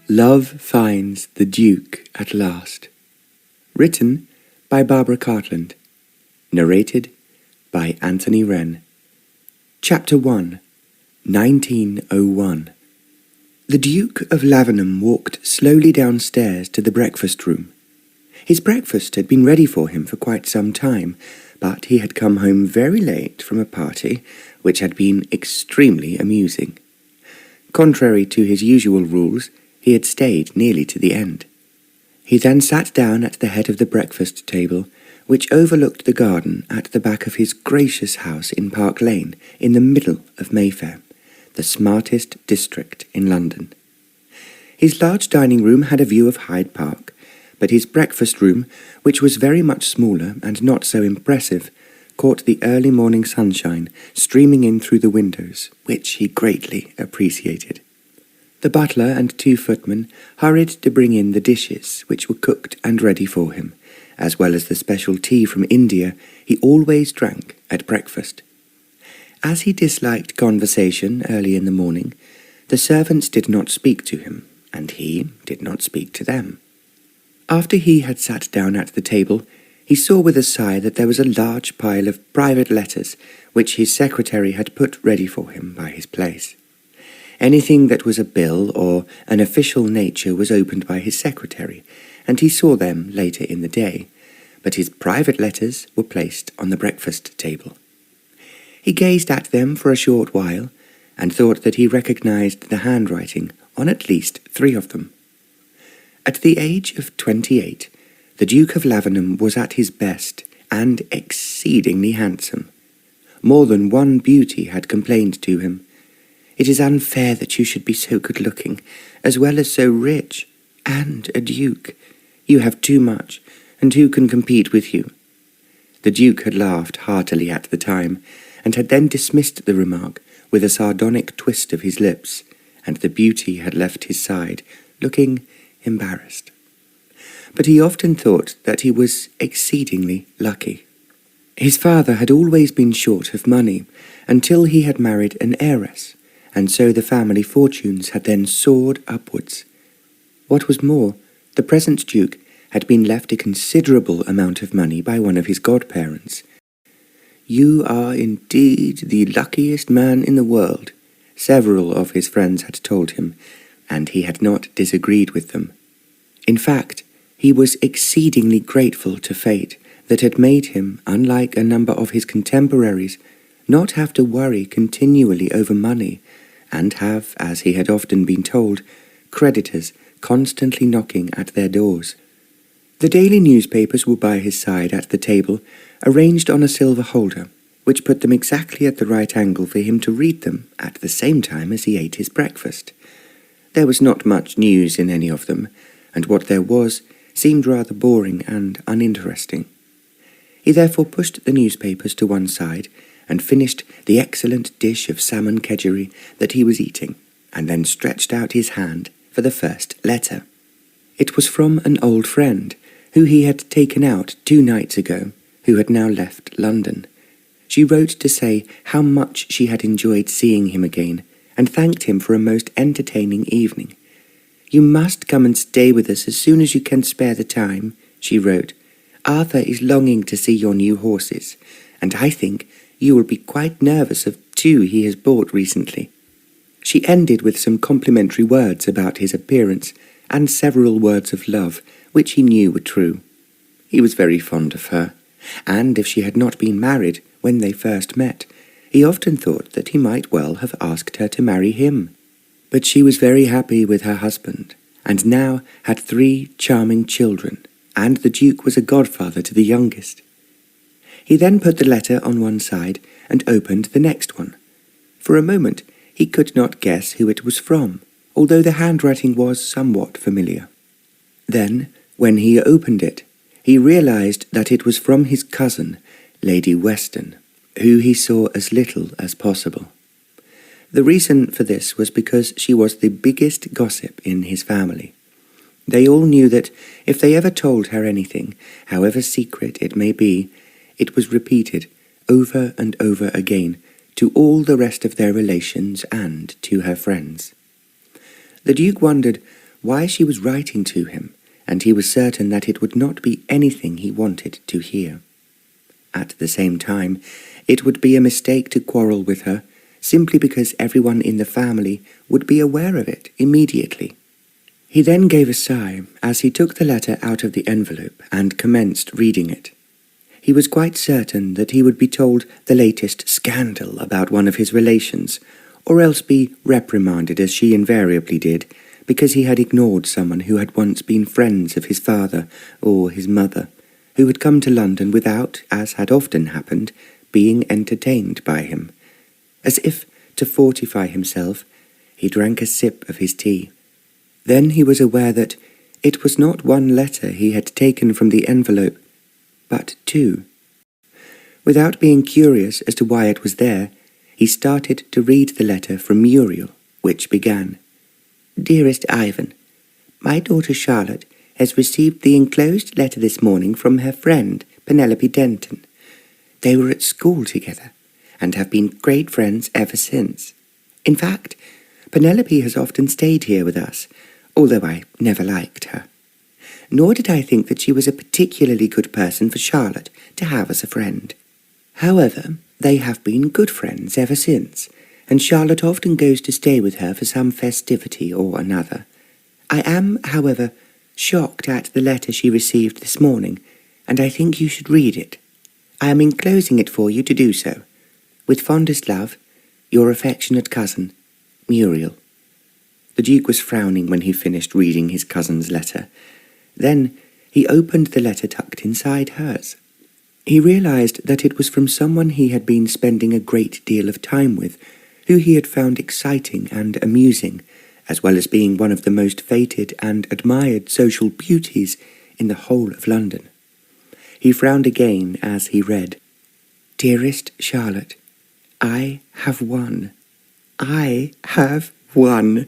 Love Finds the Duke at Last. Written by Barbara Cartland. Narrated by Anthony Wren. Chapter 1, 1901. The Duke of Lavenham walked slowly downstairs to the breakfast room. His breakfast had been ready for him for quite some time, but he had come home very late from a party which had been extremely amusing. Contrary to his usual rules, he had stayed nearly to the end. He then sat down at the head of the breakfast table, which overlooked the garden at the back of his gracious house in Park Lane, in the middle of Mayfair, the smartest district in London. His large dining room had a view of Hyde Park, but his breakfast room, which was very much smaller and not so impressive, caught the early morning sunshine streaming in through the windows, which he greatly appreciated. The butler and 2 footmen hurried to bring in the dishes which were cooked and ready for him, as well as the special tea from India he always drank at breakfast. As he disliked conversation early in the morning, the servants did not speak to him, and he did not speak to them. After he had sat down at the table, he saw with a sigh that there was a large pile of private letters which his secretary had put ready for him by his place. Anything that was a bill or an official nature was opened by his secretary, and he saw them later in the day, but his private letters were placed on the breakfast table. He gazed at them for a short while, and thought that he recognized the handwriting on at least 3 of them. At the age of 28, the Duke of Lavenham was at his best and exceedingly handsome. More than one beauty had complained to him, "It is unfair that you should be so good-looking, as well as so rich, and a duke. You have too much, and who can compete with you?" The Duke had laughed heartily at the time, and had then dismissed the remark with a sardonic twist of his lips, and the beauty had left his side, looking embarrassed. But he often thought that he was exceedingly lucky. His father had always been short of money, until he had married an heiress, and so the family fortunes had then soared upwards. What was more, the present Duke had been left a considerable amount of money by one of his godparents. "You are indeed the luckiest man in the world," several of his friends had told him, and he had not disagreed with them. In fact, he was exceedingly grateful to fate that had made him, unlike a number of his contemporaries, not have to worry continually over money, and have, as he had often been told, creditors constantly knocking at their doors. The daily newspapers were by his side at the table, arranged on a silver holder, which put them exactly at the right angle for him to read them at the same time as he ate his breakfast. There was not much news in any of them, and what there was seemed rather boring and uninteresting. He therefore pushed the newspapers to one side, and finished the excellent dish of salmon kedgeree that he was eating, and then stretched out his hand for the first letter. It was from an old friend, who he had taken out 2 nights ago, who had now left London. She wrote to say how much she had enjoyed seeing him again, and thanked him for a most entertaining evening. "You must come and stay with us as soon as you can spare the time," she wrote. "Arthur is longing to see your new horses, and I think you will be quite nervous of 2 he has bought recently." She ended with some complimentary words about his appearance, and several words of love, which he knew were true. He was very fond of her, and if she had not been married when they first met, he often thought that he might well have asked her to marry him. But she was very happy with her husband, and now had 3 charming children, and the Duke was a godfather to the youngest. He then put the letter on one side and opened the next one. For a moment he could not guess who it was from, although the handwriting was somewhat familiar. Then, when he opened it, he realized that it was from his cousin, Lady Weston, who he saw as little as possible. The reason for this was because she was the biggest gossip in his family. They all knew that if they ever told her anything, however secret it may be, it was repeated over and over again to all the rest of their relations and to her friends. The Duke wondered why she was writing to him, and he was certain that it would not be anything he wanted to hear. At the same time, it would be a mistake to quarrel with her, simply because everyone in the family would be aware of it immediately. He then gave a sigh as he took the letter out of the envelope and commenced reading it. He was quite certain that he would be told the latest scandal about one of his relations, or else be reprimanded as she invariably did, because he had ignored someone who had once been friends of his father or his mother, who had come to London without, as had often happened, being entertained by him. As if to fortify himself, he drank a sip of his tea. Then he was aware that it was not one letter he had taken from the envelope, but two. Without being curious as to why it was there, he started to read the letter from Muriel, which began, "Dearest Ivan, my daughter Charlotte has received the enclosed letter this morning from her friend Penelope Denton. They were at school together, and have been great friends ever since. In fact, Penelope has often stayed here with us, although I never liked her. Nor did I think that she was a particularly good person for Charlotte to have as a friend. However, they have been good friends ever since, and Charlotte often goes to stay with her for some festivity or another. I am, however, shocked at the letter she received this morning, and I think you should read it. I am enclosing it for you to do so. With fondest love, your affectionate cousin, Muriel." The Duke was frowning when he finished reading his cousin's letter. Then he opened the letter tucked inside hers. He realized that it was from someone he had been spending a great deal of time with, who he had found exciting and amusing, as well as being one of the most feted and admired social beauties in the whole of London. He frowned again as he read, "Dearest Charlotte, I have won. I have won.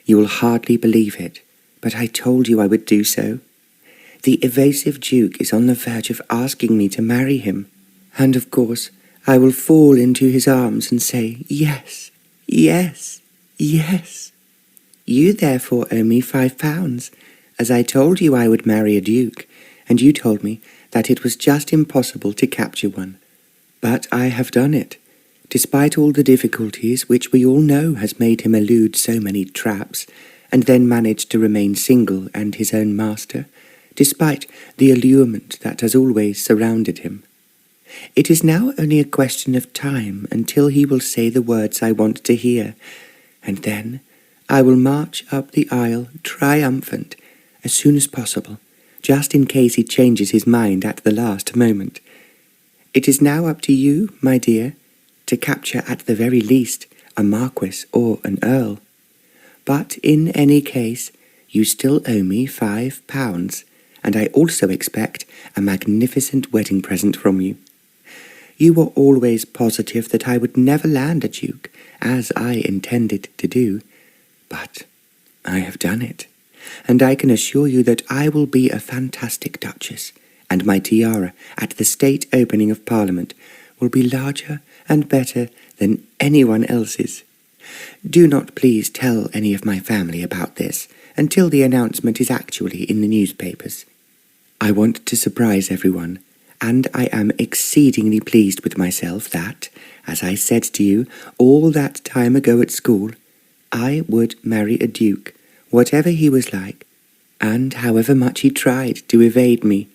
You will hardly believe it, but I told you I would do so. The evasive Duke is on the verge of asking me to marry him, and of course I will fall into his arms and say, yes, yes, yes. You therefore owe me £5, as I told you I would marry a duke, and you told me that it was just impossible to capture one. But I have done it, despite all the difficulties which we all know has made him elude so many traps, and then managed to remain single and his own master, despite the allurement that has always surrounded him. It is now only a question of time until he will say the words I want to hear, and then I will march up the aisle triumphant as soon as possible, just in case he changes his mind at the last moment. It is now up to you, my dear, to capture at the very least a marquis or an earl. But in any case, you still owe me £5, and I also expect a magnificent wedding present from you. You were always positive that I would never land a duke, as I intended to do, but I have done it, and I can assure you that I will be a fantastic duchess, and my tiara at the state opening of Parliament will be larger and better than anyone else's. Do not please tell any of my family about this until the announcement is actually in the newspapers. I want to surprise everyone, and I am exceedingly pleased with myself that, as I said to you all that time ago at school, I would marry a duke, whatever he was like, and however much he tried to evade me.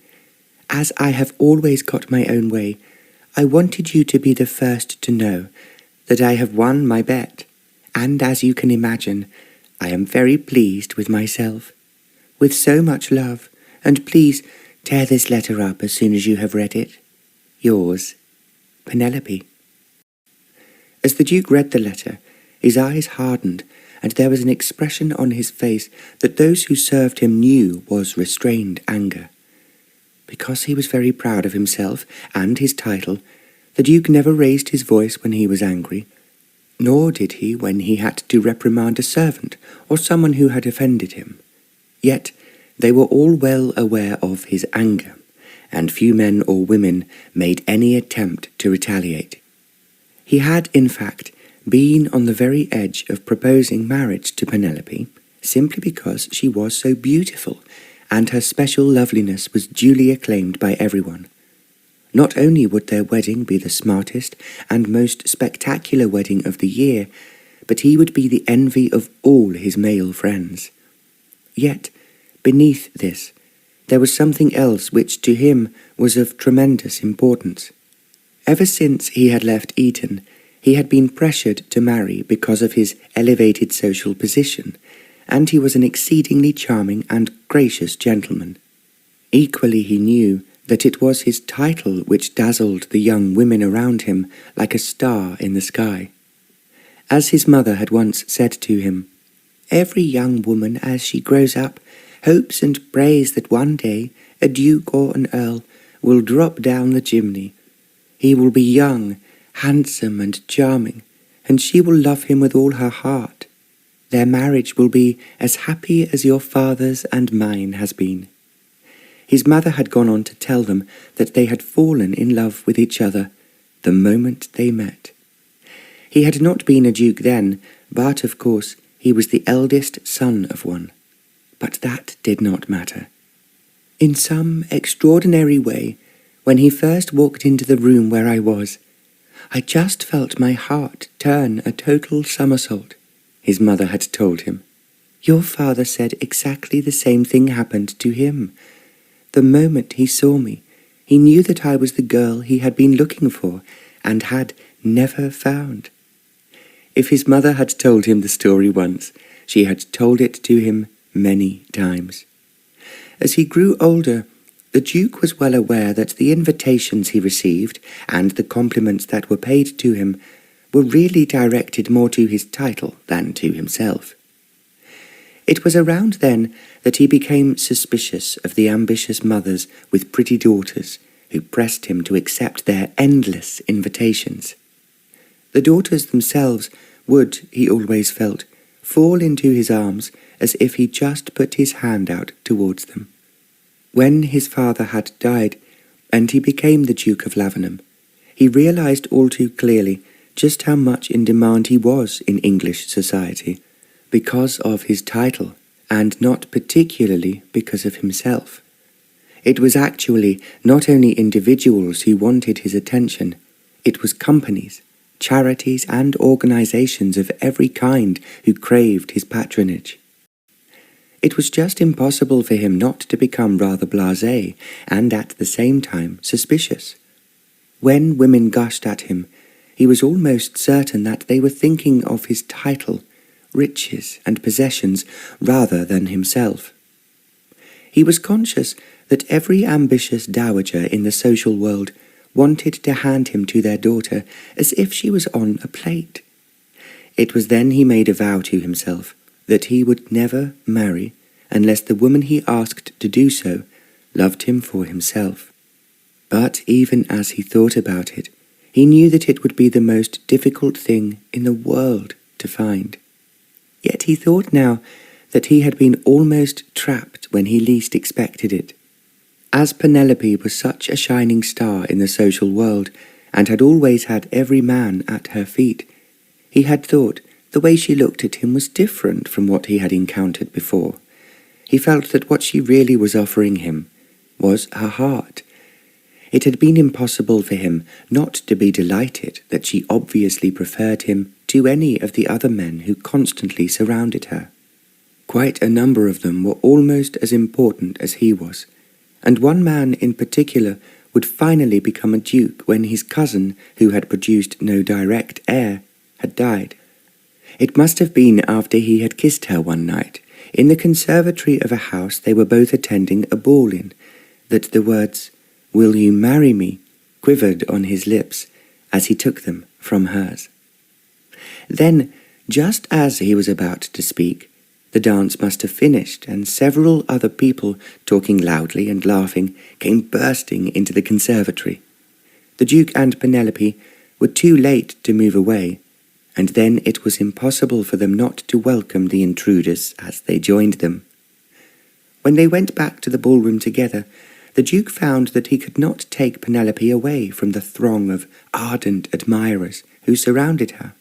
As I have always got my own way, I wanted you to be the first to know that I have won my bet, and as you can imagine, I am very pleased with myself. With so much love, and please tear this letter up as soon as you have read it. Yours, Penelope." As the Duke read the letter, his eyes hardened, and there was an expression on his face that those who served him knew was restrained anger. Because he was very proud of himself and his title, the Duke never raised his voice when he was angry, nor did he when he had to reprimand a servant or someone who had offended him. Yet they were all well aware of his anger, and few men or women made any attempt to retaliate. He had, in fact, been on the very edge of proposing marriage to Penelope, simply because she was so beautiful, and her special loveliness was duly acclaimed by everyone. Not only would their wedding be the smartest and most spectacular wedding of the year, but he would be the envy of all his male friends. Yet, beneath this, there was something else which to him was of tremendous importance. Ever since he had left Eton, he had been pressured to marry because of his elevated social position, and he was an exceedingly charming and gracious gentleman. Equally he knew that it was his title which dazzled the young women around him like a star in the sky. As his mother had once said to him, "Every young woman as she grows up hopes and prays that one day a duke or an earl will drop down the chimney. He will be young, handsome and charming, and she will love him with all her heart. Their marriage will be as happy as your father's and mine has been." His mother had gone on to tell them that they had fallen in love with each other the moment they met. He had not been a duke then, but of course he was the eldest son of one. But that did not matter. In some extraordinary way, when he first walked into the room where I was, I just felt my heart turn a total somersault, his mother had told him. Your father said exactly the same thing happened to him. The moment he saw me, he knew that I was the girl he had been looking for and had never found. If his mother had told him the story once, she had told it to him many times. As he grew older, the Duke was well aware that the invitations he received and the compliments that were paid to him were really directed more to his title than to himself. It was around then that he became suspicious of the ambitious mothers with pretty daughters who pressed him to accept their endless invitations. The daughters themselves would, he always felt, fall into his arms as if he just put his hand out towards them. When his father had died, and he became the Duke of Lavenham, he realized all too clearly just how much in demand he was in English society, because of his title, and not particularly because of himself. It was actually not only individuals who wanted his attention, it was companies, charities and organizations of every kind who craved his patronage. It was just impossible for him not to become rather blasé and at the same time suspicious. When women gushed at him, he was almost certain that they were thinking of his title, riches and possessions rather than himself. He was conscious that every ambitious dowager in the social world wanted to hand him to their daughter as if she was on a plate. It was then he made a vow to himself that he would never marry unless the woman he asked to do so loved him for himself. But even as he thought about it, he knew that it would be the most difficult thing in the world to find. Yet he thought now that he had been almost trapped when he least expected it. As Penelope was such a shining star in the social world, and had always had every man at her feet, he had thought the way she looked at him was different from what he had encountered before. He felt that what she really was offering him was her heart. It had been impossible for him not to be delighted that she obviously preferred him to any of the other men who constantly surrounded her. Quite a number of them were almost as important as he was, and one man in particular would finally become a duke when his cousin, who had produced no direct heir, had died. It must have been after he had kissed her one night, in the conservatory of a house they were both attending a ball in, that the words, "Will you marry me?" quivered on his lips as he took them from hers. Then, just as he was about to speak, the dance must have finished, and several other people, talking loudly and laughing, came bursting into the conservatory. The Duke and Penelope were too late to move away, and then it was impossible for them not to welcome the intruders as they joined them. When they went back to the ballroom together, the Duke found that he could not take Penelope away from the throng of ardent admirers who surrounded her.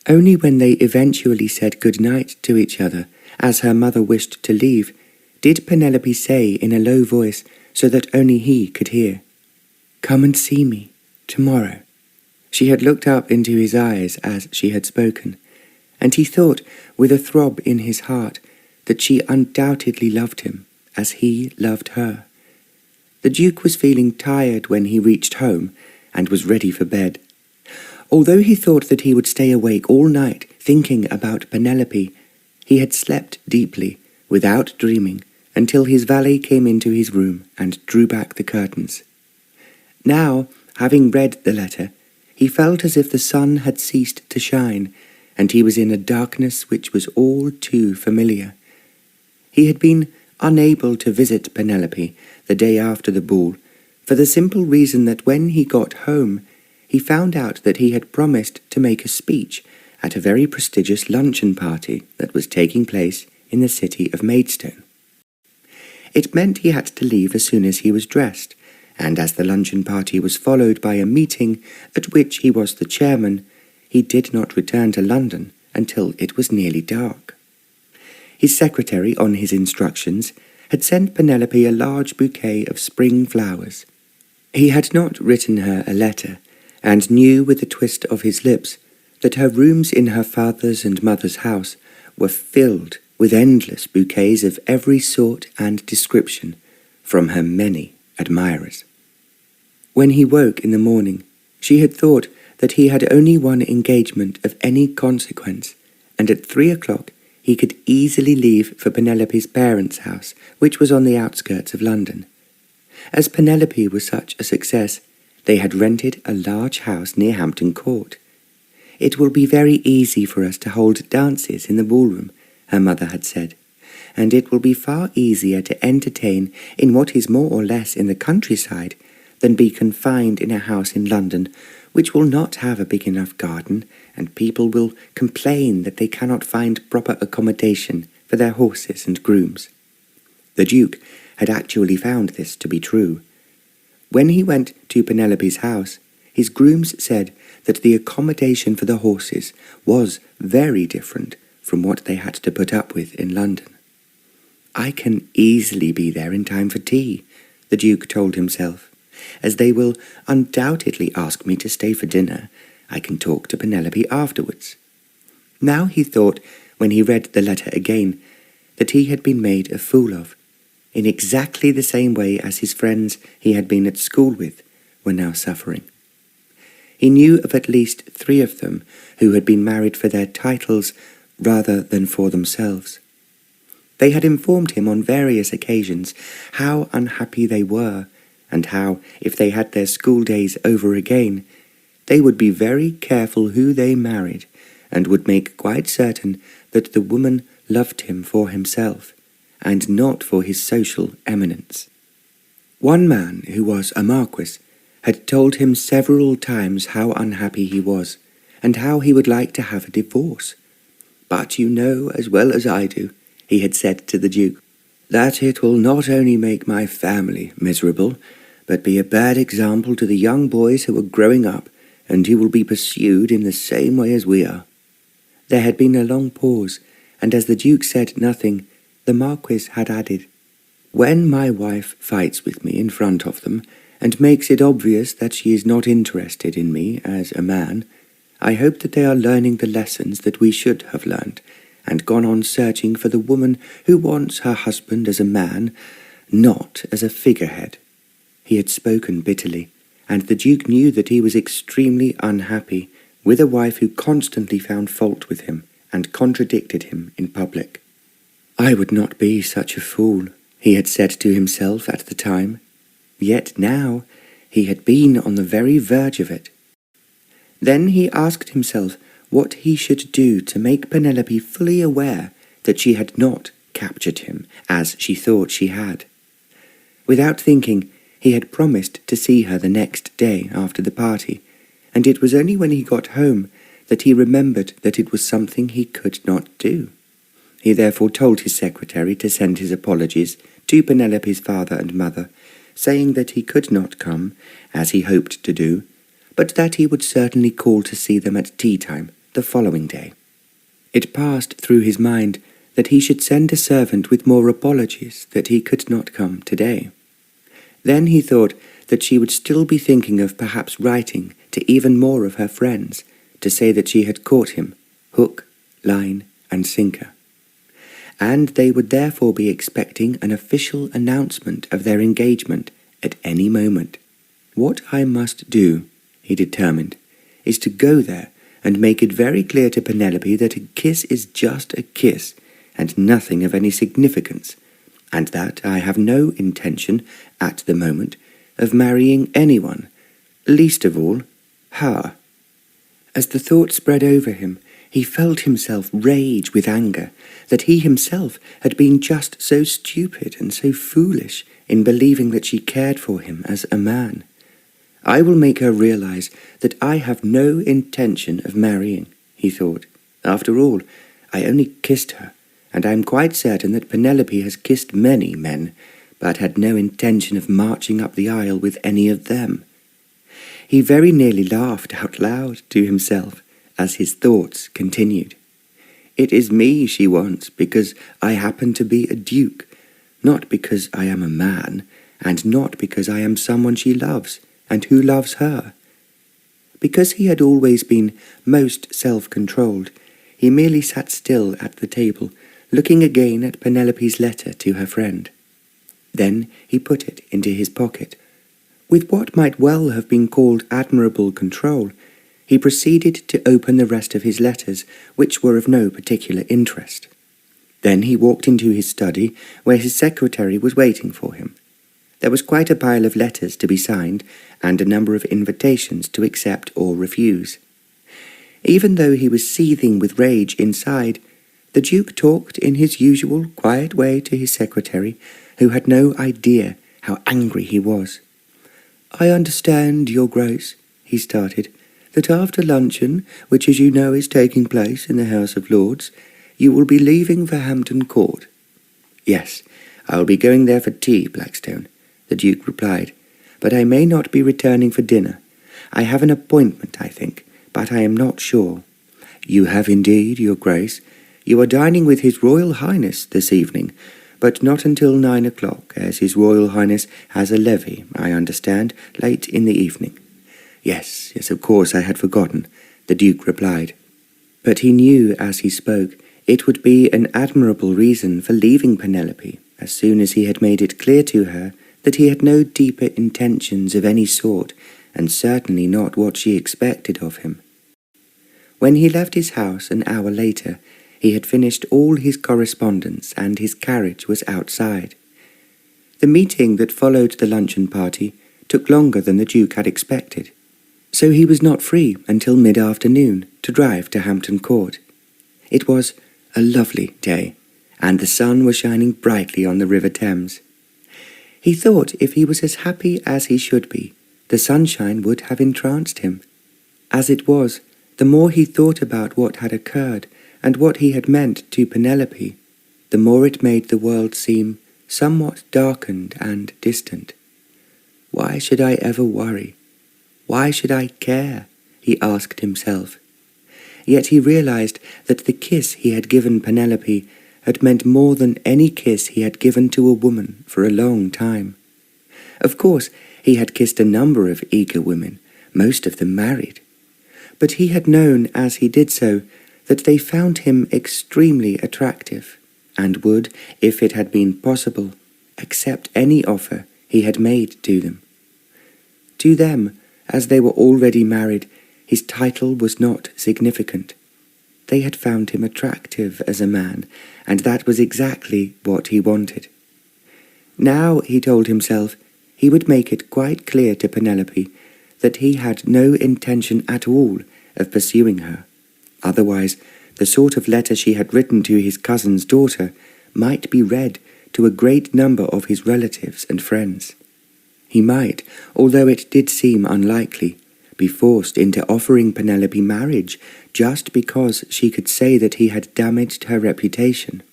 Only when they eventually said good night to each other As her mother wished to leave, did Penelope say in a low voice so that only he could hear, "Come and see me tomorrow." She had looked up into his eyes as she had spoken, and he thought with a throb in his heart that she undoubtedly loved him as he loved her. The Duke was feeling tired when he reached home and was ready for bed. Although he thought that he would stay awake all night thinking about Penelope, he had slept deeply, without dreaming, until his valet came into his room and drew back the curtains. Now, having read the letter, he felt as if the sun had ceased to shine, and he was in a darkness which was all too familiar. He had been unable to visit Penelope the day after the ball, for the simple reason that when he got home, he found out that he had promised to make a speech at a very prestigious luncheon party that was taking place in the city of Maidstone. It meant he had to leave as soon as he was dressed, and as the luncheon party was followed by a meeting at which he was the chairman, he did not return to London until it was nearly dark. His secretary, on his instructions, had sent Penelope a large bouquet of spring flowers. He had not written her a letter, and knew with a twist of his lips that her rooms in her father's and mother's house were filled with endless bouquets of every sort and description from her many admirers. When he woke in the morning, she had thought that he had only one engagement of any consequence, and at 3 o'clock he could easily leave for Penelope's parents' house, which was on the outskirts of London. As Penelope was such a success, they had rented a large house near Hampton Court. "It will be very easy for us to hold dances in the ballroom," her mother had said, "and it will be far easier to entertain in what is more or less in the countryside than be confined in a house in London which will not have a big enough garden, and people will complain that they cannot find proper accommodation for their horses and grooms." The Duke had actually found this to be true. When he went to Penelope's house, his grooms said that the accommodation for the horses was very different from what they had to put up with in London. "I can easily be there in time for tea," the Duke told himself. "As they will undoubtedly ask me to stay for dinner, I can talk to Penelope afterwards." Now he thought, when he read the letter again, that he had been made a fool of, in exactly the same way as his friends he had been at school with were now suffering. He knew of at least 3 of them who had been married for their titles rather than for themselves. They had informed him on various occasions how unhappy they were, and how, if they had their school days over again, they would be very careful who they married, and would make quite certain that the woman loved him for himself, and not for his social eminence. One man, who was a marquis, had told him several times how unhappy he was, and how he would like to have a divorce. "But you know as well as I do," he had said to the Duke, "that it will not only make my family miserable, but be a bad example to the young boys who are growing up, and who will be pursued in the same way as we are." There had been a long pause, and as the Duke said nothing, the Marquis had added, "When my wife fights with me in front of them, and makes it obvious that she is not interested in me as a man, I hope that they are learning the lessons that we should have learned, and gone on searching for the woman who wants her husband as a man, not as a figurehead." He had spoken bitterly, and the Duke knew that he was extremely unhappy with a wife who constantly found fault with him and contradicted him in public. "I would not be such a fool," he had said to himself at the time. Yet now he had been on the very verge of it. Then he asked himself what he should do to make Penelope fully aware that she had not captured him as she thought she had. Without thinking, he had promised to see her the next day after the party, and it was only when he got home that he remembered that it was something he could not do. He therefore told his secretary to send his apologies to Penelope's father and mother, saying that he could not come, as he hoped to do, but that he would certainly call to see them at tea-time the following day. It passed through his mind that he should send a servant with more apologies that he could not come today. Then he thought that she would still be thinking of perhaps writing to even more of her friends to say that she had caught him, hook, line, and sinker. And they would therefore be expecting an official announcement of their engagement at any moment. What I must do, he determined, is to go there and make it very clear to Penelope that a kiss is just a kiss and nothing of any significance, and that I have no intention, at the moment, of marrying anyone, least of all her. As the thought spread over him, he felt himself rage with anger that he himself had been just so stupid and so foolish in believing that she cared for him as a man. I will make her realize that I have no intention of marrying, he thought. After all, I only kissed her, and I am quite certain that Penelope has kissed many men, but had no intention of marching up the aisle with any of them. He very nearly laughed out loud to himself as his thoughts continued. It is me she wants because I happen to be a duke, not because I am a man, and not because I am someone she loves, and who loves her. Because he had always been most self-controlled, he merely sat still at the table, looking again at Penelope's letter to her friend. Then he put it into his pocket. With what might well have been called admirable control, he proceeded to open the rest of his letters, which were of no particular interest. Then he walked into his study, where his secretary was waiting for him. There was quite a pile of letters to be signed, and a number of invitations to accept or refuse. Even though he was seething with rage inside, the Duke talked in his usual quiet way to his secretary, who had no idea how angry he was. "I understand, Your Grace," he started, "that after luncheon, which as you know is taking place in the House of Lords, you will be leaving for Hampton Court." "Yes, I will be going there for tea, Blackstone," the Duke replied, "but I may not be returning for dinner. I have an appointment, I think, but I am not sure." "You have indeed, Your Grace. You are dining with His Royal Highness this evening, but not until 9 o'clock, as His Royal Highness has a levee, I understand, late in the evening." Yes, of course I had forgotten," the Duke replied. But he knew as he spoke it would be an admirable reason for leaving Penelope as soon as he had made it clear to her that he had no deeper intentions of any sort, and certainly not what she expected of him. When he left his house an hour later, he had finished all his correspondence and his carriage was outside. The meeting that followed the luncheon party took longer than the Duke had expected, so he was not free until mid-afternoon to drive to Hampton Court. It was a lovely day, and the sun was shining brightly on the River Thames. He thought if he was as happy as he should be, the sunshine would have entranced him. As it was, the more he thought about what had occurred and what he had meant to Penelope, the more it made the world seem somewhat darkened and distant. Why should I ever worry? Why should I care? He asked himself. Yet he realized that the kiss he had given Penelope had meant more than any kiss he had given to a woman for a long time. Of course, he had kissed a number of eager women, most of them married. But he had known as he did so that they found him extremely attractive, and would, if it had been possible, accept any offer he had made to them. To them, as they were already married, his title was not significant. They had found him attractive as a man, and that was exactly what he wanted. Now, he told himself, he would make it quite clear to Penelope that he had no intention at all of pursuing her. Otherwise, the sort of letter she had written to his cousin's daughter might be read to a great number of his relatives and friends. He might, although it did seem unlikely, be forced into offering Penelope marriage just because she could say that he had damaged her reputation.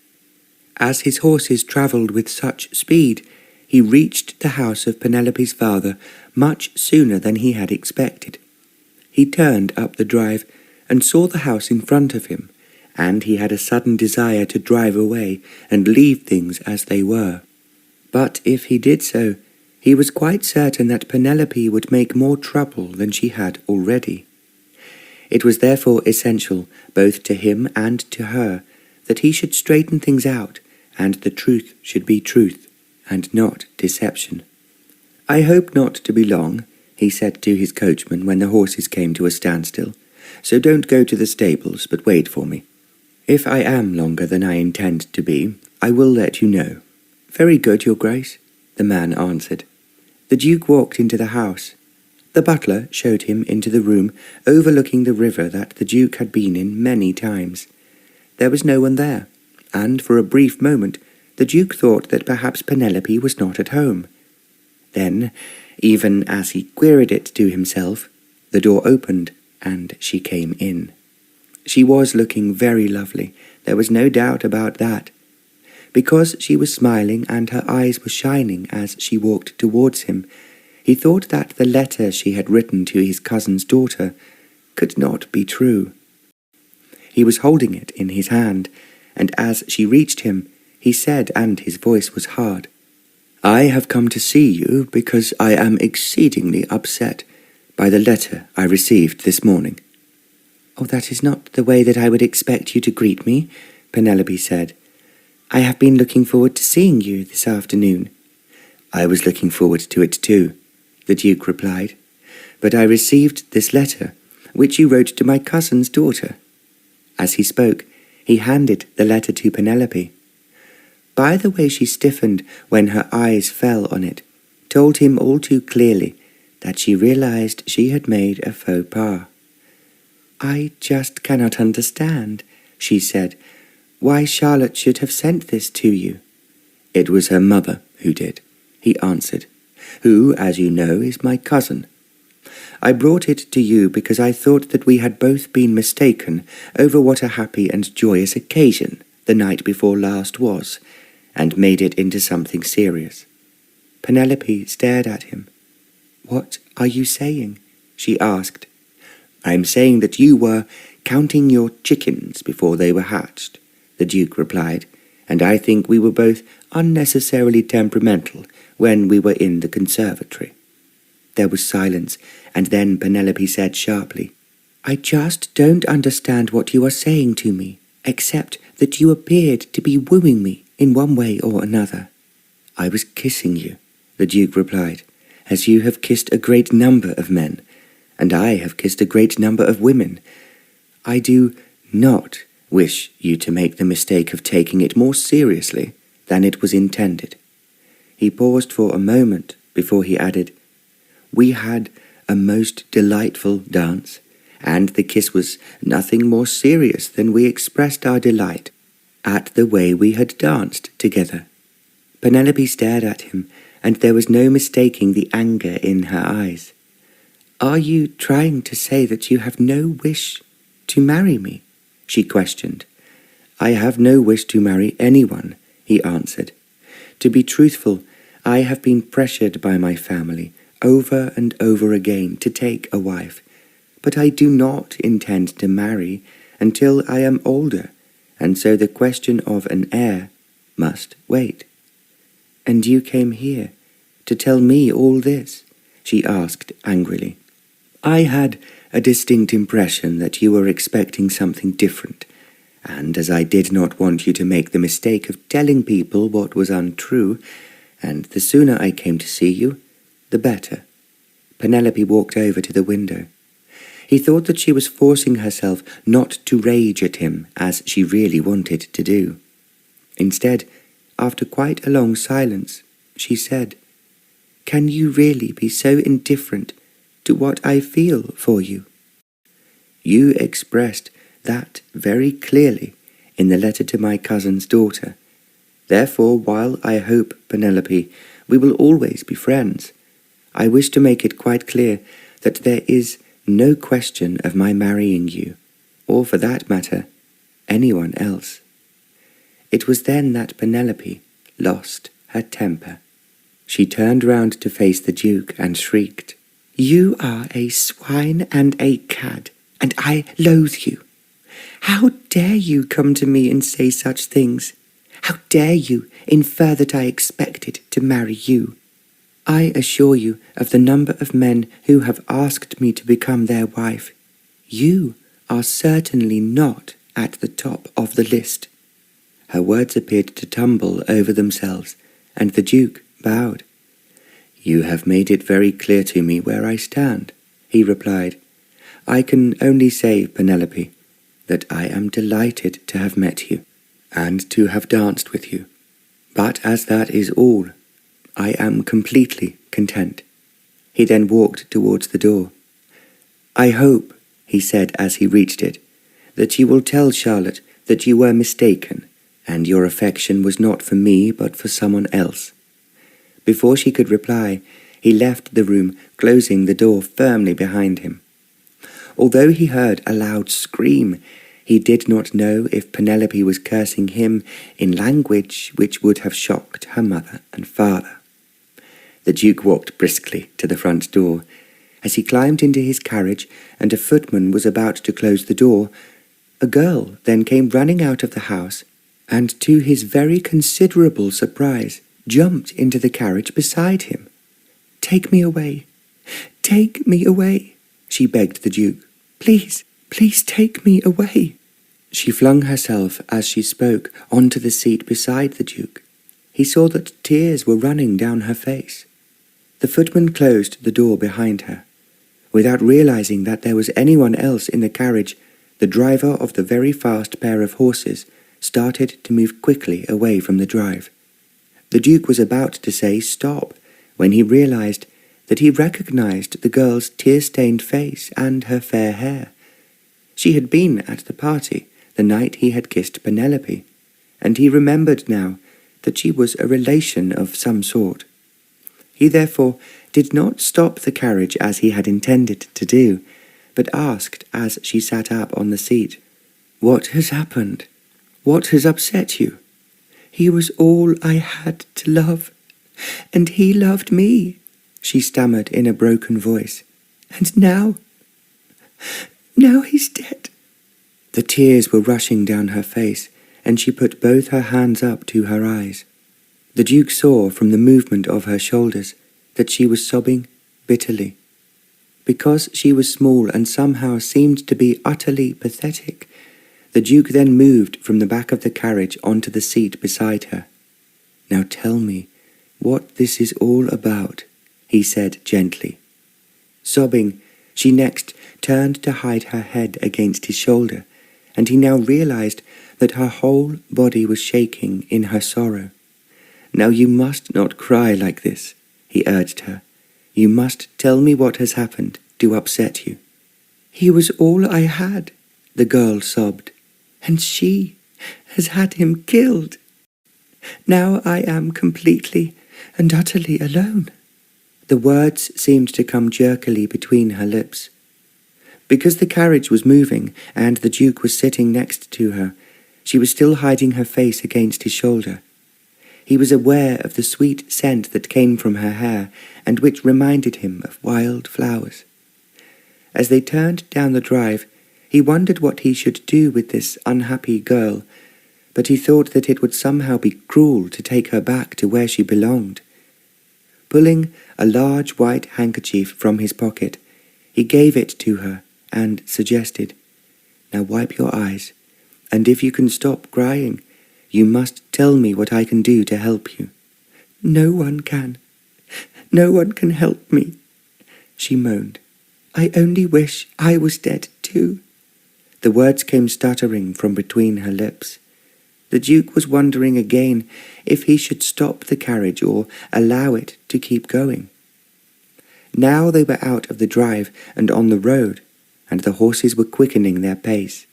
As his horses travelled with such speed, he reached the house of Penelope's father much sooner than he had expected. He turned up the drive and saw the house in front of him, and he had a sudden desire to drive away and leave things as they were. But if he did so, he was quite certain that Penelope would make more trouble than she had already. It was therefore essential, both to him and to her, that he should straighten things out, and the truth should be truth, and not deception. "I hope not to be long," he said to his coachman when the horses came to a standstill, "so don't go to the stables, but wait for me. If I am longer than I intend to be, I will let you know." "Very good, your grace," the man answered. The Duke walked into the house. The butler showed him into the room overlooking the river that the Duke had been in many times. There was no one there, and for a brief moment the Duke thought that perhaps Penelope was not at home. Then, even as he queried it to himself, the door opened and she came in. She was looking very lovely, there was no doubt about that. Because she was smiling and her eyes were shining as she walked towards him, he thought that the letter she had written to his cousin's daughter could not be true. He was holding it in his hand, and as she reached him, he said, and his voice was hard, "I have come to see you because I am exceedingly upset by the letter I received this morning." "Oh, that is not the way that I would expect you to greet me," Penelope said. "I have been looking forward to seeing you this afternoon." "I was looking forward to it too," the Duke replied, "but I received this letter, which you wrote to my cousin's daughter." As he spoke, he handed the letter to Penelope. By the way she stiffened when her eyes fell on it, told him all too clearly that she realized she had made a faux pas. "I just cannot understand," she said, "why Charlotte should have sent this to you." "It was her mother who did," he answered, "who, as you know, is my cousin. I brought it to you because I thought that we had both been mistaken over what a happy and joyous occasion the night before last was, and made it into something serious." Penelope stared at him. "What are you saying?" she asked. "I am saying that you were counting your chickens before they were hatched," the Duke replied, "and I think we were both unnecessarily temperamental when we were in the conservatory." There was silence, and then Penelope said sharply, "I just don't understand what you are saying to me, except that you appeared to be wooing me in one way or another." "I was kissing you," the Duke replied, "as you have kissed a great number of men, and I have kissed a great number of women. I do not wish you to make the mistake of taking it more seriously than it was intended." He paused for a moment before he added, "We had a most delightful dance, and the kiss was nothing more serious than we expressed our delight at the way we had danced together." Penelope stared at him, and there was no mistaking the anger in her eyes. "Are you trying to say that you have no wish to marry me?" she questioned. "I have no wish to marry anyone," he answered. "To be truthful, I have been pressured by my family over and over again to take a wife, but I do not intend to marry until I am older, and so the question of an heir must wait." "And you came here to tell me all this?" she asked angrily. "I had a distinct impression that you were expecting something different, and as I did not want you to make the mistake of telling people what was untrue, and the sooner I came to see you, the better." Penelope walked over to the window. He thought that she was forcing herself not to rage at him as she really wanted to do. Instead, after quite a long silence, she said, "Can you really be so indifferent to what I feel for you?" "You expressed that very clearly in the letter to my cousin's daughter. Therefore, while I hope, Penelope, we will always be friends, I wish to make it quite clear that there is no question of my marrying you, or for that matter, anyone else." It was then that Penelope lost her temper. She turned round to face the Duke and shrieked, "You are a swine and a cad, and I loathe you. How dare you come to me and say such things? How dare you infer that I expected to marry you? I assure you of the number of men who have asked me to become their wife. You are certainly not at the top of the list." Her words appeared to tumble over themselves, and the Duke bowed. "You have made it very clear to me where I stand," he replied. "I can only say, Penelope, that I am delighted to have met you, and to have danced with you. But as that is all, I am completely content." He then walked towards the door. "I hope," he said as he reached it, "that you will tell Charlotte that you were mistaken, and your affection was not for me but for someone else." Before she could reply, he left the room, closing the door firmly behind him. Although he heard a loud scream, he did not know if Penelope was cursing him in language which would have shocked her mother and father. The Duke walked briskly to the front door. As he climbed into his carriage and a footman was about to close the door, a girl then came running out of the house, and to his very considerable surprise, jumped into the carriage beside him. "Take me away! Take me away!" she begged the Duke. "Please, please take me away!" She flung herself as she spoke onto the seat beside the Duke. He saw that tears were running down her face. The footman closed the door behind her. Without realizing that there was anyone else in the carriage, the driver of the very fast pair of horses started to move quickly away from the drive. The Duke was about to say stop when he realized that he recognized the girl's tear-stained face and her fair hair. She had been at the party the night he had kissed Penelope, and he remembered now that she was a relation of some sort. He therefore did not stop the carriage as he had intended to do, but asked as she sat up on the seat, "What has happened? What has upset you? He was all I had to love, and he loved me," she stammered in a broken voice. "And now he's dead." The tears were rushing down her face, and she put both her hands up to her eyes. The Duke saw from the movement of her shoulders that she was sobbing bitterly. Because she was small and somehow seemed to be utterly pathetic, the Duke then moved from the back of the carriage onto the seat beside her. "Now tell me what this is all about," he said gently. Sobbing, she next turned to hide her head against his shoulder, and he now realized that her whole body was shaking in her sorrow. "Now you must not cry like this," he urged her. "You must tell me what has happened to upset you." "He was all I had," the girl sobbed, "and she has had him killed. Now I am completely and utterly alone." The words seemed to come jerkily between her lips. Because the carriage was moving and the Duke was sitting next to her, she was still hiding her face against his shoulder. He was aware of the sweet scent that came from her hair and which reminded him of wild flowers. As they turned down the drive, he wondered what he should do with this unhappy girl, but he thought that it would somehow be cruel to take her back to where she belonged. Pulling a large white handkerchief from his pocket, he gave it to her and suggested, "Now wipe your eyes, and if you can stop crying, you must tell me what I can do to help you." "No one can. No one can help me," she moaned. "I only wish I was dead too." The words came stuttering from between her lips. The Duke was wondering again if he should stop the carriage or allow it to keep going. Now they were out of the drive and on the road, and the horses were quickening their pace.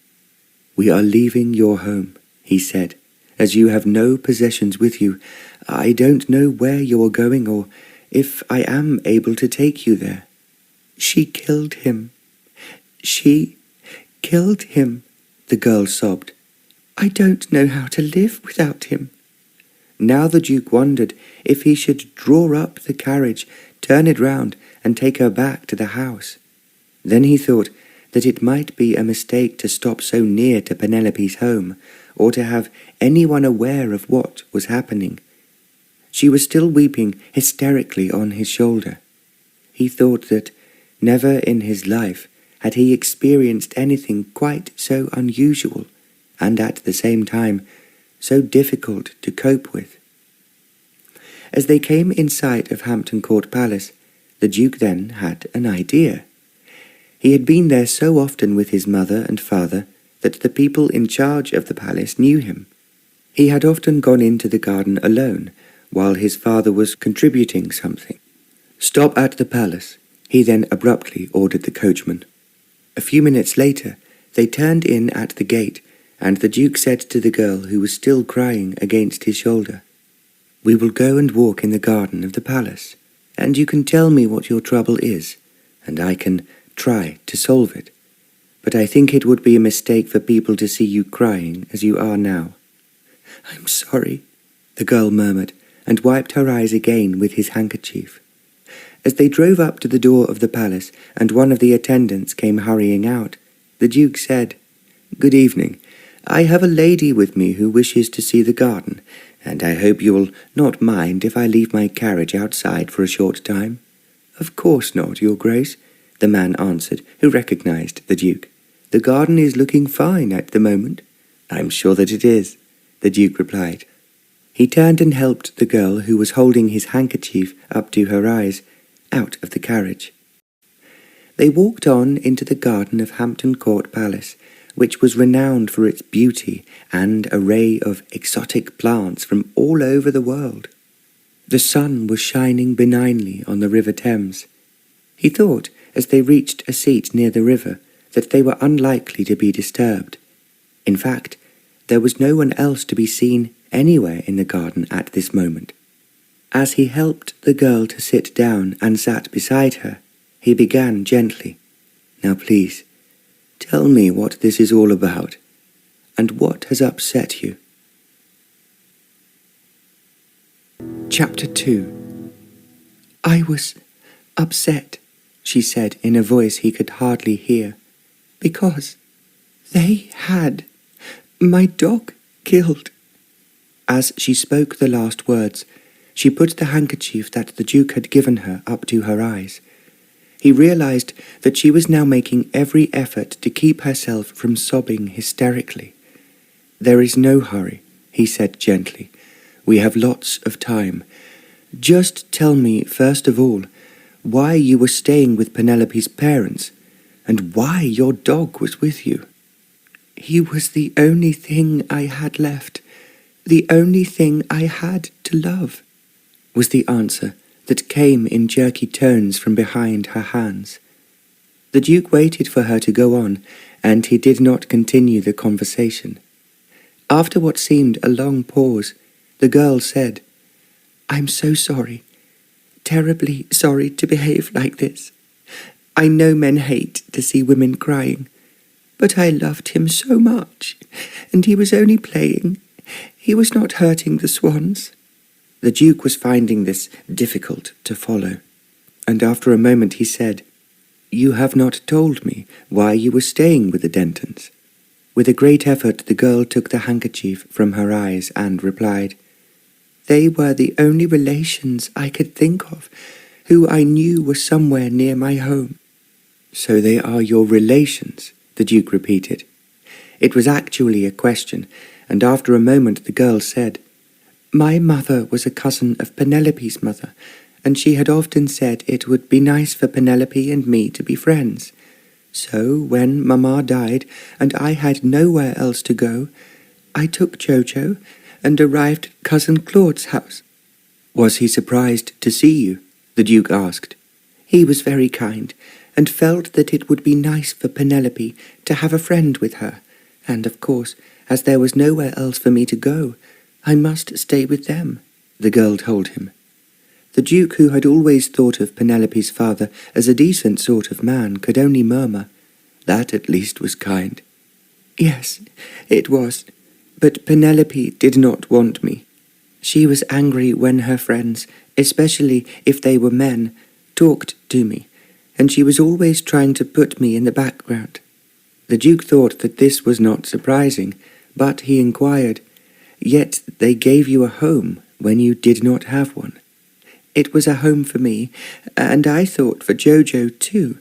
"We are leaving your home," he said, "as you have no possessions with you. I don't know where you are going or if I am able to take you there." "She killed him. She killed him," the girl sobbed. "I don't know how to live without him." Now the Duke wondered if he should draw up the carriage, turn it round, and take her back to the house. Then he thought that it might be a mistake to stop so near to Penelope's home, or to have anyone aware of what was happening. She was still weeping hysterically on his shoulder. He thought that never in his life had he experienced anything quite so unusual, and at the same time so difficult to cope with. As they came in sight of Hampton Court Palace, the Duke then had an idea. He had been there so often with his mother and father that the people in charge of the palace knew him. He had often gone into the garden alone, while his father was contributing something. "Stop at the palace," he then abruptly ordered the coachman. A few minutes later, they turned in at the gate, and the Duke said to the girl who was still crying against his shoulder, "We will go and walk in the garden of the palace, and you can tell me what your trouble is, and I can try to solve it. But I think it would be a mistake for people to see you crying as you are now." "I'm sorry," the girl murmured, and wiped her eyes again with his handkerchief. As they drove up to the door of the palace, and one of the attendants came hurrying out, the Duke said, "Good evening. I have a lady with me who wishes to see the garden, and I hope you will not mind if I leave my carriage outside for a short time." "Of course not, Your Grace," the man answered, who recognized the Duke. "The garden is looking fine at the moment." "I'm sure that it is," the Duke replied. He turned and helped the girl, who was holding his handkerchief up to her eyes, out of the carriage. They walked on into the garden of Hampton Court Palace, which was renowned for its beauty and array of exotic plants from all over the world. The sun was shining benignly on the River Thames. He thought, as they reached a seat near the river, that they were unlikely to be disturbed. In fact, there was no one else to be seen anywhere in the garden at this moment. As he helped the girl to sit down and sat beside her, he began gently, "Now please, tell me what this is all about, and what has upset you." Chapter 2. "I was upset," she said in a voice he could hardly hear, "because they had my dog killed." As she spoke the last words, she put the handkerchief that the Duke had given her up to her eyes. He realized that she was now making every effort to keep herself from sobbing hysterically. "There is no hurry," he said gently. "We have lots of time. Just tell me, first of all, why you were staying with Penelope's parents, and why your dog was with you." "He was the only thing I had left, the only thing I had to love," was the answer that came in jerky tones from behind her hands. The Duke waited for her to go on, and he did not continue the conversation. After what seemed a long pause, the girl said, "I'm so sorry, terribly sorry to behave like this. I know men hate to see women crying, but I loved him so much, and he was only playing. He was not hurting the swans." The Duke was finding this difficult to follow, and after a moment he said, "You have not told me why you were staying with the Dentons." With a great effort the girl took the handkerchief from her eyes and replied, "They were the only relations I could think of, who I knew were somewhere near my home." "So they are your relations?" the Duke repeated. It was actually a question, and after a moment the girl said, "My mother was a cousin of Penelope's mother, and she had often said it would be nice for Penelope and me to be friends. So when Mamma died and I had nowhere else to go, I took Jojo and arrived at Cousin Claude's house." "Was he surprised to see you?" the Duke asked. "He was very kind, and felt that it would be nice for Penelope to have a friend with her, and of course, as there was nowhere else for me to go, I must stay with them," the girl told him. The Duke, who had always thought of Penelope's father as a decent sort of man, could only murmur, "That at least was kind." "Yes, it was, but Penelope did not want me. She was angry when her friends, especially if they were men, talked to me, and she was always trying to put me in the background." The Duke thought that this was not surprising, but he inquired, "Yet they gave you a home when you did not have one." "It was a home for me, and I thought for Jojo too,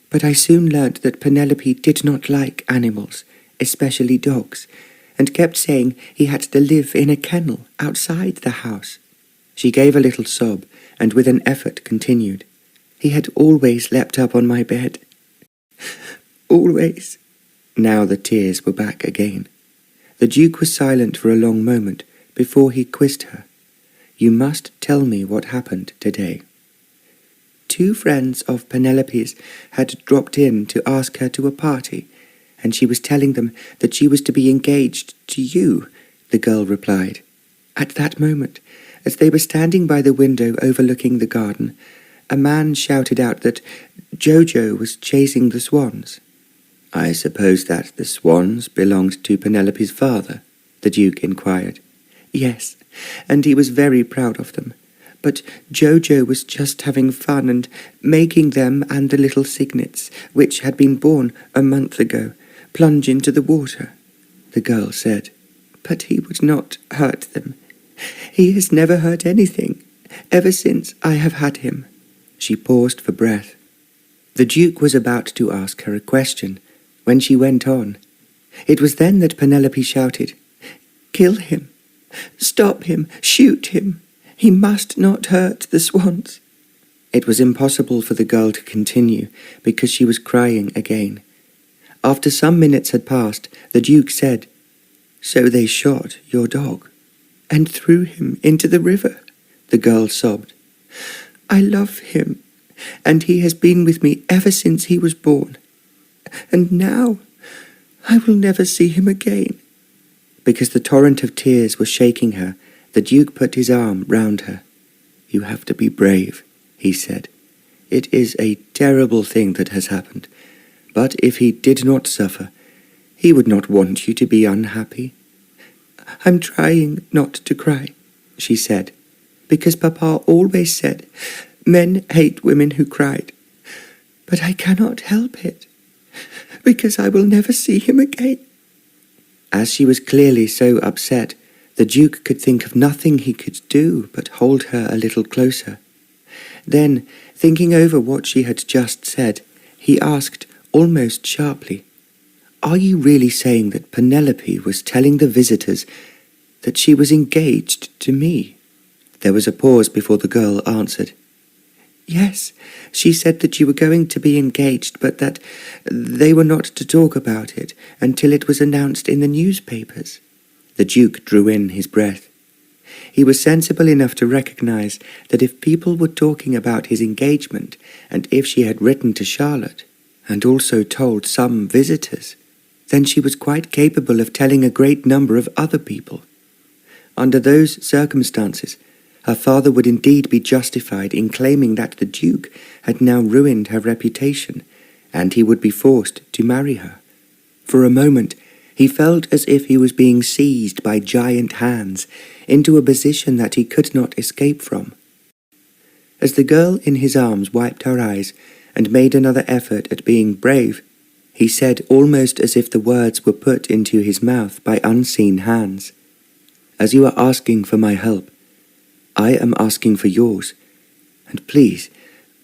but I soon learnt that Penelope did not like animals, especially dogs, and kept saying he had to live in a kennel outside the house." She gave a little sob, and with an effort continued, "He had always leapt up on my bed. Always." Now the tears were back again. The Duke was silent for a long moment before he quizzed her. "You must tell me what happened today." "Two friends of Penelope's had dropped in to ask her to a party, and she was telling them that she was to be engaged to you," the girl replied. "At that moment, as they were standing by the window overlooking the garden, a man shouted out that Jojo was chasing the swans." "I suppose that the swans belonged to Penelope's father?" the Duke inquired. "Yes, and he was very proud of them. But Jojo was just having fun and making them and the little cygnets, which had been born a month ago, plunge into the water," the girl said. "But he would not hurt them. He has never hurt anything, ever since I have had him." She paused for breath. The Duke was about to ask her a question when she went on. It was then that Penelope shouted, "Kill him! Stop him! Shoot him! He must not hurt the swans." It was impossible for the girl to continue because she was crying again. After some minutes had passed, the Duke said, "So they shot your dog and threw him into the river," the girl sobbed. "I love him, and he has been with me ever since he was born. And now I will never see him again." Because the torrent of tears was shaking her, the Duke put his arm round her. "You have to be brave," he said. "It is a terrible thing that has happened, but if he did not suffer, he would not want you to be unhappy." "I'm trying not to cry," she said, "because Papa always said men hate women who cried. But I cannot help it, because I will never see him again." As she was clearly so upset, the Duke could think of nothing he could do but hold her a little closer. Then, thinking over what she had just said, he asked almost sharply, "Are you really saying that Penelope was telling the visitors that she was engaged to me?" There was a pause before the girl answered. "Yes, she said that you were going to be engaged, but that they were not to talk about it until it was announced in the newspapers." The Duke drew in his breath. He was sensible enough to recognize that if people were talking about his engagement, and if she had written to Charlotte, and also told some visitors, then she was quite capable of telling a great number of other people. Under those circumstances, her father would indeed be justified in claiming that the Duke had now ruined her reputation, and he would be forced to marry her. For a moment, he felt as if he was being seized by giant hands into a position that he could not escape from. As the girl in his arms wiped her eyes and made another effort at being brave, he said almost as if the words were put into his mouth by unseen hands, "As you are asking for my help, I am asking for yours, and please,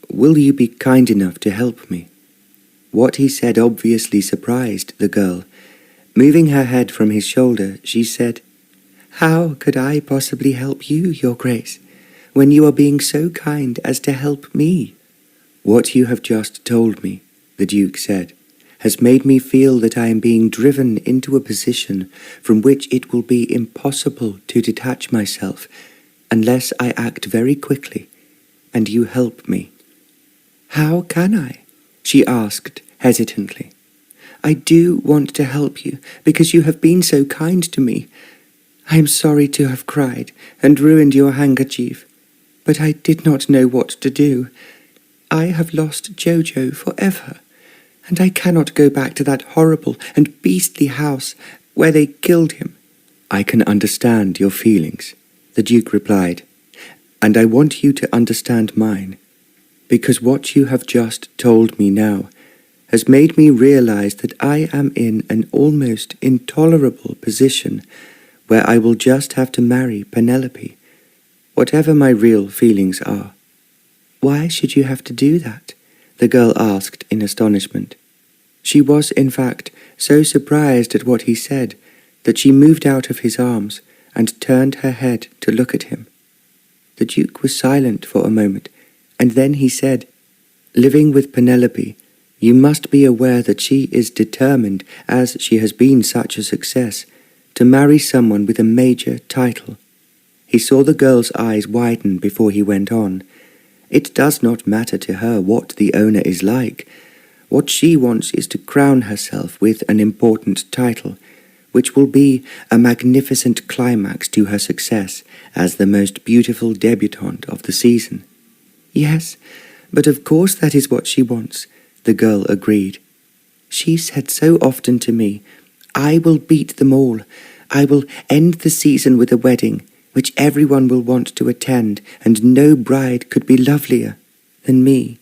will you be kind enough to help me?" What he said obviously surprised the girl. Moving her head from his shoulder, she said, "How could I possibly help you, Your Grace, when you are being so kind as to help me?" "What you have just told me," the Duke said, "has made me feel that I am being driven into a position from which it will be impossible to detach myself unless I act very quickly, and you help me." "How can I?" she asked hesitantly. "I do want to help you, because you have been so kind to me. I am sorry to have cried and ruined your handkerchief, but I did not know what to do. I have lost Jojo forever, and I cannot go back to that horrible and beastly house where they killed him." "I can understand your feelings," the Duke replied, "and I want you to understand mine, because what you have just told me now has made me realize that I am in an almost intolerable position where I will just have to marry Penelope, whatever my real feelings are." "Why should you have to do that?" the girl asked in astonishment. She was, in fact, so surprised at what he said that she moved out of his arms and turned her head to look at him. The Duke was silent for a moment, and then he said, "Living with Penelope, you must be aware that she is determined, as she has been such a success, to marry someone with a major title." He saw the girl's eyes widen before he went on. "It does not matter to her what the owner is like. What she wants is to crown herself with an important title, which will be a magnificent climax to her success as the most beautiful debutante of the season." "Yes, but of course that is what she wants," the girl agreed. "She said so often to me, 'I will beat them all. I will end the season with a wedding, which everyone will want to attend, and no bride could be lovelier than me.'"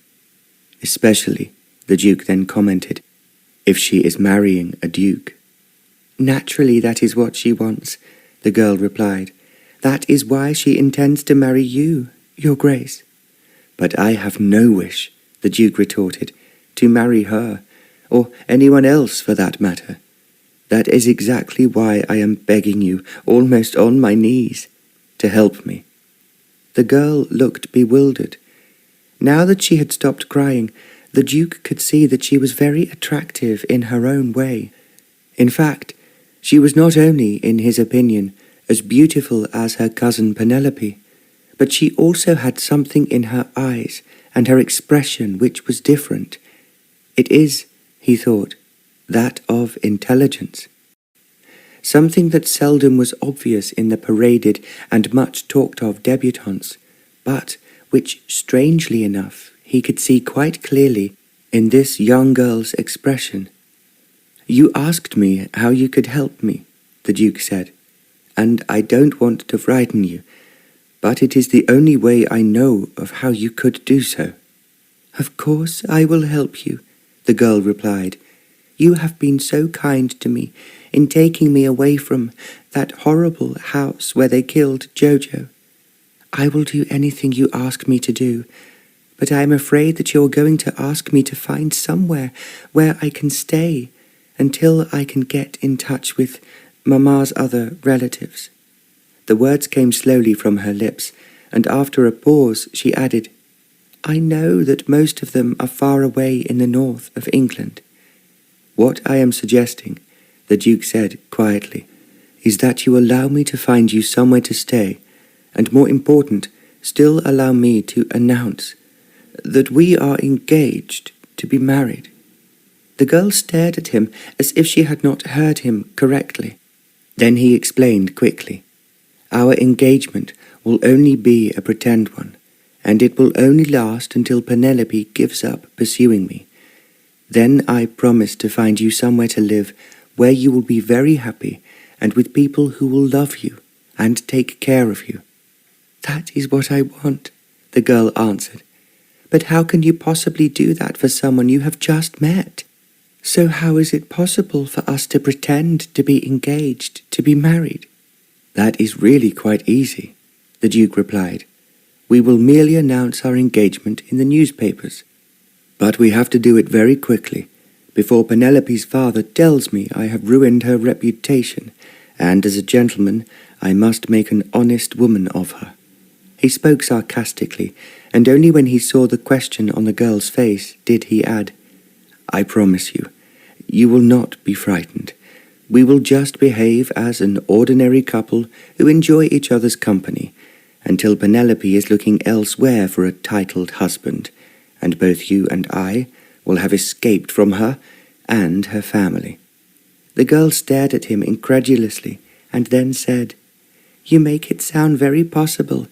"Especially," the Duke then commented, "if she is marrying a duke." "Naturally that is what she wants," the girl replied. "That is why she intends to marry you, your Grace." "But I have no wish," the Duke retorted, "to marry her, or anyone else for that matter. That is exactly why I am begging you, almost on my knees, to help me." The girl looked bewildered. Now that she had stopped crying, the Duke could see that she was very attractive in her own way. In fact, she was not only, in his opinion, as beautiful as her cousin Penelope, but she also had something in her eyes and her expression which was different. It is, he thought, that of intelligence. Something that seldom was obvious in the paraded and much talked of debutantes, but which, strangely enough, he could see quite clearly in this young girl's expression. "You asked me how you could help me," the Duke said, "and I don't want to frighten you, but it is the only way I know of how you could do so." "Of course I will help you," the girl replied. "You have been so kind to me in taking me away from that horrible house where they killed Jojo. I will do anything you ask me to do, but I am afraid that you're going to ask me to find somewhere where I can stay until I can get in touch with Mamma's other relatives." The words came slowly from her lips, and after a pause she added, "I know that most of them are far away in the north of England." "What I am suggesting," the Duke said quietly, "is that you allow me to find you somewhere to stay, and more important, still allow me to announce that we are engaged to be married." The girl stared at him as if she had not heard him correctly. Then he explained quickly, "Our engagement will only be a pretend one, and it will only last until Penelope gives up pursuing me. Then I promise to find you somewhere to live where you will be very happy and with people who will love you and take care of you." "That is what I want," the girl answered. "But how can you possibly do that for someone you have just met? So how is it possible for us to pretend to be engaged, to be married?" "That is really quite easy," the Duke replied. "We will merely announce our engagement in the newspapers. But we have to do it very quickly, before Penelope's father tells me I have ruined her reputation, and as a gentleman I must make an honest woman of her." He spoke sarcastically, and only when he saw the question on the girl's face did he add, "I promise you, you will not be frightened. We will just behave as an ordinary couple who enjoy each other's company, until Penelope is looking elsewhere for a titled husband, and both you and I will have escaped from her and her family." The girl stared at him incredulously, and then said, "You make it sound very possible,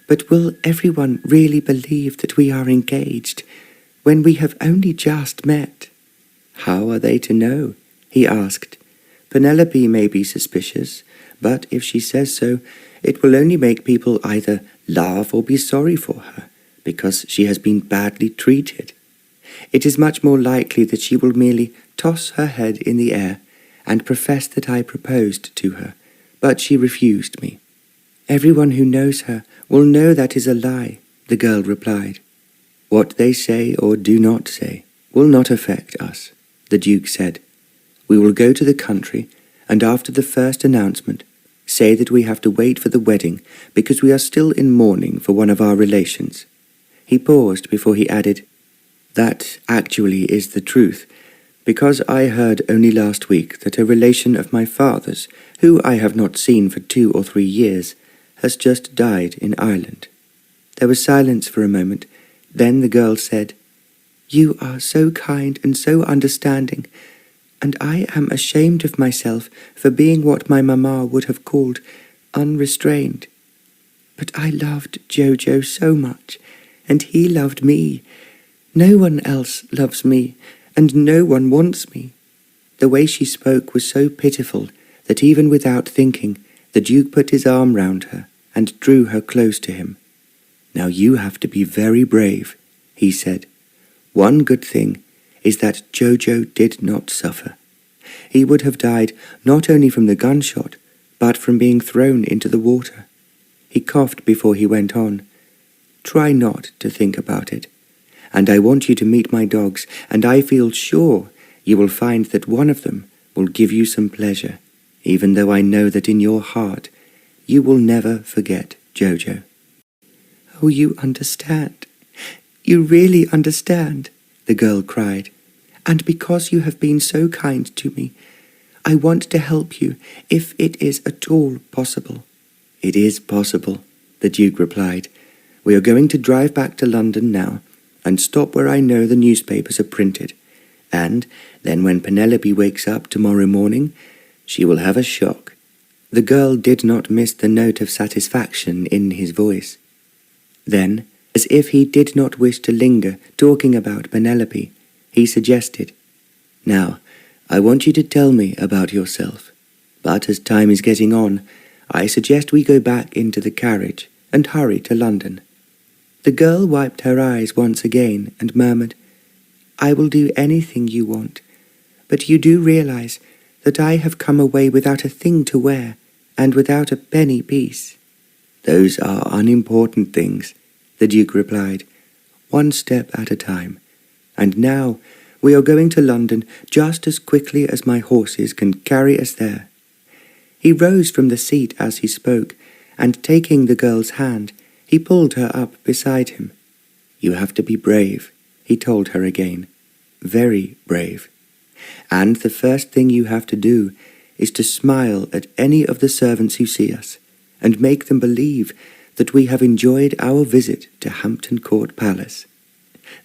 but will everyone really believe that we are engaged, when we have only just met?" "How are they to know?" he asked. "Penelope may be suspicious, but if she says so, it will only make people either laugh or be sorry for her, because she has been badly treated. It is much more likely that she will merely toss her head in the air and profess that I proposed to her, but she refused me. Everyone who knows her will know that is a lie, the girl replied. What they say or do not say will not affect us, the Duke said. We will go to the country, and after the first announcement, say that we have to wait for the wedding because we are still in mourning for one of our relations. He paused before he added, That actually is the truth, because I heard only last week that a relation of my father's, who I have not seen for 2 or 3 years, has just died in Ireland. There was silence for a moment. Then the girl said, You are so kind and so understanding, and I am ashamed of myself for being what my mamma would have called unrestrained. But I loved Jojo so much, and he loved me. No one else loves me, and no one wants me. The way she spoke was so pitiful that even without thinking, the Duke put his arm round her and drew her close to him. Now you have to be very brave, he said. One good thing is that Jojo did not suffer. He would have died not only from the gunshot, but from being thrown into the water. He coughed before he went on. Try not to think about it. And I want you to meet my dogs, and I feel sure you will find that one of them will give you some pleasure, even though I know that in your heart you will never forget Jojo. Oh, you understand. You really understand, the girl cried. And because you have been so kind to me, I want to help you if it is at all possible. It is possible, the Duke replied. We are going to drive back to London now and stop where I know the newspapers are printed. And then when Penelope wakes up tomorrow morning, she will have a shock. The girl did not miss the note of satisfaction in his voice. Then, as if he did not wish to linger talking about Penelope, he suggested, Now, I want you to tell me about yourself, but as time is getting on, I suggest we go back into the carriage and hurry to London. The girl wiped her eyes once again and murmured, I will do anything you want, but you do realize that I have come away without a thing to wear and without a penny piece. Those are unimportant things, the Duke replied, one step at a time. And now we are going to London just as quickly as my horses can carry us there. He rose from the seat as he spoke, and taking the girl's hand, he pulled her up beside him. You have to be brave, he told her again, very brave. And the first thing you have to do is to smile at any of the servants who see us, and make them believe that we have enjoyed our visit to Hampton Court Palace.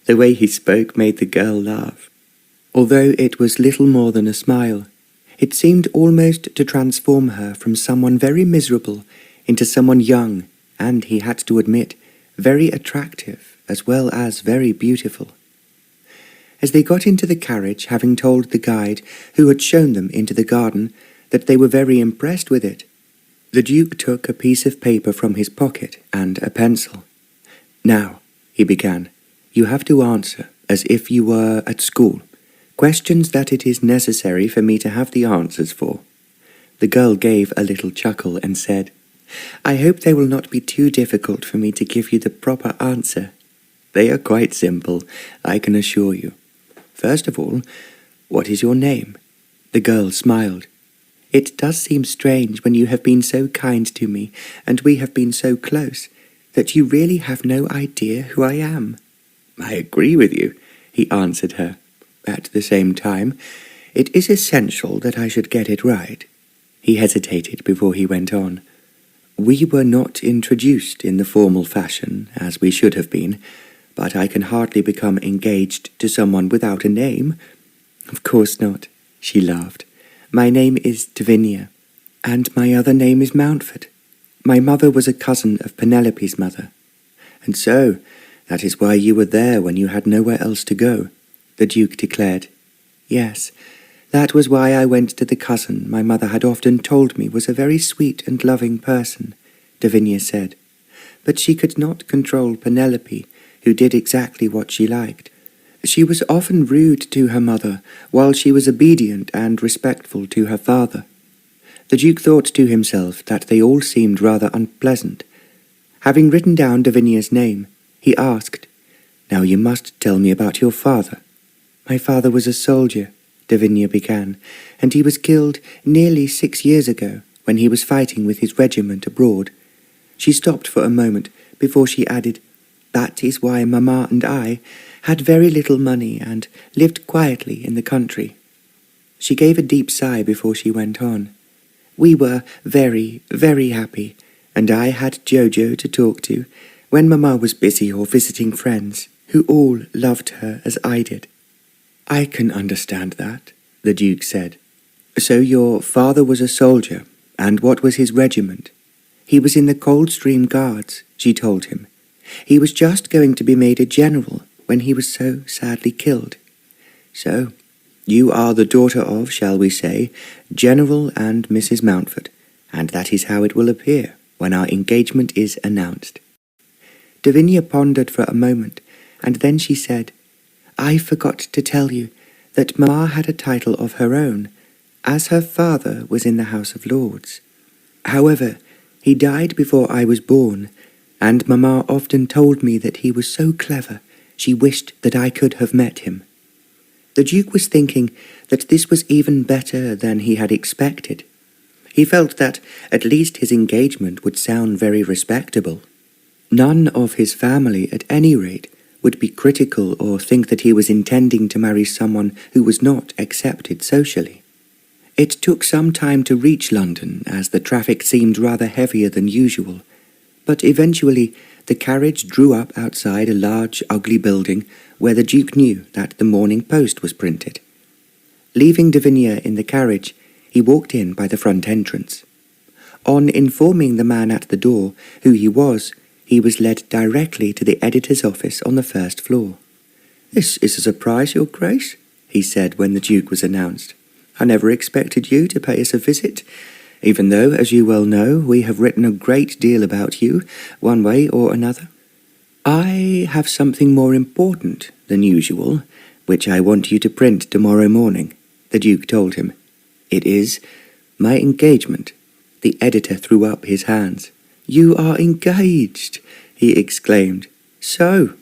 The way he spoke made the girl laugh. Although it was little more than a smile, it seemed almost to transform her from someone very miserable into someone young and, he had to admit, very attractive as well as very beautiful. As they got into the carriage, having told the guide who had shown them into the garden that they were very impressed with it, the Duke took a piece of paper from his pocket and a pencil. Now, he began, you have to answer as if you were at school, questions that it is necessary for me to have the answers for. The girl gave a little chuckle and said, I hope they will not be too difficult for me to give you the proper answer. They are quite simple, I can assure you. First of all, what is your name? The girl smiled. It does seem strange when you have been so kind to me and we have been so close that you really have no idea who I am. I agree with you, he answered her. At the same time, it is essential that I should get it right. He hesitated before he went on. We were not introduced in the formal fashion, as we should have been, but I can hardly become engaged to someone without a name. Of course not, she laughed. My name is Devenia, and my other name is Mountford. My mother was a cousin of Penelope's mother. And so, that is why you were there when you had nowhere else to go, the Duke declared. Yes, that was why I went to the cousin my mother had often told me was a very sweet and loving person, Devinia said. But she could not control Penelope, who did exactly what she liked. She was often rude to her mother, while she was obedient and respectful to her father. The Duke thought to himself that they all seemed rather unpleasant. Having written down Devenia's name, he asked, "Now you must tell me about your father." "My father was a soldier," Devinia began, "and he was killed nearly 6 years ago when he was fighting with his regiment abroad." She stopped for a moment before she added, "That is why Mamma and I had very little money and lived quietly in the country." She gave a deep sigh before she went on. "We were very, very happy, and I had Jojo to talk to when Mamma was busy or visiting friends, who all loved her as I did." "I can understand that," the Duke said. "So your father was a soldier, and what was his regiment?" "He was in the Coldstream Guards," she told him. "He was just going to be made a general when he was so sadly killed." "So, you are the daughter of, shall we say, General and Mrs. Mountford, and that is how it will appear when our engagement is announced." Devinia pondered for a moment, and then she said, "I forgot to tell you that Mamma had a title of her own, as her father was in the House of Lords. However, he died before I was born, and Mamma often told me that he was so clever she wished that I could have met him." The Duke was thinking that this was even better than he had expected. He felt that at least his engagement would sound very respectable. None of his family, at any rate, would be critical or think that he was intending to marry someone who was not accepted socially. It took some time to reach London, as the traffic seemed rather heavier than usual, but eventually the carriage drew up outside a large, ugly building where the Duke knew that the Morning Post was printed. Leaving Devinia in the carriage, he walked in by the front entrance. On informing the man at the door who he was led directly to the editor's office on the first floor. "This is a surprise, Your Grace," he said when the Duke was announced. "I never expected you to pay us a visit, even though, as you well know, we have written a great deal about you, one way or another." "I have something more important than usual, which I want you to print tomorrow morning," the Duke told him. "It is my engagement." The editor threw up his hands. "You are engaged!" he exclaimed. "So,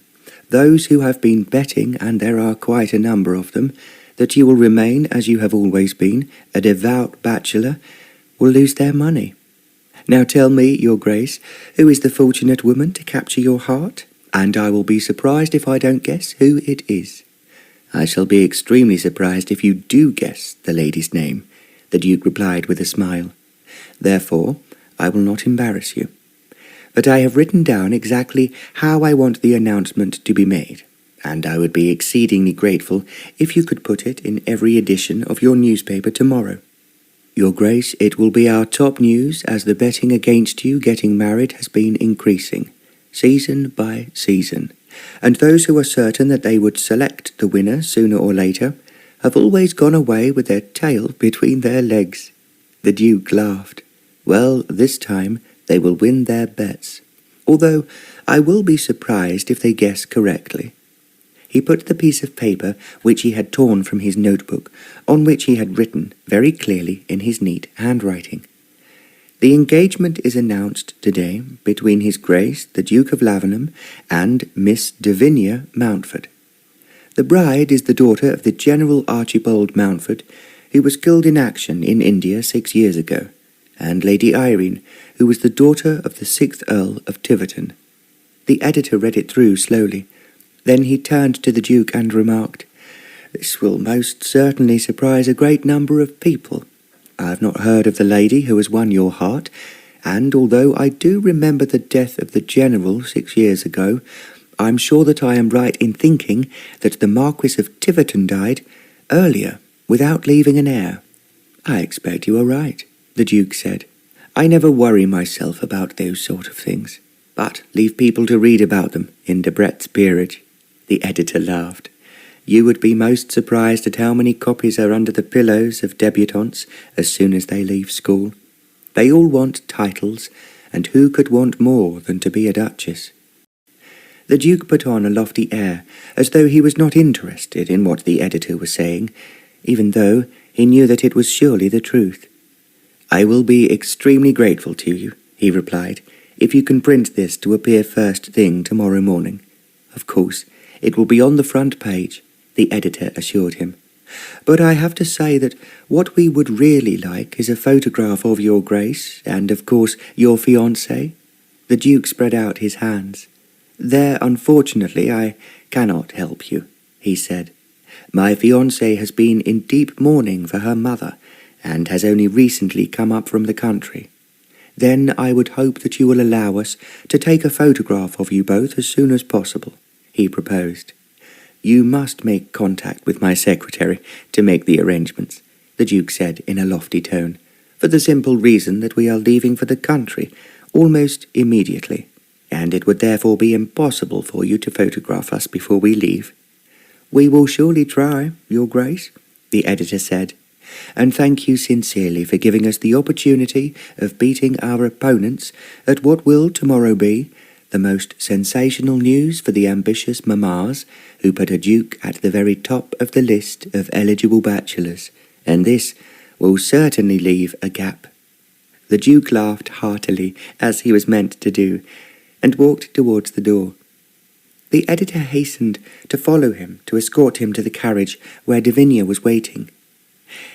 those who have been betting, and there are quite a number of them, that you will remain as you have always been, a devout bachelor, will lose their money. Now tell me, Your Grace, who is the fortunate woman to capture your heart, and I will be surprised if I don't guess who it is." "I shall be extremely surprised if you do guess the lady's name," the Duke replied with a smile. "Therefore, I will not embarrass you. But I have written down exactly how I want the announcement to be made, and I would be exceedingly grateful if you could put it in every edition of your newspaper tomorrow. Your Grace, it will be our top news, as the betting against you getting married has been increasing, season by season, and those who are certain that they would select the winner sooner or later have always gone away with their tail between their legs." The Duke laughed. "Well, this time they will win their bets, although I will be surprised if they guess correctly." He put the piece of paper which he had torn from his notebook, on which he had written very clearly in his neat handwriting, "The engagement is announced today between His Grace the Duke of Lavenham and Miss Devinia Mountford. The bride is the daughter of the General Archibald Mountford, who was killed in action in India 6 years ago, and Lady Irene, who was the daughter of the 6th Earl of Tiverton." The editor read it through slowly. Then he turned to the Duke and remarked, "This will most certainly surprise a great number of people. I have not heard of the lady who has won your heart, and although I do remember the death of the General 6 years ago, I'm sure that I am right in thinking that the Marquis of Tiverton died earlier, without leaving an heir." "I expect you are right," the Duke said. "I never worry myself about those sort of things, but leave people to read about them in Debrett's Peerage." The editor laughed. "You would be most surprised at how many copies are under the pillows of debutantes as soon as they leave school. They all want titles, and who could want more than to be a duchess?" The Duke put on a lofty air, as though he was not interested in what the editor was saying, even though he knew that it was surely the truth. "I will be extremely grateful to you," he replied, "if you can print this to appear first thing tomorrow morning. Of course, it will be on the front page," the editor assured him. "But I have to say that what we would really like is a photograph of your Grace and, of course, your fiancé." The Duke spread out his hands. "There, unfortunately, I cannot help you," he said. "My fiancée has been in deep mourning for her mother, and has only recently come up from the country. Then I would hope that you will allow us to take a photograph of you both as soon as possible," he proposed. "You must make contact with my secretary to make the arrangements," the Duke said in a lofty tone, "for the simple reason that we are leaving for the country almost immediately, and it would therefore be impossible for you to photograph us before we leave." "We will surely try, Your Grace," the editor said, "and thank you sincerely for giving us the opportunity of beating our opponents at what will tomorrow be the most sensational news for the ambitious mammas who put a duke at the very top of the list of eligible bachelors, and this will certainly leave a gap." The Duke laughed heartily, as he was meant to do, and walked towards the door. The editor hastened to follow him to escort him to the carriage where Devenia was waiting.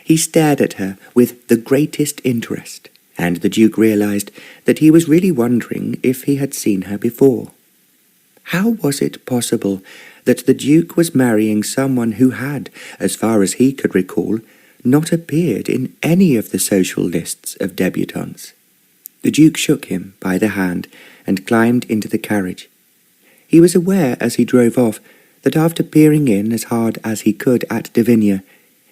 He stared at her with the greatest interest, and the Duke realized that he was really wondering if he had seen her before. How was it possible that the Duke was marrying someone who had, as far as he could recall, not appeared in any of the social lists of debutantes? The Duke shook him by the hand and climbed into the carriage. He was aware as he drove off that after peering in as hard as he could at Devinia,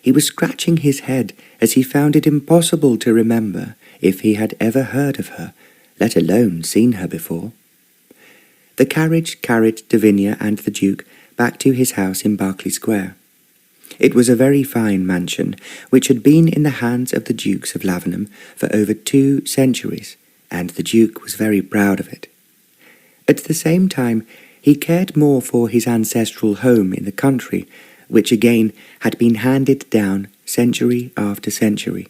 he was scratching his head as he found it impossible to remember if he had ever heard of her, let alone seen her before. The carriage carried Devinia and the Duke back to his house in Berkeley Square. It was a very fine mansion, which had been in the hands of the Dukes of Lavenham for over 2 centuries, and the Duke was very proud of it. At the same time, he cared more for his ancestral home in the country, which again had been handed down century after century.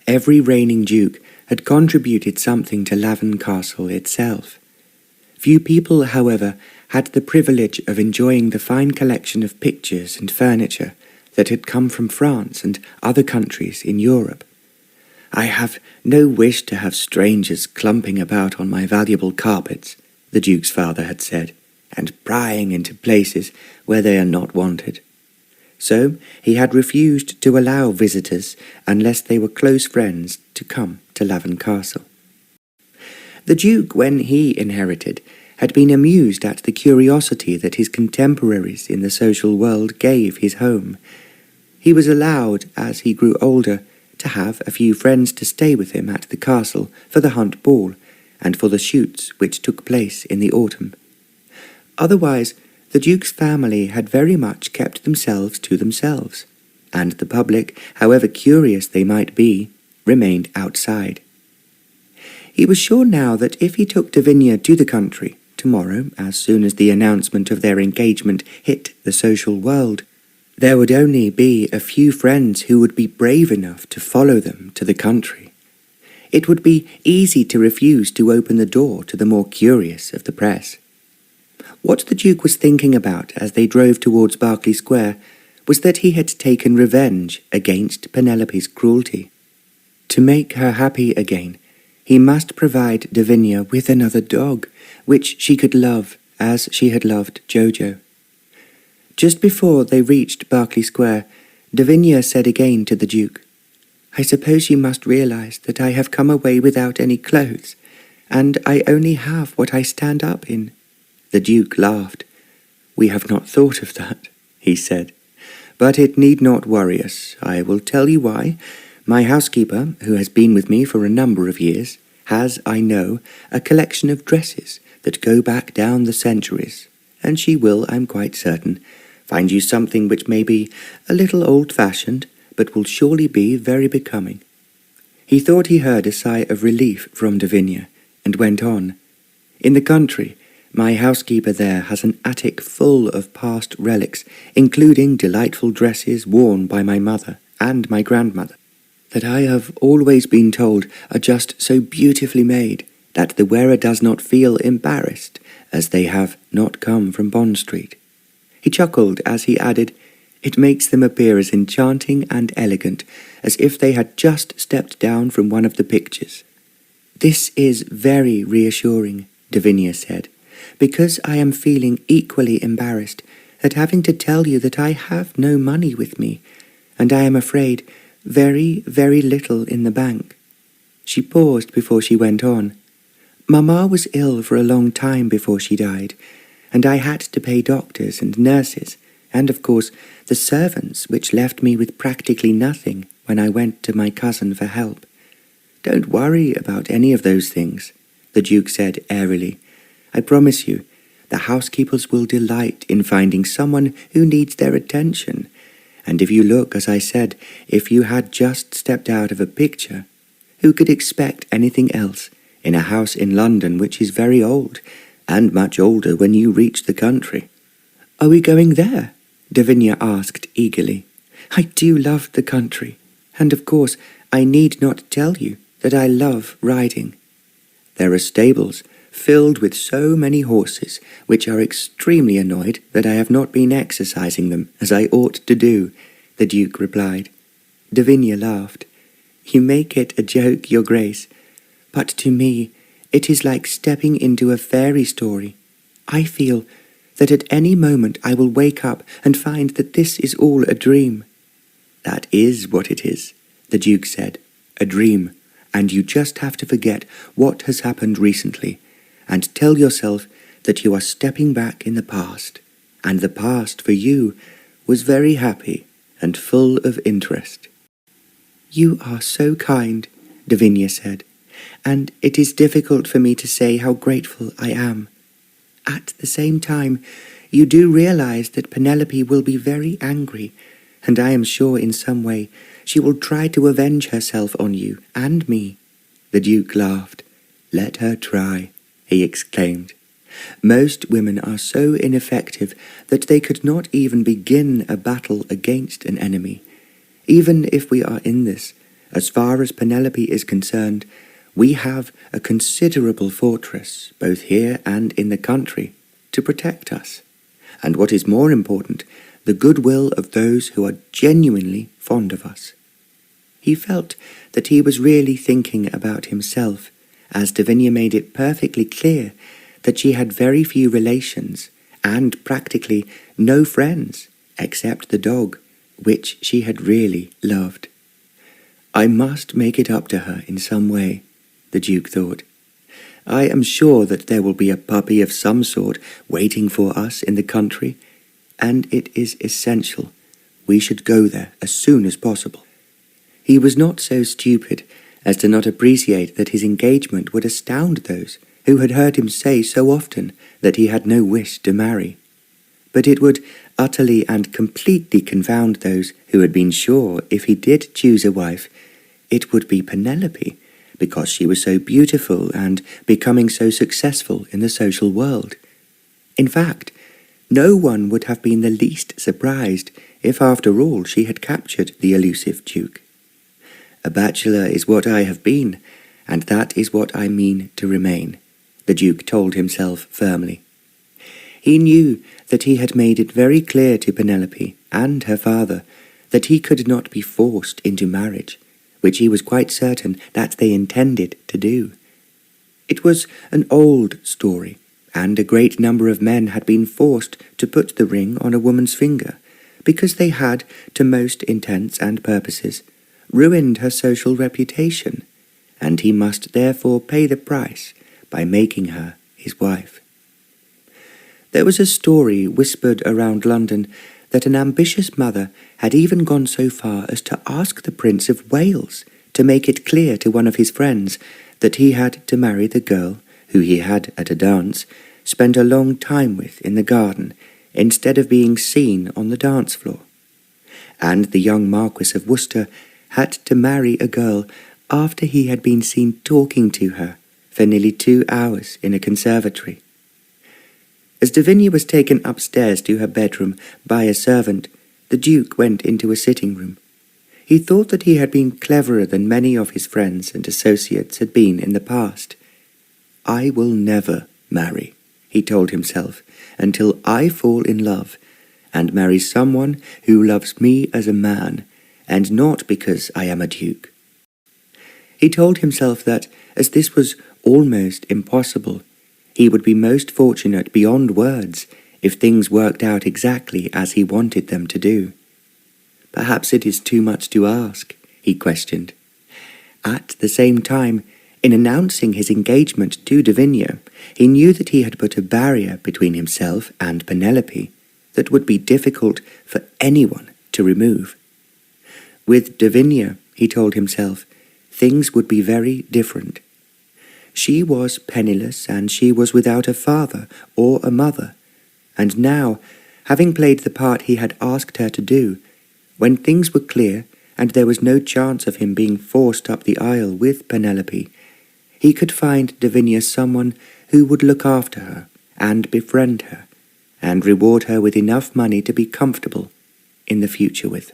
Every reigning duke had contributed something to Laven Castle itself. Few people, however, had the privilege of enjoying the fine collection of pictures and furniture that had come from France and other countries in Europe. "I have no wish to have strangers clumping about on my valuable carpets," the Duke's father had said, "and prying into places where they are not wanted." So he had refused to allow visitors, unless they were close friends, to come to Laven Castle. The Duke, when he inherited, had been amused at the curiosity that his contemporaries in the social world gave his home. He was allowed, as he grew older, to have a few friends to stay with him at the castle for the hunt ball and for the shoots which took place in the autumn. Otherwise, the Duke's family had very much kept themselves to themselves, and the public, however curious they might be, remained outside. He was sure now that if he took Devenia to the country tomorrow, as soon as the announcement of their engagement hit the social world, there would only be a few friends who would be brave enough to follow them to the country. It would be easy to refuse to open the door to the more curious of the press. What the Duke was thinking about as they drove towards Berkeley Square was that he had taken revenge against Penelope's cruelty. To make her happy again, he must provide Devenia with another dog, which she could love as she had loved Jojo. Just before they reached Berkeley Square, Devenia said again to the Duke, "I suppose you must realize that I have come away without any clothes, and I only have what I stand up in." The Duke laughed. "We have not thought of that," he said. "But it need not worry us. I will tell you why. My housekeeper, who has been with me for a number of years, has, I know, a collection of dresses that go back down the centuries, and she will, I'm quite certain, find you something which may be a little old-fashioned, but will surely be very becoming." He thought he heard a sigh of relief from Devenia, and went on. "In the country, My housekeeper there has an attic full of past relics, including delightful dresses worn by my mother and my grandmother, that I have always been told are just so beautifully made that the wearer does not feel embarrassed, as they have not come from Bond Street. He chuckled as he added, "It makes them appear as enchanting and elegant as if they had just stepped down from one of the pictures." "This is very reassuring," Devinia said, "because I am feeling equally embarrassed at having to tell you that I have no money with me, and I am afraid very, very little in the bank." She paused before she went on. "Mamma was ill for a long time before she died, and I had to pay doctors and nurses, and of course the servants, which left me with practically nothing when I went to my cousin for help. Don't worry about any of those things," the Duke said airily. "I promise you, the housekeepers will delight in finding someone who needs their attention, and if you look, as I said, if you had just stepped out of a picture, who could expect anything else in a house in London which is very old, and much older when you reach the country?" "Are we going there?" Devinia asked eagerly. "I do love the country, and of course I need not tell you that I love riding. There are stables filled with so many horses which are extremely annoyed that I have not been exercising them as I ought to do," the Duke replied. Devinia laughed. "You make it a joke, Your Grace, but to me it is like stepping into a fairy story. I feel that at any moment I will wake up and find that this is all a dream." "That is what it is," the Duke said, "a dream, and you just have to forget what has happened recently, and tell yourself that you are stepping back in the past, and the past for you was very happy and full of interest." "You are so kind," Devinia said, "and it is difficult for me to say how grateful I am. At the same time, you do realize that Penelope will be very angry, and I am sure in some way she will try to avenge herself on you and me." The Duke laughed. "Let her try," he exclaimed. "Most women are so ineffective that they could not even begin a battle against an enemy. Even if we are in this, as far as Penelope is concerned, we have a considerable fortress, both here and in the country, to protect us, and what is more important, the goodwill of those who are genuinely fond of us." He felt that he was really thinking about himself, as Devinia made it perfectly clear that she had very few relations and practically no friends except the dog, which she had really loved. "I must make it up to her in some way," the Duke thought. "I am sure that there will be a puppy of some sort waiting for us in the country, and it is essential we should go there as soon as possible." He was not so stupid as to not appreciate that his engagement would astound those who had heard him say so often that he had no wish to marry. But it would utterly and completely confound those who had been sure if he did choose a wife, it would be Penelope, because she was so beautiful and becoming so successful in the social world. In fact, no one would have been the least surprised if after all she had captured the elusive Duke. "A bachelor is what I have been, and that is what I mean to remain," the Duke told himself firmly. He knew that he had made it very clear to Penelope and her father that he could not be forced into marriage, which he was quite certain that they intended to do. It was an old story, and a great number of men had been forced to put the ring on a woman's finger, because they had, to most intents and purposes, ruined her social reputation, and he must therefore pay the price by making her his wife. There was a story whispered around London that an ambitious mother had even gone so far as to ask the Prince of Wales to make it clear to one of his friends that he had to marry the girl who he had, at a dance, spent a long time with in the garden, instead of being seen on the dance floor. And the young Marquis of Worcester had to marry a girl after he had been seen talking to her for nearly 2 hours in a conservatory. As Devinia was taken upstairs to her bedroom by a servant, the Duke went into a sitting room. He thought that he had been cleverer than many of his friends and associates had been in the past. "I will never marry," he told himself, "until I fall in love, and marry someone who loves me as a man, and not because I am a duke." He told himself that, as this was almost impossible, he would be most fortunate beyond words if things worked out exactly as he wanted them to do. Perhaps it is too much to ask, he questioned. At the same time, in announcing his engagement to Devinia, he knew that he had put a barrier between himself and Penelope that would be difficult for anyone to remove. With Devinia, he told himself, things would be very different. She was penniless, and she was without a father or a mother, and now, having played the part he had asked her to do, when things were clear and there was no chance of him being forced up the aisle with Penelope, he could find Devinia someone who would look after her and befriend her, and reward her with enough money to be comfortable in the future with.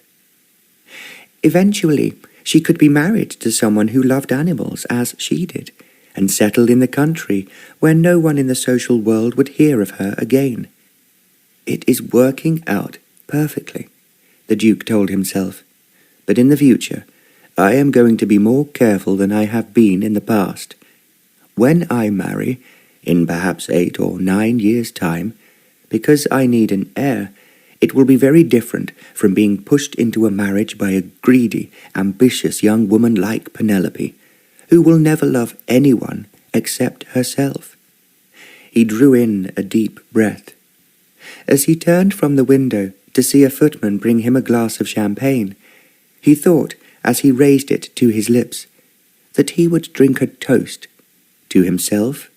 Eventually, she could be married to someone who loved animals as she did, and settled in the country where no one in the social world would hear of her again. It is working out perfectly, the Duke told himself, but in the future I am going to be more careful than I have been in the past. When I marry, in perhaps 8 or 9 years' time, because I need an heir, it will be very different from being pushed into a marriage by a greedy, ambitious young woman like Penelope, who will never love anyone except herself. He drew in a deep breath. As he turned from the window to see a footman bring him a glass of champagne, he thought, as he raised it to his lips, that he would drink a toast to himself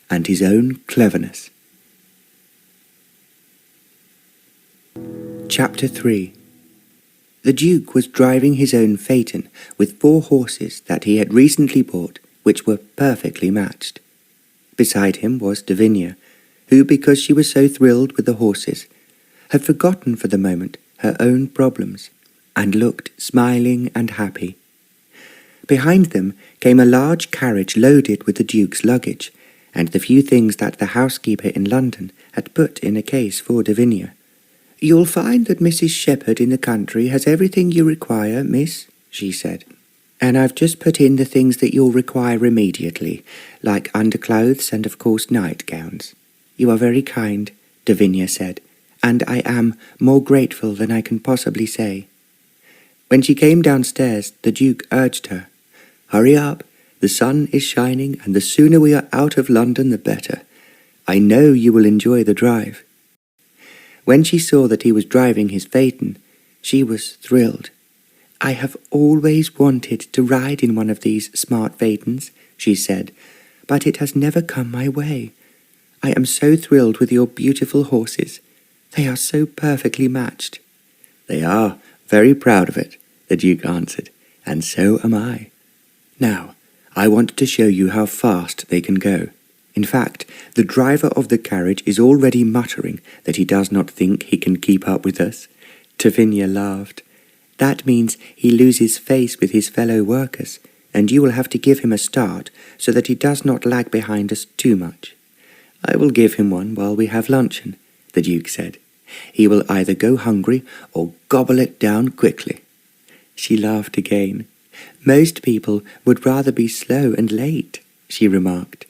and his own cleverness. Chapter 3. The Duke was driving his own phaeton with 4 horses that he had recently bought, which were perfectly matched. Beside him was Devinia, who, because she was so thrilled with the horses, had forgotten for the moment her own problems, and looked smiling and happy. Behind them came a large carriage loaded with the Duke's luggage, and the few things that the housekeeper in London had put in a case for Devinia. "You'll find that Mrs. Shepherd in the country has everything you require, miss," she said. "And I've just put in the things that you'll require immediately, like underclothes and, of course, nightgowns." "You are very kind," Devinia said, "and I am more grateful than I can possibly say." When she came downstairs, the Duke urged her, "Hurry up, the sun is shining, and the sooner we are out of London the better. I know you will enjoy the drive." When she saw that he was driving his phaeton, she was thrilled. "I have always wanted to ride in one of these smart phaetons," she said, "but it has never come my way. I am so thrilled with your beautiful horses. They are so perfectly matched." "They are very proud of it," the Duke answered, "and so am I. Now, I want to show you how fast they can go. In fact, the driver of the carriage is already muttering that he does not think he can keep up with us." Devinia laughed. "That means he loses face with his fellow workers, and you will have to give him a start so that he does not lag behind us too much." "I will give him one while we have luncheon," the Duke said. "He will either go hungry or gobble it down quickly." She laughed again. "Most people would rather be slow and late," she remarked.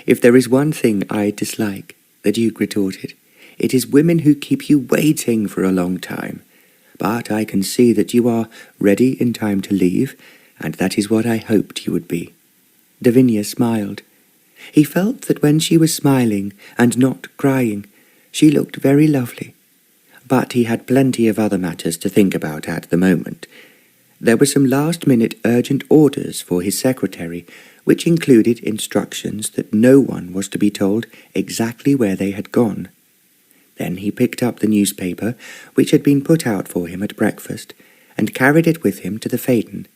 "If there is one thing I dislike," the Duke retorted, "it is women who keep you waiting for a long time. But I can see that you are ready in time to leave, and that is what I hoped you would be." Devinia smiled. He felt that when she was smiling and not crying, she looked very lovely. But he had plenty of other matters to think about at the moment. There were some last-minute urgent orders for his secretary, which included instructions that no one was to be told exactly where they had gone. Then he picked up the newspaper, which had been put out for him at breakfast, and carried it with him to the phaeton.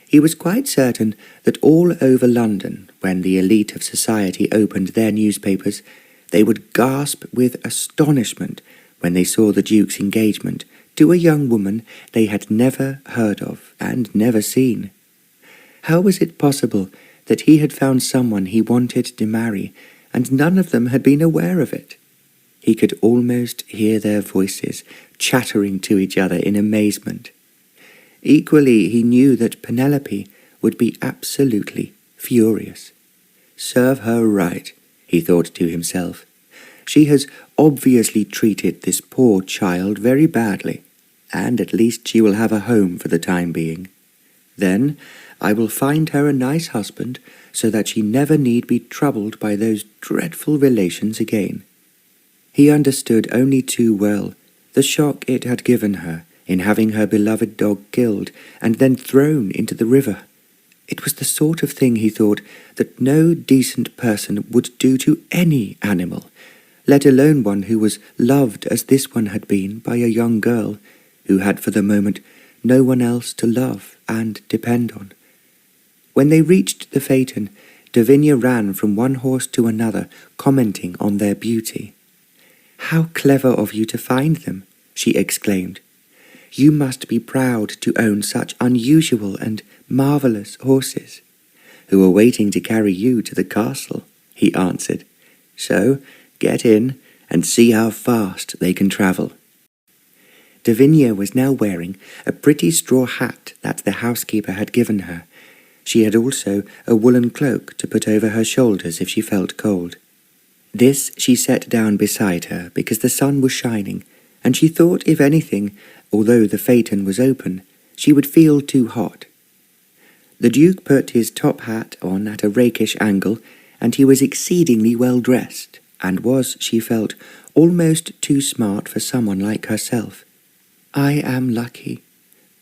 He was quite certain that all over London, when the elite of society opened their newspapers, They would gasp with astonishment when they saw the Duke's engagement to a young woman they had never heard of and never seen. How was it possible that he had found someone he wanted to marry, and none of them had been aware of it? He could almost hear their voices chattering to each other in amazement. Equally, he knew that Penelope would be absolutely furious. Serve her right, he thought to himself. She has obviously treated this poor child very badly, and at least she will have a home for the time being. Then I will find her a nice husband, so that she never need be troubled by those dreadful relations again. He understood only too well the shock it had given her in having her beloved dog killed and then thrown into the river. It was the sort of thing, he thought, that no decent person would do to any animal, let alone one who was loved as this one had been by a young girl who had for the moment no one else to love and depend on. When they reached the phaeton, Devinia ran from one horse to another, commenting on their beauty. "How clever of you to find them," she exclaimed. "You must be proud to own such unusual and marvellous horses." "Who are waiting to carry you to the castle," he answered. "So get in and see how fast they can travel." Devinia was now wearing a pretty straw hat that the housekeeper had given her. She had also a woolen cloak to put over her shoulders if she felt cold. This she set down beside her because the sun was shining, and she thought, if anything, although the phaeton was open, she would feel too hot. The Duke put his top hat on at a rakish angle, and he was exceedingly well dressed, and was, she felt, almost too smart for someone like herself. "I am lucky,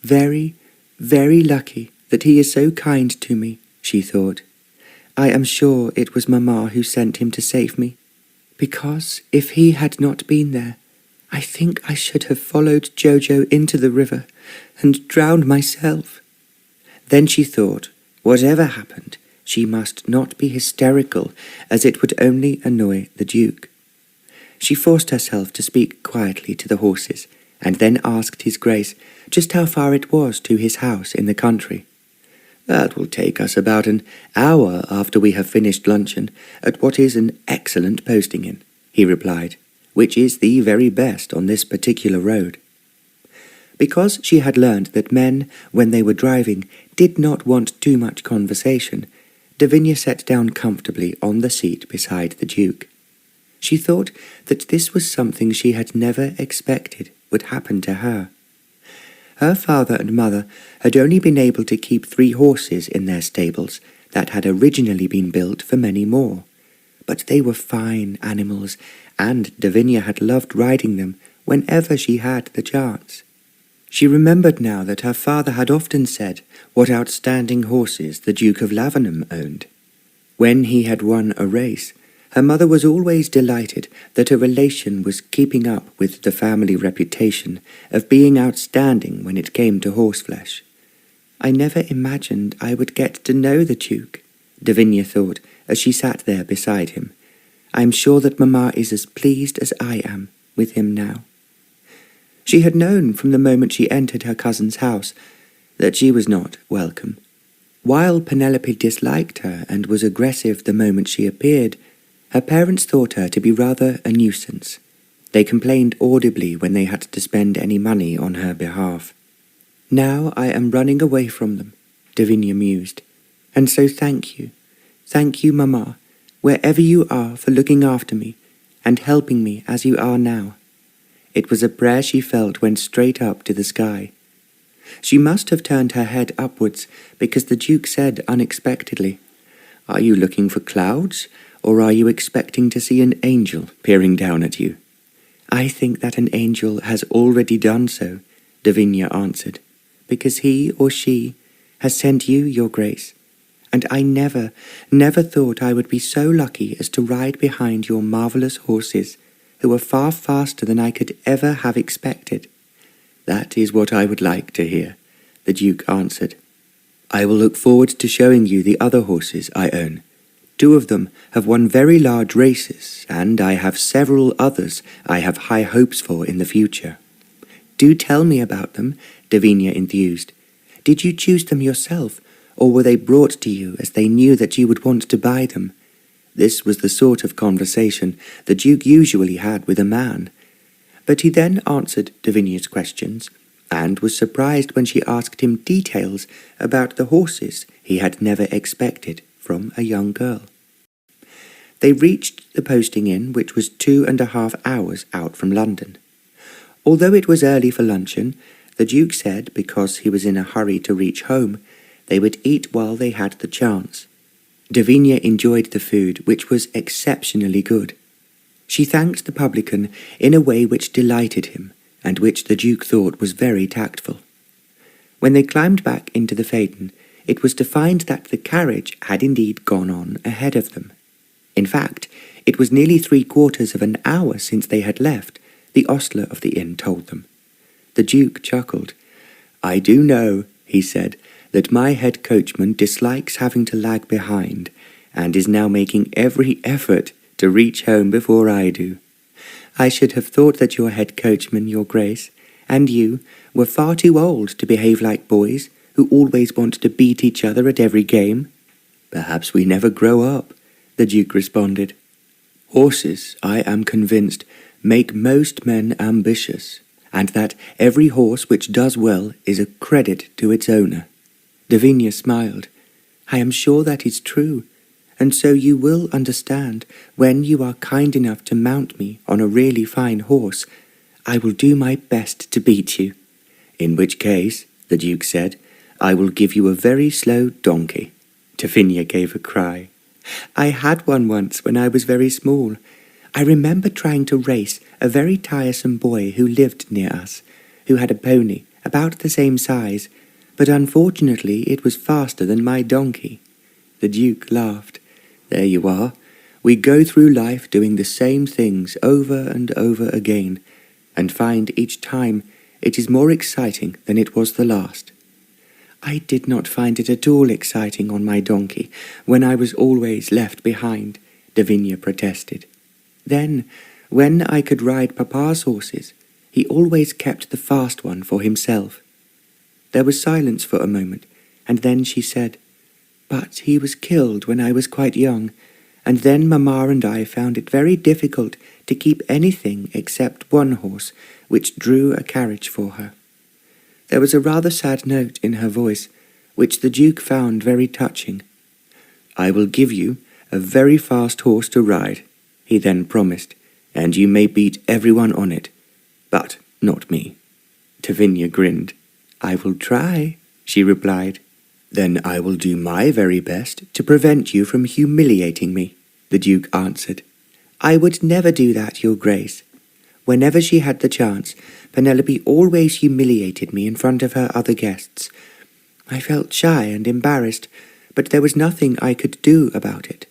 very, very lucky that he is so kind to me," she thought. "I am sure it was Mamma who sent him to save me, because if he had not been there, I think I should have followed Jojo into the river and drowned myself." Then she thought, whatever happened, she must not be hysterical, as it would only annoy the Duke. She forced herself to speak quietly to the horses, and then asked his Grace just how far it was to his house in the country. "That will take us about an hour after we have finished luncheon at what is an excellent posting-inn," he replied, "which is the very best on this particular road." Because she had learned that men, when they were driving, did not want too much conversation, Devinia sat down comfortably on the seat beside the Duke. She thought that this was something she had never expected would happen to her. Her father and mother had only been able to keep 3 horses in their stables that had originally been built for many more, but they were fine animals, and Devinia had loved riding them whenever she had the chance. She remembered now that her father had often said what outstanding horses the Duke of Lavenham owned. When he had won a race, her mother was always delighted that a relation was keeping up with the family reputation of being outstanding when it came to horseflesh. "I never imagined I would get to know the Duke," Devinia thought as she sat there beside him. "I am sure that Mamma is as pleased as I am with him now." She had known from the moment she entered her cousin's house that she was not welcome. While Penelope disliked her and was aggressive the moment she appeared, her parents thought her to be rather a nuisance. They complained audibly when they had to spend any money on her behalf. "Now I am running away from them," Devinia mused, "and so thank you, Mamma, wherever you are, for looking after me and helping me as you are now." It was a prayer she felt went straight up to the sky. She must have turned her head upwards, because the Duke said unexpectedly, "Are you looking for clouds, or are you expecting to see an angel peering down at you?" "I think that an angel has already done so," Devinia answered, "because he or she has sent you, your Grace, and I never thought I would be so lucky as to ride behind your marvellous horses, who are far faster than I could ever have expected." "That is what I would like to hear," the Duke answered. "I will look forward to showing you the other horses I own. 2 of them have won very large races, and I have several others I have high hopes for in the future." "Do tell me about them," Devinia enthused. "Did you choose them yourself, or were they brought to you as they knew that you would want to buy them?" This was the sort of conversation the Duke usually had with a man. But he then answered Devinia's questions, and was surprised when she asked him details about the horses he had never expected from a young girl. They reached the posting inn, which was 2.5 hours out from London. Although it was early for luncheon, the Duke said, because he was in a hurry to reach home, they would eat while they had the chance. Devinia enjoyed the food, which was exceptionally good. She thanked the publican in a way which delighted him, and which the Duke thought was very tactful. When they climbed back into the phaeton, it was to find that the carriage had indeed gone on ahead of them. In fact, it was nearly 3/4 of an hour since they had left, the ostler of the inn told them. The Duke chuckled. "I do know," he said, "that my head coachman dislikes having to lag behind, and is now making every effort to reach home before I do. I should have thought that your head coachman, your Grace, and you were far too old to behave like boys who always want to beat each other at every game." "Perhaps we never grow up," the Duke responded. "Horses, I am convinced, make most men ambitious, and that every horse which does well is a credit to its owner." Devinia smiled. "I am sure that is true, and so you will understand when you are kind enough to mount me on a really fine horse. I will do my best to beat you." "In which case," the Duke said, "I will give you a very slow donkey." Devinia gave a cry. "I had one once when I was very small. I remember trying to race a very tiresome boy who lived near us, who had a pony about the same size, but unfortunately it was faster than my donkey." The Duke laughed. "There you are. We go through life doing the same things over and over again, and find each time it is more exciting than it was the last." "I did not find it at all exciting on my donkey, when I was always left behind," Devinia protested. "Then, when I could ride Papa's horses, he always kept the fast one for himself." There was silence for a moment, and then she said, "But he was killed when I was quite young, and then Mamma and I found it very difficult to keep anything except one horse, which drew a carriage for her." There was a rather sad note in her voice, which the Duke found very touching. "I will give you a very fast horse to ride," he then promised, "and you may beat everyone on it, but not me." Devinia grinned. "I will try," she replied. "Then I will do my very best to prevent you from humiliating me," the Duke answered. "I would never do that, your Grace. Whenever she had the chance, Penelope always humiliated me in front of her other guests. I felt shy and embarrassed, but there was nothing I could do about it."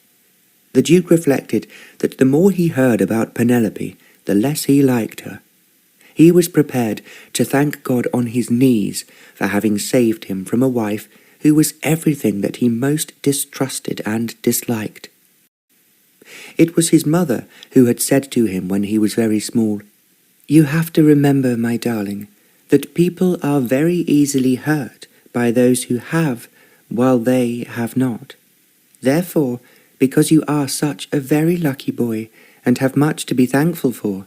The Duke reflected that the more he heard about Penelope, the less he liked her. He was prepared to thank God on his knees for having saved him from a wife who was everything that he most distrusted and disliked. It was his mother who had said to him when he was very small, "You have to remember, my darling, that people are very easily hurt by those who have, while they have not. Therefore, because you are such a very lucky boy and have much to be thankful for,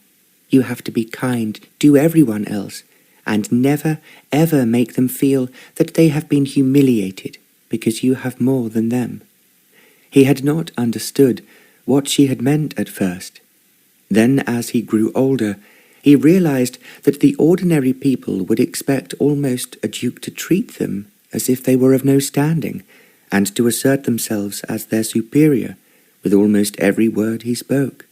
you have to be kind to everyone else, and never, ever make them feel that they have been humiliated because you have more than them." He had not understood what she had meant at first. Then, as he grew older, he realized that the ordinary people would expect almost a duke to treat them as if they were of no standing, and to assert themselves as their superior with almost every word he spoke.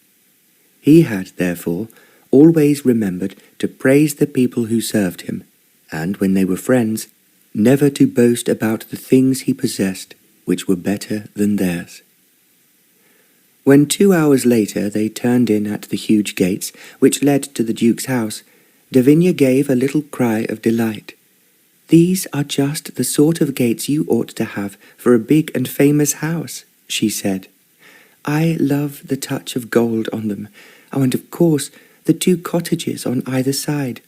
He had, therefore, always remembered to praise the people who served him, and when they were friends, never to boast about the things he possessed which were better than theirs. When 2 hours later they turned in at the huge gates which led to the Duke's house, Devinia gave a little cry of delight. "These are just the sort of gates you ought to have for a big and famous house," she said. I love the touch of gold on them, oh, and of course the 2 cottages on either side,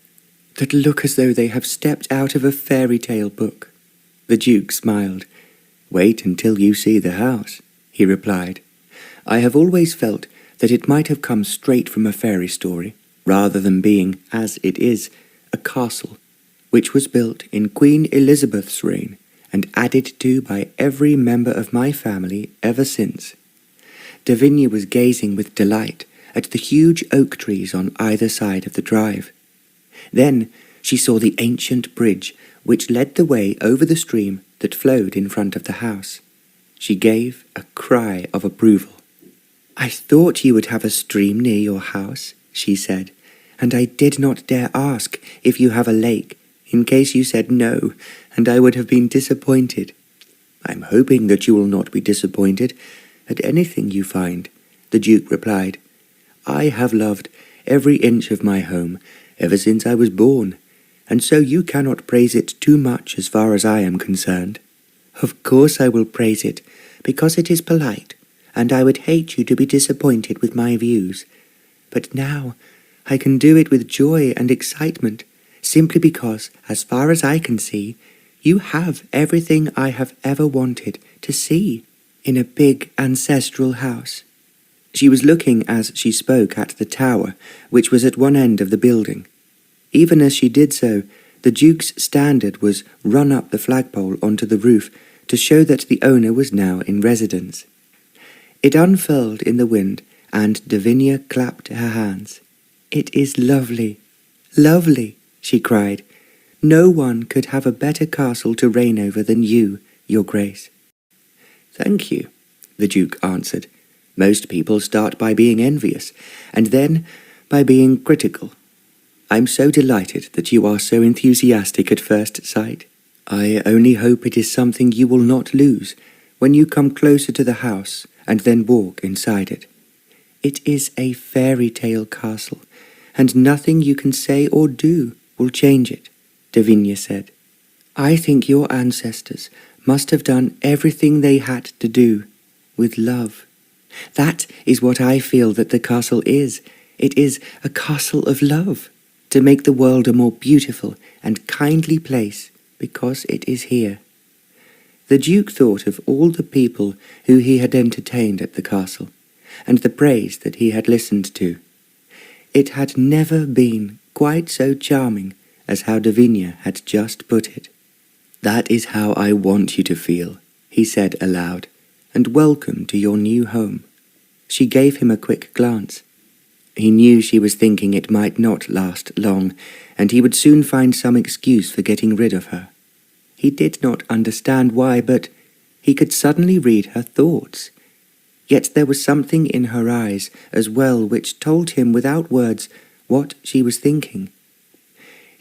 that look as though they have stepped out of a fairy tale book." The Duke smiled. "Wait until you see the house," he replied. "I have always felt that it might have come straight from a fairy story, rather than being, as it is, a castle, which was built in Queen Elizabeth's reign and added to by every member of my family ever since." Devinia was gazing with delight at the huge oak trees on either side of the drive. Then she saw the ancient bridge which led the way over the stream that flowed in front of the house. She gave a cry of approval. "I thought you would have a stream near your house," she said, "and I did not dare ask if you have a lake, in case you said no, and I would have been disappointed." "I'm hoping that you will not be disappointed at anything you find," the Duke replied. "I have loved every inch of my home ever since I was born, and so you cannot praise it too much as far as I am concerned." "Of course I will praise it, because it is polite, and I would hate you to be disappointed with my views. But now I can do it with joy and excitement, simply because, as far as I can see, you have everything I have ever wanted to see in a big ancestral house." She was looking as she spoke at the tower, which was at one end of the building. Even as she did so, the Duke's standard was run up the flagpole onto the roof to show that the owner was now in residence. It unfurled in the wind, and Devinia clapped her hands. "It is lovely, lovely," she cried. "No one could have a better castle to reign over than you, Your Grace." "Thank you," the Duke answered. "Most people start by being envious, and then by being critical. I'm so delighted that you are so enthusiastic at first sight. I only hope it is something you will not lose when you come closer to the house and then walk inside it. It is a fairy tale castle, and nothing you can say or do will change it," Devinia said. "I think your ancestors must have done everything they had to do with love. That is what I feel that the castle is. It is a castle of love, to make the world a more beautiful and kindly place because it is here." The Duke thought of all the people who he had entertained at the castle, and the praise that he had listened to. It had never been quite so charming as how Devinia had just put it. "That is how I want you to feel," he said aloud, "and welcome to your new home." She gave him a quick glance. He knew she was thinking it might not last long, and he would soon find some excuse for getting rid of her. He did not understand why, but he could suddenly read her thoughts. Yet there was something in her eyes as well which told him without words what she was thinking.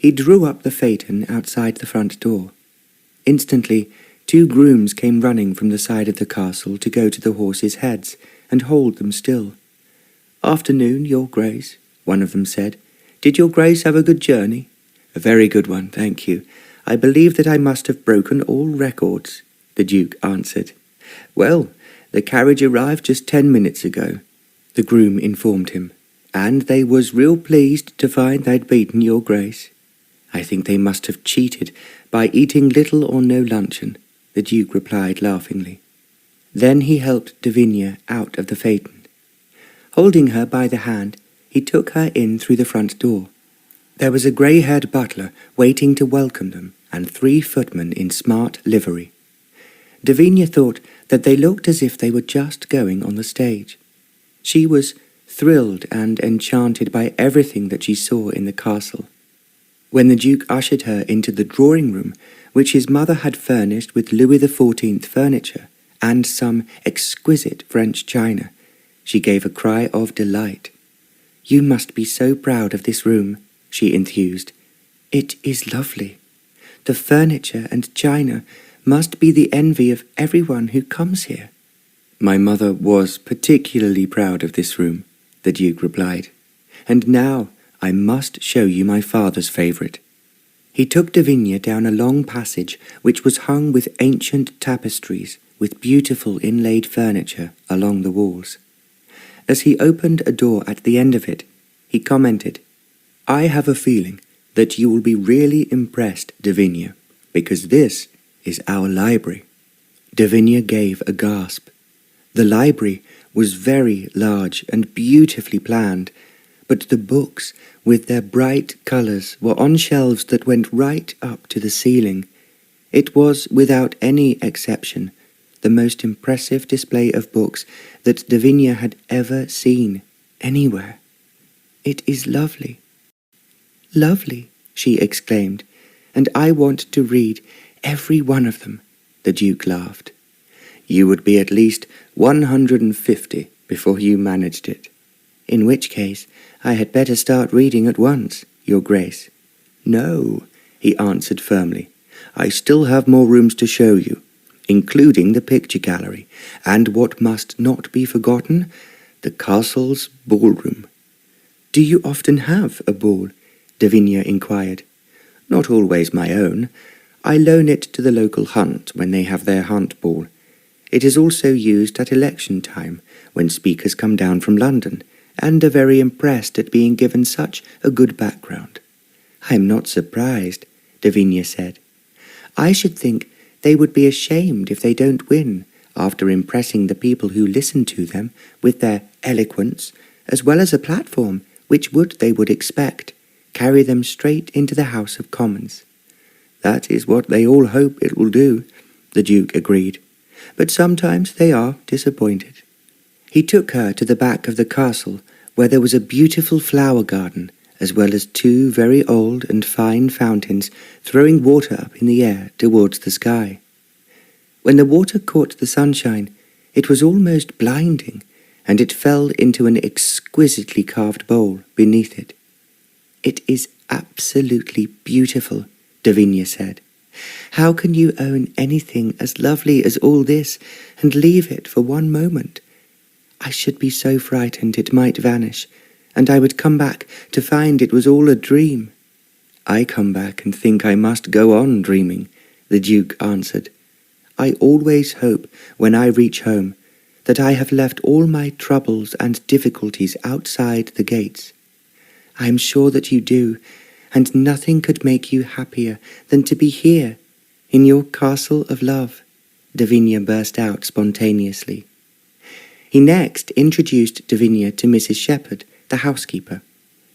He drew up the phaeton outside the front door. Instantly, 2 grooms came running from the side of the castle to go to the horses' heads and hold them still. "Afternoon, Your Grace," one of them said. "Did Your Grace have a good journey?" "A very good one, thank you. I believe that I must have broken all records," the Duke answered. "Well, the carriage arrived just 10 minutes ago," the groom informed him, "and they was real pleased to find they'd beaten Your Grace." "I think they must have cheated by eating little or no luncheon," the Duke replied laughingly. Then he helped Devinia out of the phaeton. Holding her by the hand, he took her in through the front door. There was a grey-haired butler waiting to welcome them, and 3 footmen in smart livery. Devenia thought that they looked as if they were just going on the stage. She was thrilled and enchanted by everything that she saw in the castle. When the Duke ushered her into the drawing-room, which his mother had furnished with Louis XIV furniture and some exquisite French china, she gave a cry of delight. "You must be so proud of this room," she enthused. "It is lovely. The furniture and china must be the envy of everyone who comes here." "My mother was particularly proud of this room," the Duke replied. "And now I must show you my father's favourite." He took Devinia down a long passage which was hung with ancient tapestries with beautiful inlaid furniture along the walls. As he opened a door at the end of it, he commented, "I have a feeling that you will be really impressed, Devinia, because this is our library." Devinia gave a gasp. The library was very large and beautifully planned, but the books, with their bright colours, were on shelves that went right up to the ceiling. It was, without any exception, the most impressive display of books that Devinia had ever seen, anywhere. "It is lovely." "Lovely," she exclaimed, "and I want to read every one of them," the Duke laughed. "You would be at least 150 before you managed it. In which case, I had better start reading at once, Your Grace." "No," he answered firmly. "I still have more rooms to show you, including the picture gallery, and what must not be forgotten, the castle's ballroom." "Do you often have a ball?" Devinia inquired. "Not always my own. I loan it to the local hunt when they have their hunt ball. It is also used at election time, when speakers come down from London, and are very impressed at being given such a good background." "I am not surprised," Devinia said. "I should think they would be ashamed if they don't win, after impressing the people who listen to them with their eloquence, as well as a platform which they would expect, carry them straight into the House of Commons." "That is what they all hope it will do," the Duke agreed, "but sometimes they are disappointed." He took her to the back of the castle, where there was a beautiful flower garden, as well as 2 very old and fine fountains throwing water up in the air towards the sky. When the water caught the sunshine, it was almost blinding, and it fell into an exquisitely carved bowl beneath it. "It is absolutely beautiful," Devinia said. "How can you own anything as lovely as all this and leave it for one moment? I should be so frightened it might vanish, and I would come back to find it was all a dream." "I come back and think I must go on dreaming," the Duke answered. "I always hope, when I reach home, that I have left all my troubles and difficulties outside the gates. I am sure that you do, and nothing could make you happier than to be here, in your castle of love," Devinia burst out spontaneously. He next introduced Devinia to Mrs. Shepherd, the housekeeper,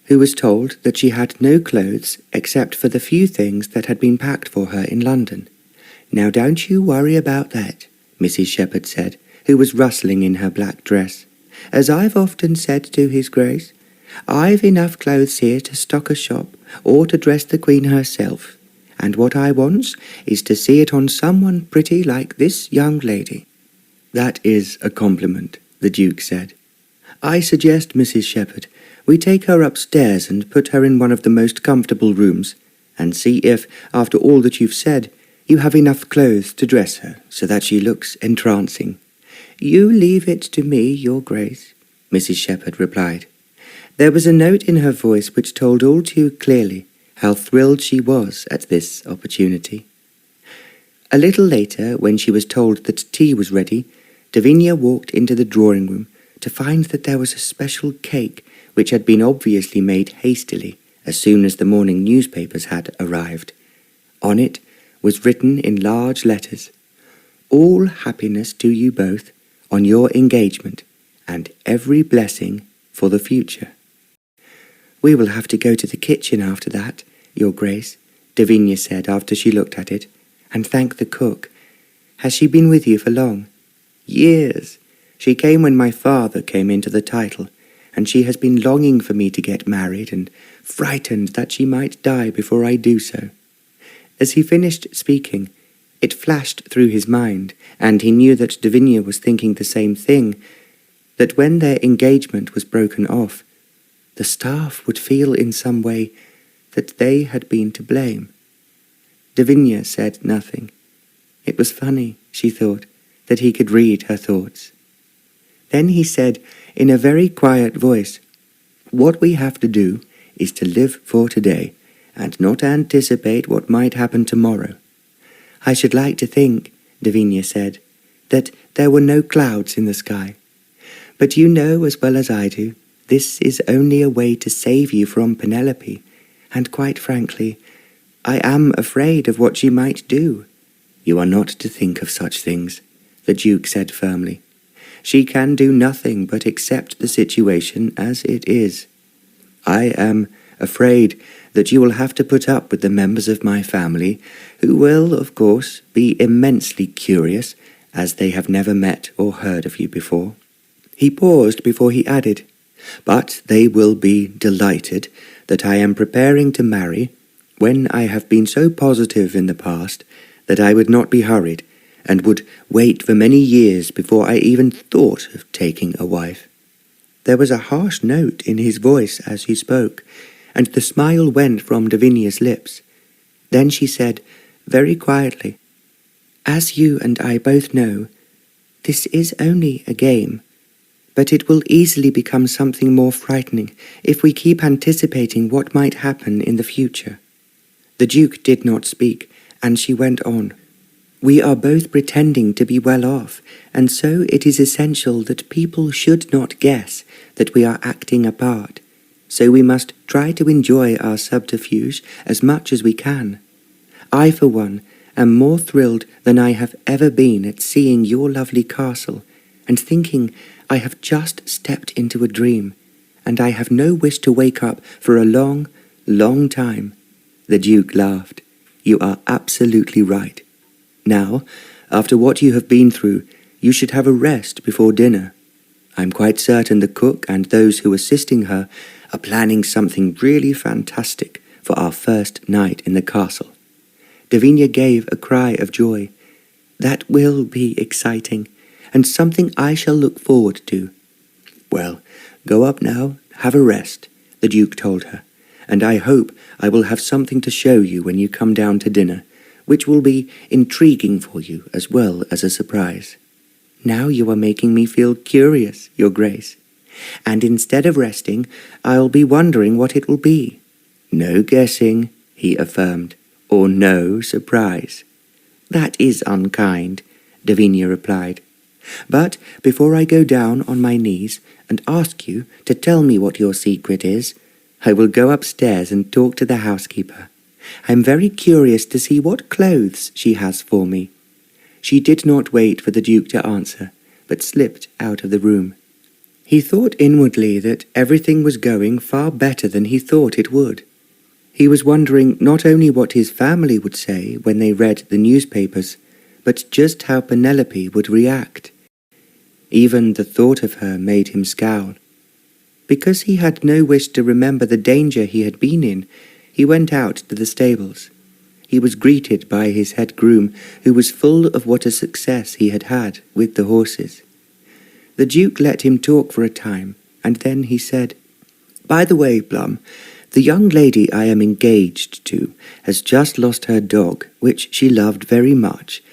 who was told that she had no clothes except for the few things that had been packed for her in London. "Now don't you worry about that," Mrs. Shepherd said, who was rustling in her black dress. "As I've often said to His Grace, I've enough clothes here to stock a shop or to dress the Queen herself, and what I wants is to see it on someone pretty like this young lady." "That is a compliment," the Duke said. "I suggest, Mrs. Shepherd, we take her upstairs and put her in one of the most comfortable rooms, and see if, after all that you've said, you have enough clothes to dress her so that she looks entrancing." "You leave it to me, Your Grace," Mrs. Shepherd replied. There was a note in her voice which told all too clearly how thrilled she was at this opportunity. A little later, when she was told that tea was ready, Devinia walked into the drawing-room to find that there was a special cake which had been obviously made hastily as soon as the morning newspapers had arrived. On it was written in large letters, "All happiness to you both on your engagement, and every blessing for the future." "We will have to go to the kitchen after that, Your Grace," Devinia said after she looked at it, "and thank the cook. Has she been with you for long?" "Years. She came when my father came into the title, and she has been longing for me to get married and frightened that she might die before I do so." As he finished speaking, it flashed through his mind, and he knew that Devinia was thinking the same thing, that when their engagement was broken off, the staff would feel in some way that they had been to blame. Devinia said nothing. It was funny, she thought, that he could read her thoughts. Then he said in a very quiet voice, "What we have to do is to live for today, and not anticipate what might happen tomorrow." "I should like to think," Devinia said, "that there were no clouds in the sky." But you know as well as I do, this is only a way to save you from Penelope, and quite frankly, I am afraid of what she might do." "You are not to think of such things," the Duke said firmly. "She can do nothing but accept the situation as it is. I am afraid that you will have to put up with the members of my family, who will, of course, be immensely curious, as they have never met or heard of you before." He paused before he added, "But they will be delighted that I am preparing to marry, when I have been so positive in the past that I would not be hurried, and would wait for many years before I even thought of taking a wife." There was a harsh note in his voice as he spoke, and the smile went from Devinia's lips. Then she said, very quietly, "As you and I both know, this is only a game, but it will easily become something more frightening if we keep anticipating what might happen in the future." The Duke did not speak, and she went on. "We are both pretending to be well off, and so it is essential that people should not guess that we are acting a part. So we must try to enjoy our subterfuge as much as we can. I, for one, am more thrilled than I have ever been at seeing your lovely castle, and thinking I have just stepped into a dream, and I have no wish to wake up for a long, long time." The Duke laughed. "You are absolutely right. Now, after what you have been through, you should have a rest before dinner. I'm quite certain the cook and those who are assisting her are planning something really fantastic for our first night in the castle." Devenia gave a cry of joy. "That will be exciting, and something I shall look forward to." "Well, go up now, have a rest," the Duke told her, "and I hope I will have something to show you when you come down to dinner, which will be intriguing for you as well as a surprise." "Now you are making me feel curious, Your Grace. And instead of resting, I'll be wondering what it will be." "No guessing," he affirmed, "or no surprise." "That is unkind," Devinia replied. "But before I go down on my knees and ask you to tell me what your secret is, I will go upstairs and talk to the housekeeper. I'm very curious to see what clothes she has for me." She did not wait for the Duke to answer, but slipped out of the room. He thought inwardly that everything was going far better than he thought it would. He was wondering not only what his family would say when they read the newspapers, but just how Penelope would react. Even the thought of her made him scowl. Because he had no wish to remember the danger he had been in, he went out to the stables. He was greeted by his head groom, who was full of what a success he had had with the horses. The Duke let him talk for a time, and then he said, "By the way, Plum, the young lady I am engaged to has just lost her dog, which she loved very much.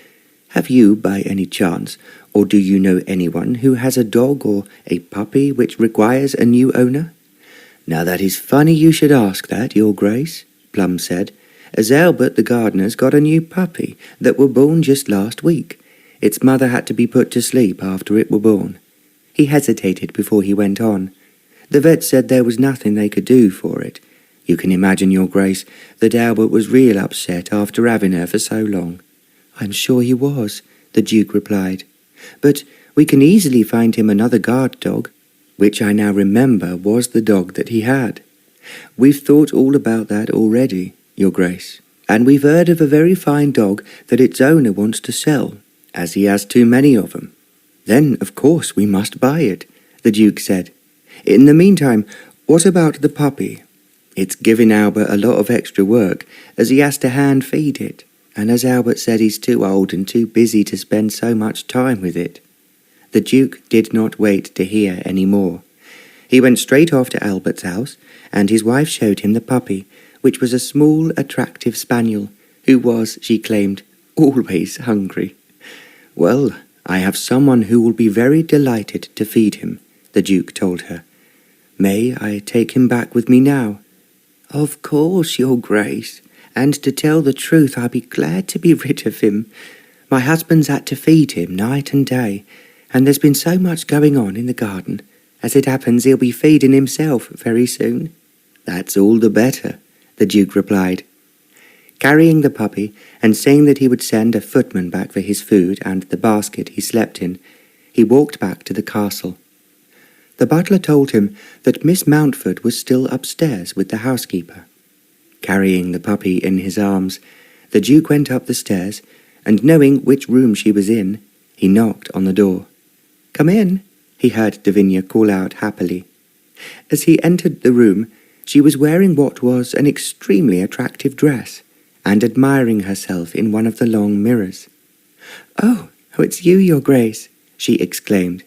Have you, by any chance, or do you know anyone who has a dog or a puppy which requires a new owner?" "Now that is funny you should ask that, Your Grace," Plum said, "as Albert the gardener's got a new puppy that were born just last week. Its mother had to be put to sleep after it were born." He hesitated before he went on. "The vet said there was nothing they could do for it. You can imagine, Your Grace, that Albert was real upset after having her for so long." "I'm sure he was," the Duke replied. "But we can easily find him another guard dog, which I now remember was the dog that he had. We've thought all about that already, Your Grace, and we've heard of a very fine dog that its owner wants to sell, as he has too many of them." "Then, of course, we must buy it," the Duke said. "In the meantime, what about the puppy? It's giving Albert a lot of extra work, as he has to hand feed it, and as Albert said he's too old and too busy to spend so much time with it." The Duke did not wait to hear any more. He went straight off to Albert's house, and his wife showed him the puppy, which was a small, attractive spaniel, who was, she claimed, always hungry. "Well, I have someone who will be very delighted to feed him," the Duke told her. "May I take him back with me now?" "Of course, Your Grace, and to tell the truth, I'll be glad to be rid of him. My husband's had to feed him night and day, and there's been so much going on in the garden. As it happens, he'll be feeding himself very soon." "That's all the better," the Duke replied. Carrying the puppy and saying that he would send a footman back for his food and the basket he slept in, he walked back to the castle. The butler told him that Miss Mountford was still upstairs with the housekeeper. Carrying the puppy in his arms, the Duke went up the stairs, and knowing which room she was in, he knocked on the door. "Come in," he heard Devinia call out happily. As he entered the room, she was wearing what was an extremely attractive dress, and admiring herself in one of the long mirrors. Oh, it's you, Your Grace," she exclaimed.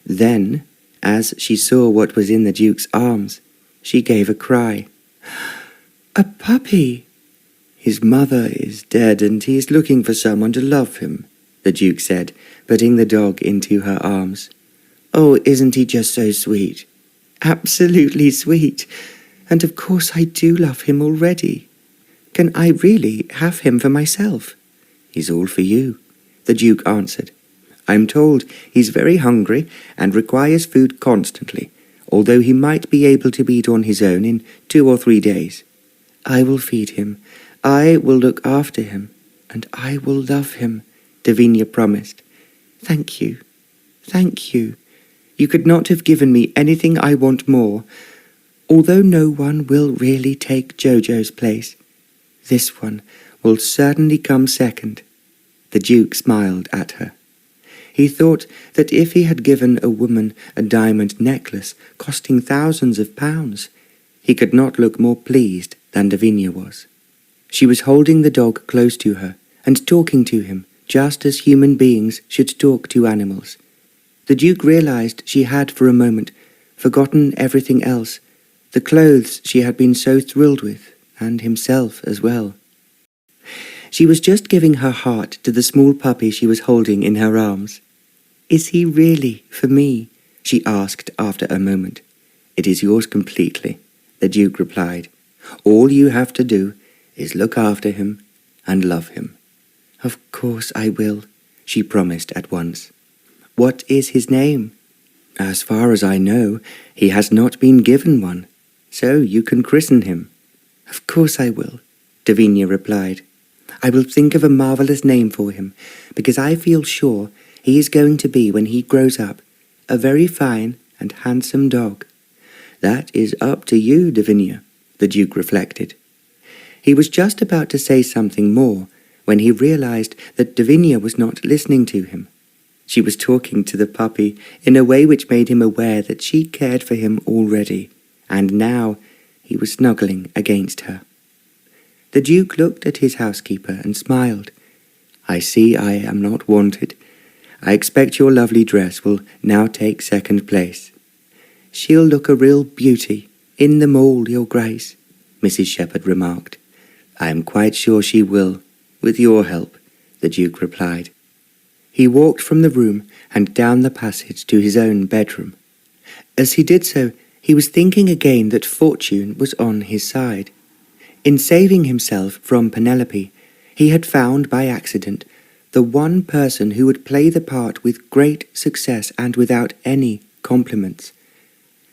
Then, as she saw what was in the Duke's arms, she gave a cry. "A puppy!" "His mother is dead, and he is looking for someone to love him," the Duke said, putting the dog into her arms. "Oh, isn't he just so sweet?" "Absolutely sweet. And of course I do love him already. Can I really have him for myself?" "He's all for you," the Duke answered. "I'm told he's very hungry and requires food constantly, although he might be able to eat on his own in 2 or 3 days. I will feed him, I will look after him, and I will love him," Devinia promised. "Thank you, thank you. You could not have given me anything I want more. Although no one will really take Jojo's place, this one will certainly come second." The Duke smiled at her. He thought that if he had given a woman a diamond necklace costing thousands of pounds, he could not look more pleased than Devinia was. She was holding the dog close to her and talking to him just as human beings should talk to animals. The Duke realized she had for a moment forgotten everything else, the clothes she had been so thrilled with, and himself as well. She was just giving her heart to the small puppy she was holding in her arms. "Is he really for me?" she asked after a moment. "It is yours completely," the Duke replied. "All you have to do is look after him and love him." "Of course I will," she promised at once. "What is his name?" "As far as I know, he has not been given one, so you can christen him." "Of course I will," Devinia replied. "I will think of a marvellous name for him, because I feel sure he is going to be, when he grows up, a very fine and handsome dog." "That is up to you, Devinia," the Duke reflected. He was just about to say something more when he realized that Devinia was not listening to him. She was talking to the puppy in a way which made him aware that she cared for him already, and now he was snuggling against her. The Duke looked at his housekeeper and smiled. "I see I am not wanted. I expect your lovely dress will now take second place." "She'll look a real beauty in the mall, Your Grace," Mrs. Shepherd remarked. "I am quite sure she will, with your help," the Duke replied. He walked from the room and down the passage to his own bedroom. As he did so, he was thinking again that fortune was on his side. In saving himself from Penelope, he had found by accident the one person who would play the part with great success and without any compliments.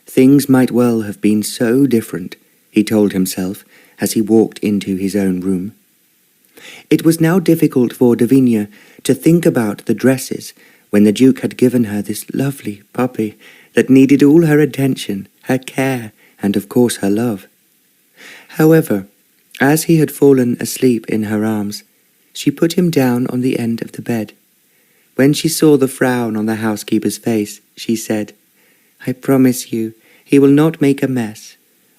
Things might well have been so different, he told himself as he walked into his own room. It was now difficult for Devinia to think about the dresses when the Duke had given her this lovely puppy that needed all her attention, her care, and of course her love. However, as he had fallen asleep in her arms, she put him down on the end of the bed. When she saw the frown on the housekeeper's face, she said, "I promise you, he will not make a mess.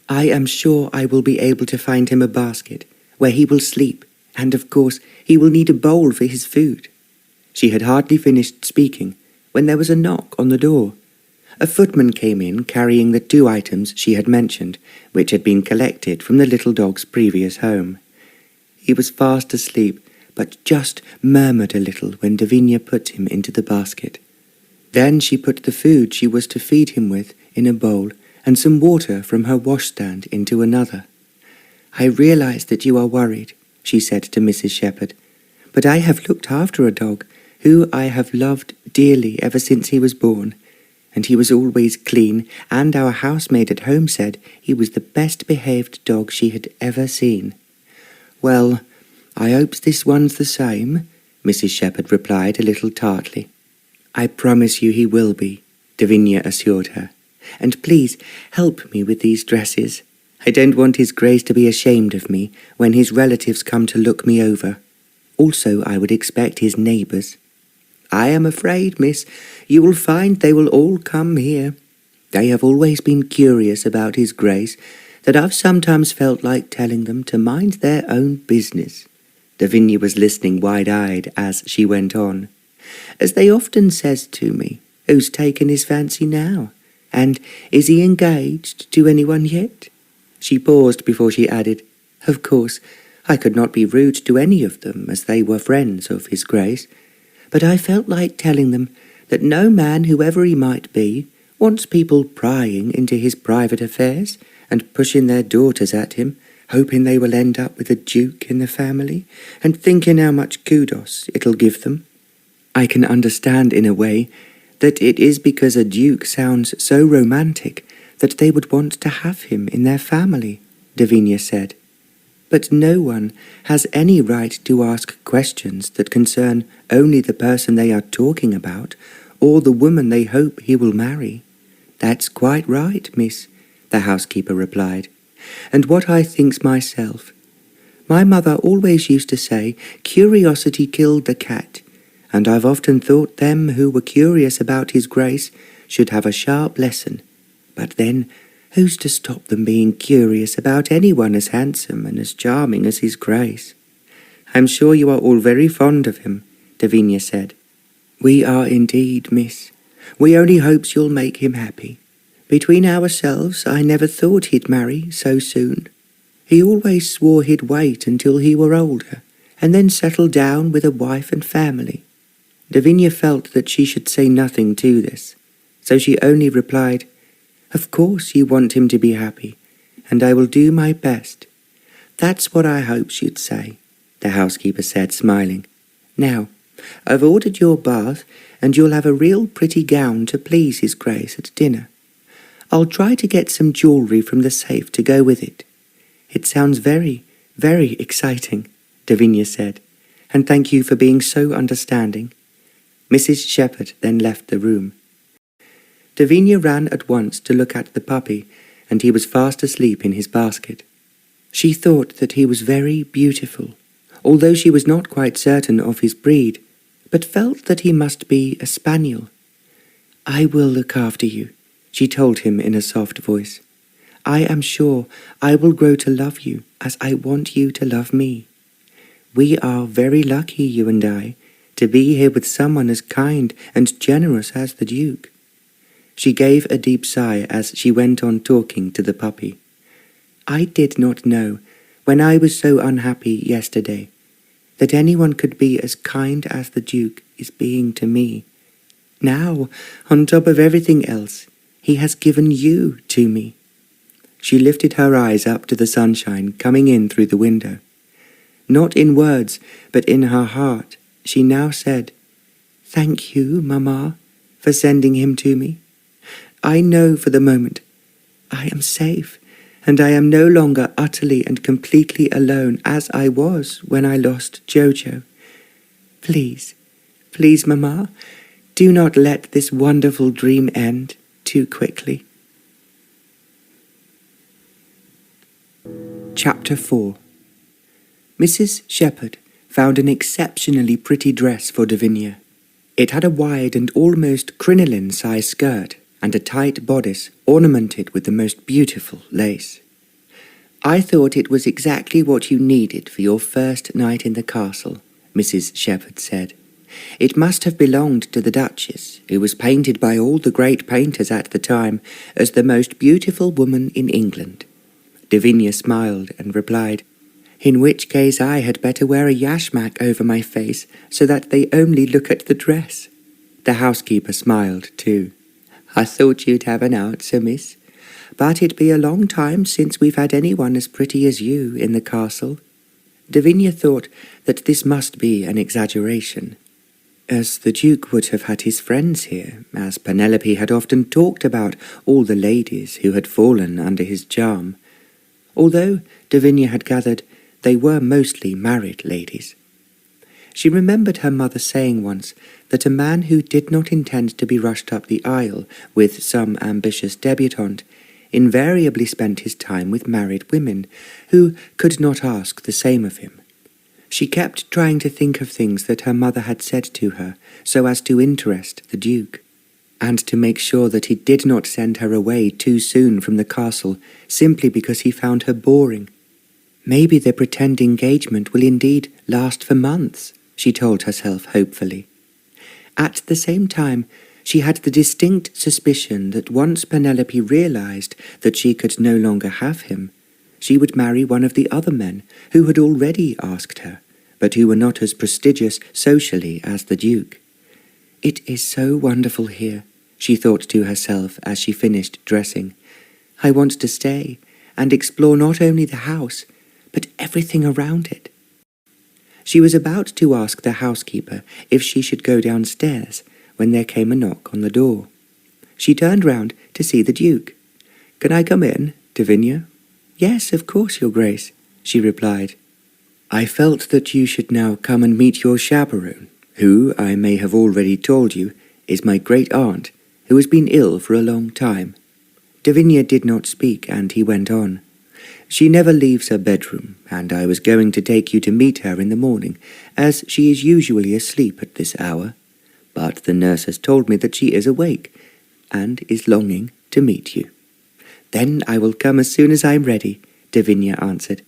I am sure I will be able to find him a basket where he will sleep, and of course he will need a bowl for his food." She had hardly finished speaking when there was a knock on the door. A footman came in carrying the 2 items she had mentioned, which had been collected from the little dog's previous home. He was fast asleep, but just murmured a little when Devinia put him into the basket. Then she put the food she was to feed him with in a bowl and some water from her washstand into another. "I realize that you are worried," she said to Mrs. Shepherd, "but I have looked after a dog who I have loved dearly ever since he was born, and he was always clean, and our housemaid at home said he was the best-behaved dog she had ever seen. Well, I hopes this one's the same, Mrs. Shepherd replied a little tartly. I promise you he will be, Devinia assured her, and please help me with these dresses. I don't want his Grace to be ashamed of me when his relatives come to look me over. Also, I would expect his neighbours. I am afraid, miss, you will find they will all come here. They have always been curious about his Grace, that I've sometimes felt like telling them to mind their own business. Devinia was listening wide-eyed as she went on. As they often says to me, who's taken his fancy now? And is he engaged to anyone yet? She paused before she added, Of course, I could not be rude to any of them, as they were friends of his Grace, but I felt like telling them that no man, whoever he might be, wants people prying into his private affairs and pushing their daughters at him, hoping they will end up with a duke in the family, and thinking how much kudos it'll give them. I can understand in a way that it is because a duke sounds so romantic that they would want to have him in their family, Devinia said. But no one has any right to ask questions that concern only the person they are talking about, or the woman they hope he will marry. That's quite right, miss, the housekeeper replied, and what I thinks myself. My mother always used to say, curiosity killed the cat, and I've often thought them who were curious about his Grace should have a sharp lesson. But then, who's to stop them being curious about anyone as handsome and as charming as his Grace? I'm sure you are all very fond of him, Devinia said. We are indeed, miss. We only hopes you'll make him happy. Between ourselves, I never thought he'd marry so soon. He always swore he'd wait until he were older, and then settle down with a wife and family. Devinia felt that she should say nothing to this, so she only replied, Of course you want him to be happy, and I will do my best. That's what I hopes you'd say, the housekeeper said, smiling. Now, I've ordered your bath, and you'll have a real pretty gown to please his Grace at dinner. I'll try to get some jewellery from the safe to go with it. It sounds very, very exciting, Devinia said, and thank you for being so understanding. Mrs. Shepherd then left the room. Devinia ran at once to look at the puppy, and he was fast asleep in his basket. She thought that he was very beautiful, although she was not quite certain of his breed, but felt that he must be a spaniel. I will look after you, she told him in a soft voice. I am sure I will grow to love you as I want you to love me. We are very lucky, you and I, to be here with someone as kind and generous as the Duke. She gave a deep sigh as she went on talking to the puppy. I did not know, when I was so unhappy yesterday, that anyone could be as kind as the Duke is being to me. Now, on top of everything else, he has given you to me. She lifted her eyes up to the sunshine coming in through the window. Not in words, but in her heart, she now said, Thank you, Mamma, for sending him to me. I know for the moment I am safe, and I am no longer utterly and completely alone as I was when I lost Jojo. Please, please, Mamma, do not let this wonderful dream end too quickly. Chapter 4. Mrs. Shepherd found an exceptionally pretty dress for Devinia. It had a wide and almost crinoline-sized skirt and a tight bodice ornamented with the most beautiful lace. I thought it was exactly what you needed for your first night in the castle, Mrs. Shepherd said. It must have belonged to the Duchess, who was painted by all the great painters at the time as the most beautiful woman in England. Devinia smiled and replied, In which case I had better wear a yashmak over my face so that they only look at the dress. The housekeeper smiled too. I thought you'd have an answer, miss, but it be a long time since we've had anyone as pretty as you in the castle. Devinia thought that this must be an exaggeration. as the Duke would have had his friends here, as Penelope had often talked about all the ladies who had fallen under his charm. Although Devinia had gathered they were mostly married ladies. She remembered her mother saying once that a man who did not intend to be rushed up the aisle with some ambitious debutante invariably spent his time with married women who could not ask the same of him. She kept trying to think of things that her mother had said to her so as to interest the Duke, and to make sure that he did not send her away too soon from the castle simply because he found her boring. Maybe the pretend engagement will indeed last for months, she told herself hopefully. At the same time, she had the distinct suspicion that once Penelope realized that she could no longer have him, she would marry one of the other men who had already asked her, but who were not as prestigious socially as the Duke. "It is so wonderful here," she thought to herself as she finished dressing. "I want to stay and explore not only the house, but everything around it." She was about to ask the housekeeper if she should go downstairs when there came a knock on the door. She turned round to see the Duke. "Can I come in, Devinia?" "Yes, of course, Your Grace," she replied. "I felt that you should now come and meet your chaperone, who, I may have already told you, is my great-aunt, who has been ill for a long time." Devinia did not speak, and he went on. "She never leaves her bedroom, and I was going to take you to meet her in the morning, as she is usually asleep at this hour. But the nurse has told me that she is awake, and is longing to meet you." "Then I will come as soon as I am ready," Devinia answered.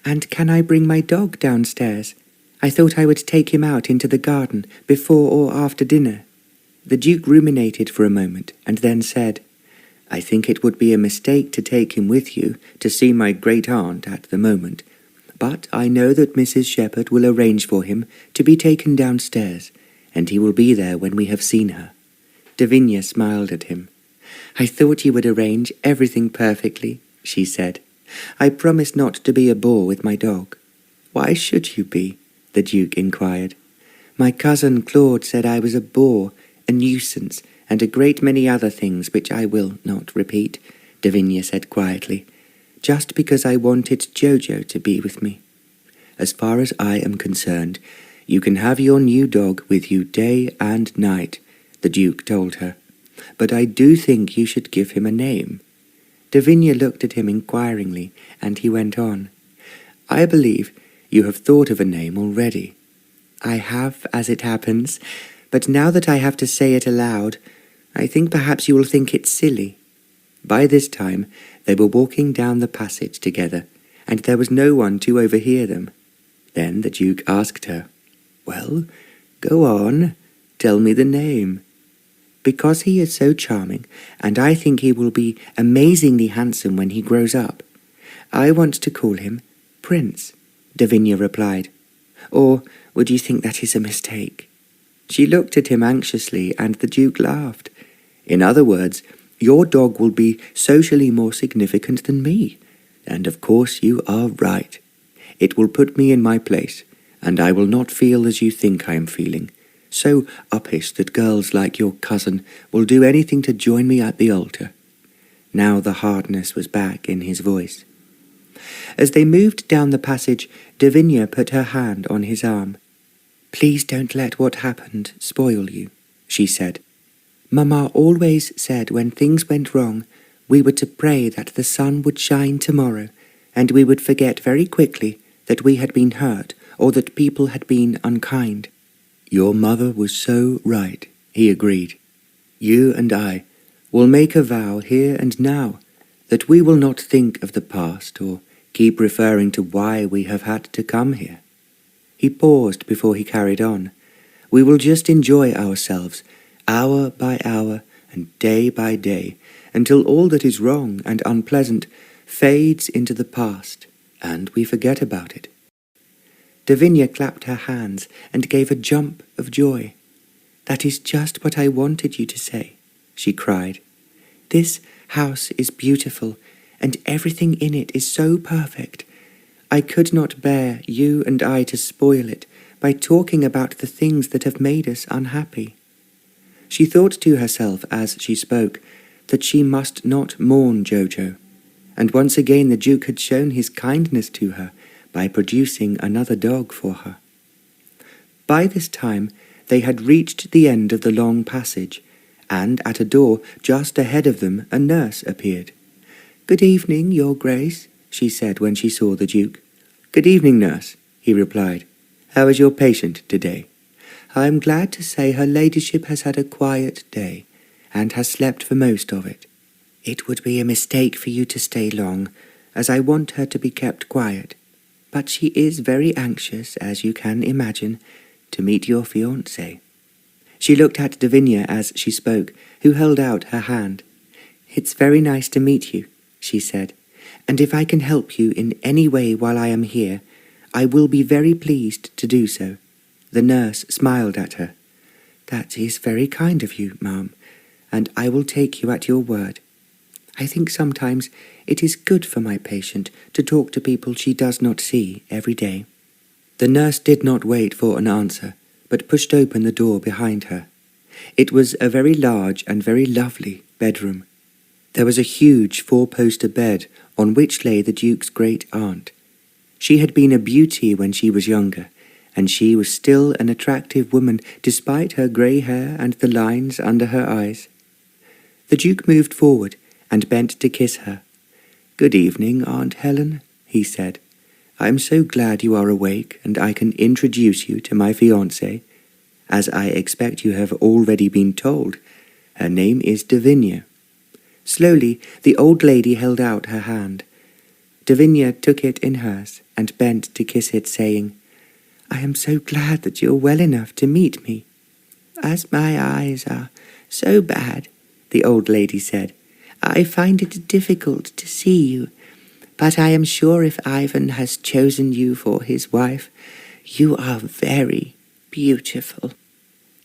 "And can I bring my dog downstairs? I thought I would take him out into the garden before or after dinner." The Duke ruminated for a moment, and then said, "I think it would be a mistake to take him with you to see my great-aunt at the moment, but I know that Mrs. Shepherd will arrange for him to be taken downstairs, and he will be there when we have seen her." Devinia smiled at him. "I thought you would arrange everything perfectly," she said. "I promise not to be a bore with my dog." "Why should you be?" the Duke inquired. "My cousin Claude said I was a bore, a nuisance, and a great many other things which I will not repeat," Devinia said quietly, "just because I wanted Jojo to be with me. As far as I am concerned, you can have your new dog with you day and night," the Duke told her. "But I do think you should give him a name." Devinia looked at him inquiringly, and he went on. "I believe you have thought of a name already." "I have, as it happens, but now that I have to say it aloud, I think perhaps you will think it silly." By this time they were walking down the passage together, and there was no one to overhear them. Then the Duke asked her, "Well, go on, tell me the name." "Because he is so charming, and I think he will be amazingly handsome when he grows up. I want to call him Prince," Devinia replied. "Or would you think that is a mistake?" She looked at him anxiously, and the Duke laughed. "In other words, your dog will be socially more significant than me, and of course you are right. It will put me in my place, and I will not feel as you think I am feeling, so uppish that girls like your cousin will do anything to join me at the altar." Now the hardness was back in his voice. As they moved down the passage, Devinia put her hand on his arm. "Please don't let what happened spoil you," she said. "Mamma always said when things went wrong, we were to pray that the sun would shine tomorrow, and we would forget very quickly that we had been hurt or that people had been unkind." "Your mother was so right," he agreed. "You and I will make a vow here and now that we will not think of the past or keep referring to why we have had to come here." He paused before he carried on. "We will just enjoy ourselves, hour by hour and day by day, until all that is wrong and unpleasant fades into the past, and we forget about it." Devinia clapped her hands and gave a jump of joy. "That is just what I wanted you to say," she cried. "This house is beautiful, and everything in it is so perfect. I could not bear you and I to spoil it by talking about the things that have made us unhappy. She thought to herself as she spoke that she must not mourn Jojo, and once again the Duke had shown his kindness to her by producing another dog for her. By this time they had reached the end of the long passage, and at a door just ahead of them a nurse appeared. "Good evening, Your Grace," she said when she saw the Duke. "Good evening, nurse," he replied. "How is your patient today?" "I am glad to say her ladyship has had a quiet day, and has slept for most of it. It would be a mistake for you to stay long, as I want her to be kept quiet. But she is very anxious, as you can imagine, to meet your fiancé." She looked at Devinia as she spoke, who held out her hand. "It's very nice to meet you," she said, "and if I can help you in any way while I am here, I will be very pleased to do so." The nurse smiled at her. "That is very kind of you, ma'am, and I will take you at your word. I think sometimes it is good for my patient to talk to people she does not see every day." The nurse did not wait for an answer, but pushed open the door behind her. It was a very large and very lovely bedroom. There was a huge four-poster bed on which lay the Duke's great-aunt. She had been a beauty when she was younger, and she was still an attractive woman despite her grey hair and the lines under her eyes. The Duke moved forward and bent to kiss her. "Good evening, Aunt Helen," he said. "I am so glad you are awake and I can introduce you to my fiancée. As I expect you have already been told, her name is Devinia." Slowly, the old lady held out her hand. Devinia took it in hers and bent to kiss it, saying, "I am so glad that you are well enough to meet me." "As my eyes are so bad," the old lady said, "I find it difficult to see you, but I am sure if Ivan has chosen you for his wife, you are very beautiful."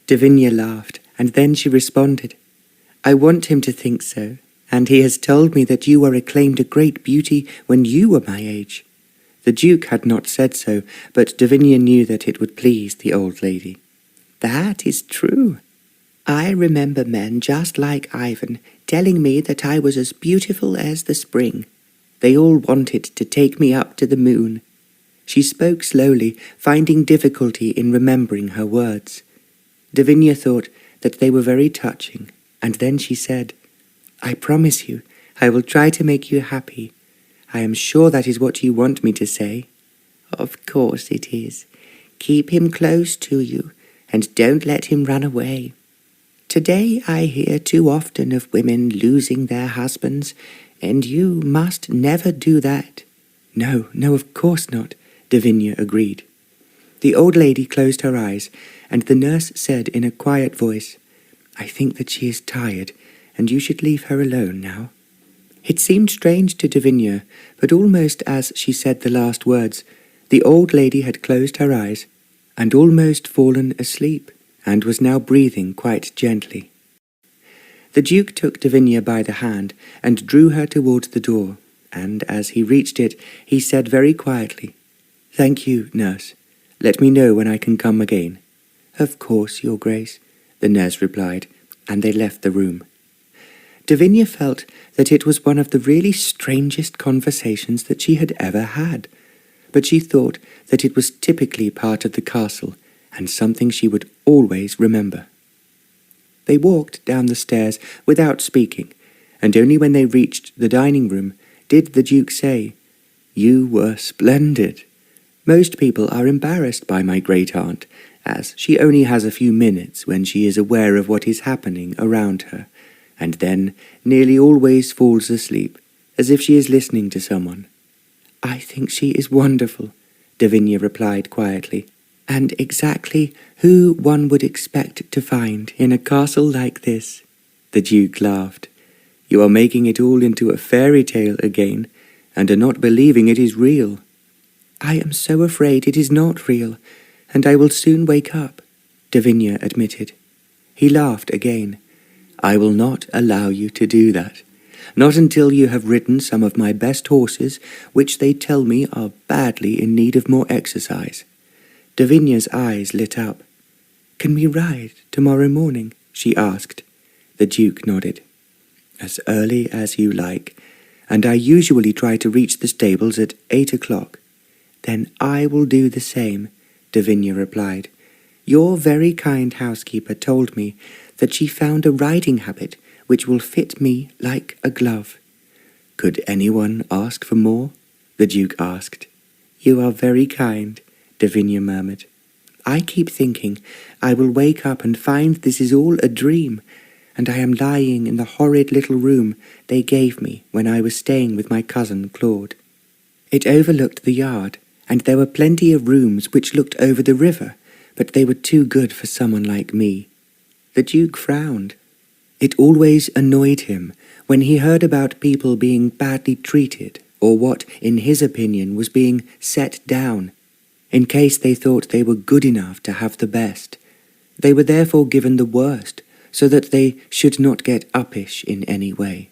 Devinia laughed, and then she responded, "I want him to think so, and he has told me that you were acclaimed a great beauty when you were my age." The Duke had not said so, but Devinia knew that it would please the old lady. "That is true. I remember men just like Ivan telling me that I was as beautiful as the spring. They all wanted to take me up to the moon." She spoke slowly, finding difficulty in remembering her words. Devinia thought that they were very touching, and then she said, "I promise you, I will try to make you happy. I am sure that is what you want me to say." "Of course it is. Keep him close to you, and don't let him run away. Today I hear too often of women losing their husbands, and you must never do that." No, of course not," Devinia agreed. The old lady closed her eyes, and the nurse said in a quiet voice, "I think that she is tired, and you should leave her alone now." It seemed strange to Devinia, but almost as she said the last words, the old lady had closed her eyes and almost fallen asleep, and was now breathing quite gently. The Duke took Devinia by the hand and drew her towards the door, and as he reached it, he said very quietly, "Thank you, nurse. Let me know when I can come again." "Of course, Your Grace," the nurse replied, and they left the room. Devinia felt that it was one of the really strangest conversations that she had ever had, but she thought that it was typically part of the castle and something she would always remember. They walked down the stairs without speaking, and only when they reached the dining room did the Duke say, "You were splendid. Most people are embarrassed by my great-aunt, as she only has a few minutes when she is aware of what is happening around her, and then nearly always falls asleep, as if she is listening to someone." "I think she is wonderful," Devinia replied quietly, "and exactly who one would expect to find in a castle like this." The Duke laughed. "You are making it all into a fairy tale again, and are not believing it is real." "I am so afraid it is not real, and I will soon wake up," Devinia admitted. He laughed again. "I will not allow you to do that. Not until you have ridden some of my best horses, which they tell me are badly in need of more exercise. Devinia's eyes lit up. "Can we ride tomorrow morning?" she asked. The Duke nodded. "As early as you like, and I usually try to reach the stables at 8 o'clock. "Then I will do the same," Devinia replied. "Your very kind housekeeper told me that she found a riding habit which will fit me like a glove." "Could anyone ask for more?" the Duke asked. "You are very kind," Devinia murmured. "I keep thinking I will wake up and find this is all a dream, and I am lying in the horrid little room they gave me when I was staying with my cousin Claude. It overlooked the yard, and there were plenty of rooms which looked over the river, but they were too good for someone like me." The Duke frowned. It always annoyed him when he heard about people being badly treated, or what, in his opinion, was being set down, in case they thought they were good enough to have the best. They were therefore given the worst, so that they should not get uppish in any way.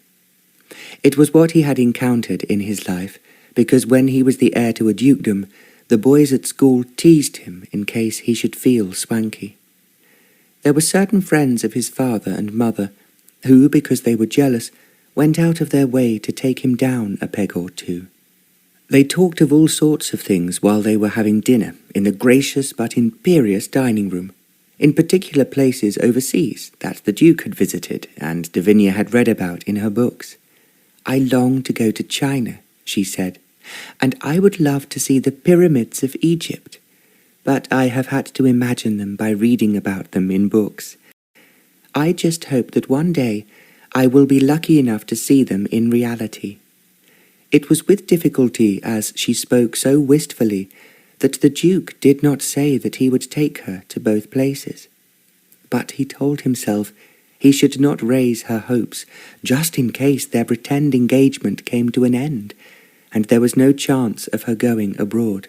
It was what he had encountered in his life, because when he was the heir to a dukedom, the boys at school teased him in case he should feel swanky. There were certain friends of his father and mother who, because they were jealous, went out of their way to take him down a peg or two. They talked of all sorts of things while they were having dinner in the gracious but imperious dining room, in particular places overseas that the Duke had visited and Devinia had read about in her books. "I long to go to China," she said, "and I would love to see the pyramids of Egypt, but I have had to imagine them by reading about them in books. I just hope that one day I will be lucky enough to see them in reality." It was with difficulty, as she spoke so wistfully, that the Duke did not say that he would take her to both places. But he told himself he should not raise her hopes, just in case their pretend engagement came to an end, and there was no chance of her going abroad.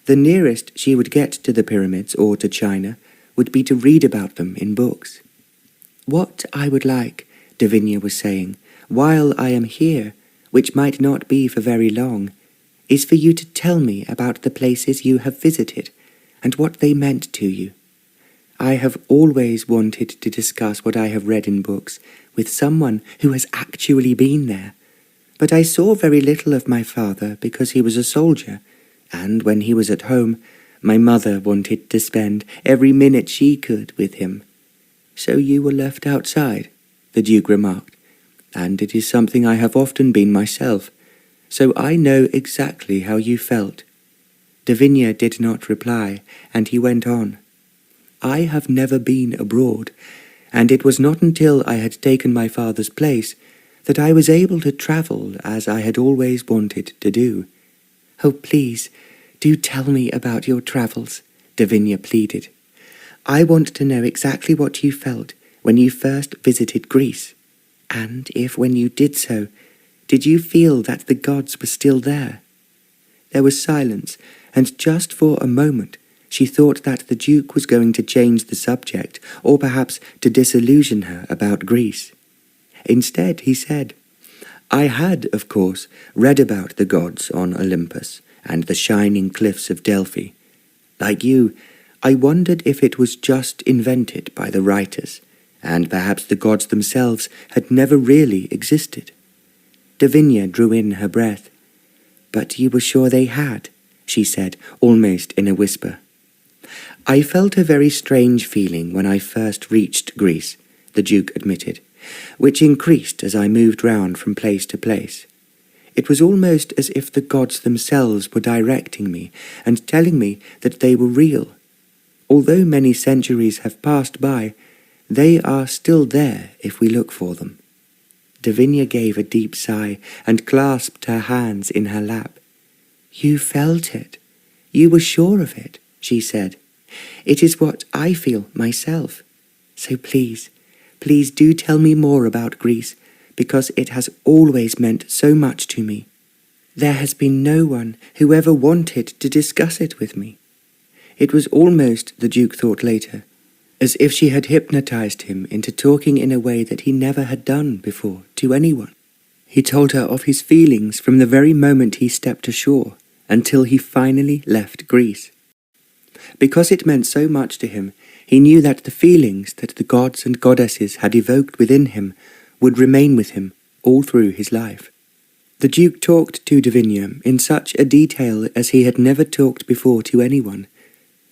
The nearest she would get to the pyramids or to China would be to read about them in books. "What I would like," Devinia was saying, "while I am here, which might not be for very long, is for you to tell me about the places you have visited and what they meant to you. I have always wanted to discuss what I have read in books with someone who has actually been there, but I saw very little of my father because he was a soldier, and when he was at home, my mother wanted to spend every minute she could with him." "So you were left outside," the Duke remarked, "and it is something I have often been myself, so I know exactly how you felt." Devinia did not reply, and he went on. "I have never been abroad, and it was not until I had taken my father's place that I was able to travel as I had always wanted to do." "Oh, please, do tell me about your travels," Devinia pleaded. "I want to know exactly what you felt when you first visited Greece, and if, when you did so, did you feel that the gods were still there?" There was silence, and just for a moment she thought that the Duke was going to change the subject, or perhaps to disillusion her about Greece. Instead, he said, "I had, of course, read about the gods on Olympus and the shining cliffs of Delphi. Like you, I wondered if it was just invented by the writers, and perhaps the gods themselves had never really existed." Devinia drew in her breath. "But you were sure they had," she said, almost in a whisper. "I felt a very strange feeling when I first reached Greece," the Duke admitted, "which increased as I moved round from place to place. It was almost as if the gods themselves were directing me and telling me that they were real. Although many centuries have passed by, they are still there if we look for them." Devinia gave a deep sigh and clasped her hands in her lap. "You felt it. You were sure of it," she said. "It is what I feel myself. So please, please do tell me more about Greece, because it has always meant so much to me. There has been no one who ever wanted to discuss it with me." It was almost, the Duke thought later, as if she had hypnotized him into talking in a way that he never had done before to anyone. He told her of his feelings from the very moment he stepped ashore until he finally left Greece. Because it meant so much to him, he knew that the feelings that the gods and goddesses had evoked within him would remain with him all through his life. The Duke talked to Devinia in such a detail as he had never talked before to anyone.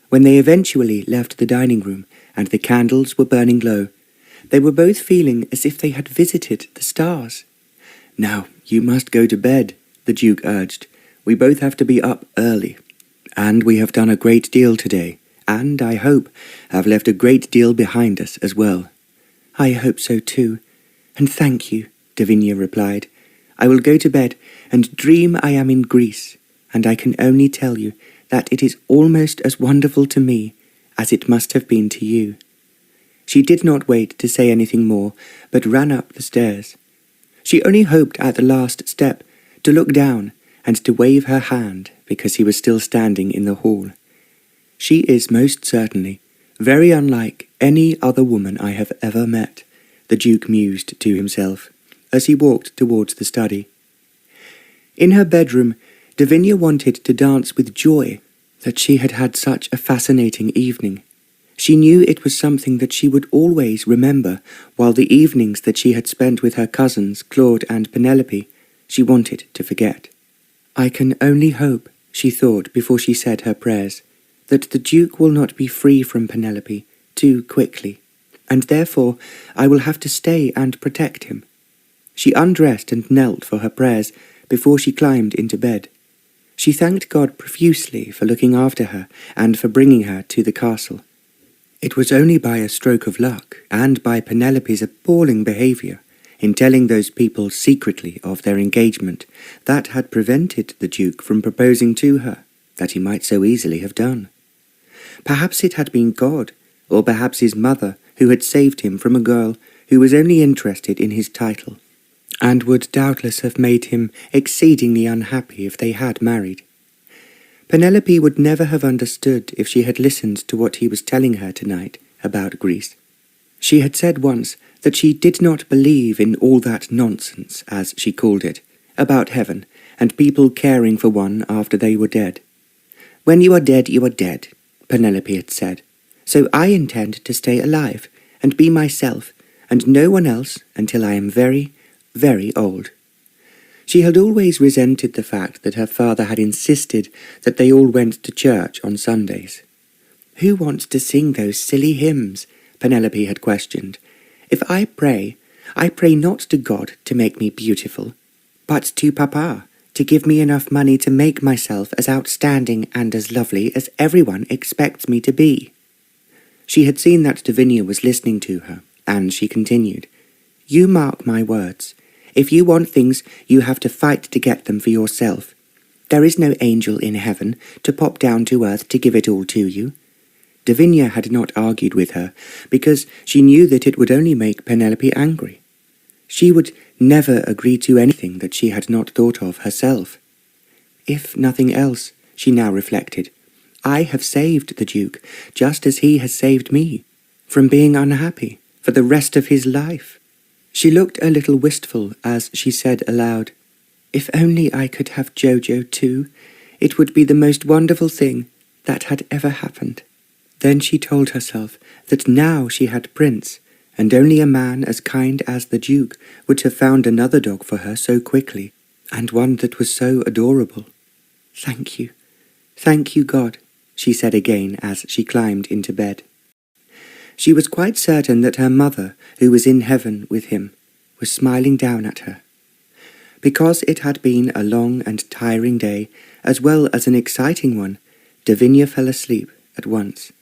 When they eventually left the dining room and the candles were burning low, they were both feeling as if they had visited the stars. "Now, you must go to bed," the Duke urged. "We both have to be up early. And we have done a great deal today, and, I hope, have left a great deal behind us as well." "I hope so too, and thank you," Devinia replied. "I will go to bed and dream I am in Greece, and I can only tell you that it is almost as wonderful to me as it must have been to you." She did not wait to say anything more, but ran up the stairs. She only hoped at the last step to look down and to wave her hand because he was still standing in the hall. "She is most certainly very unlike any other woman I have ever met," the Duke mused to himself as he walked towards the study. In her bedroom, Devinia wanted to dance with joy that she had had such a fascinating evening. She knew it was something that she would always remember, while the evenings that she had spent with her cousins, Claude and Penelope, she wanted to forget. "I can only hope," she thought before she said her prayers, "that the Duke will not be free from Penelope too quickly, and therefore I will have to stay and protect him." She undressed and knelt for her prayers before she climbed into bed. She thanked God profusely for looking after her and for bringing her to the castle. It was only by a stroke of luck, and by Penelope's appalling behaviour in telling those people secretly of their engagement, that had prevented the Duke from proposing to her, that he might so easily have done. Perhaps it had been God, or perhaps his mother, who had saved him from a girl who was only interested in his title, and would doubtless have made him exceedingly unhappy if they had married. Penelope would never have understood if she had listened to what he was telling her tonight about Greece. She had said once that she did not believe in all that nonsense, as she called it, about heaven and people caring for one after they were dead. "When you are dead," Penelope had said. "So I intend to stay alive and be myself and no one else until I am very, very old." She had always resented the fact that her father had insisted that they all went to church on Sundays. "Who wants to sing those silly hymns?" Penelope had questioned. "If I pray not to God to make me beautiful, but to Papa to give me enough money to make myself as outstanding and as lovely as everyone expects me to be." She had seen that Devinia was listening to her, and she continued, "You mark my words. If you want things, you have to fight to get them for yourself. There is no angel in heaven to pop down to earth to give it all to you." Devinia had not argued with her, because she knew that it would only make Penelope angry. She would never agree to anything that she had not thought of herself. If nothing else, she now reflected, I have saved the Duke, just as he has saved me, from being unhappy for the rest of his life. She looked a little wistful as she said aloud, "If only I could have Jojo too, it would be the most wonderful thing that had ever happened." Then she told herself that now she had Prince, and only a man as kind as the Duke would have found another dog for her so quickly, and one that was so adorable. Thank you, God," she said again as she climbed into bed. She was quite certain that her mother, who was in heaven with him, was smiling down at her. Because it had been a long and tiring day, as well as an exciting one, Devinia fell asleep at once.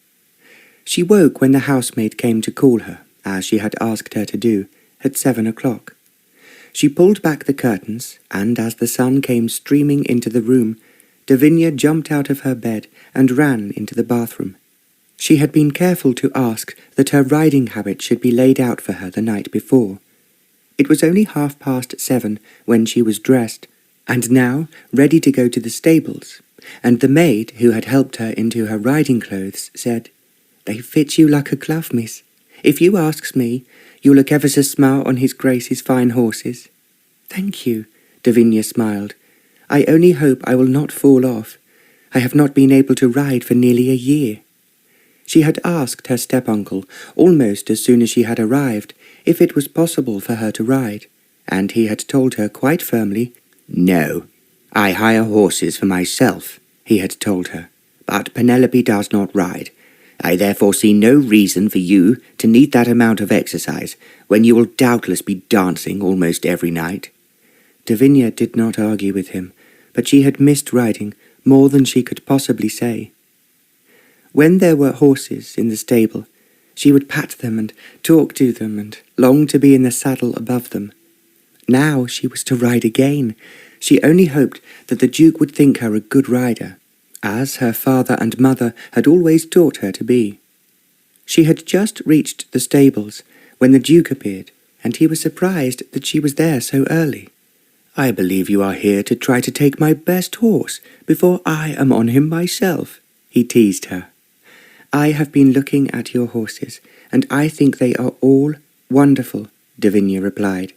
She woke when the housemaid came to call her, as she had asked her to do, at 7 o'clock. She pulled back the curtains, and as the sun came streaming into the room, Devinia jumped out of her bed and ran into the bathroom. She had been careful to ask that her riding habit should be laid out for her the night before. It was only 7:30 when she was dressed, and now ready to go to the stables, and the maid who had helped her into her riding clothes said, "They fit you like a glove, miss. If you asks me, you look ever so smart on his Grace's fine horses." "Thank you," Devinia smiled. "I only hope I will not fall off. I have not been able to ride for nearly a year." She had asked her step-uncle, almost as soon as she had arrived, if it was possible for her to ride, and he had told her quite firmly, "No, I hire horses for myself," he had told her, "but Penelope does not ride. I therefore see no reason for you to need that amount of exercise, when you will doubtless be dancing almost every night." Devinia did not argue with him, but she had missed riding more than she could possibly say. When there were horses in the stable, she would pat them and talk to them and long to be in the saddle above them. Now she was to ride again. She only hoped that the Duke would think her a good rider, as her father and mother had always taught her to be. She had just reached the stables when the Duke appeared, and he was surprised that she was there so early. "I believe you are here to try to take my best horse before I am on him myself," he teased her. "I have been looking at your horses, and I think they are all wonderful," Devinia replied.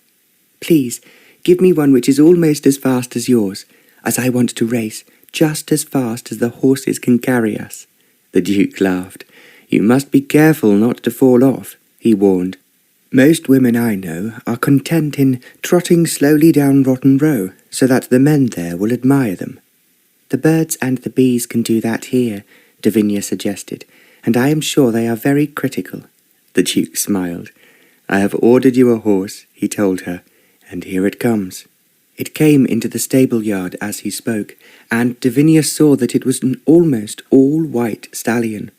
"Please, give me one which is almost as fast as yours, as I want to race just as fast as the horses can carry us." The Duke laughed. "You must be careful not to fall off," he warned. "Most women I know are content in trotting slowly down Rotten Row, so that the men there will admire them." "The birds and the bees can do that here," Devinia suggested, "and I am sure they are very critical." The Duke smiled. "I have ordered you a horse," he told her, "and here it comes." It came into the stable-yard as he spoke, and Devinia saw that it was an almost all-white stallion.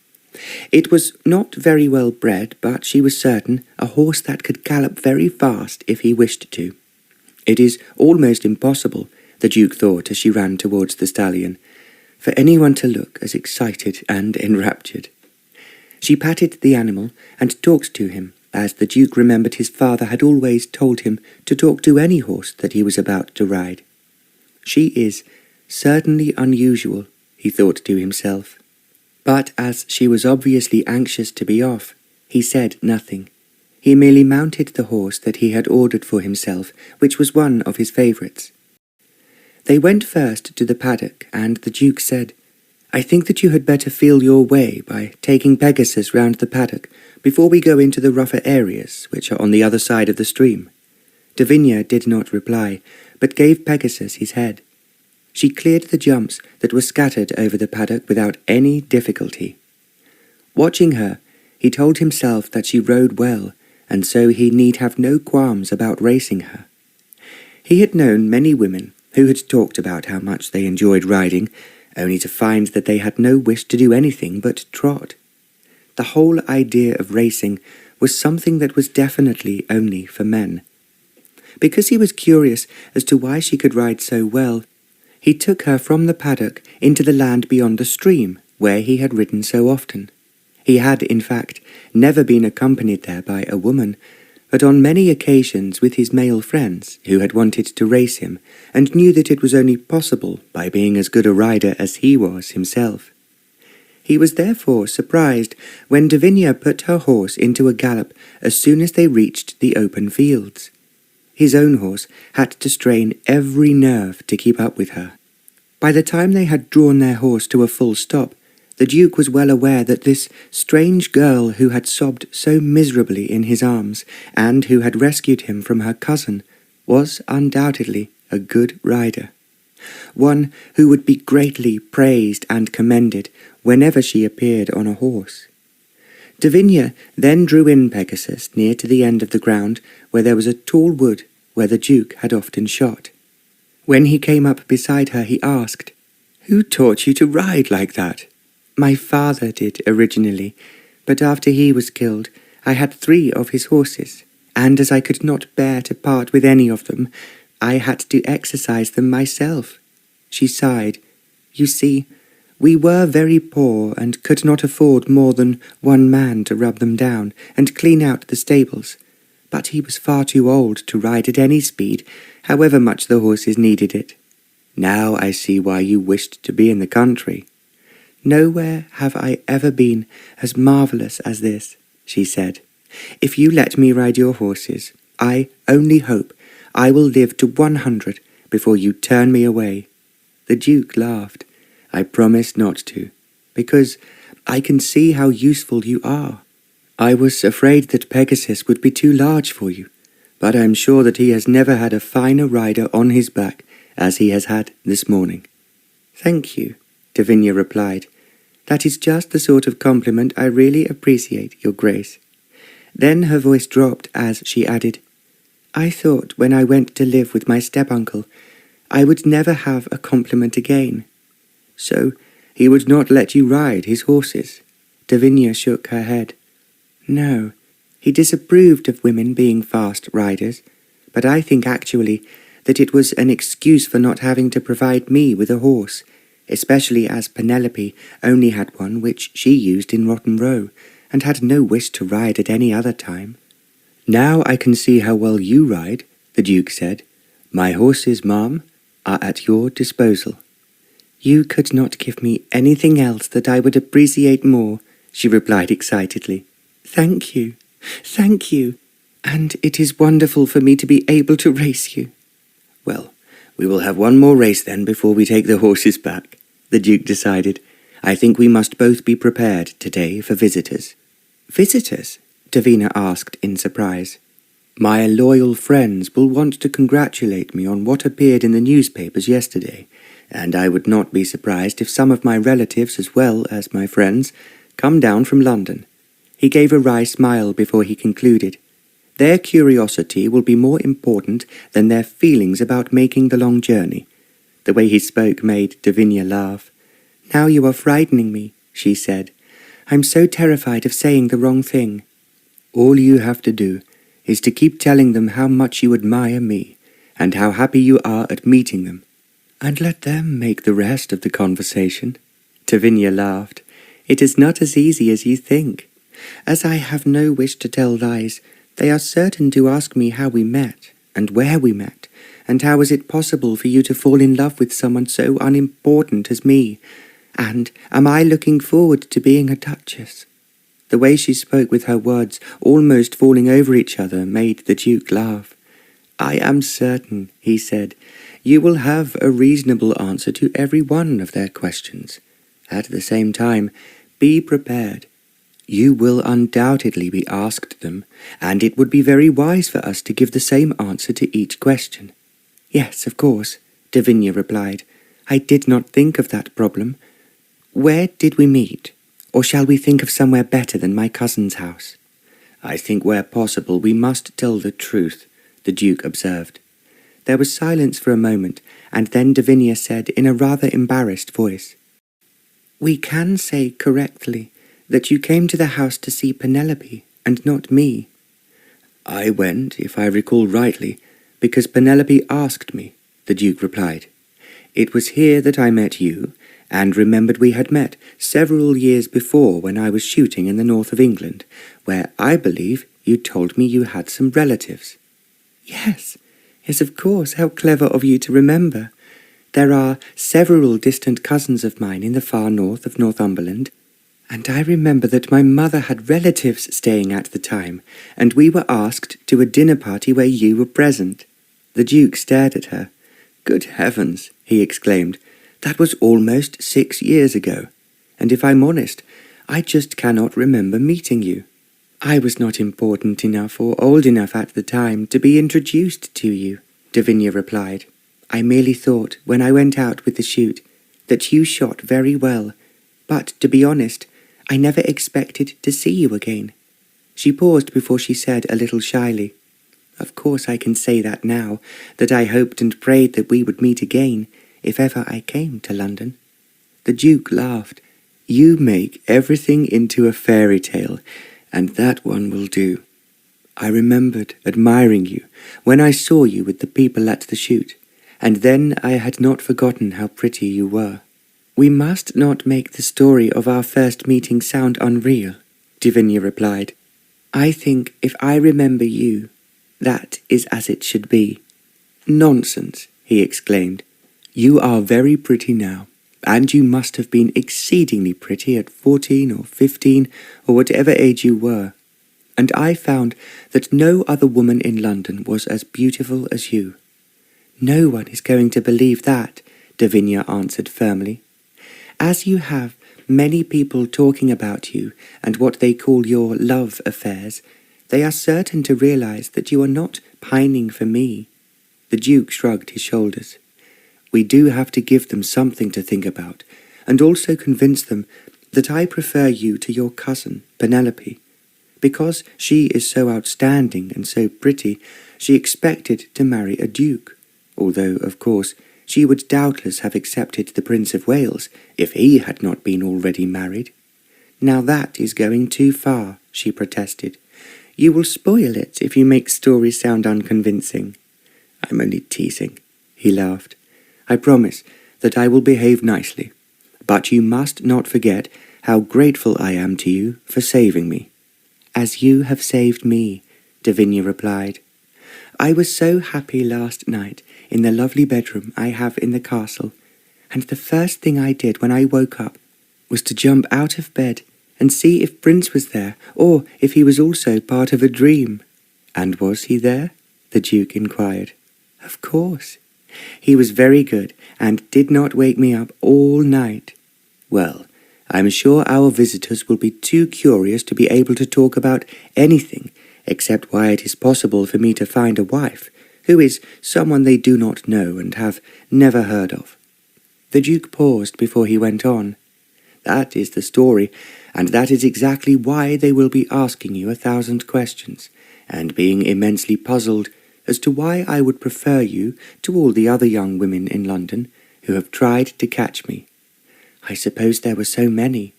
It was not very well bred, but she was certain a horse that could gallop very fast if he wished to. It is almost impossible, the Duke thought as she ran towards the stallion, for anyone to look as excited and enraptured. She patted the animal and talked to him, as the Duke remembered his father had always told him to talk to any horse that he was about to ride. "She is certainly unusual," he thought to himself. But as she was obviously anxious to be off, he said nothing. He merely mounted the horse that he had ordered for himself, which was one of his favourites. They went first to the paddock, and the Duke said, "I think that you had better feel your way by taking Pegasus round the paddock before we go into the rougher areas which are on the other side of the stream." Devinia did not reply, but gave Pegasus his head. She cleared the jumps that were scattered over the paddock without any difficulty. Watching her, he told himself that she rode well, and so he need have no qualms about racing her. He had known many women who had talked about how much they enjoyed riding, only to find that they had no wish to do anything but trot. The whole idea of racing was something that was definitely only for men. Because he was curious as to why she could ride so well, he took her from the paddock into the land beyond the stream, where he had ridden so often. He had, in fact, never been accompanied there by a woman, but on many occasions with his male friends who had wanted to race him, and knew that it was only possible by being as good a rider as he was himself. He was therefore surprised when Devinia put her horse into a gallop as soon as they reached the open fields. His own horse had to strain every nerve to keep up with her. By the time they had drawn their horse to a full stop, the Duke was well aware that this strange girl who had sobbed so miserably in his arms, and who had rescued him from her cousin, was undoubtedly a good rider. One who would be greatly praised and commended whenever she appeared on a horse. Devinia then drew in Pegasus near to the end of the ground where there was a tall wood where the Duke had often shot. When he came up beside her, he asked, "Who taught you to ride like that?" "My father did originally, but after he was killed, I had 3 of his horses, and as I could not bear to part with any of them, I had to exercise them myself." She sighed. "You see, we were very poor and could not afford more than 1 man to rub them down and clean out the stables, but he was far too old to ride at any speed, however much the horses needed it. Now I see why you wished to be in the country." "Nowhere have I ever been as marvellous as this," she said. "If you let me ride your horses, I only hope I will live to 100 before you turn me away." The Duke laughed. "I promise not to, because I can see how useful you are. I was afraid that Pegasus would be too large for you, but I'm sure that he has never had a finer rider on his back as he has had this morning." "Thank you," Devinia replied. "That is just the sort of compliment I really appreciate, Your Grace." Then her voice dropped as she added, "I thought when I went to live with my step-uncle, I would never have a compliment again." "So he would not let you ride his horses?" Devinia shook her head. "No, he disapproved of women being fast riders, but I think actually that it was an excuse for not having to provide me with a horse, especially as Penelope only had one which she used in Rotten Row, and had no wish to ride at any other time." "Now I can see how well you ride," the Duke said. "My horses, ma'am, are at your disposal." "You could not give me anything else that I would appreciate more," she replied excitedly. "Thank you, thank you, and it is wonderful for me to be able to race you." "Well, we will have one more race then before we take the horses back," the Duke decided. "I think we must both be prepared today for visitors." "Visitors?" Devenia asked in surprise. "My loyal friends will want to congratulate me on what appeared in the newspapers yesterday, and I would not be surprised if some of my relatives as well as my friends come down from London." He gave a wry smile before he concluded. "Their curiosity will be more important than their feelings about making the long journey." The way he spoke made Devinia laugh. "Now you are frightening me," she said. "I'm so terrified of saying the wrong thing." "All you have to do is to keep telling them how much you admire me, and how happy you are at meeting them, and let them make the rest of the conversation." Devinia laughed. "It is not as easy as you think. As I have no wish to tell lies, they are certain to ask me how we met, and where we met, and how is it possible for you to fall in love with someone so unimportant as me, and am I looking forward to being a duchess?" The way she spoke with her words almost falling over each other made the Duke laugh. "I am certain," he said, "you will have a reasonable answer to every one of their questions. At the same time, be prepared. You will undoubtedly be asked them, and it would be very wise for us to give the same answer to each question." "Yes, of course," Devinia replied. "I did not think of that problem. Where did we meet? Or shall we think of somewhere better than my cousin's house?" "I think where possible we must tell the truth," the Duke observed. There was silence for a moment, and then Devinia said in a rather embarrassed voice, "We can say correctly that you came to the house to see Penelope, and not me." "I went, if I recall rightly, because Penelope asked me," the Duke replied. "It was here that I met you, and remembered we had met several years before when I was shooting in the north of England, where I believe you told me you had some relatives." Yes, of course, how clever of you to remember. There are several distant cousins of mine in the far north of Northumberland, and I remember that my mother had relatives staying at the time, and we were asked to a dinner party where you were present." The Duke stared at her. "Good heavens," he exclaimed, "that was almost 6 years ago, and if I'm honest, I just cannot remember meeting you." "I was not important enough or old enough at the time to be introduced to you," Devinia replied. "I merely thought, when I went out with the shoot, that you shot very well, but, to be honest, I never expected to see you again." She paused before she said a little shyly, "Of course I can say that now, that I hoped and prayed that we would meet again, if ever I came to London." The Duke laughed. "You make everything into a fairy tale, and that one will do. I remembered admiring you when I saw you with the people at the shoot, and then I had not forgotten how pretty you were." "We must not make the story of our first meeting sound unreal," Devinia replied. "I think if I remember you, that is as it should be." "Nonsense," he exclaimed. "You are very pretty now, and you must have been exceedingly pretty at 14 or 15, or whatever age you were. And I found that no other woman in London was as beautiful as you." "No one is going to believe that," Devinia answered firmly. As you have many people talking about you and what they call your love affairs, they are certain to realize that you are not pining for me." The Duke shrugged his shoulders. "We do have to give them something to think about, and also convince them that I prefer you to your cousin, Penelope. Because she is so outstanding and so pretty, she expected to marry a duke, although, of course, she would doubtless have accepted the Prince of Wales if he had not been already married. Now that is going too far," she protested. "You will spoil it if you make stories sound unconvincing." "I'm only teasing," he laughed. "I promise that I will behave nicely. But you must not forget how grateful I am to you for saving me." "As you have saved me," Devinia replied. "I was so happy last night in the lovely bedroom I have in the castle, and the first thing I did when I woke up was to jump out of bed and see if Prince was there, or if he was also part of a dream." "And was he there?" the Duke inquired. "Of course. He was very good, and did not wake me up all night." "Well, I'm sure our visitors will be too curious to be able to talk about anything except why it is possible for me to find a wife who is someone they do not know and have never heard of." The Duke paused before he went on. "That is the story, and that is exactly why they will be asking you 1,000 questions, and being immensely puzzled as to why I would prefer you to all the other young women in London who have tried to catch me. I suppose there were so many,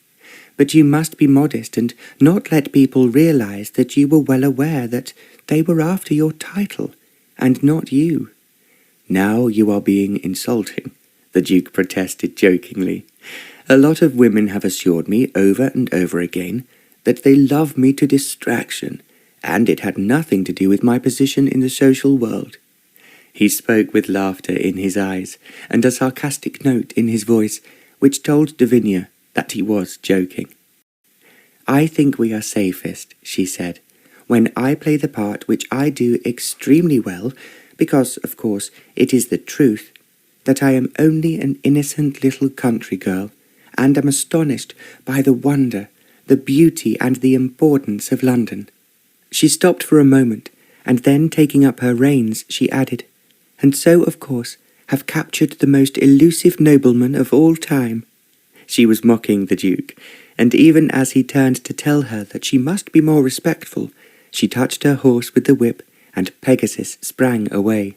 but you must be modest and not let people realize that you were well aware that they were after your title, and not you." "Now you are being insulting," the Duke protested jokingly. "A lot of women have assured me over and over again that they love me to distraction, and it had nothing to do with my position in the social world." He spoke with laughter in his eyes and a sarcastic note in his voice, which told Devinia that he was joking. "I think we are safest," she said, "when I play the part which I do extremely well, because, of course, it is the truth, that I am only an innocent little country girl, and am astonished by the wonder, the beauty, and the importance of London." She stopped for a moment, and then taking up her reins, she added, "And so, of course, have captured the most elusive nobleman of all time." She was mocking the Duke, and even as he turned to tell her that she must be more respectful, she touched her horse with the whip, and Pegasus sprang away.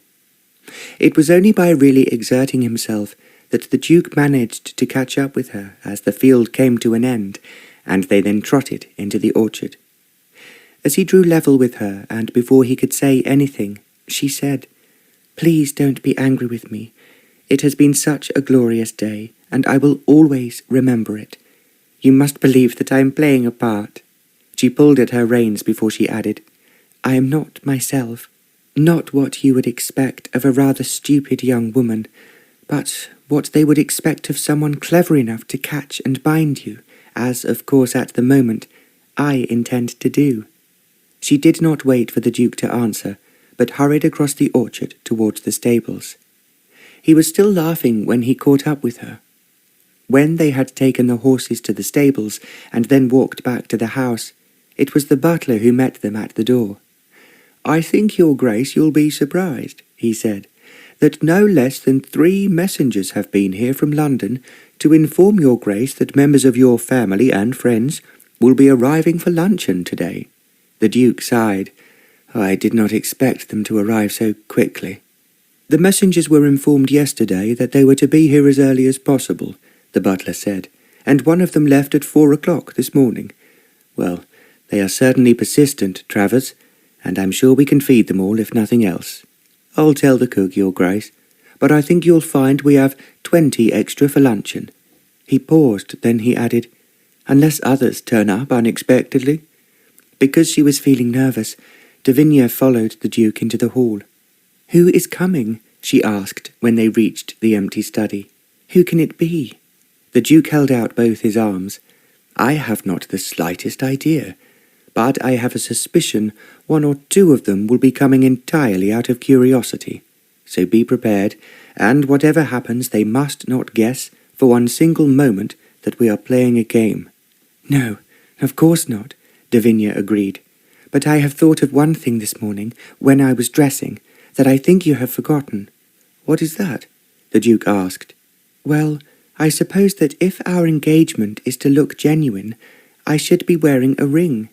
It was only by really exerting himself that the Duke managed to catch up with her as the field came to an end, and they then trotted into the orchard. As he drew level with her, and before he could say anything, she said, "Please don't be angry with me. It has been such a glorious day, and I will always remember it. You must believe that I am playing a part." She pulled at her reins before she added, "I am not myself, not what you would expect of a rather stupid young woman, but what they would expect of someone clever enough to catch and bind you, as, of course, at the moment, I intend to do." She did not wait for the Duke to answer, but hurried across the orchard towards the stables. He was still laughing when he caught up with her. When they had taken the horses to the stables and then walked back to the house, it was the butler who met them at the door. "I think, your Grace, you'll be surprised," he said, "that no less than 3 messengers have been here from London to inform your Grace that members of your family and friends will be arriving for luncheon today." The Duke sighed. "I did not expect them to arrive so quickly." "The messengers were informed yesterday that they were to be here as early as possible," the butler said, "and one of them left at 4 o'clock this morning. Well, they are certainly persistent, Travers, and I'm sure we can feed them all if nothing else. I'll tell the cook, your Grace, but I think you'll find we have 20 extra for luncheon." He paused, then he added, "Unless others turn up unexpectedly." Because she was feeling nervous, Devinia followed the Duke into the hall. "Who is coming?" she asked when they reached the empty study. "Who can it be?" The Duke held out both his arms. "I have not the slightest idea, but I have a suspicion 1 or 2 of them will be coming entirely out of curiosity. So be prepared, and whatever happens they must not guess for one single moment that we are playing a game." "No, of course not," Devinia agreed. "But I have thought of one thing this morning, when I was dressing, that I think you have forgotten." "What is that?" the Duke asked. "Well, I suppose that if our engagement is to look genuine, I should be wearing a ring."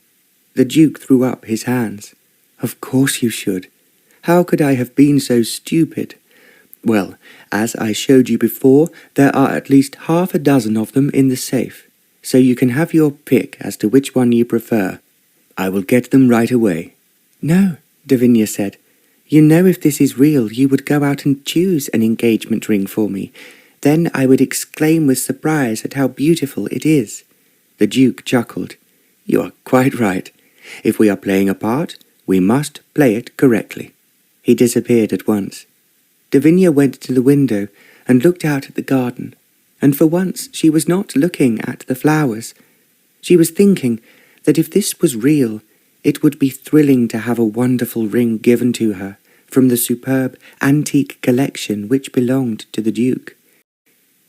The Duke threw up his hands. "Of course you should. How could I have been so stupid? Well, as I showed you before, there are at least half a dozen of them in the safe, so you can have your pick as to which one you prefer. I will get them right away." "No," Devinia said. "You know if this is real, you would go out and choose an engagement ring for me. Then I would exclaim with surprise at how beautiful it is." The Duke chuckled. "You are quite right. If we are playing a part, we must play it correctly." He disappeared at once. Devinia went to the window and looked out at the garden, and for once she was not looking at the flowers. She was thinking that if this was real, it would be thrilling to have a wonderful ring given to her from the superb antique collection which belonged to the Duke.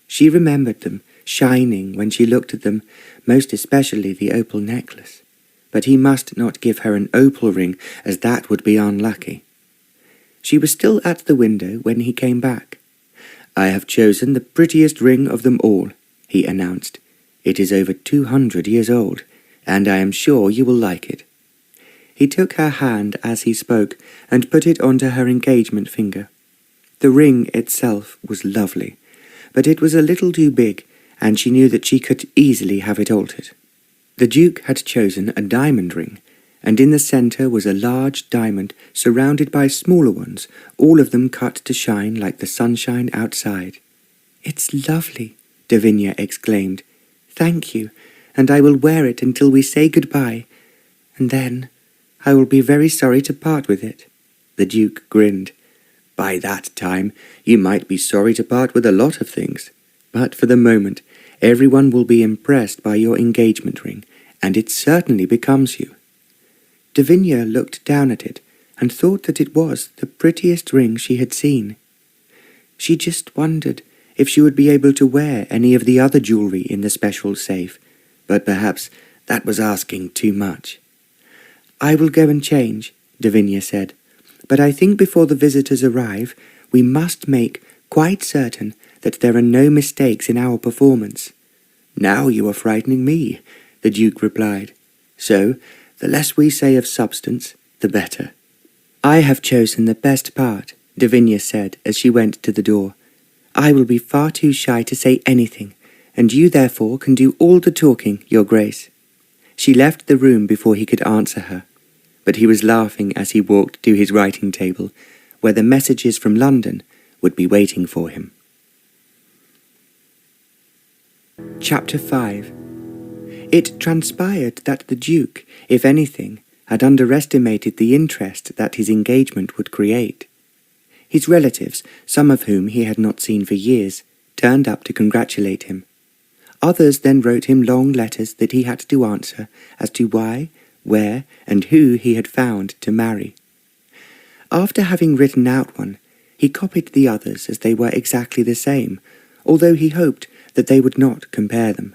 She remembered them shining when she looked at them, most especially the opal necklace. But he must not give her an opal ring, as that would be unlucky. She was still at the window when he came back. "I have chosen the prettiest ring of them all," he announced. "It is over 200 years old, and I am sure you will like it." He took her hand as he spoke and put it onto her engagement finger. The ring itself was lovely, but it was a little too big, and she knew that she could easily have it altered. The Duke had chosen a diamond ring, and in the centre was a large diamond surrounded by smaller ones, all of them cut to shine like the sunshine outside. "It's lovely," Devinia exclaimed. "Thank you, and I will wear it until we say goodbye, and then I will be very sorry to part with it." The Duke grinned. "By that time, you might be sorry to part with a lot of things, but for the moment, everyone will be impressed by your engagement ring, and it certainly becomes you." Devinia looked down at it and thought that it was the prettiest ring she had seen. She just wondered if she would be able to wear any of the other jewellery in the special safe, but perhaps that was asking too much. "I will go and change," Devinia said, "but I think before the visitors arrive, we must make quite certain that there are no mistakes in our performance." "Now you are frightening me," the Duke replied. "So, the less we say of substance, the better." "I have chosen the best part," Devinia said as she went to the door. "I will be far too shy to say anything, and you therefore can do all the talking, Your Grace." She left the room before he could answer her, but he was laughing as he walked to his writing table, where the messages from London would be waiting for him. Chapter 5. It transpired that the Duke, if anything, had underestimated the interest that his engagement would create. His relatives, some of whom he had not seen for years, turned up to congratulate him. Others then wrote him long letters that he had to answer as to why, where, and who he had found to marry. After having written out one, he copied the others as they were exactly the same, although he hoped that they would not compare them.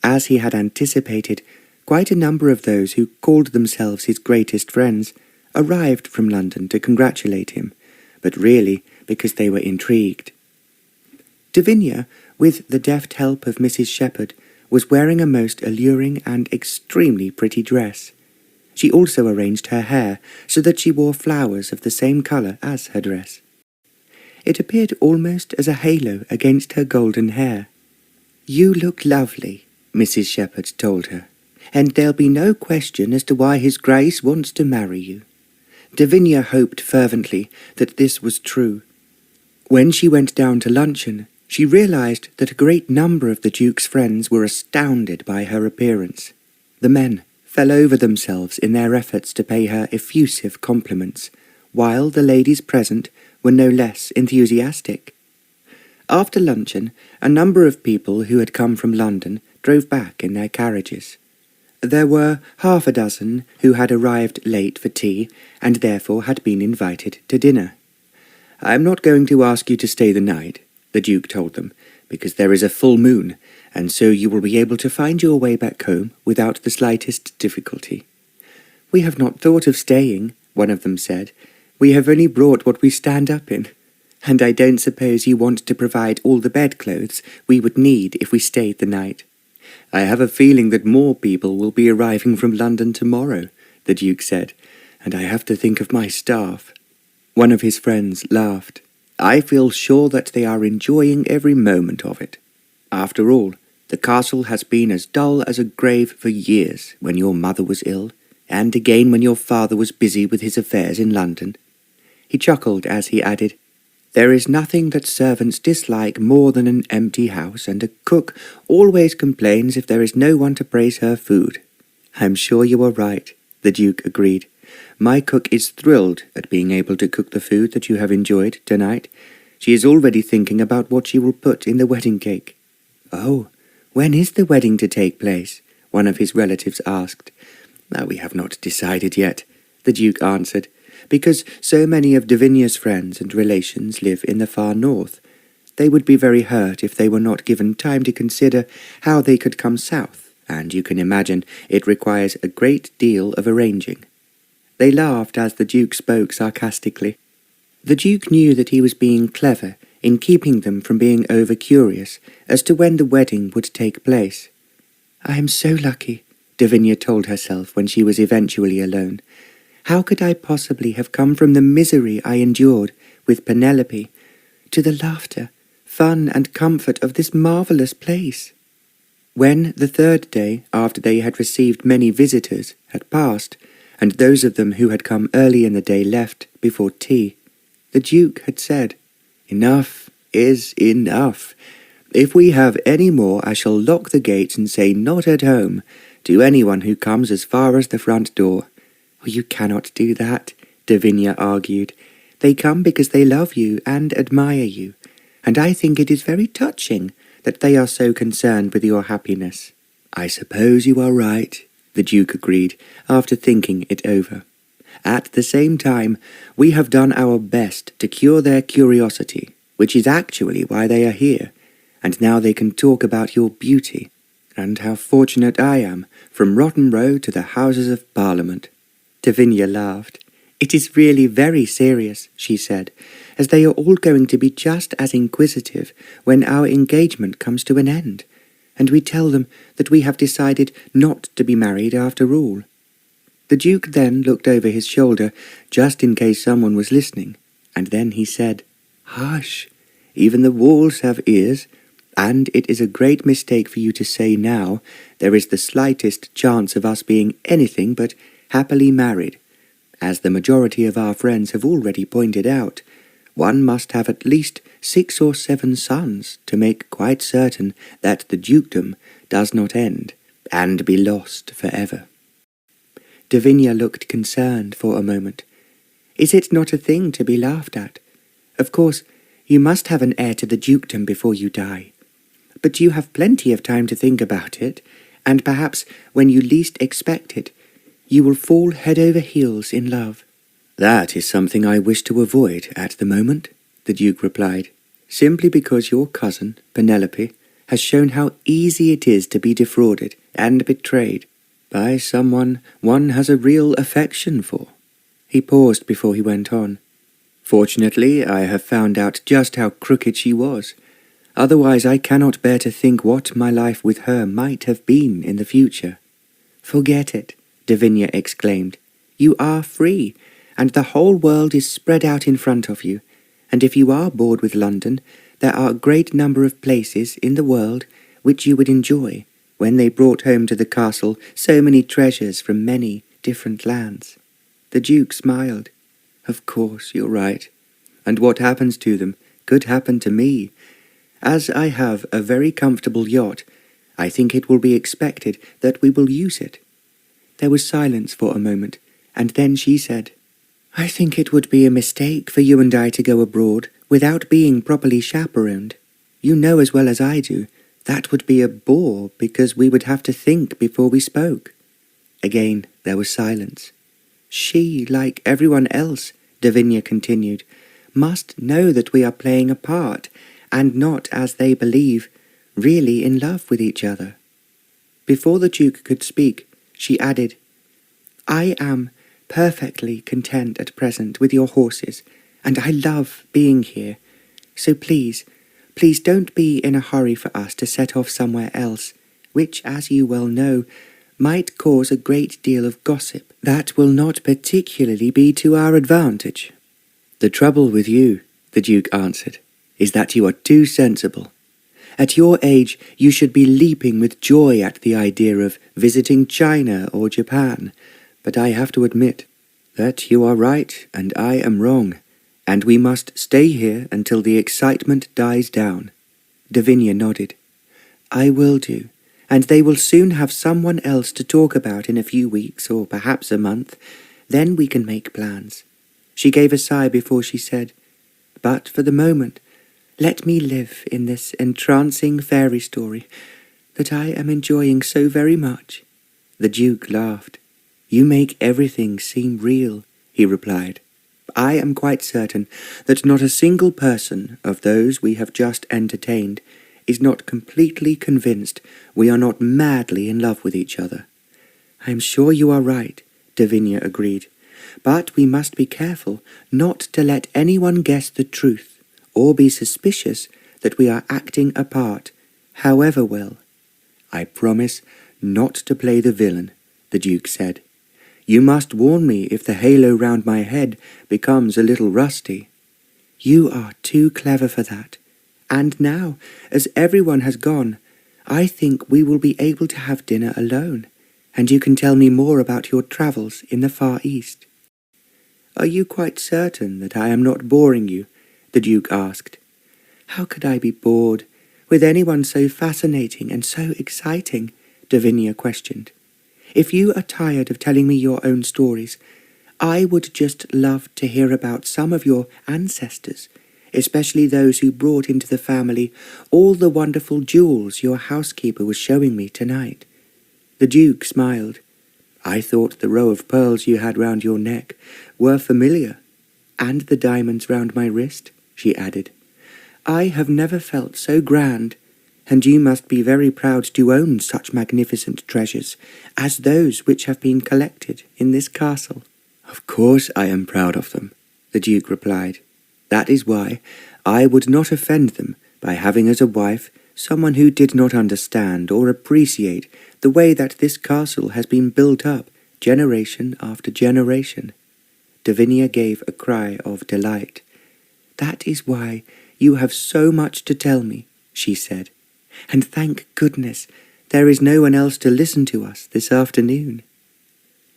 As he had anticipated, quite a number of those who called themselves his greatest friends arrived from London to congratulate him, but really because they were intrigued. Devinia, with the deft help of Mrs. Shepherd, was wearing a most alluring and extremely pretty dress. She also arranged her hair so that she wore flowers of the same colour as her dress. It appeared almost as a halo against her golden hair. "You look lovely," Mrs. Shepherd told her, "and there'll be no question as to why His Grace wants to marry you." Devinia hoped fervently that this was true. When she went down to luncheon, she realized that a great number of the Duke's friends were astounded by her appearance. The men fell over themselves in their efforts to pay her effusive compliments, while the ladies present were no less enthusiastic. After luncheon, a number of people who had come from London drove back in their carriages. There were half a dozen who had arrived late for tea, and therefore had been invited to dinner. "I am not going to ask you to stay the night," the Duke told them, because there is a full moon, and so you will be able to find your way back home without the slightest difficulty." "We have not thought of staying," one of them said. "We have only brought what we stand up in. And I don't suppose you want to provide all the bedclothes we would need if we stayed the night." "I have a feeling that more people will be arriving from London tomorrow," the Duke said, "and I have to think of my staff." One of his friends laughed. "I feel sure that they are enjoying every moment of it. After all, the castle has been as dull as a grave for years when your mother was ill, and again when your father was busy with his affairs in London." He chuckled as he added, "There is nothing that servants dislike more than an empty house, and a cook always complains if there is no one to praise her food." "I'm sure you are right," the Duke agreed. "My cook is thrilled at being able to cook the food that you have enjoyed tonight. She is already thinking about what she will put in the wedding cake." "Oh, when is the wedding to take place?" one of his relatives asked. "We have not decided yet," the Duke answered, "because so many of Devinia's friends and relations live in the far north. They would be very hurt if they were not given time to consider how they could come south, and you can imagine it requires a great deal of arranging." They laughed as the Duke spoke sarcastically. The Duke knew that he was being clever in keeping them from being over-curious as to when the wedding would take place. "I am so lucky," Devinia told herself when she was eventually alone. "How could I possibly have come from the misery I endured with Penelope to the laughter, fun, and comfort of this marvellous place?" When the third day, after they had received many visitors, had passed, and those of them who had come early in the day left before tea, the Duke had said, "Enough is enough. If we have any more, I shall lock the gates and say 'not at home' to anyone who comes as far as the front door." "You cannot do that," Devinia argued. "They come because they love you and admire you, and I think it is very touching that they are so concerned with your happiness." "I suppose you are right," the Duke agreed, after thinking it over. "At the same time, we have done our best to cure their curiosity, which is actually why they are here, and now they can talk about your beauty, and how fortunate I am, from Rotten Row to the Houses of Parliament." Devinia laughed. "It is really very serious," she said, "as they are all going to be just as inquisitive when our engagement comes to an end, and we tell them that we have decided not to be married after all." The Duke then looked over his shoulder, just in case someone was listening, and then he said, "Hush! Even the walls have ears, and it is a great mistake for you to say now there is the slightest chance of us being anything but happily married. As the majority of our friends have already pointed out, one must have at least 6 or 7 sons to make quite certain that the dukedom does not end and be lost forever." Devinia looked concerned for a moment. "Is it not a thing to be laughed at? Of course, you must have an heir to the dukedom before you die. But you have plenty of time to think about it, and perhaps when you least expect it, you will fall head over heels in love." "That is something I wish to avoid at the moment," the Duke replied, "simply because your cousin, Penelope, has shown how easy it is to be defrauded and betrayed by someone one has a real affection for." He paused before he went on. "Fortunately, I have found out just how crooked she was. Otherwise I cannot bear to think what my life with her might have been in the future." "Forget it," Devinia exclaimed. "You are free, and the whole world is spread out in front of you, and if you are bored with London, there are a great number of places in the world which you would enjoy when they brought home to the castle so many treasures from many different lands." The Duke smiled. "Of course, you're right, and what happens to them could happen to me. As I have a very comfortable yacht, I think it will be expected that we will use it." There was silence for a moment, and then she said, "I think it would be a mistake for you and I to go abroad without being properly chaperoned. You know as well as I do, that would be a bore because we would have to think before we spoke." Again there was silence. "She, like everyone else," Devinia continued, "must know that we are playing a part, and not, as they believe, really in love with each other. Before the Duke could speak, she added, "I am perfectly content at present with your horses, and I love being here. So please don't be in a hurry for us to set off somewhere else, which, as you well know, might cause a great deal of gossip that will not particularly be to our advantage." "The trouble with you," the Duke answered, "is that you are too sensible. At your age you should be leaping with joy at the idea of visiting China or Japan, but I have to admit that you are right and I am wrong, and we must stay here until the excitement dies down." Devinia nodded. "I will do, and they will soon have someone else to talk about in a few weeks or perhaps a month. Then we can make plans." She gave a sigh before she said, "But for the moment, let me live in this entrancing fairy story that I am enjoying so very much." The Duke laughed. "You make everything seem real," he replied. "I am quite certain that not a single person of those we have just entertained is not completely convinced we are not madly in love with each other." "I am sure you are right," Devinia agreed. "But we must be careful not to let anyone guess the truth, or be suspicious that we are acting a part, however well." "I promise not to play the villain," the Duke said. "You must warn me if the halo round my head becomes a little rusty." "You are too clever for that. And now, as everyone has gone, I think we will be able to have dinner alone, and you can tell me more about your travels in the Far East." "Are you quite certain that I am not boring you?" the Duke asked. "How could I be bored with anyone so fascinating and so exciting?" Devinia questioned. "If you are tired of telling me your own stories, I would just love to hear about some of your ancestors, especially those who brought into the family all the wonderful jewels your housekeeper was showing me tonight." The Duke smiled. "I thought the row of pearls you had round your neck were familiar, and the diamonds round my wrist," she added. "I have never felt so grand, and you must be very proud to own such magnificent treasures as those which have been collected in this castle." "Of course I am proud of them," the Duke replied. "That is why I would not offend them by having as a wife someone who did not understand or appreciate the way that this castle has been built up generation after generation." Devinia gave a cry of delight. "That is why you have so much to tell me," she said. "And thank goodness there is no one else to listen to us this afternoon."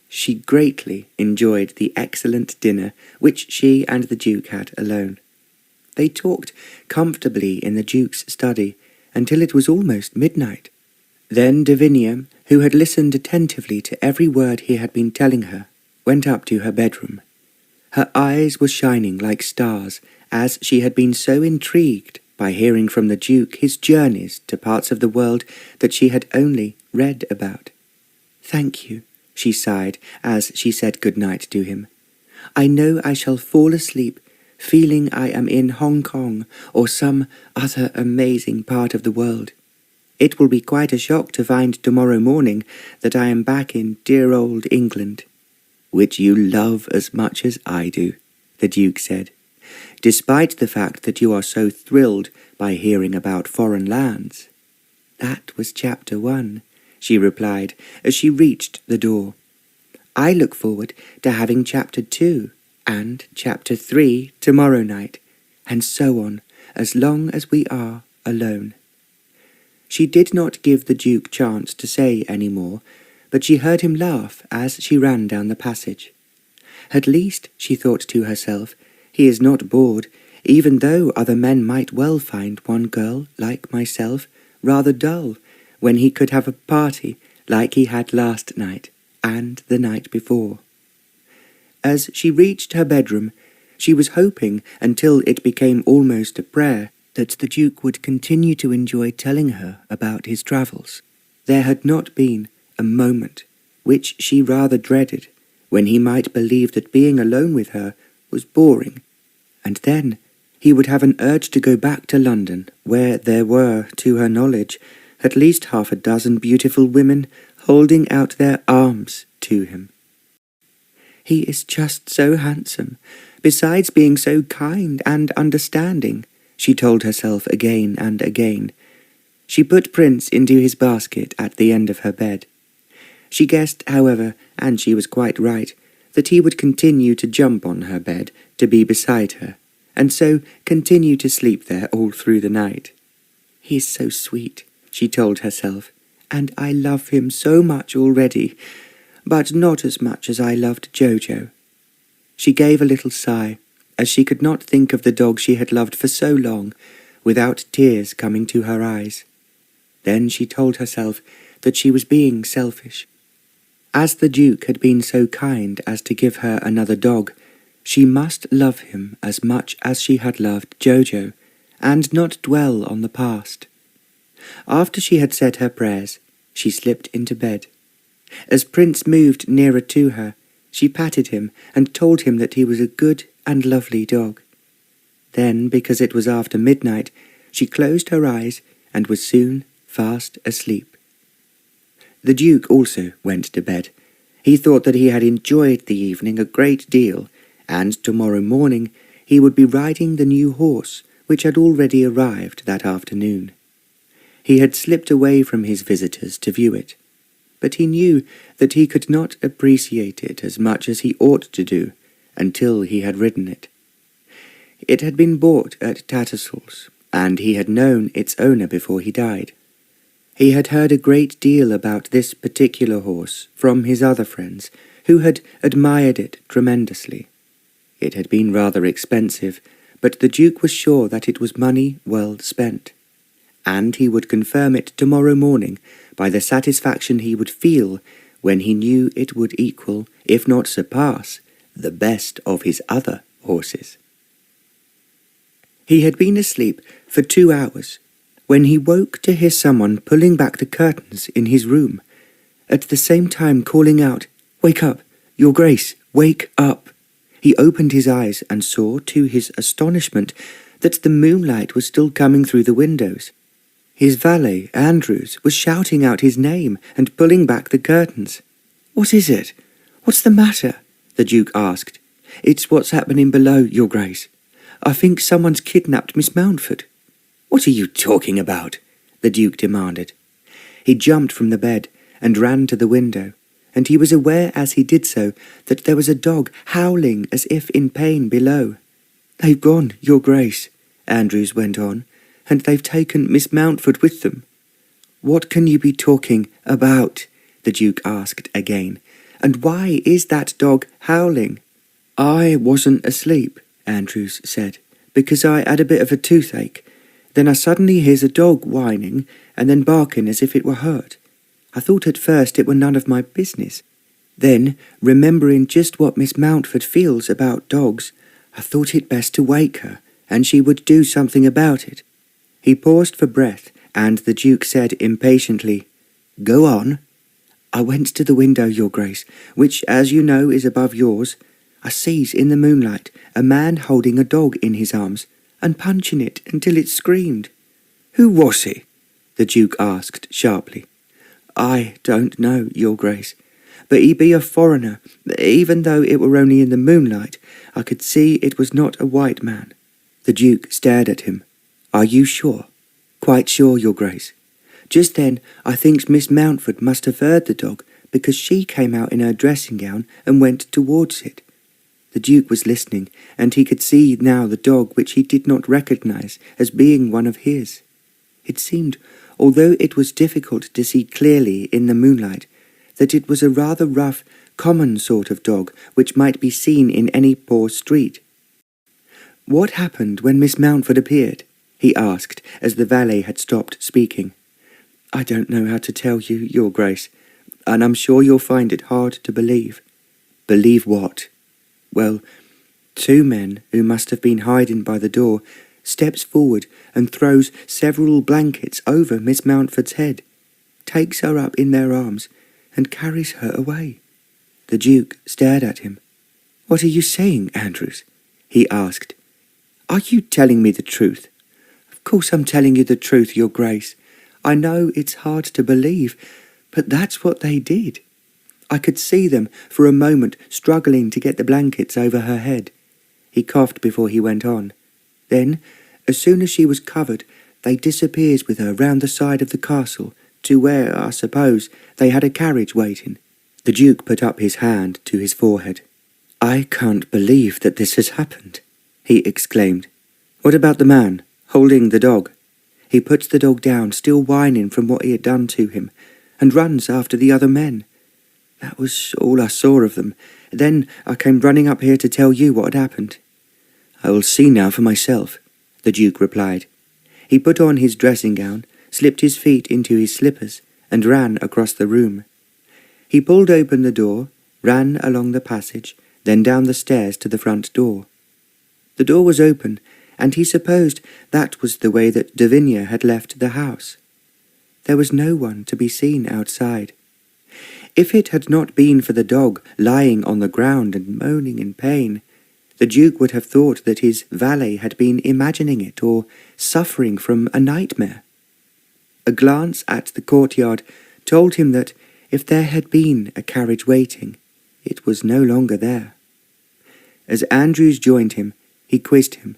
She greatly enjoyed the excellent dinner which she and the Duke had alone. They talked comfortably in the Duke's study until it was almost midnight. Then Devinia, who had listened attentively to every word he had been telling her, went up to her bedroom. Her eyes were shining like stars, as she had been so intrigued by hearing from the Duke his journeys to parts of the world that she had only read about. "Thank you," she sighed as she said good night to him. "I know I shall fall asleep feeling I am in Hong Kong or some other amazing part of the world. It will be quite a shock to find tomorrow morning that I am back in dear old England." "Which you love as much as I do," the Duke said, "despite the fact that you are so thrilled by hearing about foreign lands." "That was chapter 1, she replied as she reached the door. "I look forward to having chapter 2 and chapter 3 tomorrow night, and so on, as long as we are alone." She did not give the Duke chance to say any more, but she heard him laugh as she ran down the passage. At least, she thought to herself, he is not bored, even though other men might well find one girl, like myself, rather dull, when he could have a party like he had last night and the night before. As she reached her bedroom, she was hoping, until it became almost a prayer, that the Duke would continue to enjoy telling her about his travels. There had not been a moment, which she rather dreaded, when he might believe that being alone with her was boring. And then, he would have an urge to go back to London, where there were, to her knowledge, at least 6 beautiful women holding out their arms to him. He is just so handsome, besides being so kind and understanding, she told herself again and again. She put Prince into his basket at the end of her bed. She guessed, however, and she was quite right, that he would continue to jump on her bed to be beside her, and so continue to sleep there all through the night. He is so sweet, she told herself, and I love him so much already, but not as much as I loved Jojo. She gave a little sigh, as she could not think of the dog she had loved for so long, without tears coming to her eyes. Then she told herself that she was being selfish. As the Duke had been so kind as to give her another dog, she must love him as much as she had loved Jojo, and not dwell on the past. After she had said her prayers, she slipped into bed. As Prince moved nearer to her, she patted him and told him that he was a good and lovely dog. Then, because it was after midnight, she closed her eyes and was soon fast asleep. The Duke also went to bed. He thought that he had enjoyed the evening a great deal, and tomorrow morning he would be riding the new horse which had already arrived that afternoon. He had slipped away from his visitors to view it, but he knew that he could not appreciate it as much as he ought to do until he had ridden it. It had been bought at Tattersall's, and he had known its owner before he died. He had heard a great deal about this particular horse from his other friends, who had admired it tremendously. It had been rather expensive, but the Duke was sure that it was money well spent, and he would confirm it tomorrow morning by the satisfaction he would feel when he knew it would equal, if not surpass, the best of his other horses. He had been asleep for 2 hours when he woke to hear someone pulling back the curtains in his room, at the same time calling out, "Wake up, Your Grace, wake up!" He opened his eyes and saw, to his astonishment, that the moonlight was still coming through the windows. His valet, Andrews, was shouting out his name and pulling back the curtains. "What is it? What's the matter?" the Duke asked. "It's what's happening below, Your Grace. I think someone's kidnapped Miss Mountford." "What are you talking about?" the Duke demanded. He jumped from the bed and ran to the window, and he was aware as he did so that there was a dog howling as if in pain below. "They've gone, Your Grace," Andrews went on, "and they've taken Miss Mountford with them." "What can you be talking about?" the Duke asked again. "And why is that dog howling?" "I wasn't asleep," Andrews said, "because I had a bit of a toothache. Then I suddenly hears a dog whining and then barking as if it were hurt. I thought at first it were none of my business. Then, remembering just what Miss Mountford feels about dogs, I thought it best to wake her, and she would do something about it." He paused for breath, and the Duke said impatiently, "Go on." "I went to the window, Your Grace, which, as you know, is above yours. I sees in the moonlight a man holding a dog in his arms, and punching it until it screamed." "Who was he?" the Duke asked sharply. "I don't know, Your Grace, but he be a foreigner. Even though it were only in the moonlight, I could see it was not a white man." The Duke stared at him. "Are you sure?" "Quite sure, Your Grace. Just then I thinks Miss Mountford must have heard the dog, because she came out in her dressing gown and went towards it." The Duke was listening, and he could see now the dog which he did not recognize as being one of his. It seemed, although it was difficult to see clearly in the moonlight, that it was a rather rough, common sort of dog which might be seen in any poor street. "What happened when Miss Mountford appeared?" he asked, as the valet had stopped speaking. "I don't know how to tell you, Your Grace, and I'm sure you'll find it hard to believe." "Believe what?" "Well, 2 men who must have been hiding by the door steps forward and throws several blankets over Miss Mountford's head, takes her up in their arms, and carries her away." The Duke stared at him. "What are you saying, Andrews?" he asked. Are you telling me the truth?" "Of course I'm telling you the truth, Your Grace. I know it's hard to believe, but that's what they did. I could see them for a moment struggling to get the blankets over her head." He coughed before he went on. "Then, as soon as she was covered, they disappeared with her round the side of the castle to where, I suppose, they had a carriage waiting." The Duke put up his hand to his forehead. "I can't believe that this has happened," he exclaimed. "What about the man, holding the dog?" "He puts the dog down, still whining from what he had done to him, and runs after the other men. That was all I saw of them. Then I came running up here to tell you what had happened." "I will see now for myself," the Duke replied. He put on his dressing gown, slipped his feet into his slippers, and ran across the room. He pulled open the door, ran along the passage, then down the stairs to the front door. The door was open, and he supposed that was the way that Devenia had left the house. There was no one to be seen outside. If it had not been for the dog lying on the ground and moaning in pain, the Duke would have thought that his valet had been imagining it or suffering from a nightmare. A glance at the courtyard told him that if there had been a carriage waiting, it was no longer there. As Andrews joined him, he quizzed him.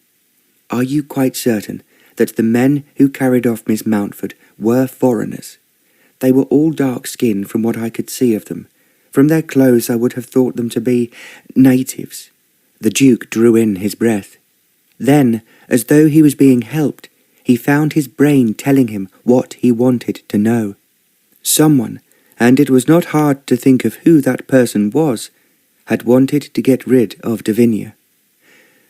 "Are you quite certain that the men who carried off Miss Mountford were foreigners? They were all dark-skinned from what I could see of them. From their clothes I would have thought them to be natives." The Duke drew in his breath. Then, as though he was being helped, he found his brain telling him what he wanted to know. Someone, and it was not hard to think of who that person was, had wanted to get rid of Devenia.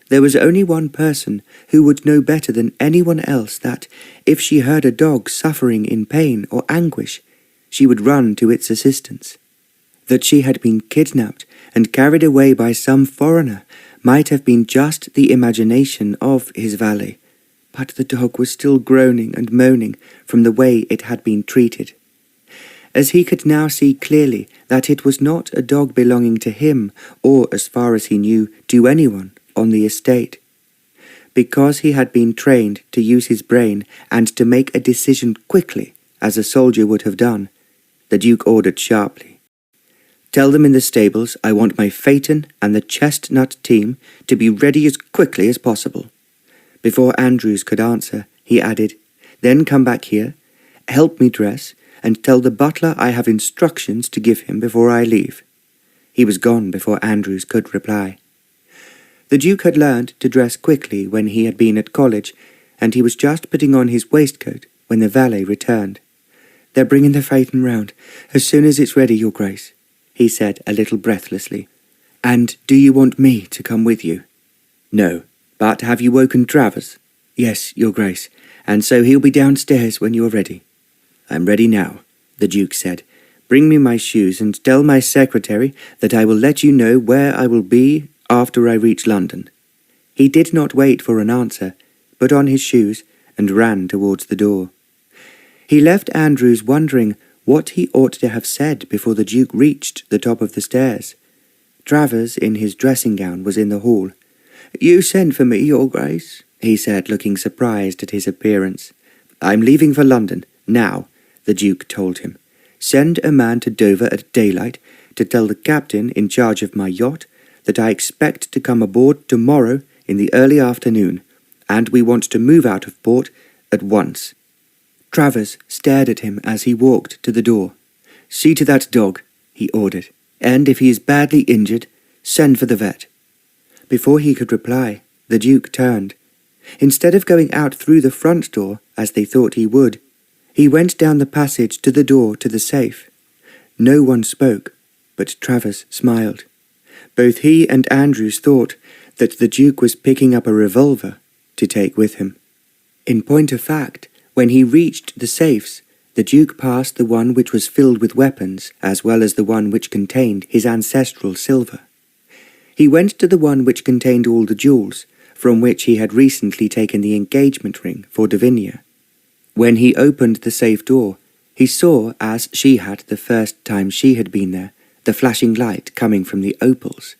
There was only one person who would know better than anyone else that, if she heard a dog suffering in pain or anguish, she would run to its assistance. That she had been kidnapped and carried away by some foreigner might have been just the imagination of his valet, but the dog was still groaning and moaning from the way it had been treated. As he could now see clearly that it was not a dog belonging to him, or, as far as he knew, to anyone on the estate. Because he had been trained to use his brain and to make a decision quickly, as a soldier would have done, the Duke ordered sharply, "Tell them in the stables I want my phaeton and the chestnut team to be ready as quickly as possible." Before Andrews could answer, he added, "Then come back here, help me dress, and tell the butler I have instructions to give him before I leave." He was gone before Andrews could reply. The Duke had learned to dress quickly when he had been at college, and he was just putting on his waistcoat when the valet returned. "They're bringing the phaeton round as soon as it's ready, Your Grace," he said a little breathlessly. "And do you want me to come with you?" "No, but have you woken Travers?" "Yes, Your Grace, and so he'll be downstairs when you are ready." "I'm ready now," the Duke said. "Bring me my shoes and tell my secretary that I will let you know where I will be after I reach London." He did not wait for an answer, put on his shoes, and ran towards the door. He left Andrews wondering what he ought to have said before the Duke reached the top of the stairs. Travers, in his dressing gown, was in the hall. "You sent for me, Your Grace," he said, looking surprised at his appearance. "I'm leaving for London, now," the Duke told him. "Send a man to Dover at daylight to tell the captain in charge of my yacht that I expect to come aboard tomorrow in the early afternoon, and we want to move out of port at once." Travers stared at him as he walked to the door. "See to that dog," he ordered, "and if he is badly injured, send for the vet." Before he could reply, the Duke turned. Instead of going out through the front door, as they thought he would, he went down the passage to the door to the safe. No one spoke, but Travers smiled. Both he and Andrews thought that the Duke was picking up a revolver to take with him. In point of fact, when he reached the safes, the Duke passed the one which was filled with weapons, as well as the one which contained his ancestral silver. He went to the one which contained all the jewels, from which he had recently taken the engagement ring for Devenia. When he opened the safe door, he saw, as she had the first time she had been there, the flashing light coming from the opals.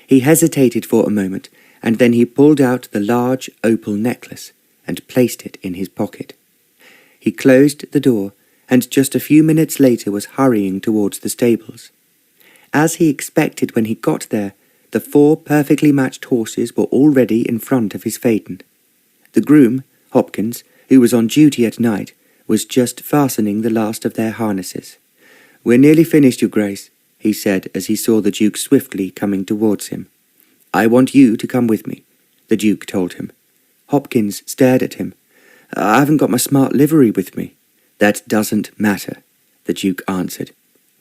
He hesitated for a moment, and then he pulled out the large opal necklace and placed it in his pocket. He closed the door, and just a few minutes later was hurrying towards the stables. As he expected when he got there, the 4 perfectly matched horses were already in front of his phaeton. The groom, Hopkins, who was on duty at night, was just fastening the last of their harnesses. "We're nearly finished, Your Grace," he said as he saw the Duke swiftly coming towards him. "I want you to come with me," the Duke told him. Hopkins stared at him. "I haven't got my smart livery with me." "That doesn't matter," the Duke answered.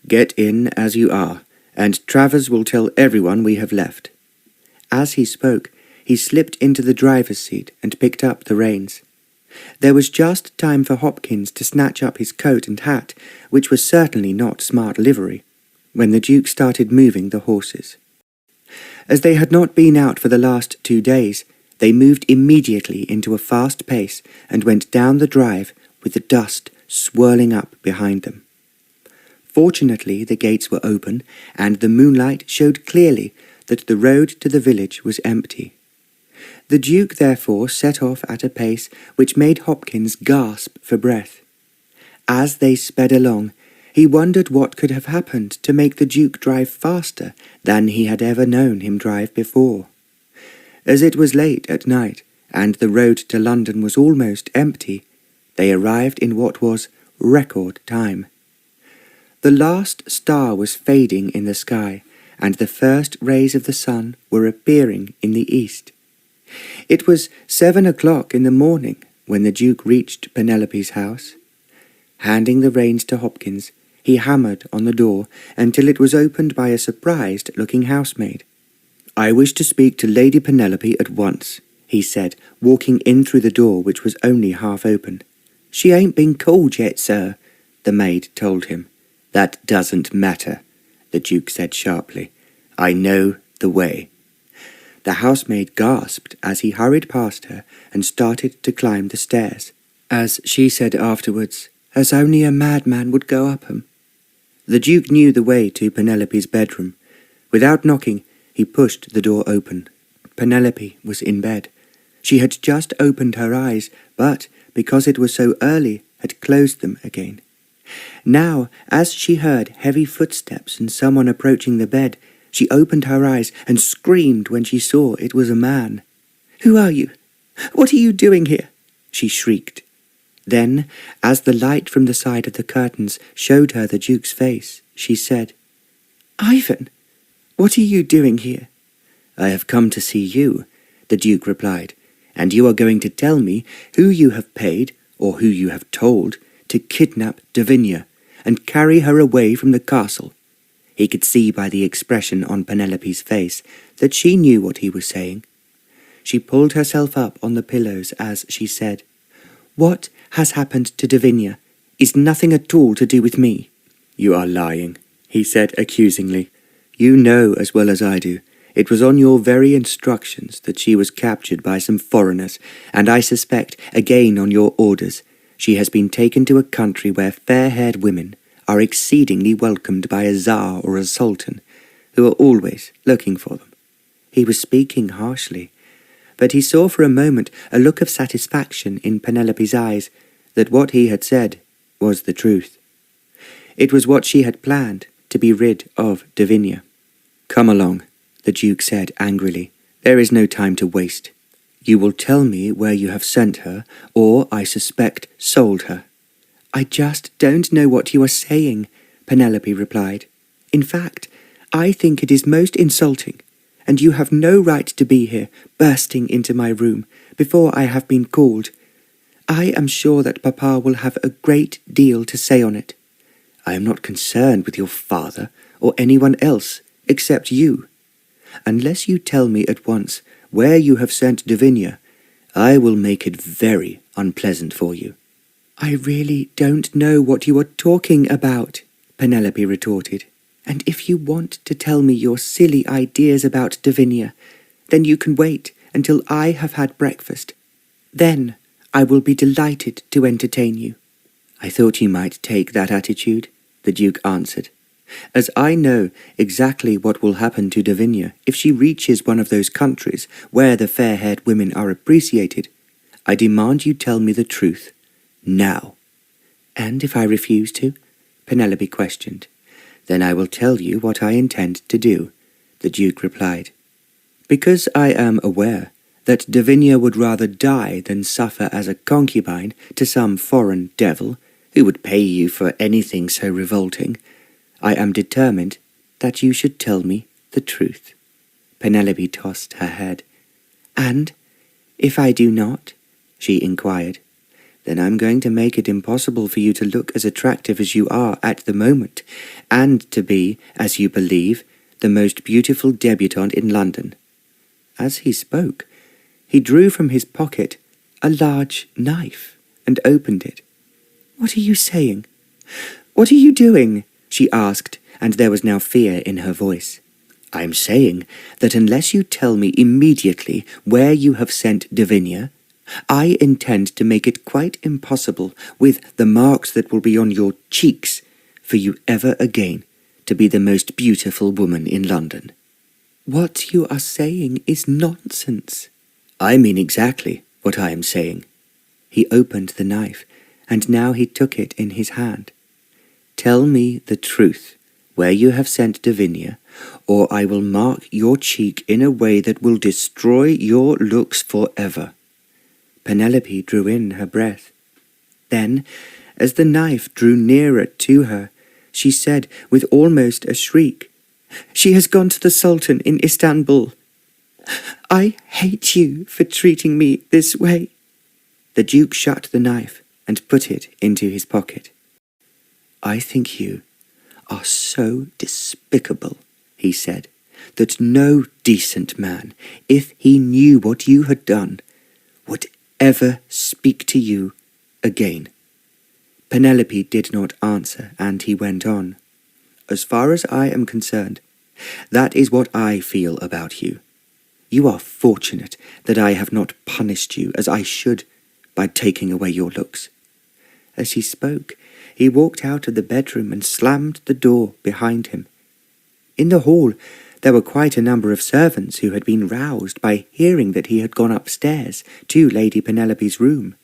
"Get in as you are, and Travers will tell everyone we have left." As he spoke, he slipped into the driver's seat and picked up the reins. There was just time for Hopkins to snatch up his coat and hat, which was certainly not smart livery, when the Duke started moving the horses. As they had not been out for the last 2 days, they moved immediately into a fast pace and went down the drive with the dust swirling up behind them. Fortunately, the gates were open, and the moonlight showed clearly that the road to the village was empty. The Duke therefore set off at a pace which made Hopkins gasp for breath. As they sped along, he wondered what could have happened to make the Duke drive faster than he had ever known him drive before. As it was late at night, and the road to London was almost empty, they arrived in what was record time. The last star was fading in the sky, and the first rays of the sun were appearing in the east. It was 7 o'clock in the morning when the Duke reached Penelope's house. Handing the reins to Hopkins, he hammered on the door until it was opened by a surprised-looking housemaid. "I wish to speak to Lady Penelope at once," he said, walking in through the door which was only half open. "She ain't been called yet, sir," the maid told him. "That doesn't matter," the Duke said sharply. "I know the way." The housemaid gasped as he hurried past her and started to climb the stairs, as she said afterwards, as only a madman would go up 'em. The Duke knew the way to Penelope's bedroom. Without knocking, he pushed the door open. Penelope was in bed. She had just opened her eyes, but, because it was so early, had closed them again. Now, as she heard heavy footsteps and someone approaching the bed, she opened her eyes and screamed when she saw it was a man. "Who are you? What are you doing here?" she shrieked. Then, as the light from the side of the curtains showed her the Duke's face, she said, "Ivan, what are you doing here?" "I have come to see you," the Duke replied, "and you are going to tell me who you have paid, or who you have told, to kidnap Devenia and carry her away from the castle." He could see by the expression on Penelope's face that she knew what he was saying. She pulled herself up on the pillows as she said, "What has happened to Devenia is nothing at all to do with me." "You are lying," he said accusingly. "You know as well as I do. It was on your very instructions that she was captured by some foreigners, and I suspect, again on your orders, she has been taken to a country where fair-haired women are exceedingly welcomed by a Tsar or a Sultan, who are always looking for them." He was speaking harshly, but he saw for a moment a look of satisfaction in Penelope's eyes that what he had said was the truth. It was what she had planned, to be rid of Devinia. "Come along," the Duke said angrily. "There is no time to waste. You will tell me where you have sent her, or, I suspect, sold her." "I just don't know what you are saying," Penelope replied. "In fact, I think it is most insulting, and you have no right to be here, bursting into my room, before I have been called. I am sure that Papa will have a great deal to say on it." "I am not concerned with your father, or anyone else, except you. Unless you tell me at once where you have sent Devenia, I will make it very unpleasant for you." "I really don't know what you are talking about," Penelope retorted. "And if you want to tell me your silly ideas about Devenia, then you can wait until I have had breakfast. Then I will be delighted to entertain you." "I thought you might take that attitude," the Duke answered. as I know exactly what will happen to Devenia if she reaches one of those countries where the fair-haired women are appreciated. I demand you tell me the truth, now." "And if I refuse to?" Penelope questioned. "Then I will tell you what I intend to do," the Duke replied. "Because I am aware that Devenia would rather die than suffer as a concubine to some foreign devil who would pay you for anything so revolting, I am determined that you should tell me the truth." Penelope tossed her head. "And if I do not?" she inquired. "Then I'm going to make it impossible for you to look as attractive as you are at the moment, and to be, as you believe, the most beautiful debutante in London." As he spoke, he drew from his pocket a large knife and opened it. "What are you saying? What are you doing?" she asked, and there was now fear in her voice. "I'm saying that unless you tell me immediately where you have sent Devenia, I intend to make it quite impossible, with the marks that will be on your cheeks, for you ever again to be the most beautiful woman in London." "What you are saying is nonsense." "I mean exactly what I am saying." He opened the knife, and now he took it in his hand. "Tell me the truth, where you have sent Devenia, or I will mark your cheek in a way that will destroy your looks forever." Penelope drew in her breath. Then, as the knife drew nearer to her, she said with almost a shriek, "She has gone to the Sultan in Istanbul. I hate you for treating me this way." The Duke shut the knife and put it into his pocket. "I think you are so despicable," he said, "that no decent man, if he knew what you had done, would ever speak to you again." Penelope did not answer, and he went on. "As far as I am concerned, that is what I feel about you. You are fortunate that I have not punished you as I should by taking away your looks." As he spoke, he walked out of the bedroom and slammed the door behind him. In the hall, there were quite a number of servants who had been roused by hearing that he had gone upstairs to Lady Penelope's room.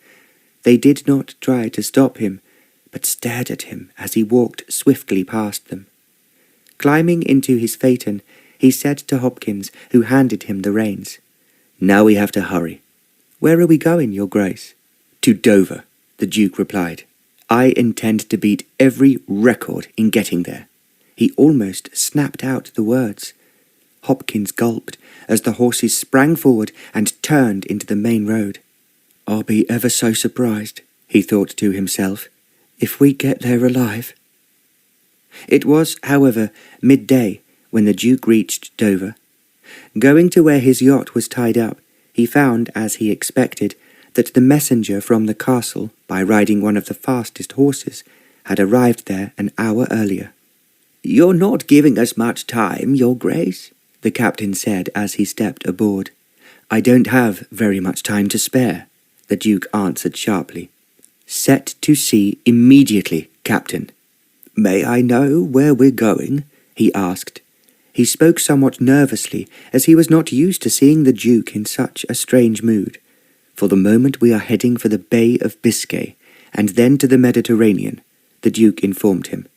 They did not try to stop him, but stared at him as he walked swiftly past them. Climbing into his phaeton, he said to Hopkins, who handed him the reins, "Now we have to hurry." "Where are we going, Your Grace?" "To Dover," the Duke replied. "I intend to beat every record in getting there." He almost snapped out the words. Hopkins gulped as the horses sprang forward and turned into the main road. "I'll be ever so surprised," he thought to himself, "if we get there alive." It was, however, midday when the Duke reached Dover. Going to where his yacht was tied up, he found, as he expected, that the messenger from the castle, by riding one of the fastest horses, had arrived there an hour earlier. "You're not giving us much time, Your Grace," the captain said as he stepped aboard. "I don't have very much time to spare," the Duke answered sharply. "Set to sea immediately, Captain." "May I know where we're going?" he asked. He spoke somewhat nervously, as he was not used to seeing the Duke in such a strange mood. "For the moment we are heading for the Bay of Biscay, and then to the Mediterranean," the Duke informed him.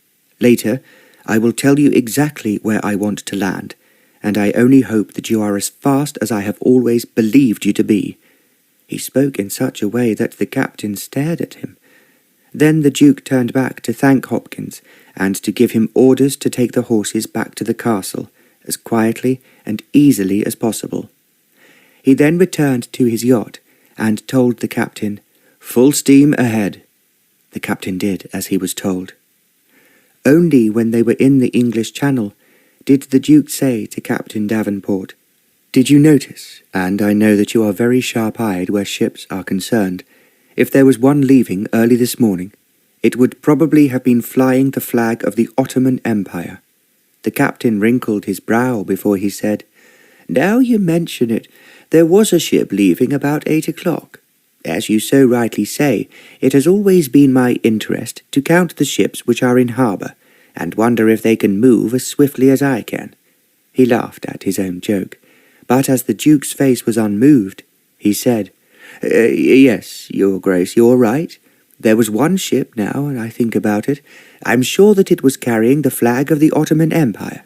"Later, I will tell you exactly where I want to land, and I only hope that you are as fast as I have always believed you to be." He spoke in such a way that the captain stared at him. Then the Duke turned back to thank Hopkins, and to give him orders to take the horses back to the castle, as quietly and easily as possible. He then returned to his yacht, and told the captain, "Full steam ahead." The captain did as he was told. Only when they were in the English Channel did the Duke say to Captain Davenport, "Did you notice, and I know that you are very sharp-eyed where ships are concerned, if there was one leaving early this morning, it would probably have been flying the flag of the Ottoman Empire?" The captain wrinkled his brow before he said, "Now you mention it, there was a ship leaving about 8 o'clock. As you so rightly say, it has always been my interest to count the ships which are in harbour, and wonder if they can move as swiftly as I can." He laughed at his own joke, but as the Duke's face was unmoved, he said, "Yes, Your Grace, you're right. There was one ship now, and I think about it. I'm sure that it was carrying the flag of the Ottoman Empire."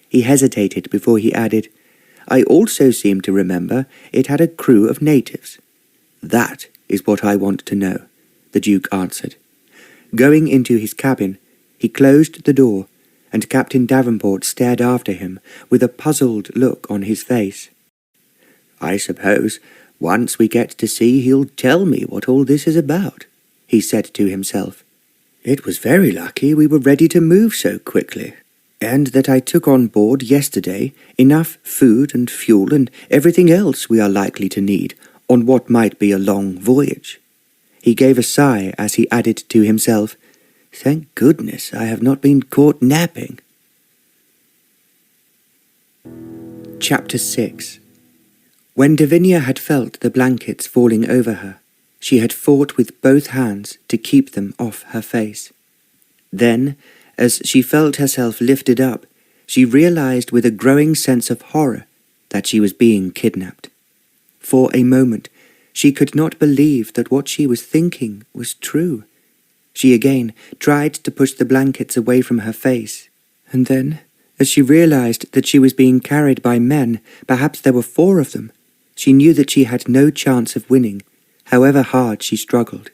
He hesitated before he added, "I also seem to remember it had a crew of natives." "That is what I want to know," the Duke answered. Going into his cabin, he closed the door, and Captain Davenport stared after him with a puzzled look on his face. "I suppose once we get to sea he'll tell me what all this is about," he said to himself. "It was very lucky we were ready to move so quickly, and that I took on board yesterday enough food and fuel and everything else we are likely to need on what might be a long voyage." He gave a sigh as he added to himself, "Thank goodness I have not been caught napping." Chapter 6. When Devenia had felt the blankets falling over her, she had fought with both hands to keep them off her face. Then, as she felt herself lifted up, she realized with a growing sense of horror that she was being kidnapped. For a moment, she could not believe that what she was thinking was true. She again tried to push the blankets away from her face, and then, as she realized that she was being carried by men, perhaps there were 4 of them, she knew that she had no chance of winning, however hard she struggled.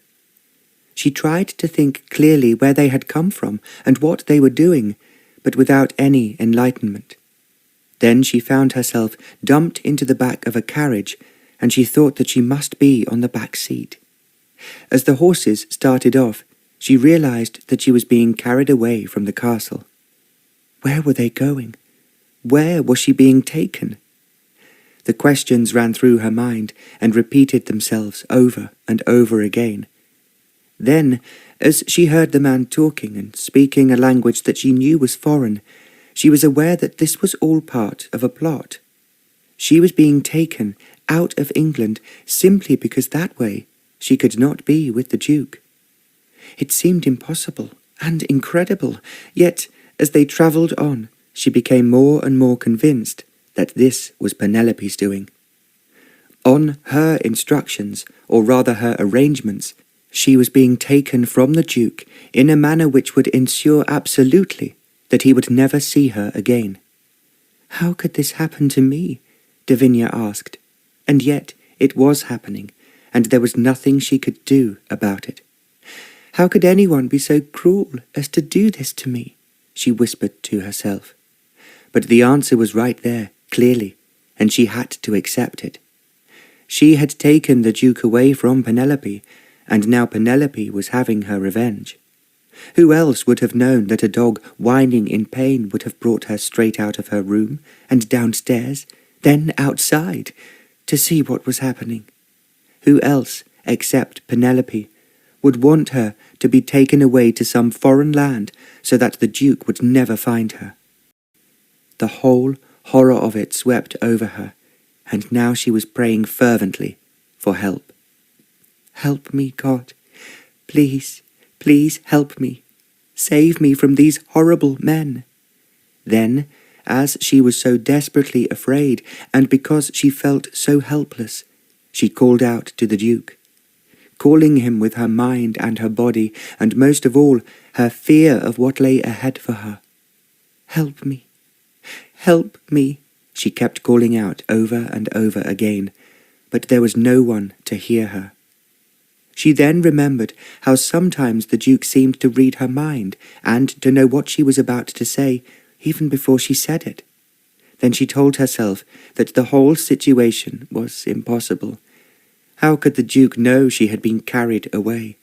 She tried to think clearly where they had come from and what they were doing, but without any enlightenment. Then she found herself dumped into the back of a carriage, and she thought that she must be on the back seat. As the horses started off, she realized that she was being carried away from the castle. Where were they going? Where was she being taken? The questions ran through her mind and repeated themselves over and over again. Then, as she heard the man talking and speaking a language that she knew was foreign, she was aware that this was all part of a plot. She was being taken out of England simply because that way she could not be with the Duke. It seemed impossible and incredible, yet as they travelled on, she became more and more convinced that this was Penelope's doing. On her instructions, or rather her arrangements, she was being taken from the Duke in a manner which would ensure absolutely that he would never see her again. "How could this happen to me?" Devinia asked, and yet it was happening, and there was nothing she could do about it. "How could anyone be so cruel as to do this to me?" she whispered to herself. But the answer was right there, clearly, and she had to accept it. She had taken the Duke away from Penelope, and now Penelope was having her revenge. Who else would have known that a dog whining in pain would have brought her straight out of her room, and downstairs, then outside, to see what was happening? Who else, except Penelope, would want her to be taken away to some foreign land so that the Duke would never find her? The whole horror of it swept over her, and now she was praying fervently for help. "Help me, God. Please, please help me. Save me from these horrible men." Then, as she was so desperately afraid, and because she felt so helpless, she called out to the Duke, calling him with her mind and her body, and most of all, her fear of what lay ahead for her. "Help me. Help me," she kept calling out over and over again, but there was no one to hear her. She then remembered how sometimes the Duke seemed to read her mind and to know what she was about to say even before she said it. Then she told herself that the whole situation was impossible. How could the Duke know she had been carried away?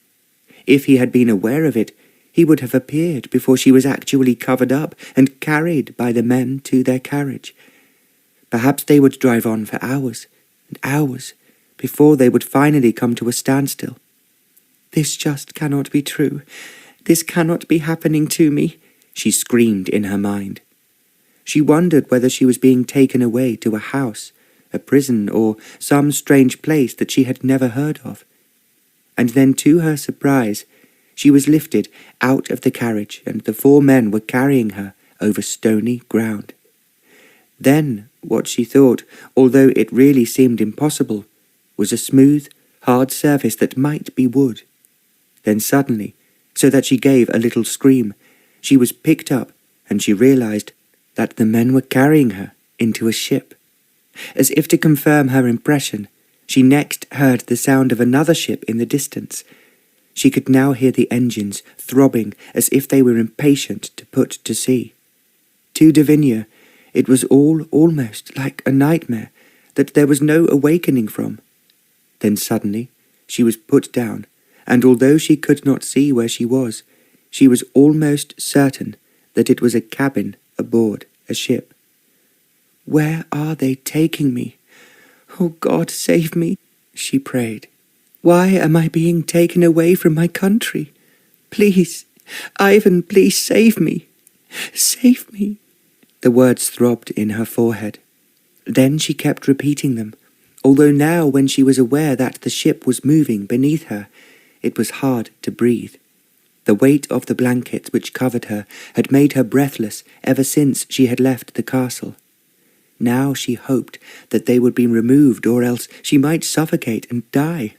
If he had been aware of it, he would have appeared before she was actually covered up and carried by the men to their carriage. Perhaps they would drive on for hours and hours before they would finally come to a standstill. "This just cannot be true. This cannot be happening to me," she screamed in her mind. She wondered whether she was being taken away to a house, a prison, or some strange place that she had never heard of. And then, to her surprise, she was lifted out of the carriage, and the 4 men were carrying her over stony ground. Then what she thought, although it really seemed impossible, was a smooth, hard surface that might be wood. Then suddenly, so that she gave a little scream, she was picked up, and she realized that the men were carrying her into a ship. As if to confirm her impression, she next heard the sound of another ship in the distance. She could now hear the engines throbbing as if they were impatient to put to sea. To Devenia, it was all almost like a nightmare that there was no awakening from. Then suddenly she was put down, and although she could not see where she was almost certain that it was a cabin aboard a ship. "Where are they taking me? Oh God, save me," she prayed. "Why am I being taken away from my country? Please, Ivan, please save me. Save me." The words throbbed in her forehead. Then she kept repeating them, although now when she was aware that the ship was moving beneath her, it was hard to breathe. The weight of the blankets which covered her had made her breathless ever since she had left the castle. Now she hoped that they would be removed, or else she might suffocate and die.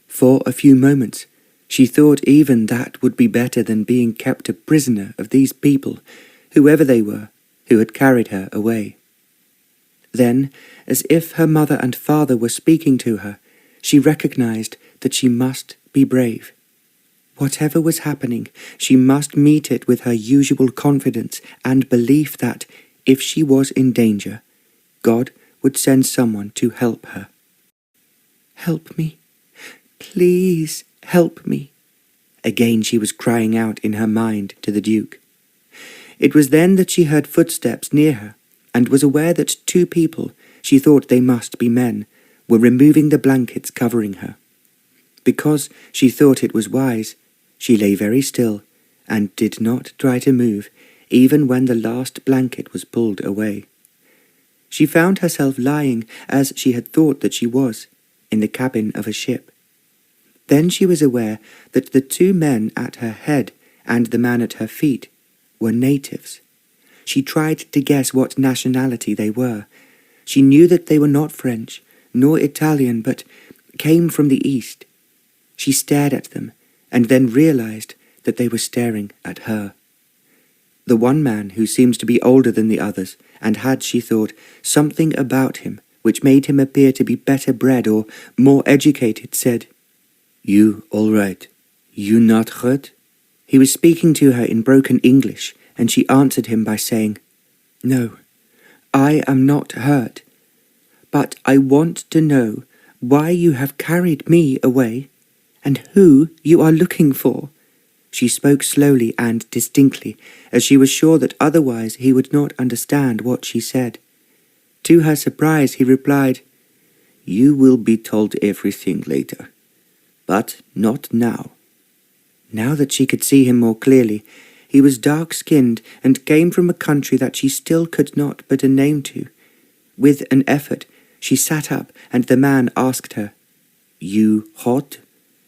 For a few moments she thought even that would be better than being kept a prisoner of these people, whoever they were, who had carried her away. Then, as if her mother and father were speaking to her, she recognized that she must be brave. Whatever was happening, she must meet it with her usual confidence and belief that, if she was in danger, God would send someone to help her. "Help me. Please help me." Again she was crying out in her mind to the Duke. It was then that she heard footsteps near her, and was aware that 2 people, she thought they must be men, were removing the blankets covering her. Because she thought it was wise, she lay very still, and did not try to move, even when the last blanket was pulled away. She found herself lying, as she had thought that she was, in the cabin of a ship. Then she was aware that the 2 men at her head and the man at her feet were natives. She tried to guess what nationality they were. She knew that they were not French, nor Italian, but came from the East. She stared at them, and then realized that they were staring at her. The one man, who seemed to be older than the others, and had, she thought, something about him which made him appear to be better bred or more educated, said, "You all right? You not hurt?" He was speaking to her in broken English, and she answered him by saying, "No, I am not hurt, but I want to know why you have carried me away, and who you are looking for." She spoke slowly and distinctly, as she was sure that otherwise he would not understand what she said. To her surprise, he replied, "You will be told everything later, but not now." Now that she could see him more clearly, he was dark-skinned and came from a country that she still could not put a name to. With an effort, she sat up, and the man asked her, "You hot?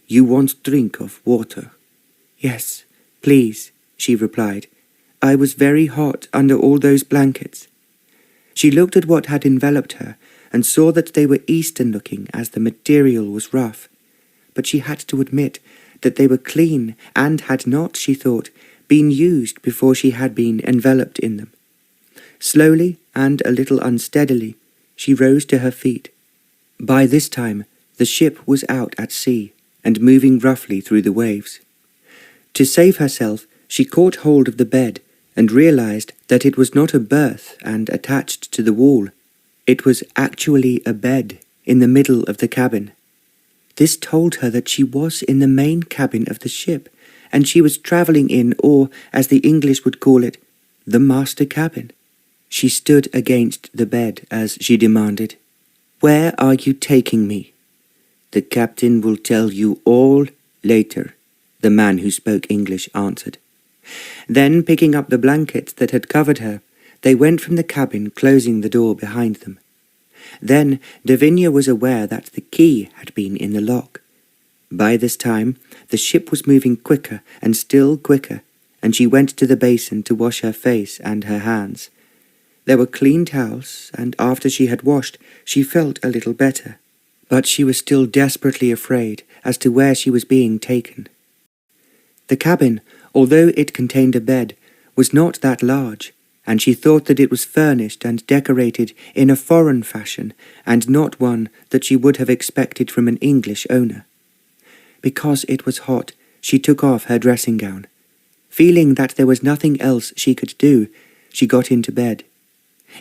You want drink of water?" "Yes, please," she replied. "I was very hot under all those blankets." She looked at what had enveloped her, and saw that they were Eastern-looking, as the material was rough. But she had to admit that they were clean, and had not, she thought, been used before she had been enveloped in them. Slowly and a little unsteadily, she rose to her feet. By this time, the ship was out at sea, and moving roughly through the waves. To save herself, she caught hold of the bed, and realized that it was not a berth and attached to the wall. It was actually a bed in the middle of the cabin. This told her that she was in the main cabin of the ship, and she was travelling in, or, as the English would call it, the master cabin. She stood against the bed as she demanded, "Where are you taking me?" "The captain will tell you all later," the man who spoke English answered. Then, picking up the blankets that had covered her, they went from the cabin, closing the door behind them. Then Devinia was aware that the key had been in the lock. By this time, the ship was moving quicker and still quicker, and she went to the basin to wash her face and her hands. There were clean towels, and after she had washed, she felt a little better, but she was still desperately afraid as to where she was being taken. The cabin, although it contained a bed, was not that large, and she thought that it was furnished and decorated in a foreign fashion, and not one that she would have expected from an English owner. Because it was hot, she took off her dressing gown. Feeling that there was nothing else she could do, she got into bed.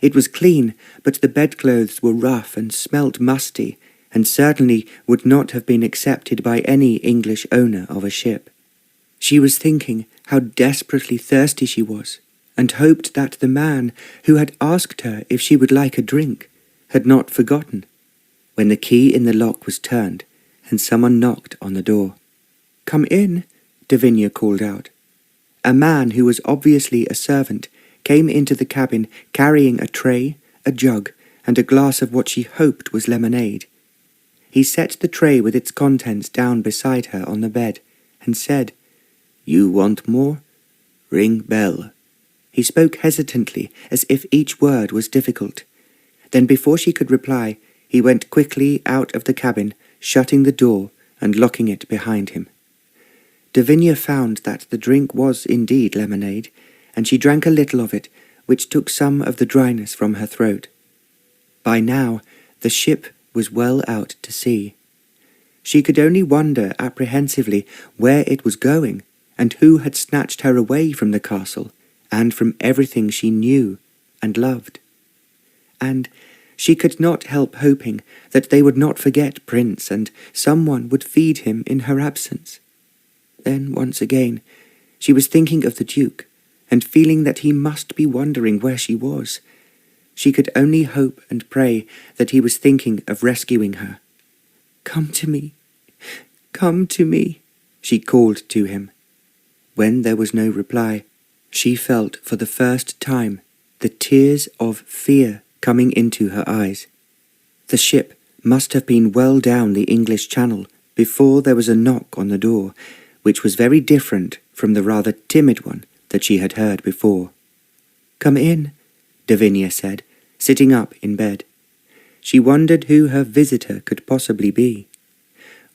It was clean, but the bedclothes were rough and smelt musty, and certainly would not have been accepted by any English owner of a ship. She was thinking how desperately thirsty she was, and hoped that the man who had asked her if she would like a drink had not forgotten, when the key in the lock was turned, and someone knocked on the door. "Come in," Devinia called out. A man who was obviously a servant came into the cabin carrying a tray, a jug, and a glass of what she hoped was lemonade. He set the tray with its contents down beside her on the bed, and said, "You want more? Ring bell." He spoke hesitantly, as if each word was difficult. Then before she could reply, he went quickly out of the cabin, shutting the door and locking it behind him. Devinia found that the drink was indeed lemonade, and she drank a little of it, which took some of the dryness from her throat. By now, the ship was well out to sea. She could only wonder apprehensively where it was going, and who had snatched her away from the castle, and from everything she knew and loved. And she could not help hoping that they would not forget Prince, and someone would feed him in her absence. Then, once again, she was thinking of the Duke, and feeling that he must be wondering where she was. She could only hope and pray that he was thinking of rescuing her. "Come to me, come to me," she called to him. When there was no reply, she felt for the first time the tears of fear coming into her eyes. The ship must have been well down the English Channel before there was a knock on the door, which was very different from the rather timid one that she had heard before. "Come in," Devinia said, sitting up in bed. She wondered who her visitor could possibly be.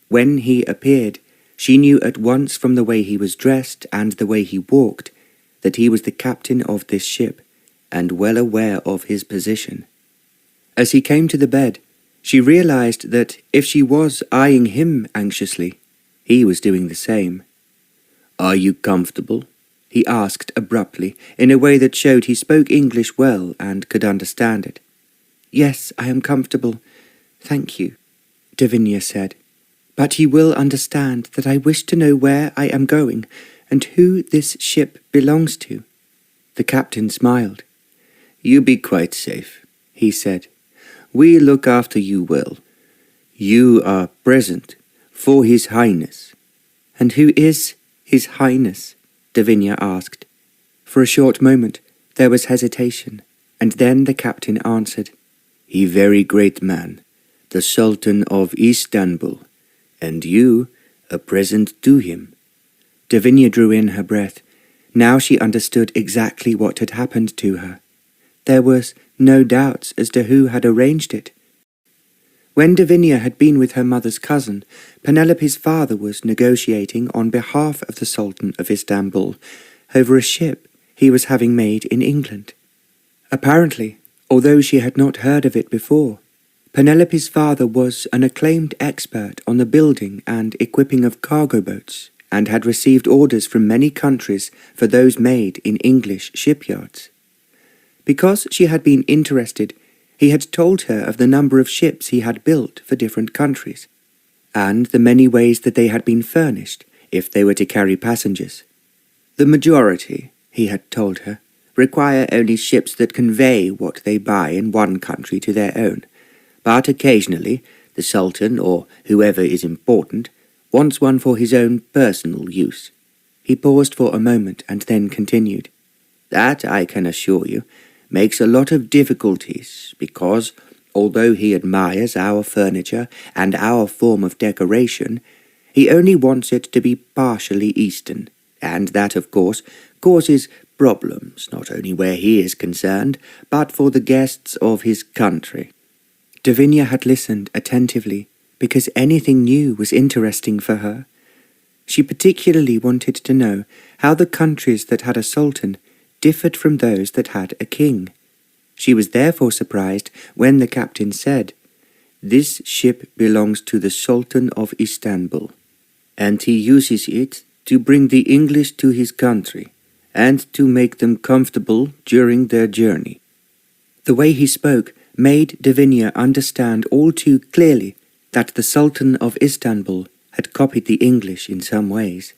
When he appeared, she knew at once from the way he was dressed and the way he walked that he was the captain of this ship, and well aware of his position. As he came to the bed, she realized that if she was eyeing him anxiously, he was doing the same. "Are you comfortable?" he asked abruptly, in a way that showed he spoke English well and could understand it. "Yes, I am comfortable, thank you," Devinia said. "But you will understand that I wish to know where I am going, and who this ship belongs to." The captain smiled. "You be quite safe," he said. "We look after you well. You are present for His Highness." "And who is His Highness?" Devinia asked. For a short moment there was hesitation, and then the captain answered, "He very great man, the Sultan of Istanbul, and you a present to him." Devinia drew in her breath. Now she understood exactly what had happened to her. There was no doubt as to who had arranged it. When Devinia had been with her mother's cousin, Penelope's father was negotiating on behalf of the Sultan of Istanbul over a ship he was having made in England. Apparently, although she had not heard of it before, Penelope's father was an acclaimed expert on the building and equipping of cargo boats, and had received orders from many countries for those made in English shipyards. Because she had been interested, he had told her of the number of ships he had built for different countries, and the many ways that they had been furnished if they were to carry passengers. The majority, he had told her, require only ships that convey what they buy in one country to their own, but occasionally the Sultan, or whoever is important, wants one for his own personal use. He paused for a moment and then continued. That, I can assure you, makes a lot of difficulties, because, although he admires our furniture and our form of decoration, He only wants it to be partially Eastern, and that, of course, causes problems, not only where he is concerned, but for the guests of his country." Devinia had listened attentively, because anything new was interesting for her. She particularly wanted to know how the countries that had a sultan differed from those that had a king. She was therefore surprised when the captain said, "This ship belongs to the Sultan of Istanbul, and he uses it to bring the English to his country, and to make them comfortable during their journey." The way he spoke made Devinia understand all too clearly that the Sultan of Istanbul had copied the English in some ways.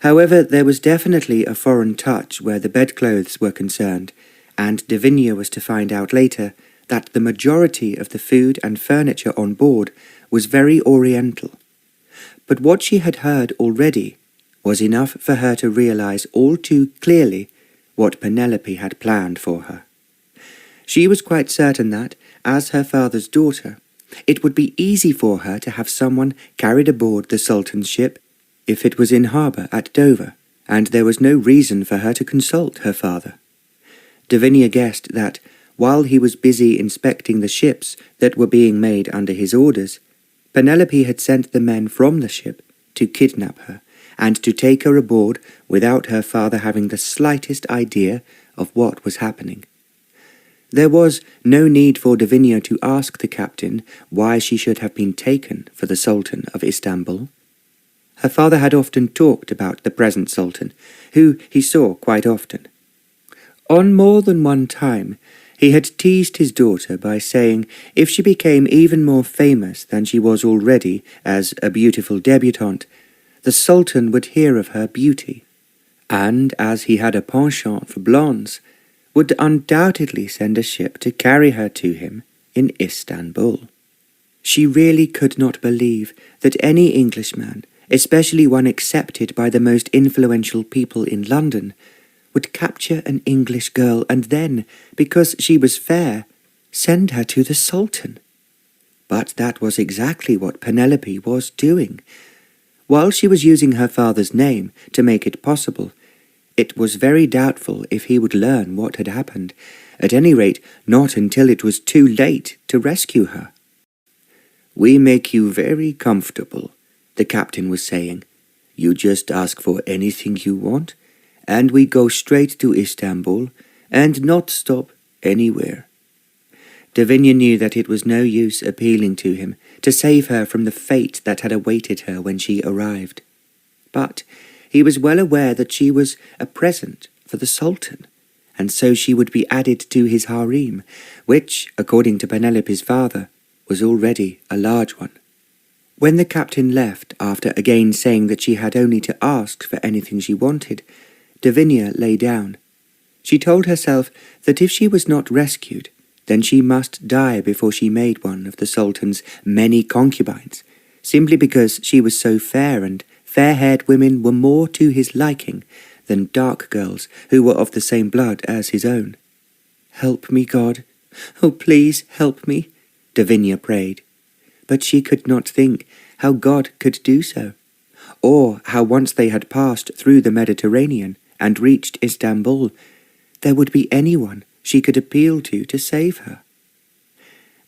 However, there was definitely a foreign touch where the bedclothes were concerned, and Devinia was to find out later that the majority of the food and furniture on board was very oriental. But what she had heard already was enough for her to realize all too clearly what Penelope had planned for her. She was quite certain that, as her father's daughter, it would be easy for her to have someone carried aboard the Sultan's ship if it was in harbour at Dover, and there was no reason for her to consult her father. Devinia guessed that, while he was busy inspecting the ships that were being made under his orders, Penelope had sent the men from the ship to kidnap her, and to take her aboard without her father having the slightest idea of what was happening. There was no need for Devinia to ask the captain why she should have been taken for the Sultan of Istanbul. Her father had often talked about the present Sultan, who he saw quite often. On more than one time, he had teased his daughter by saying if she became even more famous than she was already as a beautiful debutante, the Sultan would hear of her beauty, and as he had a penchant for blondes, would undoubtedly send a ship to carry her to him in Istanbul. She really could not believe that any Englishman, especially one accepted by the most influential people in London, would capture an English girl and then, because she was fair, send her to the Sultan. But that was exactly what Penelope was doing. While she was using her father's name to make it possible, it was very doubtful if he would learn what had happened, at any rate not until it was too late to rescue her. "We make you very comfortable," the captain was saying. "You just ask for anything you want, and we go straight to Istanbul and not stop anywhere." Devinia knew that it was no use appealing to him to save her from the fate that had awaited her when she arrived. But he was well aware that she was a present for the Sultan, and so she would be added to his harem, which, according to Penelope's father, was already a large one. When the captain left, after again saying that she had only to ask for anything she wanted, Devinia lay down. She told herself that if she was not rescued, then she must die before she made one of the Sultan's many concubines, simply because she was so fair and fair-haired women were more to his liking than dark girls who were of the same blood as his own. "Help me, God. Oh, please help me," Devinia prayed. But she could not think how God could do so, or how once they had passed through the Mediterranean and reached Istanbul, there would be anyone she could appeal to save her.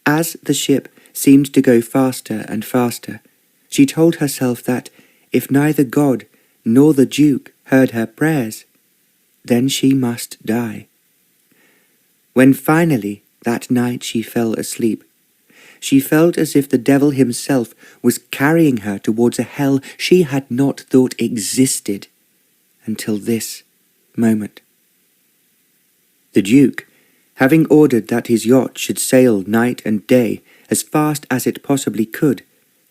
As the ship seemed to go faster and faster, she told herself that if neither God nor the Duke heard her prayers, then she must die. When finally that night she fell asleep, she felt as if the devil himself was carrying her towards a hell she had not thought existed until this moment. The Duke, having ordered that his yacht should sail night and day as fast as it possibly could,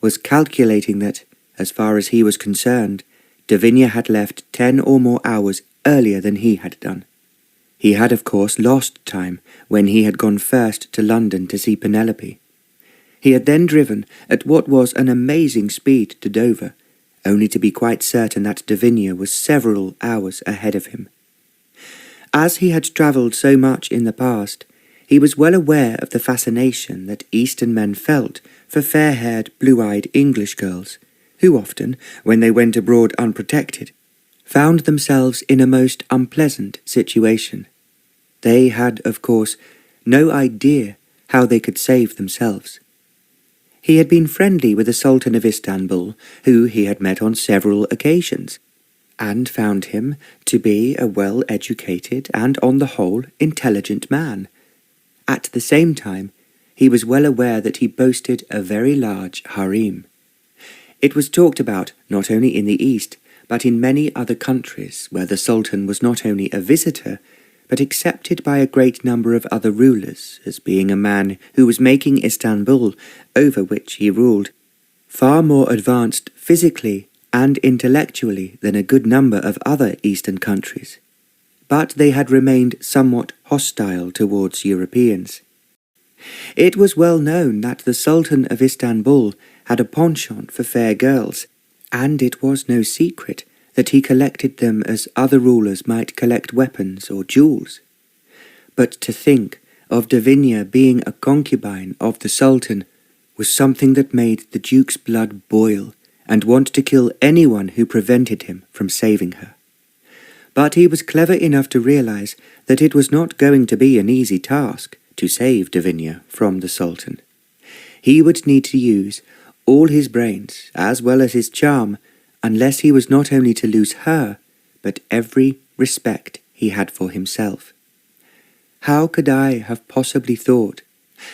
was calculating that, as far as he was concerned, Devinia had left 10 or more hours earlier than he had done. He had, of course, lost time when he had gone first to London to see Penelope. He had then driven at what was an amazing speed to Dover, only to be quite certain that Devinia was several hours ahead of him. As he had travelled so much in the past, he was well aware of the fascination that Eastern men felt for fair-haired, blue-eyed English girls, who often, when they went abroad unprotected, found themselves in a most unpleasant situation. They had, of course, no idea how they could save themselves. He had been friendly with the Sultan of Istanbul, who he had met on several occasions, and found him to be a well-educated and, on the whole, intelligent man. At the same time, he was well aware that he boasted a very large harem. It was talked about not only in the East, but in many other countries where the Sultan was not only a visitor, but accepted by a great number of other rulers as being a man who was making Istanbul, over which he ruled, far more advanced physically and intellectually than a good number of other Eastern countries. But they had remained somewhat hostile towards Europeans. It was well known that the Sultan of Istanbul had a penchant for fair girls, and it was no secret that he collected them as other rulers might collect weapons or jewels. But to think of Devenia being a concubine of the Sultan was something that made the Duke's blood boil and want to kill anyone who prevented him from saving her. But he was clever enough to realize that it was not going to be an easy task to save Devenia from the Sultan. He would need to use all his brains as well as his charm, unless he was not only to lose her, but every respect he had for himself. How could I have possibly thought,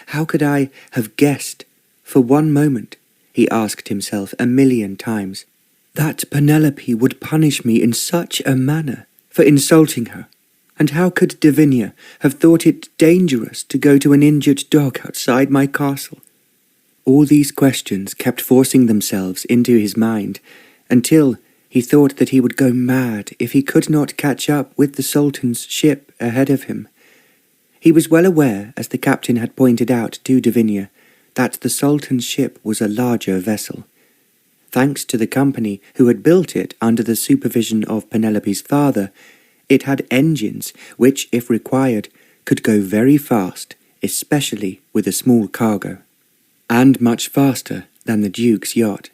how could I have guessed, for one moment, he asked himself 1,000,000 times, that Penelope would punish me in such a manner for insulting her? And how could Devenia have thought it dangerous to go to an injured dog outside my castle? All these questions kept forcing themselves into his mind, until he thought that he would go mad if he could not catch up with the Sultan's ship ahead of him. He was well aware, as the captain had pointed out to Devenia, that the Sultan's ship was a larger vessel. Thanks to the company who had built it under the supervision of Penelope's father, it had engines which, if required, could go very fast, especially with a small cargo, and much faster than the Duke's yacht.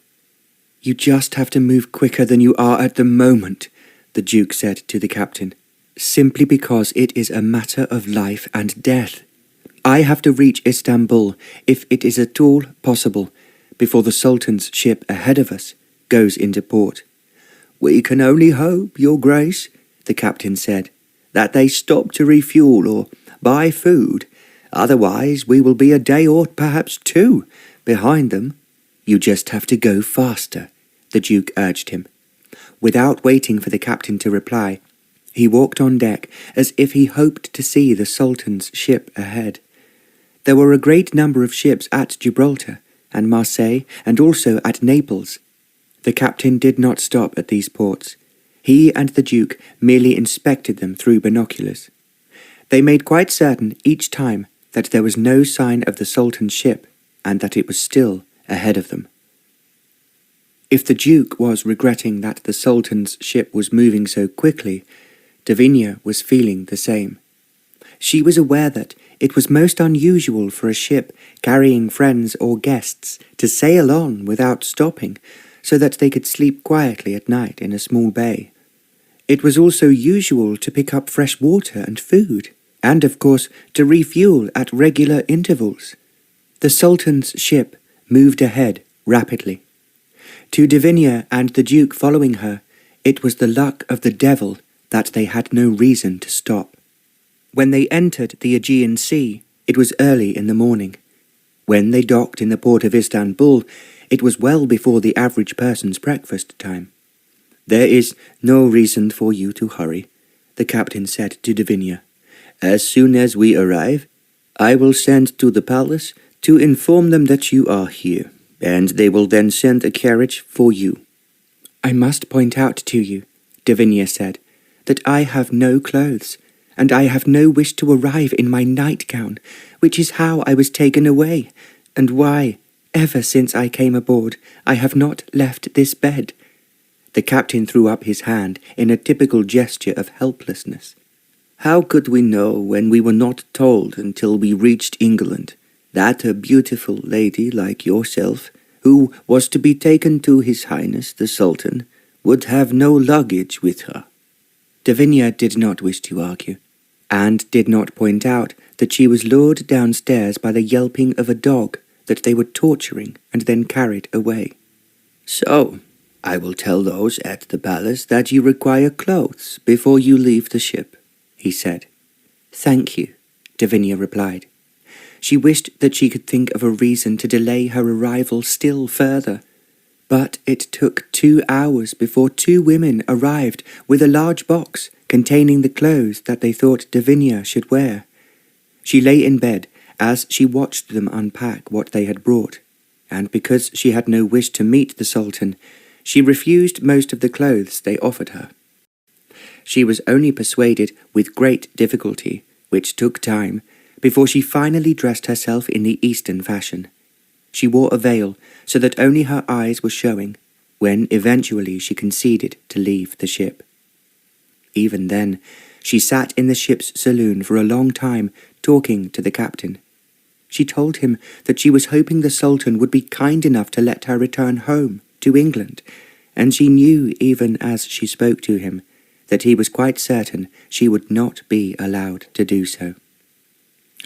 "You just have to move quicker than you are at the moment," the Duke said to the captain, "simply because it is a matter of life and death. I have to reach Istanbul, if it is at all possible, before the Sultan's ship ahead of us goes into port." "We can only hope, Your Grace," the captain said, "that they stop to refuel or buy food. Otherwise we will be a day or perhaps 2 behind them." "You just have to go faster," the Duke urged him. Without waiting for the captain to reply, he walked on deck as if he hoped to see the Sultan's ship ahead. There were a great number of ships at Gibraltar and Marseille, and also at Naples. The captain did not stop at these ports. He and the Duke merely inspected them through binoculars. They made quite certain each time that there was no sign of the Sultan's ship, and that it was still ahead of them. If the Duke was regretting that the Sultan's ship was moving so quickly, Devenia was feeling the same. She was aware that it was most unusual for a ship carrying friends or guests to sail on without stopping, so that they could sleep quietly at night in a small bay. It was also usual to pick up fresh water and food, and of course to refuel at regular intervals. The Sultan's ship moved ahead rapidly. To Devenia and the Duke following her, it was the luck of the devil that they had no reason to stop. When they entered the Aegean Sea, it was early in the morning. When they docked in the port of Istanbul, it was well before the average person's breakfast time. "There is no reason for you to hurry," the captain said to Devenia. "As soon as we arrive, I will send to the palace to inform them that you are here, and they will then send a carriage for you." "I must point out to you," Devenia said, "that I have no clothes, and I have no wish to arrive in my nightgown, which is how I was taken away, and why, ever since I came aboard, I have not left this bed." The captain threw up his hand in a typical gesture of helplessness. "How could we know when we were not told until we reached England, that a beautiful lady like yourself who was to be taken to His Highness the Sultan, would have no luggage with her. Devinia did not wish to argue, and did not point out that she was lured downstairs by the yelping of a dog that they were torturing and then carried away. "So, I will tell those at the palace that you require clothes before you leave the ship," he said. "Thank you," Devinia replied. She wished that she could think of a reason to delay her arrival still further, but it took 2 hours before 2 women arrived with a large box containing the clothes that they thought Devinia should wear. She lay in bed as she watched them unpack what they had brought, and because she had no wish to meet the Sultan, she refused most of the clothes they offered her. She was only persuaded with great difficulty, which took time, before she finally dressed herself in the Eastern fashion. She wore a veil so that only her eyes were showing, when eventually she conceded to leave the ship. Even then, she sat in the ship's saloon for a long time, talking to the captain. She told him that she was hoping the Sultan would be kind enough to let her return home to England, and she knew even as she spoke to him that he was quite certain she would not be allowed to do so.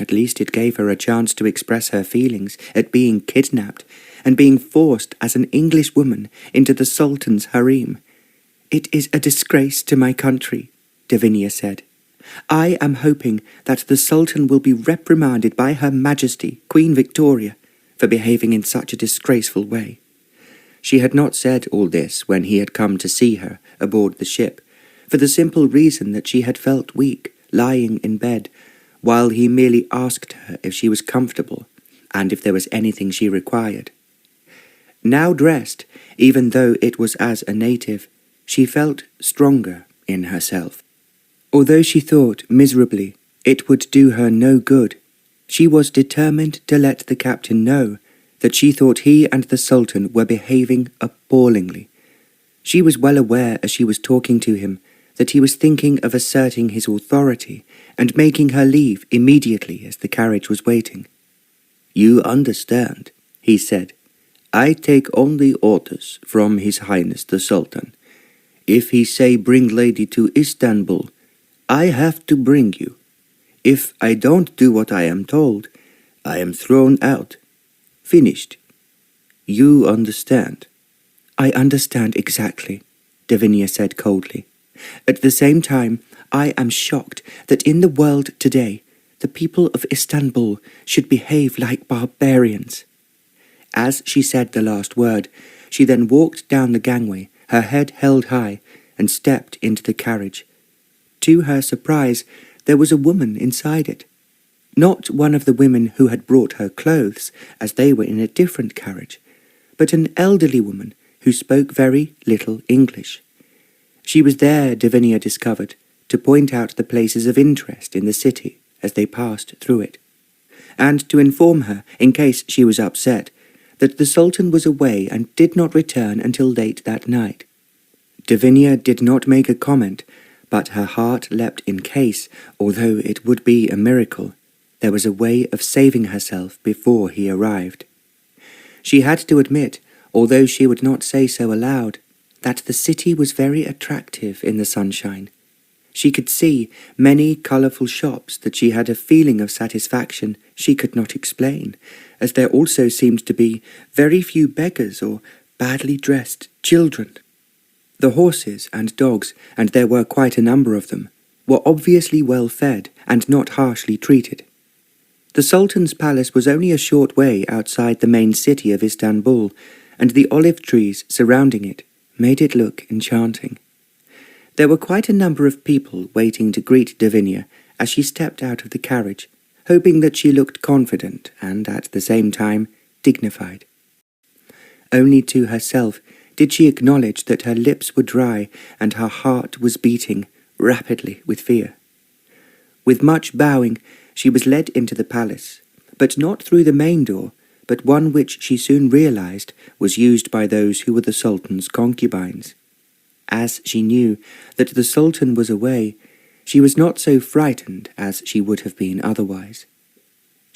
At least it gave her a chance to express her feelings at being kidnapped and being forced as an English woman into the Sultan's harem. "It is a disgrace to my country," Devinia said. "I am hoping that the Sultan will be reprimanded by Her Majesty, Queen Victoria, for behaving in such a disgraceful way." She had not said all this when he had come to see her aboard the ship, for the simple reason that she had felt weak, lying in bed, while he merely asked her if she was comfortable and if there was anything she required. Now dressed, even though it was as a native, she felt stronger in herself. Although she thought miserably it would do her no good, she was determined to let the captain know that she thought he and the Sultan were behaving appallingly. She was well aware as she was talking to him that he was thinking of asserting his authority and making her leave immediately as the carriage was waiting. "You understand," he said. "I take only orders from His Highness the Sultan. If he say bring lady to Istanbul, I have to bring you. If I don't do what I am told, I am thrown out. Finished. You understand?" "I understand exactly," Devinia said coldly. "At the same time, I am shocked that in the world today, the people of Istanbul should behave like barbarians." As she said the last word, she then walked down the gangway, her head held high, and stepped into the carriage. To her surprise, there was a woman inside it. Not one of the women who had brought her clothes, as they were in a different carriage, but an elderly woman who spoke very little English. She was there, Devenia discovered, to point out the places of interest in the city as they passed through it, and to inform her, in case she was upset, that the Sultan was away and did not return until late that night. Devenia did not make a comment, but her heart leapt in case, although it would be a miracle, there was a way of saving herself before he arrived. She had to admit, although she would not say so aloud, that the city was very attractive in the sunshine. She could see many colourful shops that she had a feeling of satisfaction she could not explain, as there also seemed to be very few beggars or badly dressed children. The horses and dogs, and there were quite a number of them, were obviously well fed and not harshly treated. The Sultan's palace was only a short way outside the main city of Istanbul, and the olive trees surrounding it made it look enchanting. There were quite a number of people waiting to greet Devinia as she stepped out of the carriage, hoping that she looked confident and, at the same time, dignified. Only to herself did she acknowledge that her lips were dry and her heart was beating rapidly with fear. With much bowing, she was led into the palace, but not through the main door, but one which she soon realized was used by those who were the Sultan's concubines. As she knew that the Sultan was away, she was not so frightened as she would have been otherwise.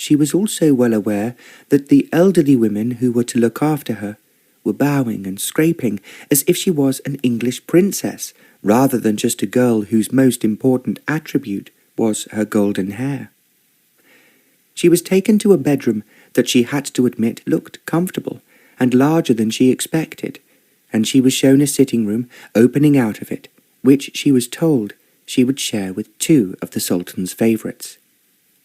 she was also well aware that the elderly women who were to look after her were bowing and scraping as if she was an English princess, rather than just a girl whose most important attribute was her golden hair. She was taken to a bedroom that she had to admit looked comfortable and larger than she expected, and she was shown a sitting room opening out of it, which she was told she would share with two of the Sultan's favourites.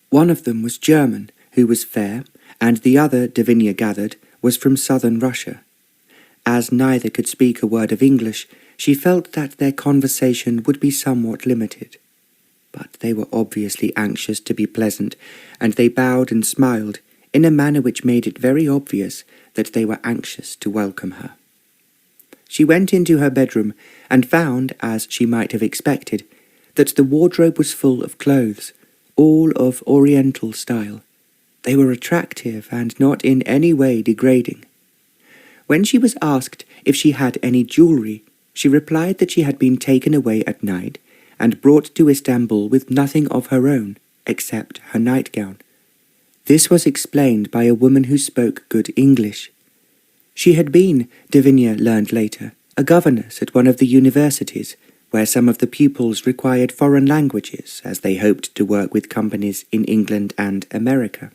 One of them was German, who was fair, and the other, Devinia gathered, was from southern Russia. As neither could speak a word of English, she felt that their conversation would be somewhat limited. But they were obviously anxious to be pleasant, and they bowed and smiled in a manner which made it very obvious that they were anxious to welcome her. She went into her bedroom and found, as she might have expected, that the wardrobe was full of clothes, all of Oriental style. They were attractive and not in any way degrading. When she was asked if she had any jewellery, she replied that she had been taken away at night and brought to Istanbul with nothing of her own except her nightgown. This was explained by a woman who spoke good English. She had been, Devinia learned later, a governess at one of the universities, where some of the pupils required foreign languages as they hoped to work with companies in England and America.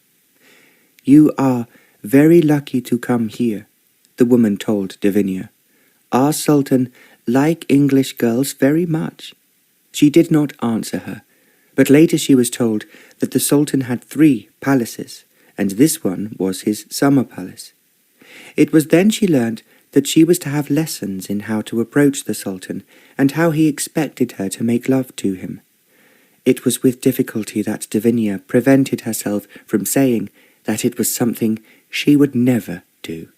"You are very lucky to come here," the woman told Devinia. "Our Sultan like English girls very much." She did not answer her, but later she was told that the Sultan had 3 palaces, and this one was his summer palace. It was then she learned that she was to have lessons in how to approach the Sultan and how he expected her to make love to him. It was with difficulty that Devinia prevented herself from saying that it was something she would never do.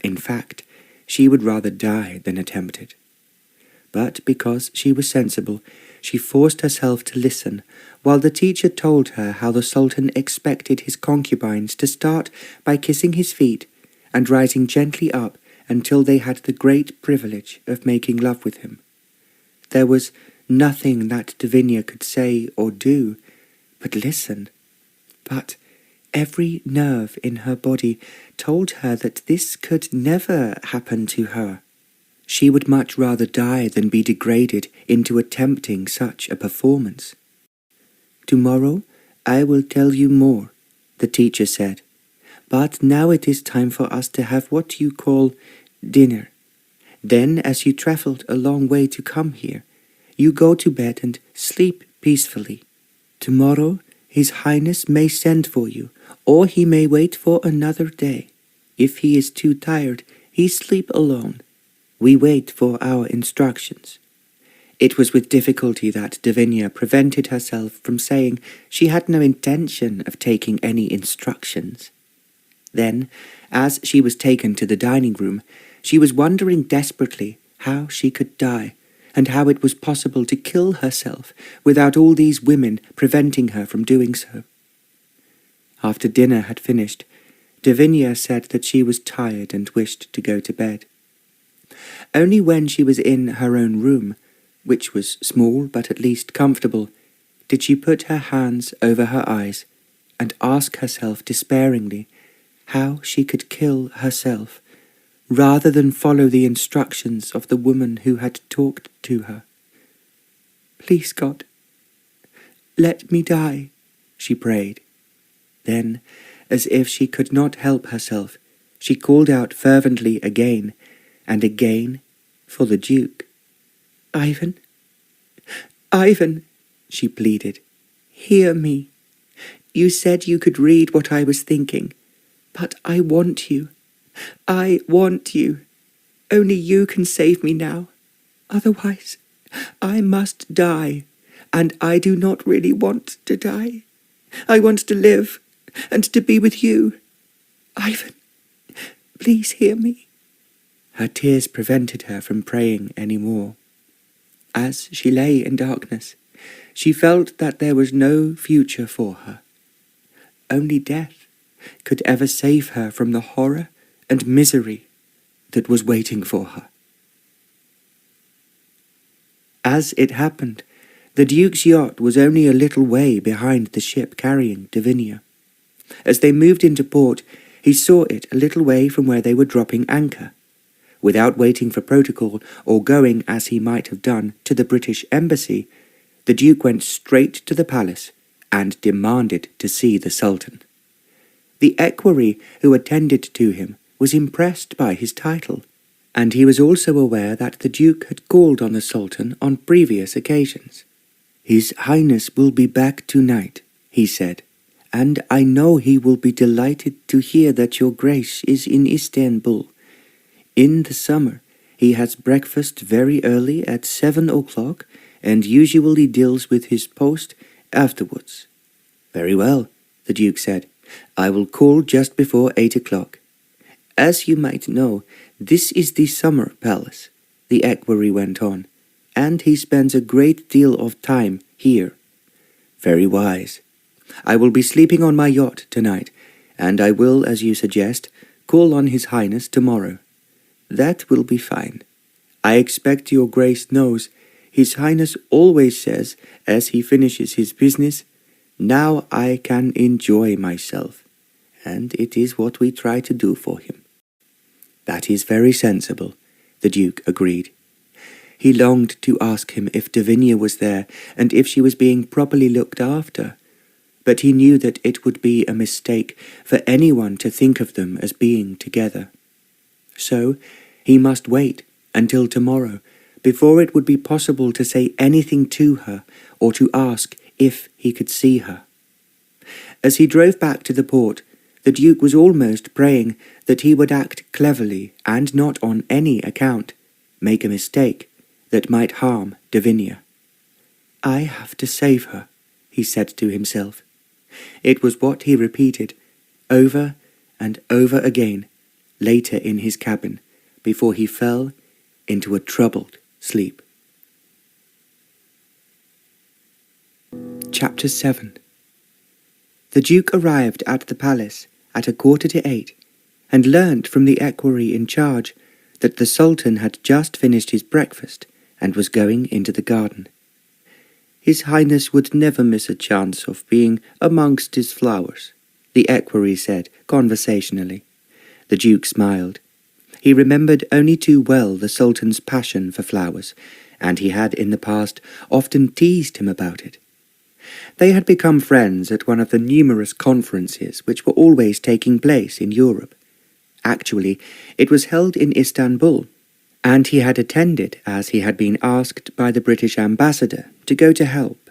In fact, she would rather die than attempt it. But because she was sensible, she forced herself to listen while the teacher told her how the Sultan expected his concubines to start by kissing his feet and rising gently up until they had the great privilege of making love with him. There was nothing that Devinia could say or do but listen. But every nerve in her body told her that this could never happen to her. She would much rather die than be degraded into attempting such a performance. "Tomorrow I will tell you more," the teacher said. "But now it is time for us to have what you call dinner. Then, as you travelled a long way to come here, you go to bed and sleep peacefully. Tomorrow His Highness may send for you, or he may wait for another day. If he is too tired, he sleep alone. We wait for our instructions." It was with difficulty that Devenia prevented herself from saying she had no intention of taking any instructions. Then, as she was taken to the dining room, she was wondering desperately how she could die, and how it was possible to kill herself without all these women preventing her from doing so. After dinner had finished, Devenia said that she was tired and wished to go to bed. Only when she was in her own room, which was small but at least comfortable, did she put her hands over her eyes and ask herself despairingly how she could kill herself, rather than follow the instructions of the woman who had talked to her. "Please, God, let me die," she prayed. Then, as if she could not help herself, she called out fervently again and again for the Duke. "Ivan, Ivan," she pleaded, "hear me. You said you could read what I was thinking, but I want you. I want you. Only you can save me now. Otherwise, I must die, and I do not really want to die. I want to live, and to be with you. Ivan, please hear me." Her tears prevented her from praying any more. As she lay in darkness, she felt that there was no future for her. Only death could ever save her from the horror and misery that was waiting for her. As it happened, the Duke's yacht was only a little way behind the ship carrying Devinia. As they moved into port, he saw it a little way from where they were dropping anchor. Without waiting for protocol or going, as he might have done, to the British embassy, the Duke went straight to the palace and demanded to see the Sultan. The equerry who attended to him was impressed by his title, and he was also aware that the Duke had called on the Sultan on previous occasions. "His Highness will be back tonight," he said, "and I know he will be delighted to hear that your Grace is in Istanbul. In the summer, he has breakfast very early at 7 o'clock, and usually deals with his post afterwards." "Very well," the Duke said. "I will call just before 8 o'clock. As you might know, this is the summer palace," the equerry went on, "and he spends a great deal of time here." "Very wise. I will be sleeping on my yacht tonight, and I will, as you suggest, call on His Highness tomorrow." "That will be fine. I expect your Grace knows His Highness always says, as he finishes his business, 'Now I can enjoy myself,' and it is what we try to do for him." "That is very sensible," the Duke agreed. He longed to ask him if Devenia was there and if she was being properly looked after, but he knew that it would be a mistake for anyone to think of them as being together. So he must wait until tomorrow before it would be possible to say anything to her or to ask if he could see her. As he drove back to the port, the Duke was almost praying that he would act cleverly and not on any account make a mistake that might harm Devenia. "I have to save her," he said to himself. It was what he repeated over and over again later in his cabin before he fell into a troubled sleep. Chapter 7. The Duke arrived at the palace at 7:45 and learnt from the equerry in charge that the Sultan had just finished his breakfast and was going into the garden. His Highness would never miss a chance of being amongst his flowers, the equerry said conversationally. The Duke smiled. He remembered only too well the Sultan's passion for flowers, and he had in the past often teased him about it. They had become friends at one of the numerous conferences which were always taking place in Europe. Actually, it was held in Istanbul, and he had attended as he had been asked by the British ambassador to go to help,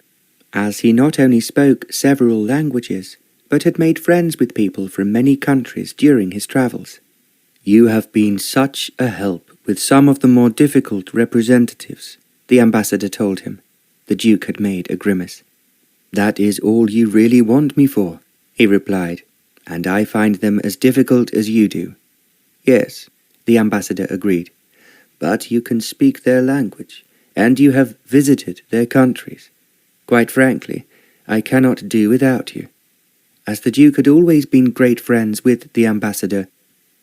as he not only spoke several languages, but had made friends with people from many countries during his travels. "You have been such a help with some of the more difficult representatives," the ambassador told him. The Duke had made a grimace. "That is all you really want me for," he replied, "and I find them as difficult as you do." "Yes," the ambassador agreed, "but you can speak their language, and you have visited their countries. Quite frankly, I cannot do without you." As the Duke had always been great friends with the ambassador,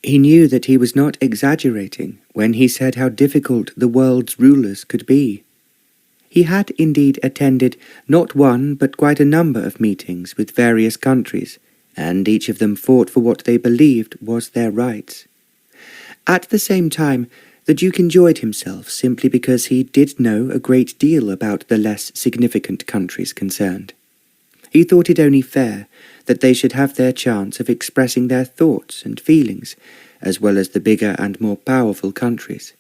he knew that he was not exaggerating when he said how difficult the world's rulers could be. He had indeed attended not one but quite a number of meetings with various countries, and each of them fought for what they believed was their rights. At the same time, the Duke enjoyed himself simply because he did know a great deal about the less significant countries concerned. He thought it only fair that they should have their chance of expressing their thoughts and feelings, as well as the bigger and more powerful countries.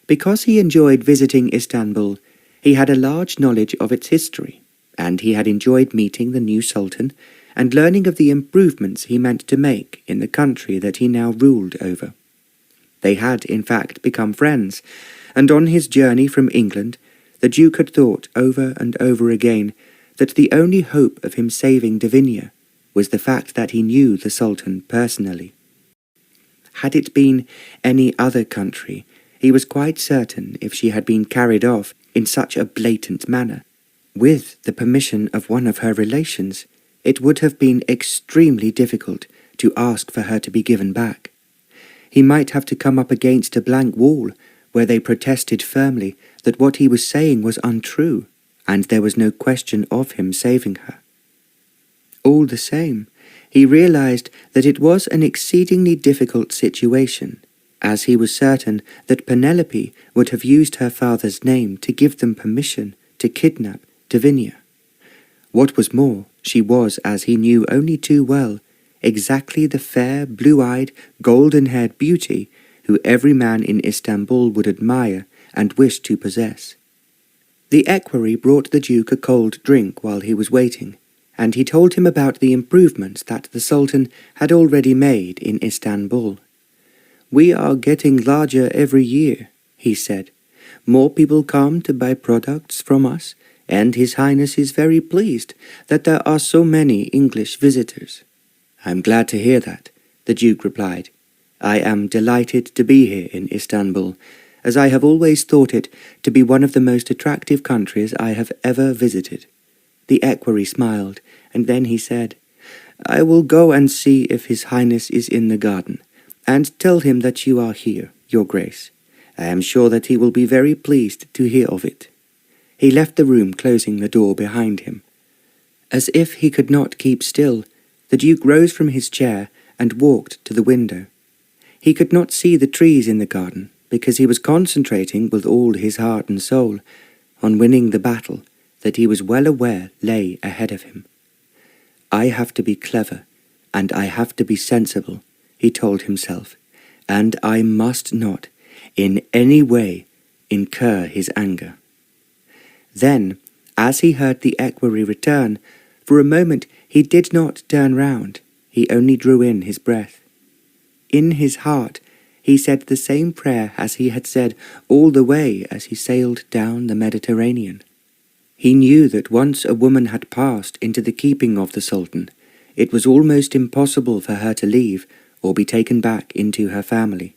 Because he enjoyed visiting Istanbul, he had a large knowledge of its history, and he had enjoyed meeting the new Sultan and learning of the improvements he meant to make in the country that he now ruled over. They had, in fact, become friends, and on his journey from England, the Duke had thought over and over again that the only hope of him saving Devenia was the fact that he knew the Sultan personally. Had it been any other country, he was quite certain if she had been carried off in such a blatant manner, with the permission of one of her relations, it would have been extremely difficult to ask for her to be given back. He might have to come up against a blank wall where they protested firmly that what he was saying was untrue, and there was no question of him saving her. All the same, He realized that it was an exceedingly difficult situation, as he was certain that Penelope would have used her father's name to give them permission to kidnap Devinia. What was more, she was, as he knew only too well, exactly the fair, blue-eyed, golden-haired beauty who every man in Istanbul would admire and wish to possess. The equerry brought the Duke a cold drink while he was waiting, and he told him about the improvements that the Sultan had already made in Istanbul. "We are getting larger every year," he said. "More people come to buy products from us, and His Highness is very pleased that there are so many English visitors." "I'm glad to hear that," the Duke replied. "I am delighted to be here in Istanbul, as I have always thought it to be one of the most attractive countries I have ever visited." The equerry smiled, and then he said, "I will go and see if His Highness is in the garden, and tell him that you are here, Your Grace. I am sure that he will be very pleased to hear of it." He left the room, closing the door behind him. As if he could not keep still, the Duke rose from his chair and walked to the window. He could not see the trees in the garden, because he was concentrating with all his heart and soul on winning the battle that he was well aware lay ahead of him. "I have to be clever, and I have to be sensible," he told himself, "and I must not, in any way, incur his anger." Then, as he heard the equerry return, for a moment he did not turn round, he only drew in his breath. In his heart he said the same prayer as he had said all the way as he sailed down the Mediterranean. He knew that once a woman had passed into the keeping of the Sultan, it was almost impossible for her to leave or be taken back into her family.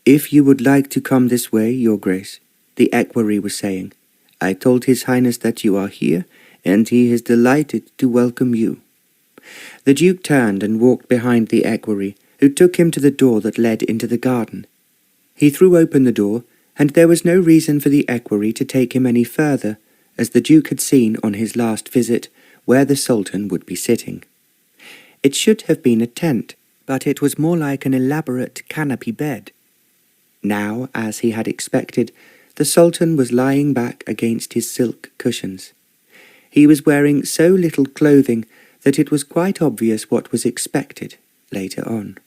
"If you would like to come this way, Your Grace," the equerry was saying, "I told His Highness that you are here, and he is delighted to welcome you." The Duke turned and walked behind the equerry, who took him to the door that led into the garden. He threw open the door, and there was no reason for the equerry to take him any further, as the Duke had seen on his last visit where the Sultan would be sitting. It should have been a tent, but it was more like an elaborate canopy bed. Now, as he had expected, the Sultan was lying back against his silk cushions. He was wearing so little clothing that it was quite obvious what was expected later on.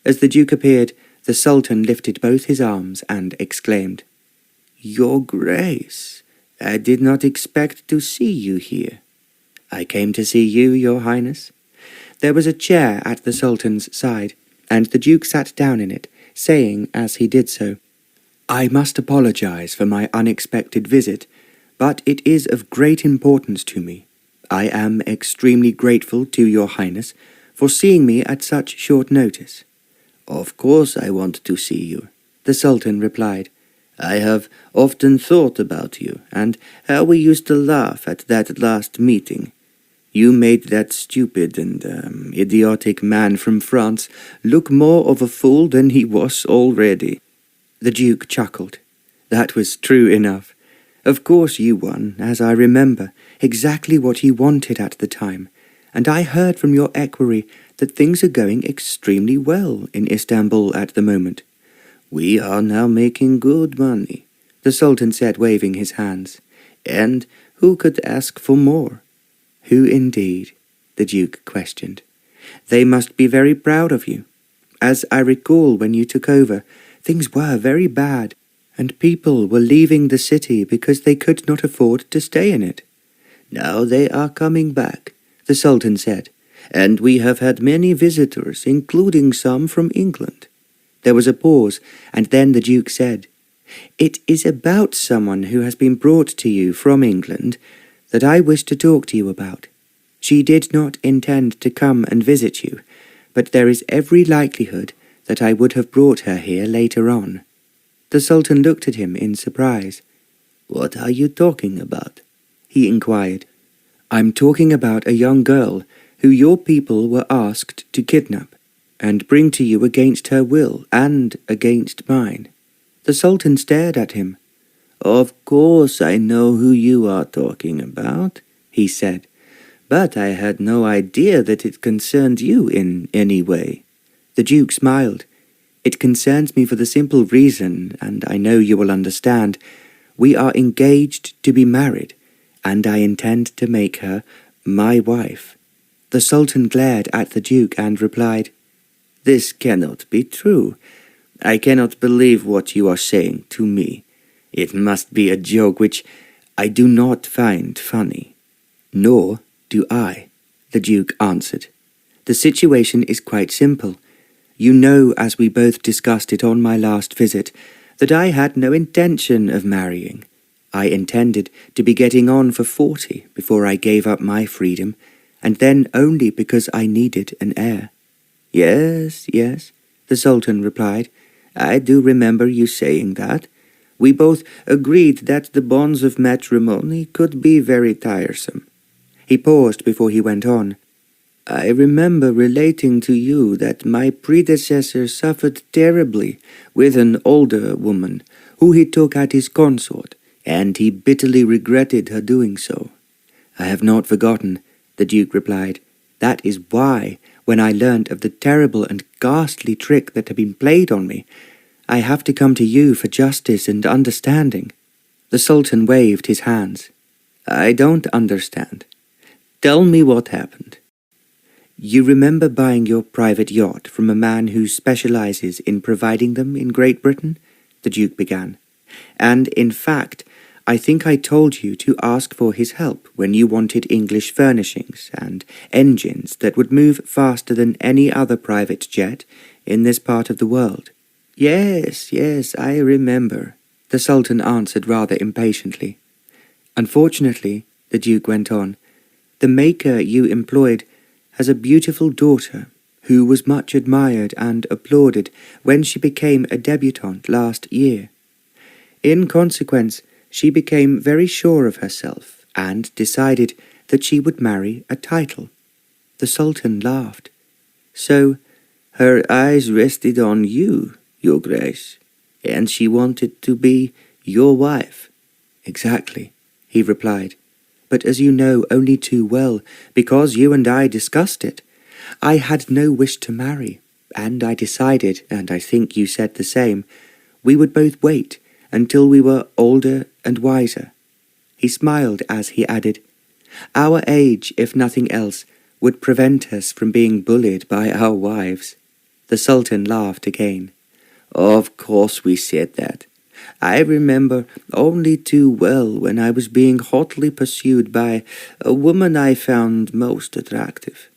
As the Duke appeared, the Sultan lifted both his arms and exclaimed, "Your Grace, I did not expect to see you here." "I came to see you, Your Highness." There was a chair at the Sultan's side, and the Duke sat down in it, saying as he did so, "I must apologize for my unexpected visit, but it is of great importance to me. I am extremely grateful to Your Highness for seeing me at such short notice." "Of course I want to see you," the Sultan replied. "I have often thought about you, and how we used to laugh at that last meeting. You made that stupid and idiotic man from France look more of a fool than he was already." The Duke chuckled. "That was true enough. Of course you won, as I remember, exactly what you wanted at the time, and I heard from your equerry that things are going extremely well in Istanbul at the moment." "We are now making good money," the Sultan said, waving his hands. "And who could ask for more?" "Who indeed?" the Duke questioned. "They must be very proud of you. As I recall, when you took over, things were very bad, and people were leaving the city because they could not afford to stay in it." "Now they are coming back," the Sultan said, "and we have had many visitors, including some from England." There was a pause, and then the Duke said, "It is about someone who has been brought to you from England that I wish to talk to you about. She did not intend to come and visit you, but there is every likelihood that I would have brought her here later on." The Sultan looked at him in surprise. "What are you talking about?" he inquired. "I'm talking about a young girl who your people were asked to kidnap and bring to you against her will and against mine." The Sultan stared at him. "Of course I know who you are talking about," he said, But I had no idea that it concerned you in any way." The Duke smiled. "It concerns me for the simple reason, and I know you will understand, we are engaged to be married, and I intend to make her my wife." The Sultan glared at the Duke and replied, "This cannot be true. I cannot believe what you are saying to me. It must be a joke which I do not find funny." "Nor do I," the Duke answered. "The situation is quite simple. You know, as we both discussed it on my last visit, that I had no intention of marrying. I intended to be getting on for 40 before I gave up my freedom, and then only because I needed an heir." "Yes, yes," the Sultan replied. "I do remember you saying that. We both agreed that the bonds of matrimony could be very tiresome." He paused before he went on. "I remember relating to you that my predecessor suffered terribly with an older woman, who he took as his consort, and he bitterly regretted her doing so." "I have not forgotten," the Duke replied. "That is why, when I learnt of the terrible and ghastly trick that had been played on me, I have to come to you for justice and understanding." The Sultan waved his hands. "I don't understand. Tell me what happened." "You remember buying your private yacht from a man who specializes in providing them in Great Britain?" the Duke began. "And, in fact, I think I told you to ask for his help when you wanted English furnishings and engines that would move faster than any other private jet in this part of the world." "Yes, yes, I remember," the Sultan answered rather impatiently. "Unfortunately," the Duke went on, "the maker you employed has a beautiful daughter who was much admired and applauded when she became a debutante last year. In consequence, she became very sure of herself and decided that she would marry a title." The Sultan laughed. "So her eyes rested on you, Your Grace, and she wanted to be your wife?" "Exactly," he replied. "But as you know only too well, because you and I discussed it, I had no wish to marry, and I decided, and I think you said the same, we would both wait until we were older and wiser." He smiled as he added, "Our age, if nothing else, would prevent us from being bullied by our wives." The Sultan laughed again. "Of course we said that. I remember only too well when I was being hotly pursued by a woman I found most attractive."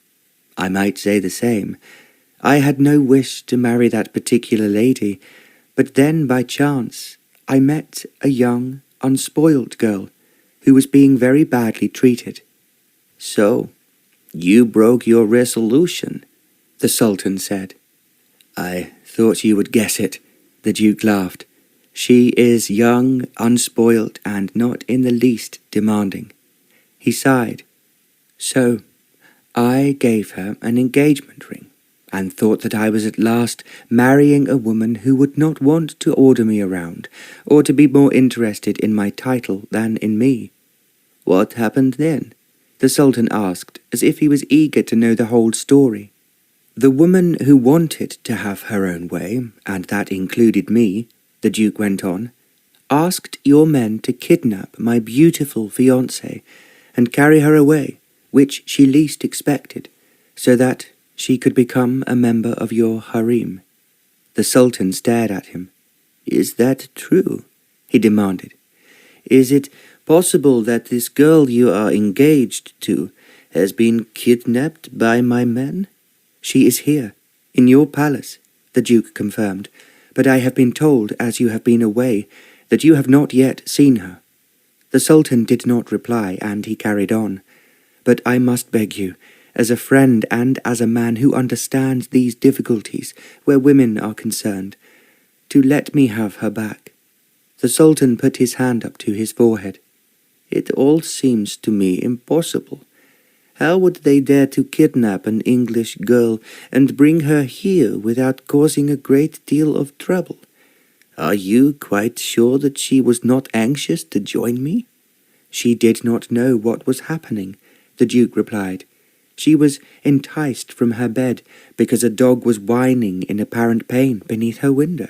"I might say the same. I had no wish to marry that particular lady, but then by chance I met a young, unspoilt girl who was being very badly treated." "So, you broke your resolution," the Sultan said. "I thought you would guess it," the Duke laughed. "She is young, unspoilt, and not in the least demanding." He sighed. "So, I gave her an engagement ring, and thought that I was at last marrying a woman who would not want to order me around, or to be more interested in my title than in me." "What happened then?" the Sultan asked, as if he was eager to know the whole story. "The woman who wanted to have her own way, and that included me," the Duke went on, "asked your men to kidnap my beautiful fiancée and carry her away, which she least expected, so that she could become a member of your harem." The Sultan stared at him. "Is that true?" he demanded. "Is it possible that this girl you are engaged to has been kidnapped by my men?" "She is here, in your palace," the Duke confirmed, "but I have been told, as you have been away, that you have not yet seen her." The Sultan did not reply, and he carried on. "But I must beg you, as a friend and as a man who understands these difficulties where women are concerned, to let me have her back." The Sultan put his hand up to his forehead. "It all seems to me impossible. How would they dare to kidnap an English girl and bring her here without causing a great deal of trouble? Are you quite sure that she was not anxious to join me?" "She did not know what was happening, the Duke replied. She was enticed from her bed because a dog was whining in apparent pain beneath her window.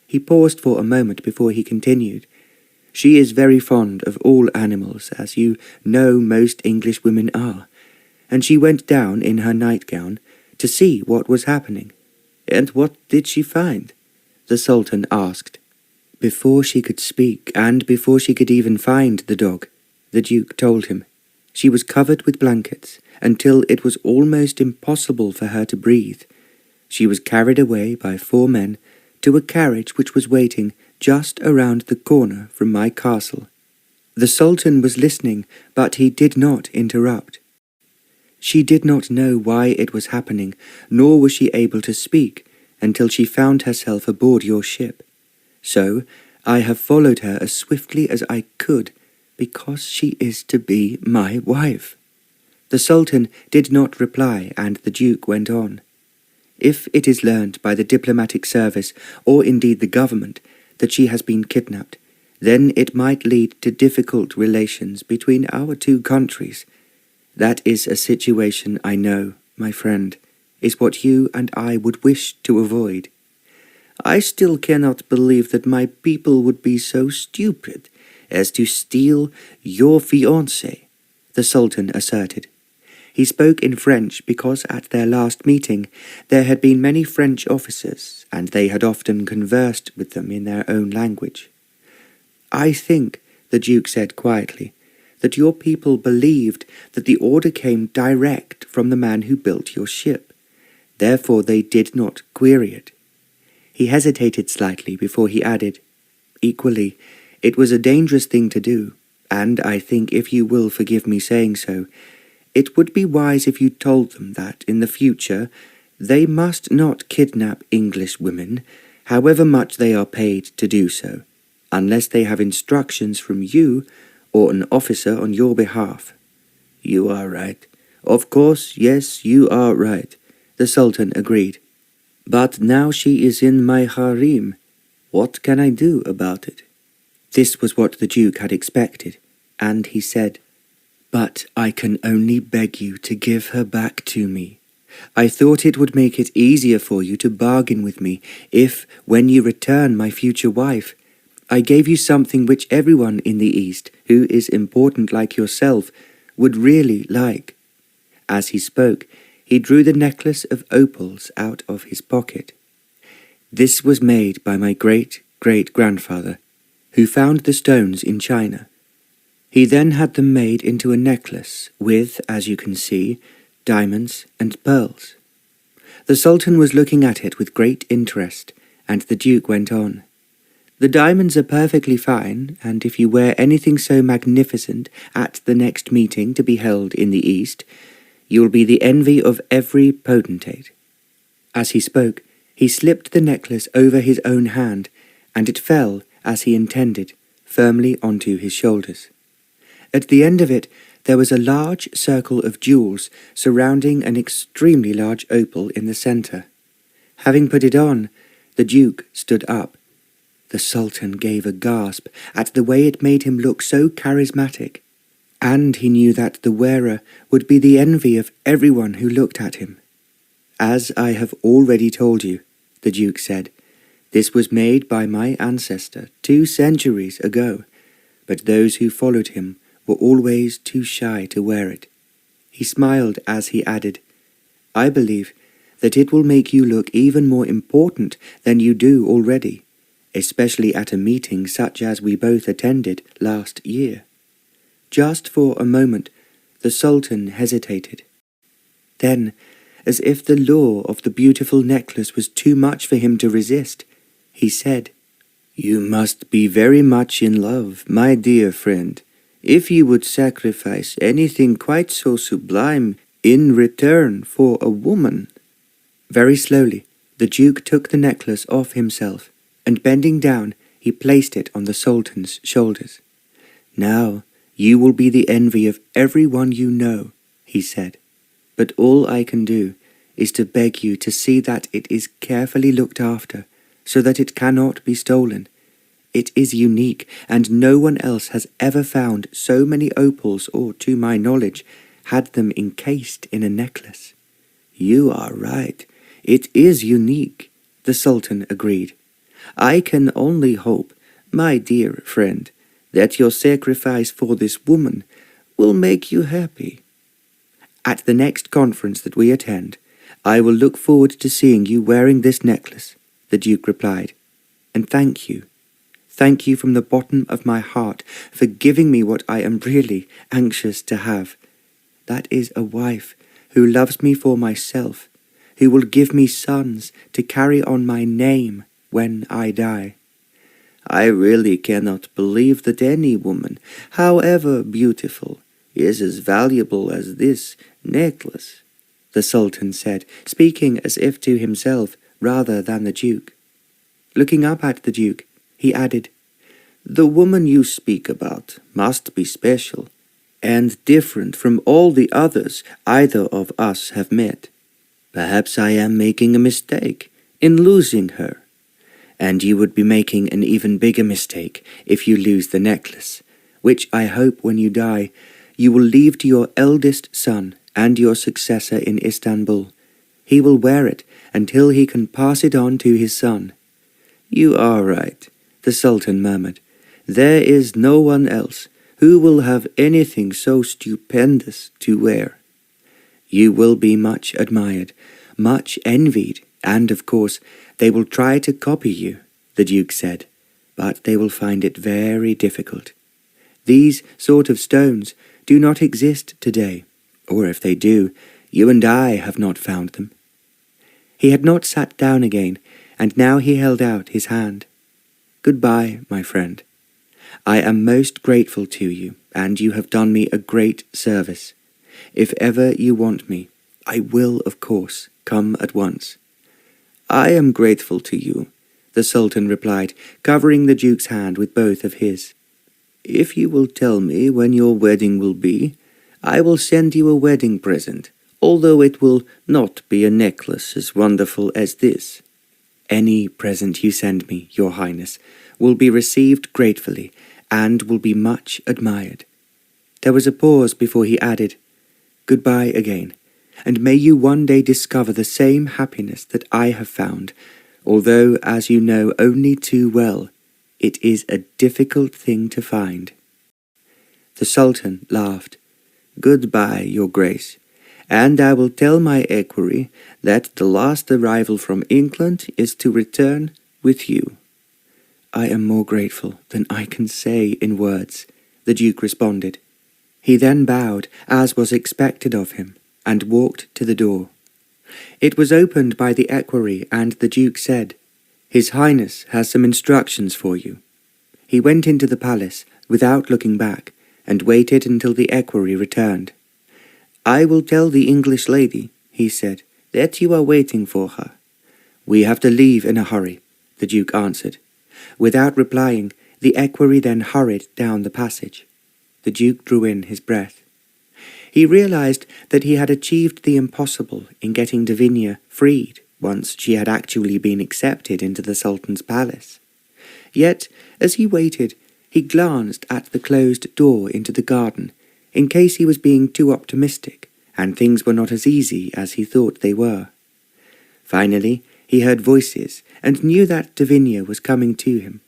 He paused for a moment before he continued. She is very fond of all animals, as you know most English women are, and she went down in her nightgown to see what was happening. And what did she find? The Sultan asked. Before she could speak, and before she could even find the dog, the Duke told him. She was covered with blankets, until it was almost impossible for her to breathe. She was carried away by 4 men to a carriage which was waiting just around the corner from my castle. The Sultan was listening, but he did not interrupt. She did not know why it was happening, nor was she able to speak until she found herself aboard your ship. So I have followed her as swiftly as I could, because she is to be my wife." The Sultan did not reply, and the Duke went on. "If it is learned by the diplomatic service, or indeed the government, that she has been kidnapped, then it might lead to difficult relations between our 2 countries. That is a situation I know, my friend, is what you and I would wish to avoid." "I still cannot believe that my people would be so stupid as to steal your fiancée," the Sultan asserted. He spoke in French because at their last meeting there had been many French officers, and they had often conversed with them in their own language. "I think," the Duke said quietly, "that your people believed that the order came direct from the man who built your ship. Therefore they did not query it." He hesitated slightly before he added, "Equally, it was a dangerous thing to do, and I think, if you will forgive me saying so, it would be wise if you told them that, in the future, they must not kidnap English women, however much they are paid to do so, unless they have instructions from you or an officer on your behalf." "You are right. Of course, yes, you are right," the Sultan agreed. "But now she is in my harem. What can I do about it?" This was what the Duke had expected, and he said, "But I can only beg you to give her back to me. I thought it would make it easier for you to bargain with me if, when you return my future wife, I gave you something which everyone in the East, who is important like yourself, would really like." As he spoke, he drew the necklace of opals out of his pocket. "This was made by my great-great-grandfather, who found the stones in China. He then had them made into a necklace with, as you can see, diamonds and pearls." The Sultan was looking at it with great interest, and the Duke went on. "The diamonds are perfectly fine, and if you wear anything so magnificent at the next meeting to be held in the East, you'll be the envy of every potentate." As he spoke, he slipped the necklace over his own hand, and it fell, as he intended, firmly onto his shoulders. At the end of it, there was a large circle of jewels surrounding an extremely large opal in the centre. Having put it on, the Duke stood up. The Sultan gave a gasp at the way it made him look so charismatic, and he knew that the wearer would be the envy of everyone who looked at him. "As I have already told you," the Duke said, "this was made by my ancestor 2 centuries ago, but those who followed him were always too shy to wear it." He smiled as he added, "I believe that it will make you look even more important than you do already, especially at a meeting such as we both attended last year." Just for a moment, the Sultan hesitated. Then, as if the lure of the beautiful necklace was too much for him to resist, he said, "You must be very much in love, my dear friend, if you would sacrifice anything quite so sublime in return for a woman." Very slowly, the Duke took the necklace off himself, and bending down, he placed it on the Sultan's shoulders. "Now you will be the envy of everyone you know," he said, "but all I can do is to beg you to see that it is carefully looked after, so that it cannot be stolen. It is unique, and no one else has ever found so many opals, or, to my knowledge, had them encased in a necklace. "You are right. It is unique," the Sultan agreed. "I can only hope, my dear friend, that your sacrifice for this woman will make you happy. At the next conference that we attend, I will look forward to seeing you wearing this necklace," the Duke replied. "And thank you. Thank you from the bottom of my heart for giving me what I am really anxious to have. That is a wife who loves me for myself, who will give me sons to carry on my name when I die." "I really cannot believe that any woman, however beautiful, is as valuable as this necklace," the Sultan said, speaking as if to himself rather than the Duke. Looking up at the Duke, he added, "The woman you speak about must be special, and different from all the others either of us have met. Perhaps I am making a mistake in losing her, and you would be making an even bigger mistake if you lose the necklace, which I hope when you die you will leave to your eldest son and your successor in Istanbul. He will wear it until he can pass it on to his son." "You are right," the Sultan murmured. "There is no one else who will have anything so stupendous to wear. You will be much admired, much envied, and of course they will try to copy you," the Duke said, "but they will find it very difficult. These sort of stones do not exist today, or if they do, you and I have not found them." He had not sat down again, and now he held out his hand. "Goodbye, my friend. I am most grateful to you, and you have done me a great service. If ever you want me, I will, of course, come at once." "I am grateful to you," the Sultan replied, covering the Duke's hand with both of his. "If you will tell me when your wedding will be, I will send you a wedding present, although it will not be a necklace as wonderful as this." "Any present you send me, Your Highness, will be received gratefully and will be much admired." There was a pause before he added, "Goodbye again, and may you one day discover the same happiness that I have found, although, as you know only too well, it is a difficult thing to find." The Sultan laughed. "Goodbye, Your Grace, and I will tell my equerry that the last arrival from England is to return with you." "I am more grateful than I can say in words," the Duke responded. He then bowed, as was expected of him, and walked to the door. It was opened by the equerry, and the Duke said, "His Highness has some instructions for you." He went into the palace without looking back, and waited until the equerry returned. "I will tell the English lady," he said, "that you are waiting for her." "We have to leave in a hurry," the Duke answered. Without replying, the equerry then hurried down the passage. The Duke drew in his breath. He realized that he had achieved the impossible in getting Devenia freed once she had actually been accepted into the Sultan's palace. Yet, as he waited, he glanced at the closed door into the garden, in case he was being too optimistic and things were not as easy as he thought they were. Finally, he heard voices and knew that Devenia was coming to him.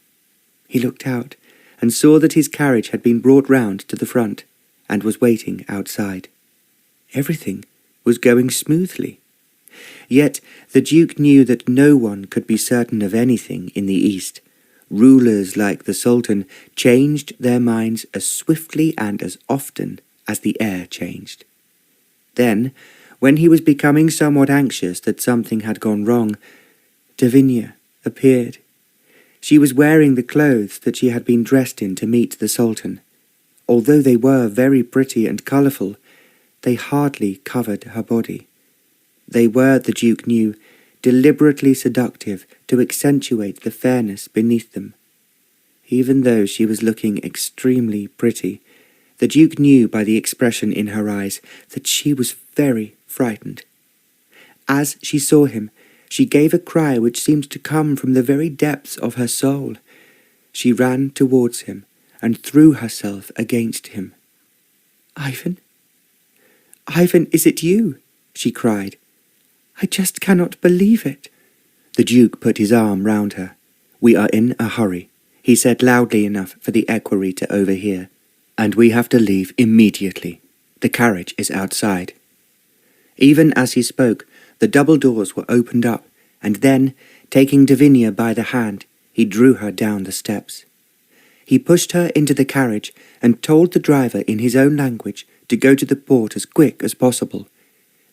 He looked out and saw that his carriage had been brought round to the front and was waiting outside. Everything was going smoothly. Yet the Duke knew that no one could be certain of anything in the East. Rulers like the Sultan changed their minds as swiftly and as often as the air changed. Then, when he was becoming somewhat anxious that something had gone wrong, Devenia appeared. She was wearing the clothes that she had been dressed in to meet the Sultan. Although they were very pretty and colourful, they hardly covered her body. They were, the Duke knew, deliberately seductive to accentuate the fairness beneath them. Even though she was looking extremely pretty, the Duke knew by the expression in her eyes that she was very frightened. As she saw him, she gave a cry which seemed to come from the very depths of her soul. She ran towards him and threw herself against him. "Ivan? "Ivan, is it you?" she cried. "I just cannot believe it." The Duke put his arm round her. "We are in a hurry," he said loudly enough for the equerry to overhear, "and we have to leave immediately. The carriage is outside." Even as he spoke, the double doors were opened up, and then, taking Devinia by the hand, he drew her down the steps. He pushed her into the carriage and told the driver in his own language to go to the port as quick as possible.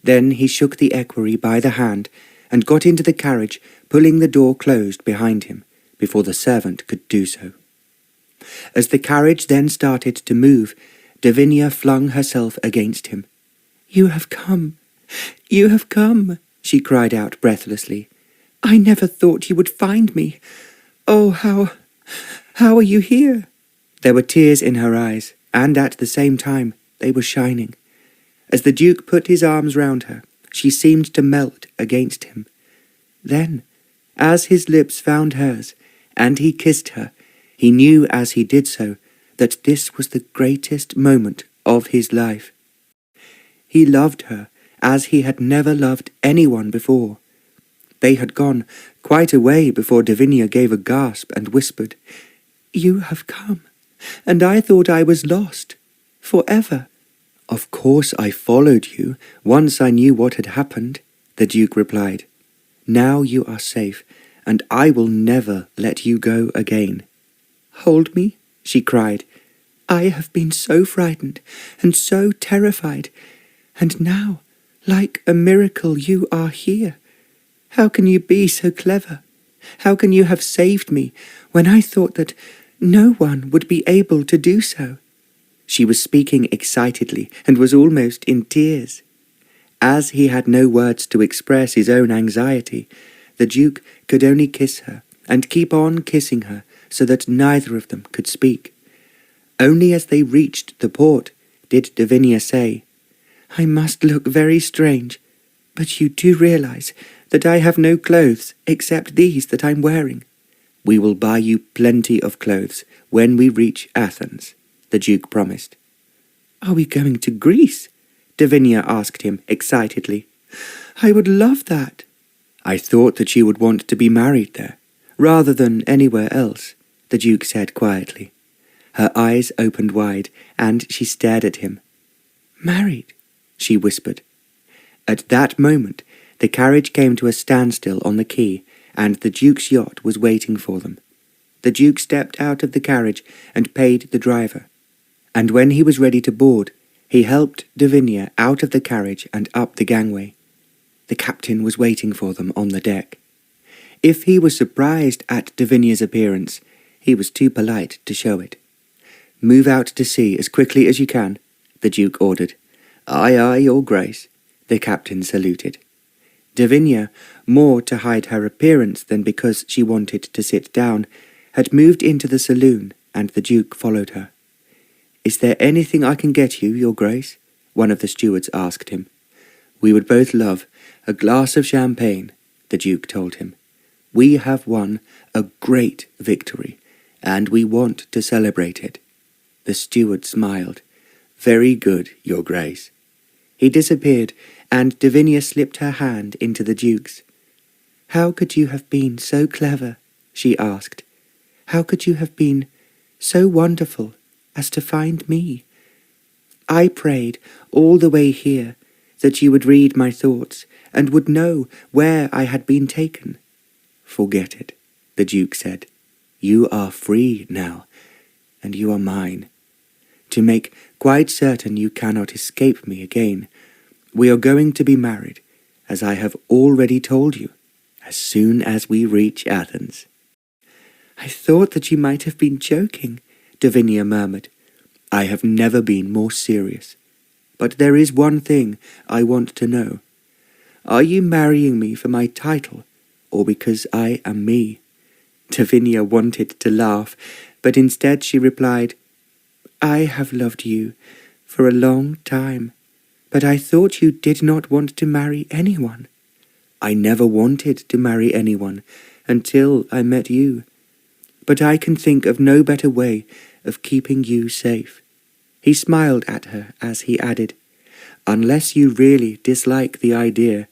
Then he shook the equerry by the hand and got into the carriage, pulling the door closed behind him before the servant could do so. As the carriage then started to move, Devinia flung herself against him. "You have come! You have come!" she cried out breathlessly. "I never thought you would find me. Oh, how are you here?" There were tears in her eyes, and at the same time they were shining. As the Duke put his arms round her, she seemed to melt against him. Then, as his lips found hers, and he kissed her, he knew as he did so that this was the greatest moment of his life. He loved her as he had never loved anyone before. They had gone quite a way before Devinia gave a gasp and whispered, "You have come, and I thought I was lost, forever." "Of course I followed you, once I knew what had happened," the Duke replied. "Now you are safe, and I will never let you go again." "Hold me," she cried. "I have been so frightened and so terrified, and now, like a miracle, you are here. How can you be so clever? How can you have saved me when I thought that no one would be able to do so?" She was speaking excitedly and was almost in tears. As he had no words to express his own anxiety, the Duke could only kiss her and keep on kissing her so that neither of them could speak. Only as they reached the port did Devinia say, "I must look very strange, but you do realize that I have no clothes except these that I'm wearing." "We will buy you plenty of clothes when we reach Athens," the Duke promised. "Are we going to Greece?" Devinia asked him excitedly. "I would love that." "I thought that you would want to be married there, rather than anywhere else," the Duke said quietly. Her eyes opened wide, and she stared at him. "Married?" she whispered. At that moment, the carriage came to a standstill on the quay, and the Duke's yacht was waiting for them. The Duke stepped out of the carriage and paid the driver, and when he was ready to board, he helped Devinia out of the carriage and up the gangway. The captain was waiting for them on the deck. If he was surprised at Devinia's appearance, he was too polite to show it. "Move out to sea as quickly as you can," the Duke ordered. "Aye, aye, your grace," the captain saluted. Devinia, more to hide her appearance than because she wanted to sit down, had moved into the saloon, and the Duke followed her. "Is there anything I can get you, your grace?" one of the stewards asked him. "We would both love a glass of champagne," the Duke told him. "We have won a great victory, and we want to celebrate it." The steward smiled. "Very good, your grace." He disappeared, and Devinia slipped her hand into the Duke's. "How could you have been so clever?" she asked. "How could you have been so wonderful as to find me? I prayed all the way here that you would read my thoughts and would know where I had been taken." "Forget it," the Duke said. "You are free now, and you are mine. To make quite certain you cannot escape me again, we are going to be married, as I have already told you, as soon as we reach Athens." "I thought that you might have been joking," Devinia murmured. "I have never been more serious. But there is one thing I want to know. Are you marrying me for my title, or because I am me?" Devinia wanted to laugh, but instead she replied, "I have loved you for a long time, but I thought you did not want to marry anyone." "I never wanted to marry anyone until I met you. But I can think of no better way of keeping you safe." He smiled at her as he added, Unless you really dislike the idea,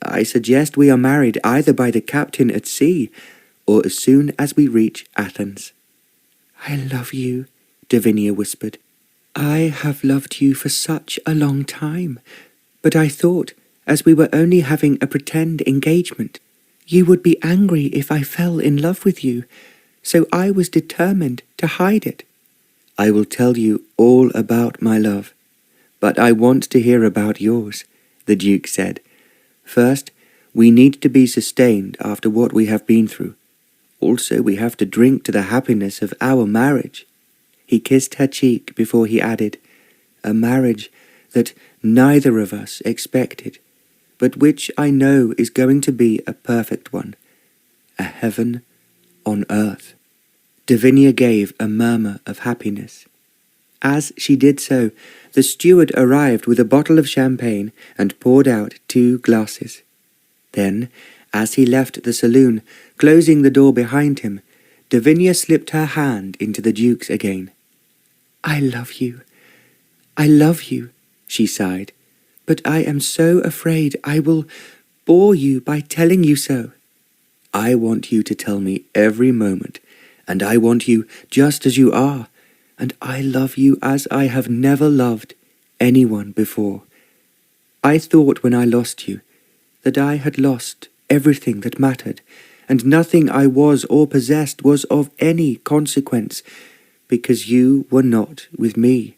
I suggest we are married either by the captain at sea, or as soon as we reach Athens." "I love you," Devinia whispered. "I have loved you for such a long time, but I thought, as we were only having a pretend engagement, you would be angry if I fell in love with you, so I was determined to hide it." "I will tell you all about my love, but I want to hear about yours," the Duke said. "First, we need to be sustained after what we have been through. Also, we have to drink to the happiness of our marriage." He kissed her cheek before he added, "A marriage that neither of us expected, but which I know is going to be a perfect one, a heaven on earth." Devinia gave a murmur of happiness. As she did so, the steward arrived with a bottle of champagne and poured out 2 glasses. Then, as he left the saloon, closing the door behind him, Devinia slipped her hand into the Duke's again. "I love you, she sighed, "but I am so afraid I will bore you by telling you so." "I want you to tell me every moment, and I want you just as you are, and I love you as I have never loved anyone before. I thought when I lost you that I had lost everything that mattered, and nothing I was or possessed was of any consequence, because you were not with me."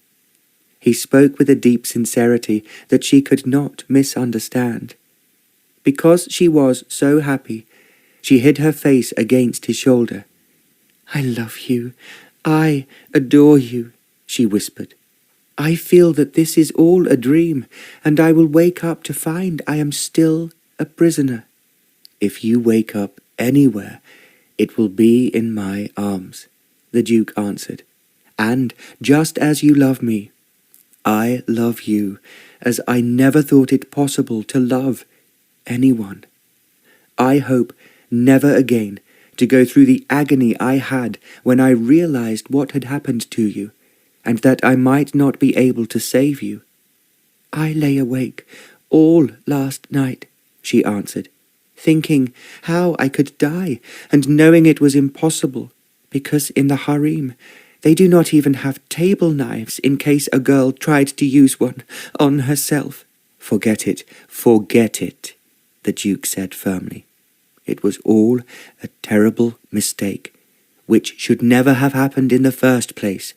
He spoke with a deep sincerity that she could not misunderstand. Because she was so happy, she hid her face against his shoulder. "I love you, I adore you," she whispered. "I feel that this is all a dream, and I will wake up to find I am still a prisoner." "If you wake up anywhere, it will be in my arms," the Duke answered. "And just as you love me, I love you as I never thought it possible to love anyone. I hope never again to go through the agony I had when I realized what had happened to you, and that I might not be able to save you." "I lay awake all last night," she answered, "thinking how I could die, and knowing it was impossible, because in the harem they do not even have table knives in case a girl tried to use one on herself." Forget it, the Duke said firmly. "It was all a terrible mistake, which should never have happened in the first place.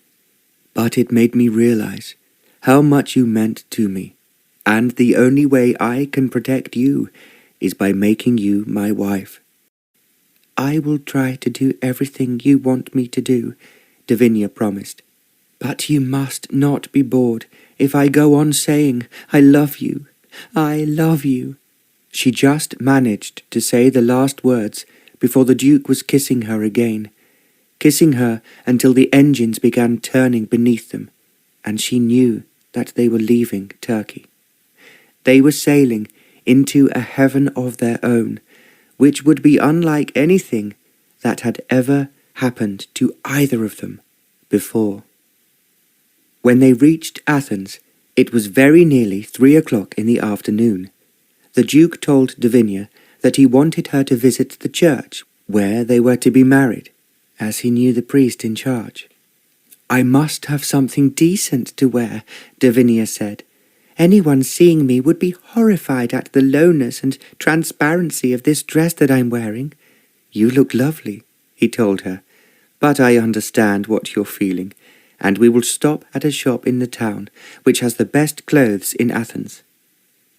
But it made me realize how much you meant to me, and the only way I can protect you is by making you my wife." "I will try to do everything you want me to do," Devinia promised. "But you must not be bored if I go on saying, 'I love you, I love you.'" She just managed to say the last words before the Duke was kissing her again, kissing her until the engines began turning beneath them, and she knew that they were leaving Turkey. They were sailing into a heaven of their own, which would be unlike anything that had ever happened to either of them before. When they reached Athens, it was very nearly 3 o'clock in the afternoon. The Duke told Devinia that he wanted her to visit the church where they were to be married, as he knew the priest in charge. "I must have something decent to wear," Devinia said. "Anyone seeing me would be horrified at the lowness and transparency of this dress that I'm wearing." "You look lovely," he told her, "but I understand what you're feeling, and we will stop at a shop in the town which has the best clothes in Athens."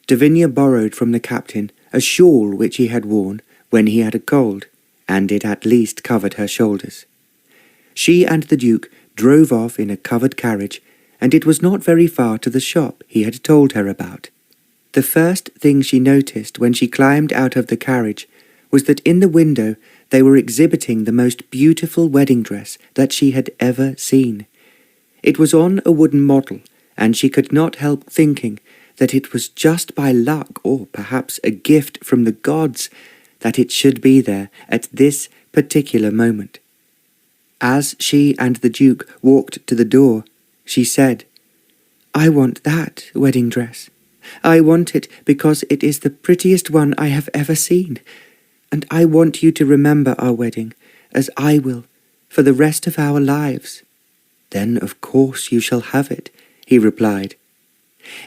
Devinia borrowed from the captain a shawl which he had worn when he had a cold, and it at least covered her shoulders. She and the Duke drove off in a covered carriage, and it was not very far to the shop he had told her about. The first thing she noticed when she climbed out of the carriage was that in the window they were exhibiting the most beautiful wedding dress that she had ever seen. It was on a wooden model, and she could not help thinking that it was just by luck, or perhaps a gift from the gods, that it should be there at this particular moment. As she and the Duke walked to the door, she said, "I want that wedding dress." I want it because it is the prettiest one I have ever seen, and I want you to remember our wedding, as I will, for the rest of our lives." "Then of course you shall have it," he replied.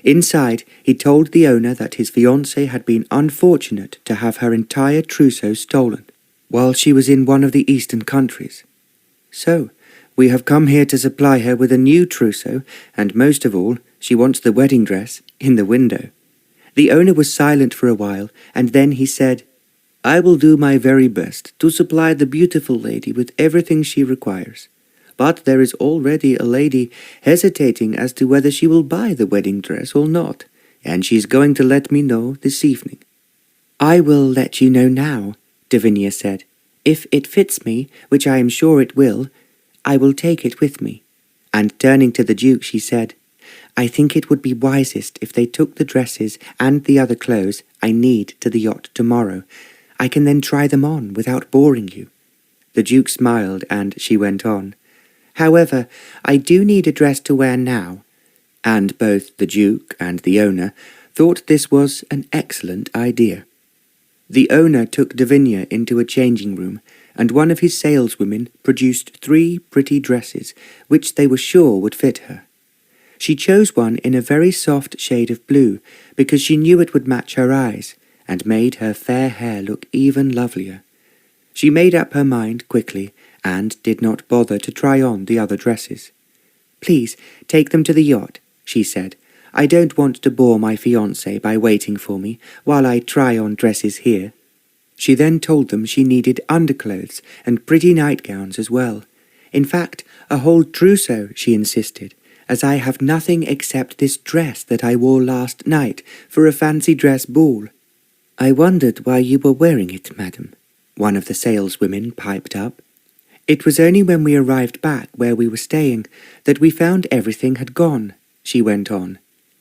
Inside, he told the owner that his fiancée had been unfortunate to have her entire trousseau stolen, while she was in one of the eastern countries. "So, we have come here to supply her with a new trousseau, and most of all, she wants the wedding dress in the window." The owner was silent for a while, and then he said, "I will do my very best to supply the beautiful lady with everything she requires. But there is already a lady hesitating as to whether she will buy the wedding dress or not, and she is going to let me know this evening." "I will let you know now," Devinia said. "If it fits me, which I am sure it will, I will take it with me." And turning to the Duke, she said, "I think it would be wisest if they took the dresses and the other clothes I need to the yacht tomorrow. I can then try them on without boring you." The Duke smiled, and she went on, "However, I do need a dress to wear now." And both the Duke and the owner thought this was an excellent idea. The owner took Devinia into a changing room, and one of his saleswomen produced 3 pretty dresses, which they were sure would fit her. She chose one in a very soft shade of blue, because she knew it would match her eyes, and made her fair hair look even lovelier. She made up her mind quickly, and did not bother to try on the other dresses. "Please, take them to the yacht," she said. "I don't want to bore my fiancé by waiting for me while I try on dresses here." She then told them she needed underclothes and pretty nightgowns as well. In fact, a whole trousseau, she insisted, as I have nothing except this dress that I wore last night for a fancy dress ball. "I wondered why you were wearing it, madam," one of the saleswomen piped up. "It was only when we arrived back where we were staying that we found everything had gone," she went on.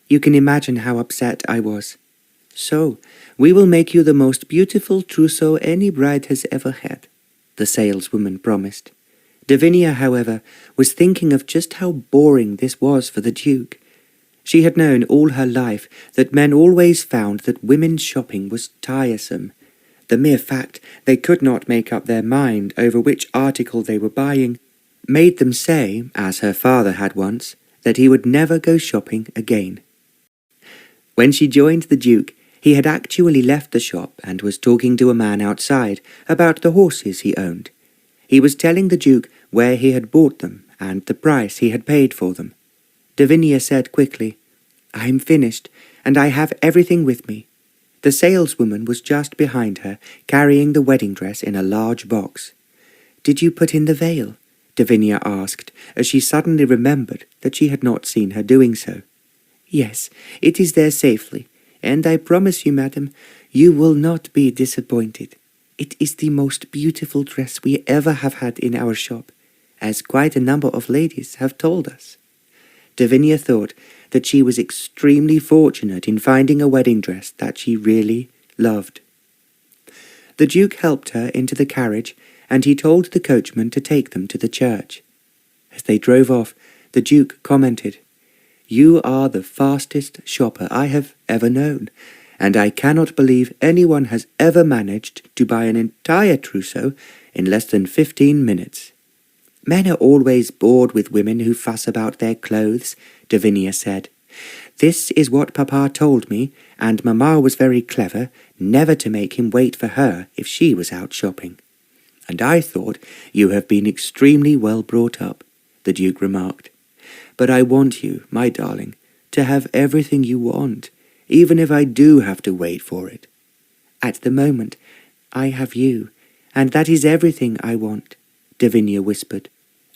"You can imagine how upset I was. So, we will make you the most beautiful trousseau any bride has ever had," the saleswoman promised. Devinia, however, was thinking of just how boring this was for the Duke. She had known all her life that men always found that women's shopping was tiresome. The mere fact they could not make up their mind over which article they were buying made them say, as her father had once, that he would never go shopping again. When she joined the Duke, he had actually left the shop and was talking to a man outside about the horses he owned. He was telling the Duke where he had bought them and the price he had paid for them. Devinia said quickly, "I am finished, and I have everything with me." The saleswoman was just behind her, carrying the wedding dress in a large box. "Did you put in the veil?" Devinia asked, as she suddenly remembered that she had not seen her doing so. "Yes, it is there safely, and I promise you, madam, you will not be disappointed. It is the most beautiful dress we ever have had in our shop, as quite a number of ladies have told us." Devinia thought that she was extremely fortunate in finding a wedding dress that she really loved. The Duke helped her into the carriage, and he told the coachman to take them to the church. As they drove off, the Duke commented, "You are the fastest shopper I have ever known, and I cannot believe anyone has ever managed to buy an entire trousseau in less than 15 minutes. "Men are always bored with women who fuss about their clothes," Devinia said. "This is what Papa told me, and Mamma was very clever never to make him wait for her if she was out shopping." "And I thought you have been extremely well brought up," the Duke remarked. "But I want you, my darling, to have everything you want, even if I do have to wait for it." "At the moment, I have you, and that is everything I want," Devinia whispered.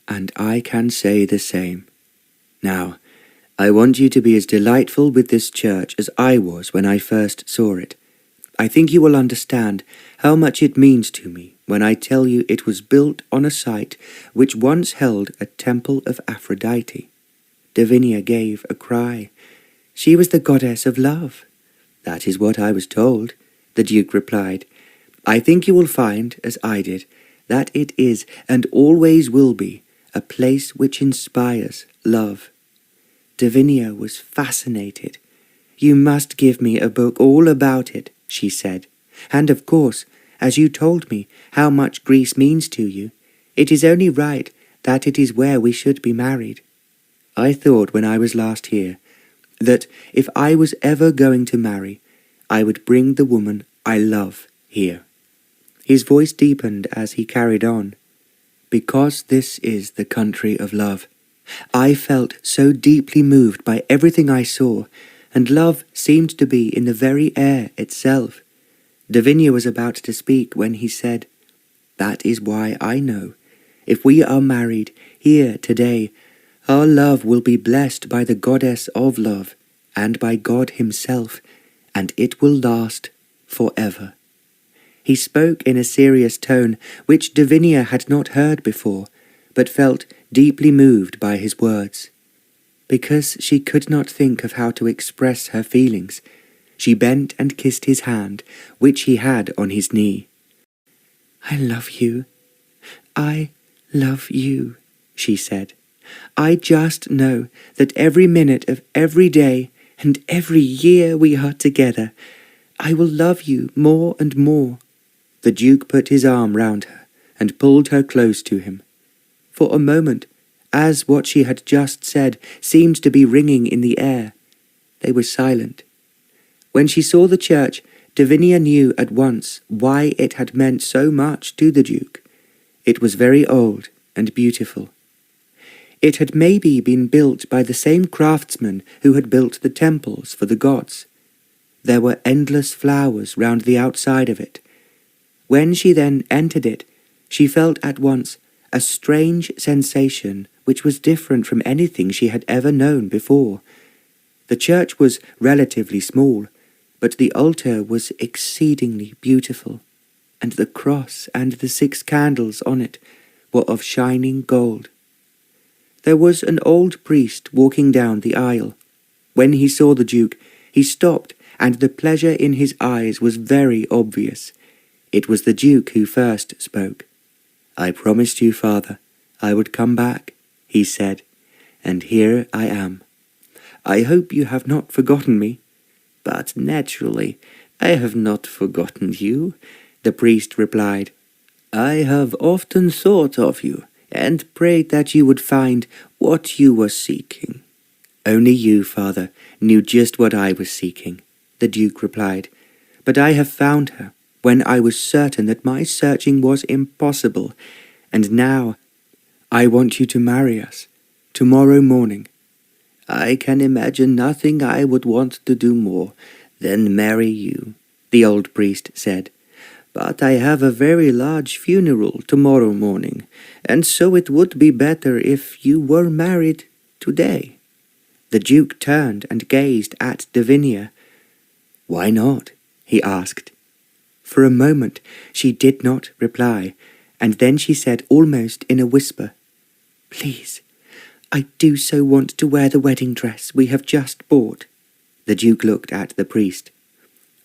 "And I can say the same. Now, I want you to be as delightful with this church as I was when I first saw it. I think you will understand how much it means to me when I tell you it was built on a site which once held a temple of Aphrodite." Devinia gave a cry. "She was the goddess of love." "That is what I was told," the Duke replied. "I think you will find, as I did, that it is and always will be a place which inspires love." Devinia was fascinated. "You must give me a book all about it," she said. "And of course, as you told me how much Greece means to you, it is only right that it is where we should be married. I thought when I was last here that if I was ever going to marry, I would bring the woman I love here." His voice deepened as he carried on. "Because this is the country of love. I felt so deeply moved by everything I saw, and love seemed to be in the very air itself." Devinia was about to speak when he said, "That is why I know, if we are married here today, our love will be blessed by the goddess of love and by God himself, and it will last forever." He spoke in a serious tone which Devinia had not heard before, but felt deeply moved by his words. Because she could not think of how to express her feelings, she bent and kissed his hand, which he had on his knee. "I love you. I love you," she said. "I just know that every minute of every day and every year we are together, I will love you more and more." The Duke put his arm round her and pulled her close to him. For a moment, as what she had just said seemed to be ringing in the air, they were silent. When she saw the church, Devinia knew at once why it had meant so much to the Duke. It was very old and beautiful. It had maybe been built by the same craftsmen who had built the temples for the gods. There were endless flowers round the outside of it. When she then entered it, she felt at once a strange sensation which was different from anything she had ever known before. The church was relatively small, but the altar was exceedingly beautiful, and the cross and the 6 candles on it were of shining gold. There was an old priest walking down the aisle. When he saw the Duke, he stopped, and the pleasure in his eyes was very obvious. It was the Duke who first spoke. "I promised you, Father, I would come back," he said, "and here I am. I hope you have not forgotten me." "But naturally, I have not forgotten you," the priest replied. "I have often thought of you, and prayed that you would find what you were seeking." "Only you, Father, knew just what I was seeking," the Duke replied. "But I have found her when I was certain that my searching was impossible, and now I want you to marry us, tomorrow morning." "I can imagine nothing I would want to do more than marry you," the old priest said. "But I have a very large funeral tomorrow morning, and so it would be better if you were married today." The Duke turned and gazed at Devinia. "Why not?" he asked. For a moment she did not reply, and then she said almost in a whisper, "Please, I do so want to wear the wedding dress we have just bought." The Duke looked at the priest.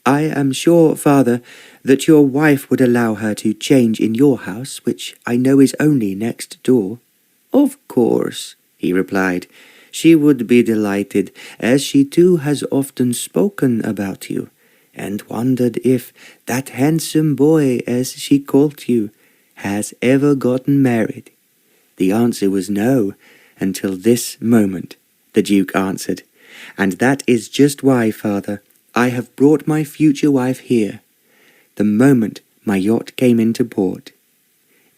"I am sure, Father, that your wife would allow her to change in your house, which I know is only next door." "Of course," he replied. "She would be delighted, as she too has often spoken about you, and wondered if that handsome boy, as she called you, has ever gotten married." The answer was no, until this moment, the Duke answered. "And that is just why, Father, I have brought my future wife here, the moment my yacht came into port."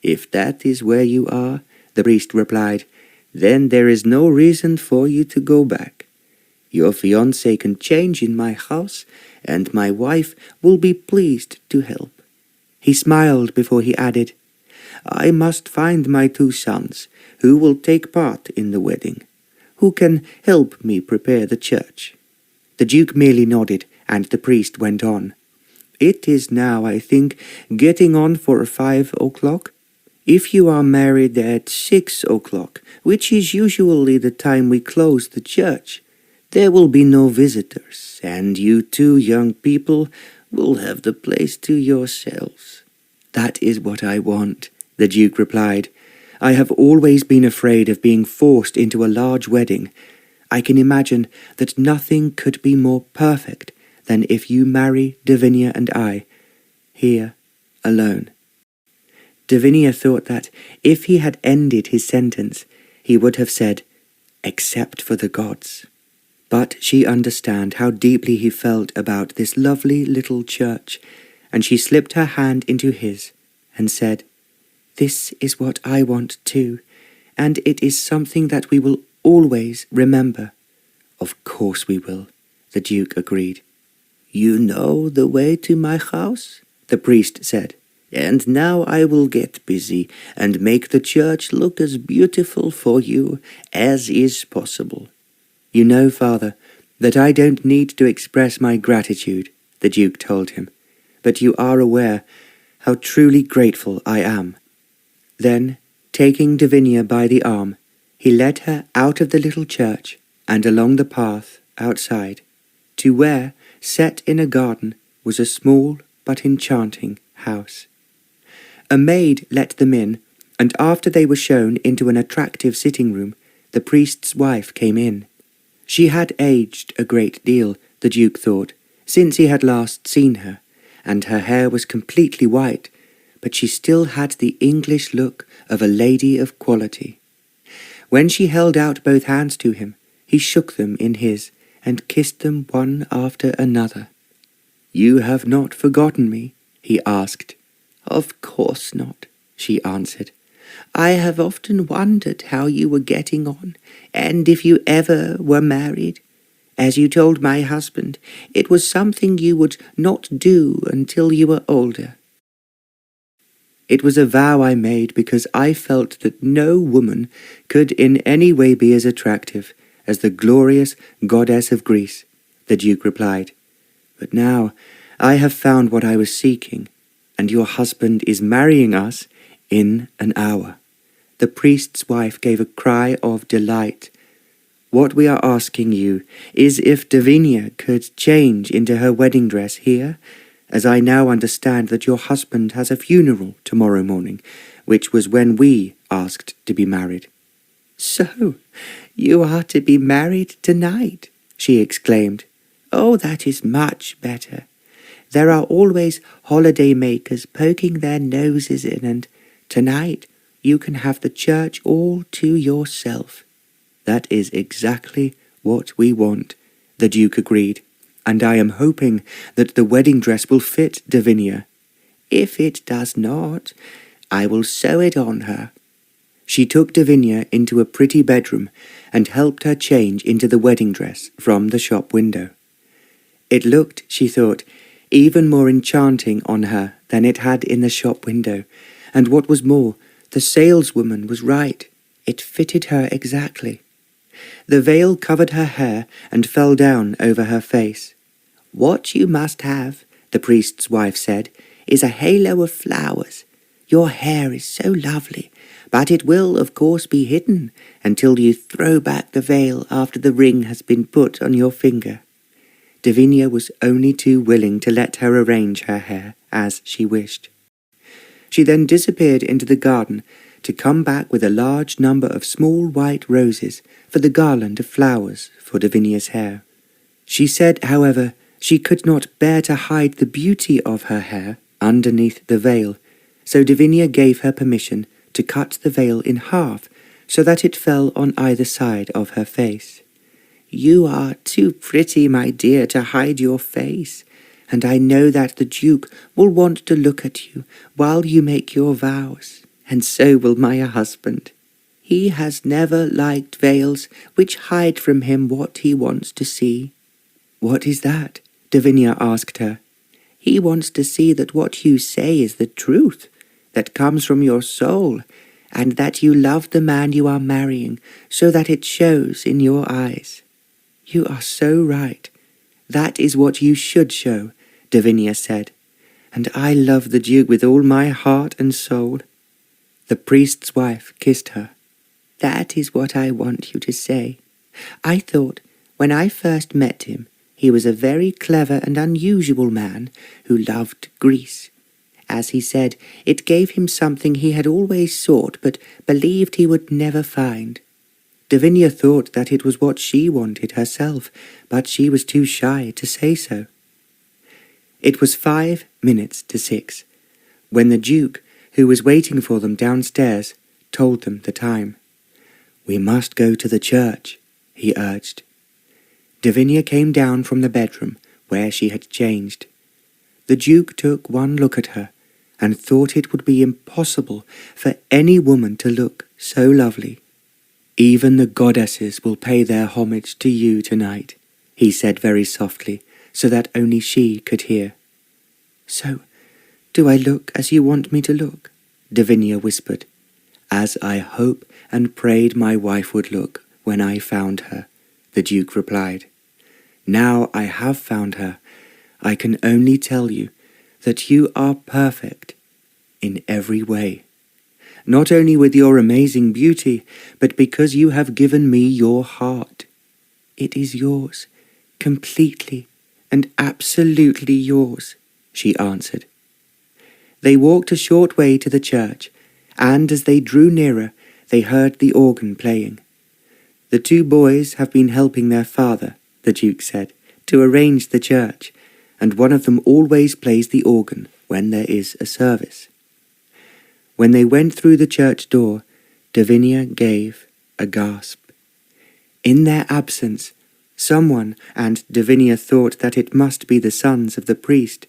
"If that is where you are," the priest replied, "then there is no reason for you to go back. Your fiancé can change in my house, and my wife will be pleased to help." He smiled before he added, "I must find my 2 sons, who will take part in the wedding, who can help me prepare the church." The Duke merely nodded, and the priest went on. "It is now, I think, getting on for 5 o'clock. If you are married at 6 o'clock, which is usually the time we close the church, there will be no visitors, and you 2 young people will have the place to yourselves." "That is what I want," the Duke replied. "I have always been afraid of being forced into a large wedding. I can imagine that nothing could be more perfect than if you marry Devinia and I, here, alone." Devinia thought that if he had ended his sentence, he would have said, "except for the gods." But she understood how deeply he felt about this lovely little church, and she slipped her hand into his and said, "This is what I want too, and it is something that we will always remember." "Of course we will," the Duke agreed. "You know the way to my house?" the priest said. "And now I will get busy and make the church look as beautiful for you as is possible." "You know, Father, that I don't need to express my gratitude," the Duke told him, "but you are aware how truly grateful I am." Then, taking Devinia by the arm, he led her out of the little church and along the path outside, to where, set in a garden, was a small but enchanting house. A maid let them in, and after they were shown into an attractive sitting room, the priest's wife came in. She had aged a great deal, the Duke thought, since he had last seen her, and her hair was completely white, but she still had the English look of a lady of quality. When she held out both hands to him, he shook them in his and kissed them one after another. "You have not forgotten me?" he asked. "Of course not," she answered. "I have often wondered how you were getting on, and if you ever were married. As you told my husband, it was something you would not do until you were older." "It was a vow I made because I felt that no woman could in any way be as attractive as the glorious goddess of Greece," the Duke replied. "But now I have found what I was seeking, and your husband is marrying us in an hour." The priest's wife gave a cry of delight. "What we are asking you is if Devenia could change into her wedding dress here, as I now understand that your husband has a funeral tomorrow morning, which was when we asked to be married." "So, you are to be married tonight," she exclaimed. "Oh, that is much better. There are always holiday makers poking their noses in, and tonight you can have the church all to yourself." "That is exactly what we want," the Duke agreed, "and I am hoping that the wedding dress will fit Devinia." "If it does not, I will sew it on her." She took Devinia into a pretty bedroom and helped her change into the wedding dress from the shop window. It looked, she thought, even more enchanting on her than it had in the shop window, and what was more, the saleswoman was right. It fitted her exactly. The veil covered her hair and fell down over her face. "What you must have," the priest's wife said, "is a halo of flowers. Your hair is so lovely, but it will, of course, be hidden until you throw back the veil after the ring has been put on your finger." Devinia was only too willing to let her arrange her hair as she wished. She then disappeared into the garden to come back with a large number of small white roses for the garland of flowers for Devinia's hair. She said, however, she could not bear to hide the beauty of her hair underneath the veil, so Devinia gave her permission to cut the veil in half so that it fell on either side of her face. "You are too pretty, my dear, to hide your face, and I know that the Duke will want to look at you while you make your vows, and so will my husband. He has never liked veils which hide from him what he wants to see." "What is that?" Devinia asked her. "He wants to see that what you say is the truth, that comes from your soul, and that you love the man you are marrying, so that it shows in your eyes." "You are so right. That is what you should show," Devinia said. "And I love the Duke with all my heart and soul." The priest's wife kissed her. "That is what I want you to say. I thought, when I first met him, he was a very clever and unusual man who loved Greece. As he said, it gave him something he had always sought but believed he would never find. Devinia thought that it was what she wanted herself, but she was too shy to say so. It was 5 minutes to 6, when the Duke, who was waiting for them downstairs, told them the time. "We must go to the church," he urged. Devinia came down from the bedroom where she had changed. The Duke took one look at her and thought it would be impossible for any woman to look so lovely. "Even the goddesses will pay their homage to you tonight," he said very softly, so that only she could hear. "So, do I look as you want me to look?" Devinia whispered. "As I hope and prayed my wife would look when I found her," the Duke replied. "Now I have found her, I can only tell you that you are perfect in every way. Not only with your amazing beauty, but because you have given me your heart. It is yours, completely and absolutely yours," she answered. They walked a short way to the church, and as they drew nearer, they heard the organ playing. "The 2 boys have been helping their father," the Duke said, "to arrange the church, and one of them always plays the organ when there is a service." When they went through the church door, Devinia gave a gasp. In their absence, someone, and Devinia thought that it must be the sons of the priest,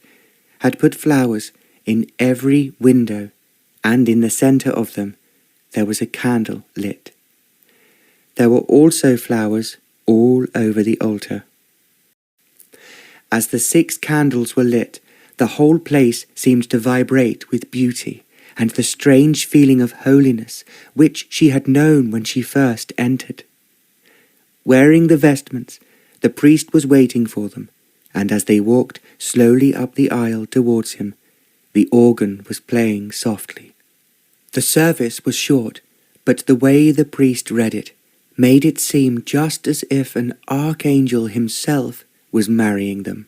had put flowers in every window, and in the centre of them there was a candle lit. There were also flowers all over the altar. As the 6 candles were lit, the whole place seemed to vibrate with beauty and the strange feeling of holiness which she had known when she first entered. Wearing the vestments, the priest was waiting for them, and as they walked slowly up the aisle towards him, the organ was playing softly. The service was short, but the way the priest read it made it seem just as if an archangel himself was marrying them.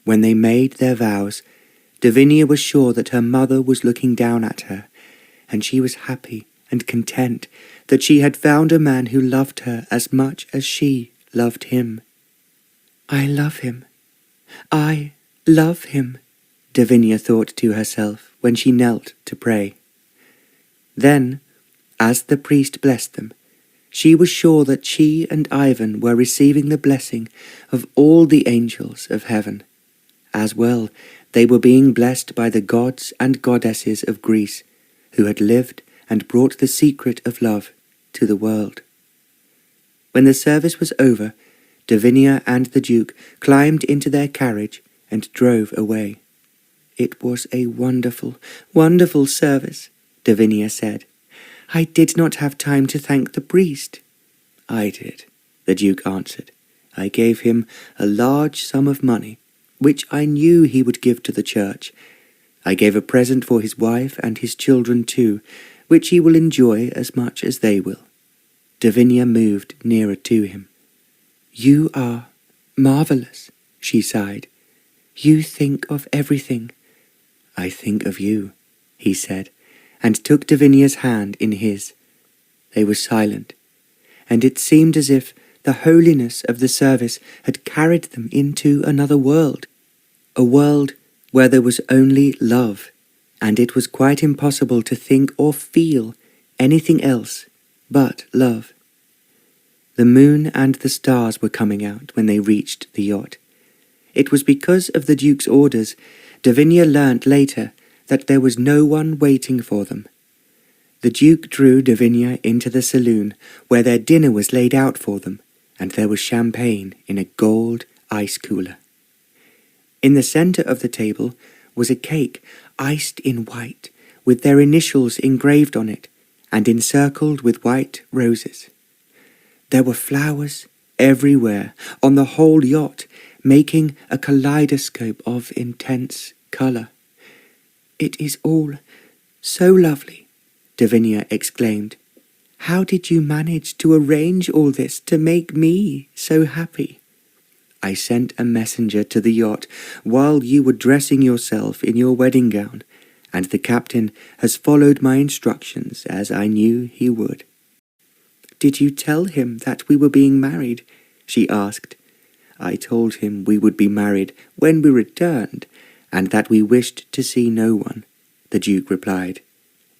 When they made their vows, Devinia was sure that her mother was looking down at her, and she was happy and content that she had found a man who loved her as much as she loved him. "I love him. I love him," Devinia thought to herself when she knelt to pray. Then, as the priest blessed them, she was sure that she and Ivan were receiving the blessing of all the angels of heaven. As well, they were being blessed by the gods and goddesses of Greece, who had lived and brought the secret of love to the world. When the service was over, Devinia and the Duke climbed into their carriage and drove away. "It was a wonderful, wonderful service," Devinia said. "I did not have time to thank the priest." "I did," the Duke answered. "I gave him a large sum of money, which I knew he would give to the church. I gave a present for his wife and his children too, which he will enjoy as much as they will." Devinia moved nearer to him. "You are marvellous," she sighed. "You think of everything." "I think of you," he said, and took Devinia's hand in his. They were silent, and it seemed as if the holiness of the service had carried them into another world, a world where there was only love, and it was quite impossible to think or feel anything else but love. The moon and the stars were coming out when they reached the yacht. It was because of the Duke's orders. Devinia learnt later that there was no one waiting for them. The Duke drew Devinia into the saloon, where their dinner was laid out for them, and there was champagne in a gold ice cooler. In the centre of the table was a cake iced in white, with their initials engraved on it, and encircled with white roses. There were flowers everywhere on the whole yacht, making a kaleidoscope of intense colour. "It is all so lovely," Devinia exclaimed. "How did you manage to arrange all this to make me so happy?" "I sent a messenger to the yacht while you were dressing yourself in your wedding gown, and the captain has followed my instructions as I knew he would." did you tell him that we were being married?" she asked. "I told him we would be married when we returned, and that we wished to see no one," the Duke replied.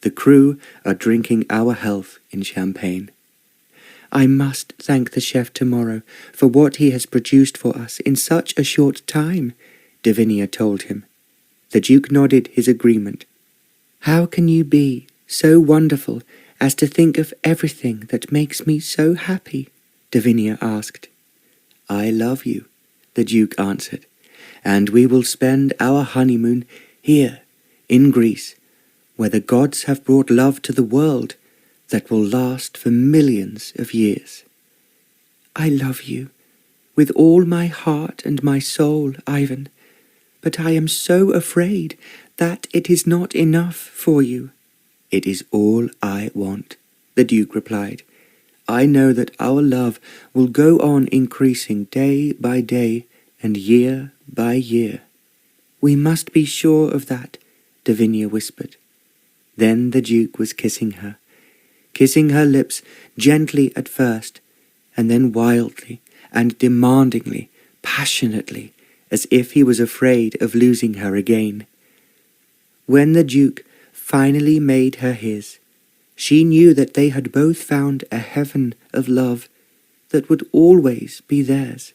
"The crew are drinking our health in champagne." "I must thank the chef tomorrow for what he has produced for us in such a short time," Devinia told him. The Duke nodded his agreement. "How can you be so wonderful as to think of everything that makes me so happy?" Devinia asked. "I love you," the Duke answered, "and we will spend our honeymoon here in Greece, where the gods have brought love to the world that will last for millions of years." "I love you with all my heart and my soul, Ivan, but I am so afraid that it is not enough for you." "It is all I want," the Duke replied. "I know that our love will go on increasing day by day and year by year." "We must be sure of that," Devinia whispered. Then the Duke was kissing her lips gently at first, and then wildly and demandingly, passionately, as if he was afraid of losing her again. When the Duke finally made her his, she knew that they had both found a heaven of love that would always be theirs.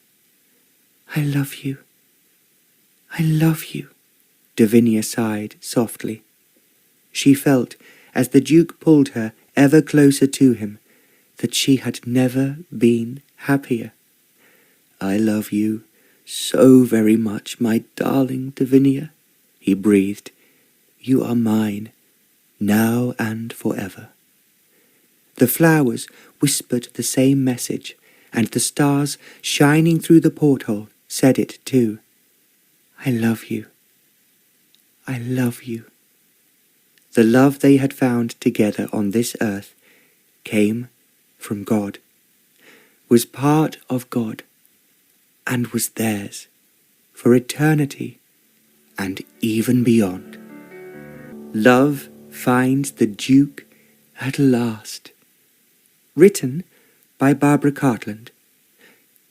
"I love you. I love you," Devinia sighed softly. She felt, as the Duke pulled her ever closer to him, that she had never been happier. "I love you so very much, my darling Devinia," he breathed. "You are mine, now and forever." The flowers whispered the same message, and the stars shining through the porthole said it too. "I love you. I love you." The love they had found together on this earth came from God, was part of God, and was theirs for eternity and even beyond. Love finds the Duke at last. Written by Barbara Cartland.